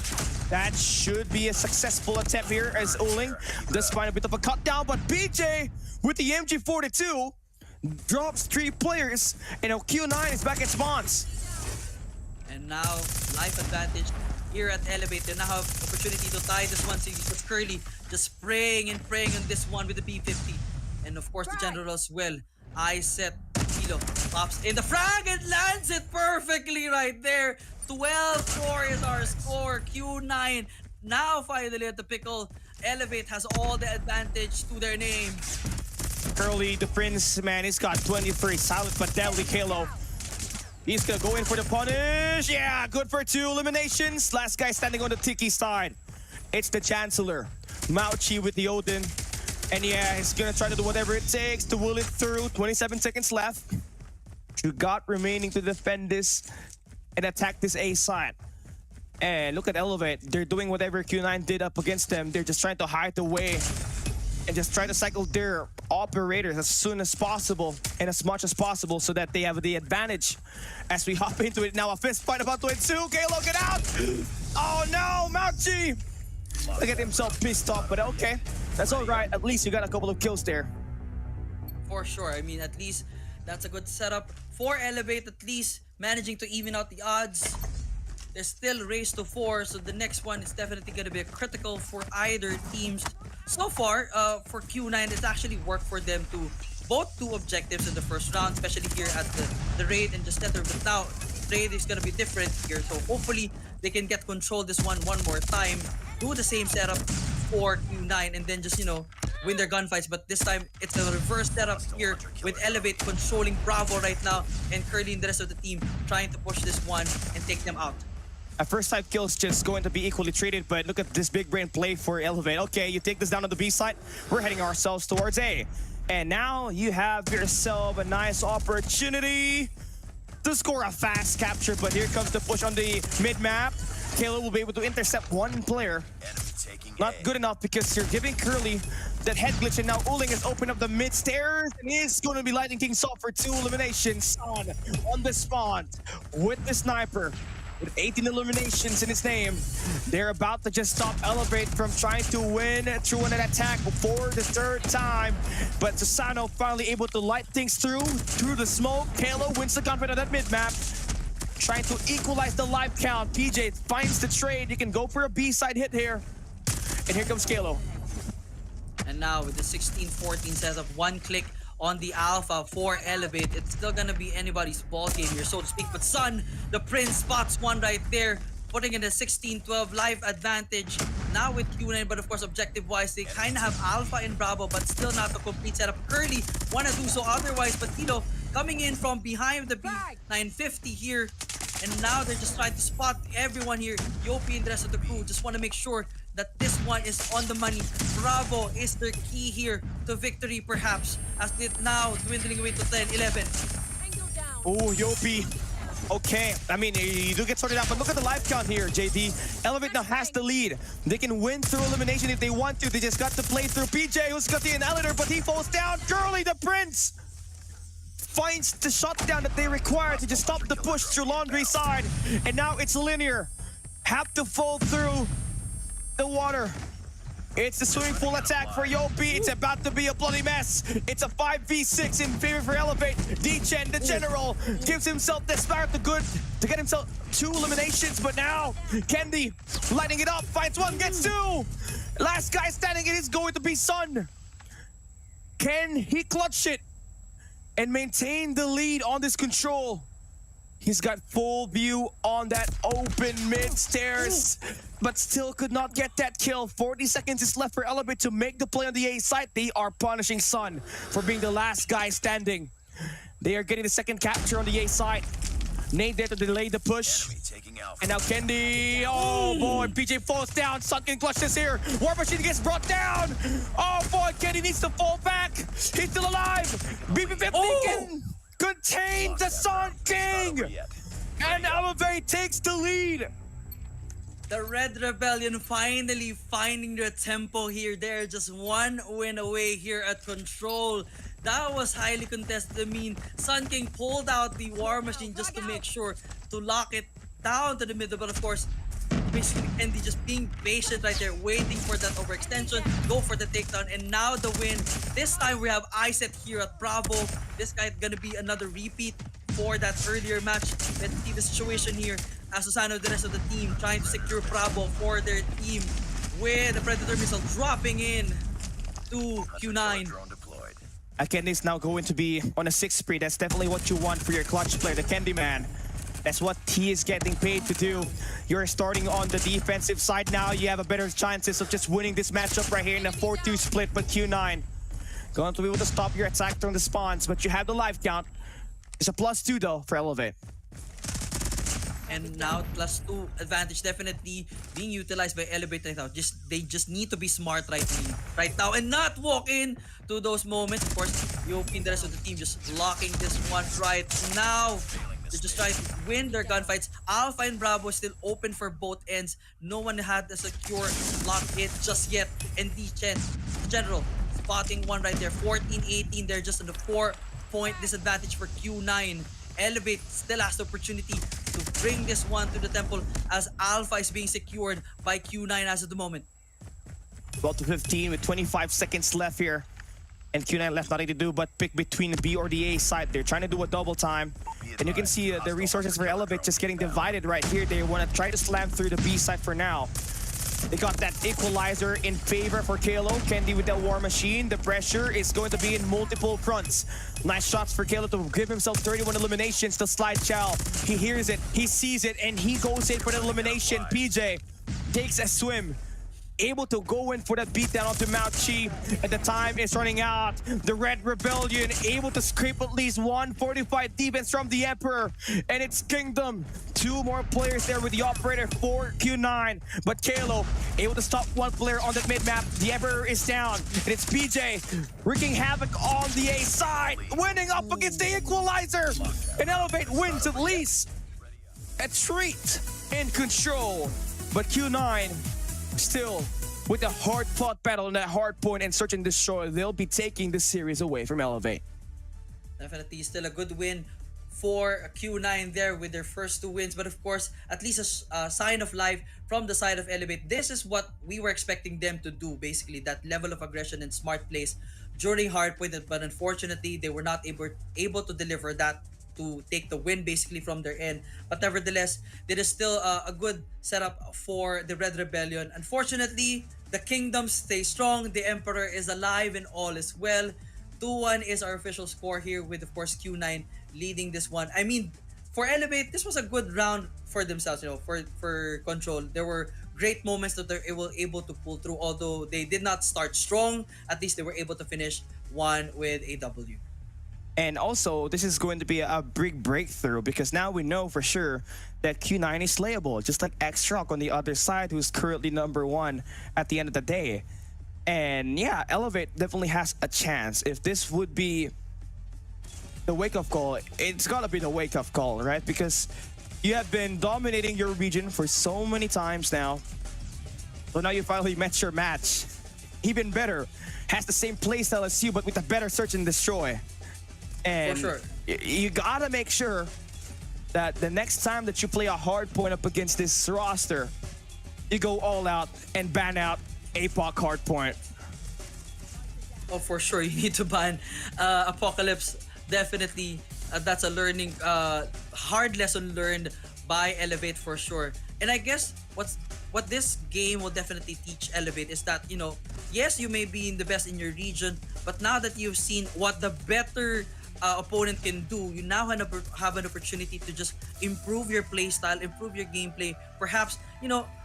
That should be a successful attempt here as Uling does find a bit of a cut down, but BJ with the MG42 drops 3 players, and Q9 is back at spawns. And now, life advantage here at Elevate. They now have opportunity to tie this one. Because Curly just praying and praying on this one with the B50. And of course, the General as well. I set Kilo pops in the frag and lands it perfectly right there. 12-4 is our score. Q9 now finally at the pickle. Elevate has all the advantage to their name. Curly, the Prince, man, he's got 23. Silent but deadly Kalo. He's gonna go in for the punish. Yeah, good for 2 eliminations. Last guy standing on the Tiki side. It's the Chancellor. Mauchi with the Odin. And yeah, he's gonna try to do whatever it takes to will it through. 27 seconds left. You got remaining to defend this and attack this A side. And look at Elevate. They're doing whatever Q9 did up against them. They're just trying to hide the way and just try to cycle their operators as soon as possible and as much as possible so that they have the advantage. As we hop into it now, a fist fight about to ensue. Kalo, get out! Oh no, Mauchi! Look at himself pissed off, but okay. That's all right. At least you got a couple of kills there. For sure. I mean, at least that's a good setup for Elevate. At least managing to even out the odds. There's still race to 4, so the next one is definitely going to be critical for either teams. So far, for Q9, it's actually worked for them to both 2 objectives in the first round, especially here at the raid and just center. But now, raid is going to be different here. So hopefully, they can get control this one more time. Do the same setup for Q9 and then just, you know, win their gunfights. But this time, it's a reverse setup here with Elevate controlling Bravo right now and Curly and the rest of the team trying to push this one and take them out. A first side kill's just going to be equally treated, but look at this big brain play for Elevate. Okay, you take this down on the B side. We're heading ourselves towards A. And now you have yourself a nice opportunity to score a fast capture, but here comes the push on the mid-map. Kalo will be able to intercept 1 player. Not good enough because you're giving Curly that head glitch, and now Uling has opened up the mid stairs and he's going to be lighting things off for 2 eliminations. On the spawn with the sniper. With 18 eliminations in his name, they're about to just stop Elevate from trying to win through an attack for the 3rd time. But Susano finally able to light things through the smoke. Kalo wins the gunfight on that mid-map. trying to equalize the life count. PJ finds the trade. You can go for a B-side hit here. And here comes Kalo. And now with the 16-14 setup, one click on the alpha for Elevate. It's still gonna be anybody's ball game here, so to speak. But Sun, the Prince, spots one right there, putting in a 16-12 life advantage. Now with Q9, but of course objective-wise, they kind of have alpha in Bravo, but still not the complete setup. Curly wanna do so otherwise, but Tito coming in from behind the B950 here. And now they're just trying to spot everyone here. Yopi and the rest of the crew just want to make sure that this one is on the money. Bravo is their key here to victory, perhaps, as it now dwindling away to 10, 11. Oh, Yopi. Okay, I mean, you do get sorted out, but look at the life count here, JD. Elevate now has the lead. They can win through elimination if they want to. They just got to play through PJ, who's got the annihilator, but he falls down. Curly, the Prince, finds the shutdown that they require to just stop the push through Laundry side. And now it's linear. Have to fall through the water. It's the swimming pool attack for Yopi. It's about to be a bloody mess. It's a 5v6 in favor for Elevate. D-Chen, the general, gives himself the spark to get himself 2 eliminations. But now, Kendi lighting it up, finds 1, gets 2. Last guy standing, it is going to be Sun. Can he clutch it and maintain the lead on this control? He's got full view on that open mid stairs, but still could not get that kill. 40 seconds is left for Elevate to make the play on the A side. They are punishing Sun for being the last guy standing. They are getting the second capture on the A side. Nate there to delay the push. And now Kendi, oh boy, PJ falls down. Sun can clutch this here. War Machine gets brought down. Oh boy, Kendi needs to fall back. He's still alive. BP50 can contain the Sun King. And Elevate takes the lead. The Red Rebellion finally finding their tempo here. They're just 1 win away here at Control. That was highly contested. I mean, Sun King pulled out the War Machine just to make sure to lock it down to the middle. But of course, basically Kendi just being patient right there, waiting for that overextension, go for the takedown, and now the win. This time we have Iset here at Bravo. This guy gonna be another repeat for that earlier match. Let's see the situation here as Susano and the rest of the team trying to secure Bravo for their team with the Predator missile dropping in to Q9. Kendi's now going to be on a 6 spree. That's definitely what you want for your clutch player, the Kendi man. That's what he is getting paid to do. You're starting on the defensive side now. You have a better chances of just winning this matchup right here in a 4-2 split. But Q9 going to be able to stop your attack from the spawns. But you have the life count. It's a +2 though for Elevate. And now +2 advantage definitely being utilized by Elevate right now. They just need to be smart right now and not walk in to those moments. Of course, Yopi and the rest of the team just locking this one right now. They're just trying to win their gunfights. Alpha and Bravo still open for both ends. No one had a secure lock hit just yet. And D-Chen, General, spotting one right there. 14-18. They're just on the 4-point disadvantage for Q9. Elevate still has the opportunity to bring this one to the temple as Alpha is being secured by Q9 as of the moment. 12-15 with 25 seconds left here. And Q9 left nothing to do but pick between the B or the A side. They're trying to do a double time. And you can see the resources for Elevate just getting divided right here. They want to try to slam through the B side for now. They got that equalizer in favor for Kalo. Kendi with that War Machine. The pressure is going to be in multiple fronts. Nice shots for Kalo to give himself 31 eliminations to slide Chow. He hears it, he sees it, and he goes in for the elimination. PJ takes a swim. Able to go in for that beatdown onto Mount Chi, and the time is running out. The Red Rebellion able to scrape at least 145 defense from the Emperor, and it's Kingdom. 2 more players there with the operator for Q9, but Kalo able to stop 1 player on the mid-map. The Emperor is down, and it's PJ wreaking havoc on the A side, winning up against the Equalizer, and Elevate wins at least a treat in Control, but Q9 still with a hard-fought battle on that hard point and searching the shore. They'll be taking the series away from Elevate. Definitely still a good win for Q9 there with their first 2 wins, but of course at least a sign of life from the side of Elevate. This is what we were expecting them to do, basically that level of aggression and smart plays during hardpoint, but unfortunately they were not able to deliver that to take the win basically from their end. But nevertheless, it is still a good setup for the Red Rebellion. Unfortunately, the kingdoms stay strong. The Emperor is alive and all is well. 2-1 is our official score here with, of course, Q9 leading this one. I mean, for Elevate, this was a good round for themselves, for Control. There were great moments that they were able to pull through, although they did not start strong. At least they were able to finish one with a W. And also, this is going to be a big breakthrough because now we know for sure that Q9 is slayable, just like X-Rock on the other side, who's currently #1 at the end of the day. And yeah, Elevate definitely has a chance. If this would be the wake-up call, it's gotta be the wake-up call, right? Because you have been dominating your region for so many times now. So now you finally met your match. Even better, has the same playstyle as you, but with a better search and destroy. And For sure. You gotta make sure that the next time that you play a hard point up against this roster, you go all out and ban out APOC hard point. Oh, for sure, you need to ban Apocalypse. Definitely, that's a learning, hard lesson learned by Elevate for sure. And I guess what this game will definitely teach Elevate is that, yes, you may be in the best in your region, but now that you've seen what the better opponent can do, you now have an opportunity to just improve your play style, improve your gameplay, perhaps,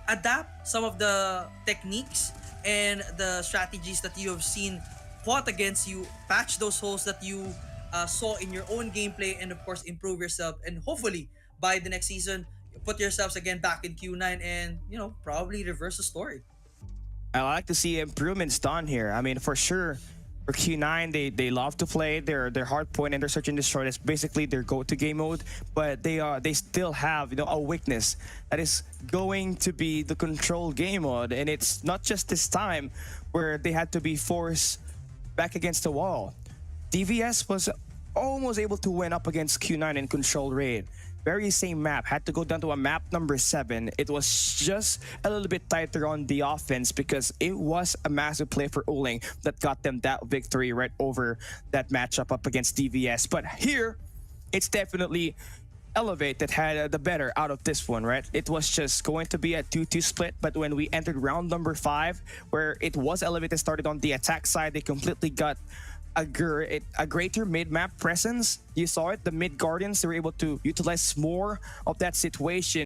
adapt some of the techniques and the strategies that you have seen fought against you, patch those holes that you saw in your own gameplay, and of course improve yourself, and hopefully by the next season put yourselves again back in Q9 and probably reverse the story. I like to see improvements done here. I mean, for sure, for Q9, they love to play their hard point and their search and destroy. That's basically their go-to game mode. But they still have a weakness that is going to be the control game mode, and it's not just this time where they had to be forced back against the wall. DVS was almost able to win up against Q9 in control raid. Very same map, had to go down to a map #7. It was just a little bit tighter on the offense because it was a massive play for Uling that got them that victory right over that matchup up against DVS. But here, it's definitely Elevate that had the better out of this one, right? It was just going to be a 2-2 split, but when we entered round #5, where it was Elevate that started on the attack side, they completely got a greater mid-map presence. You saw it, the mid Guardians, they were able to utilize more of that situation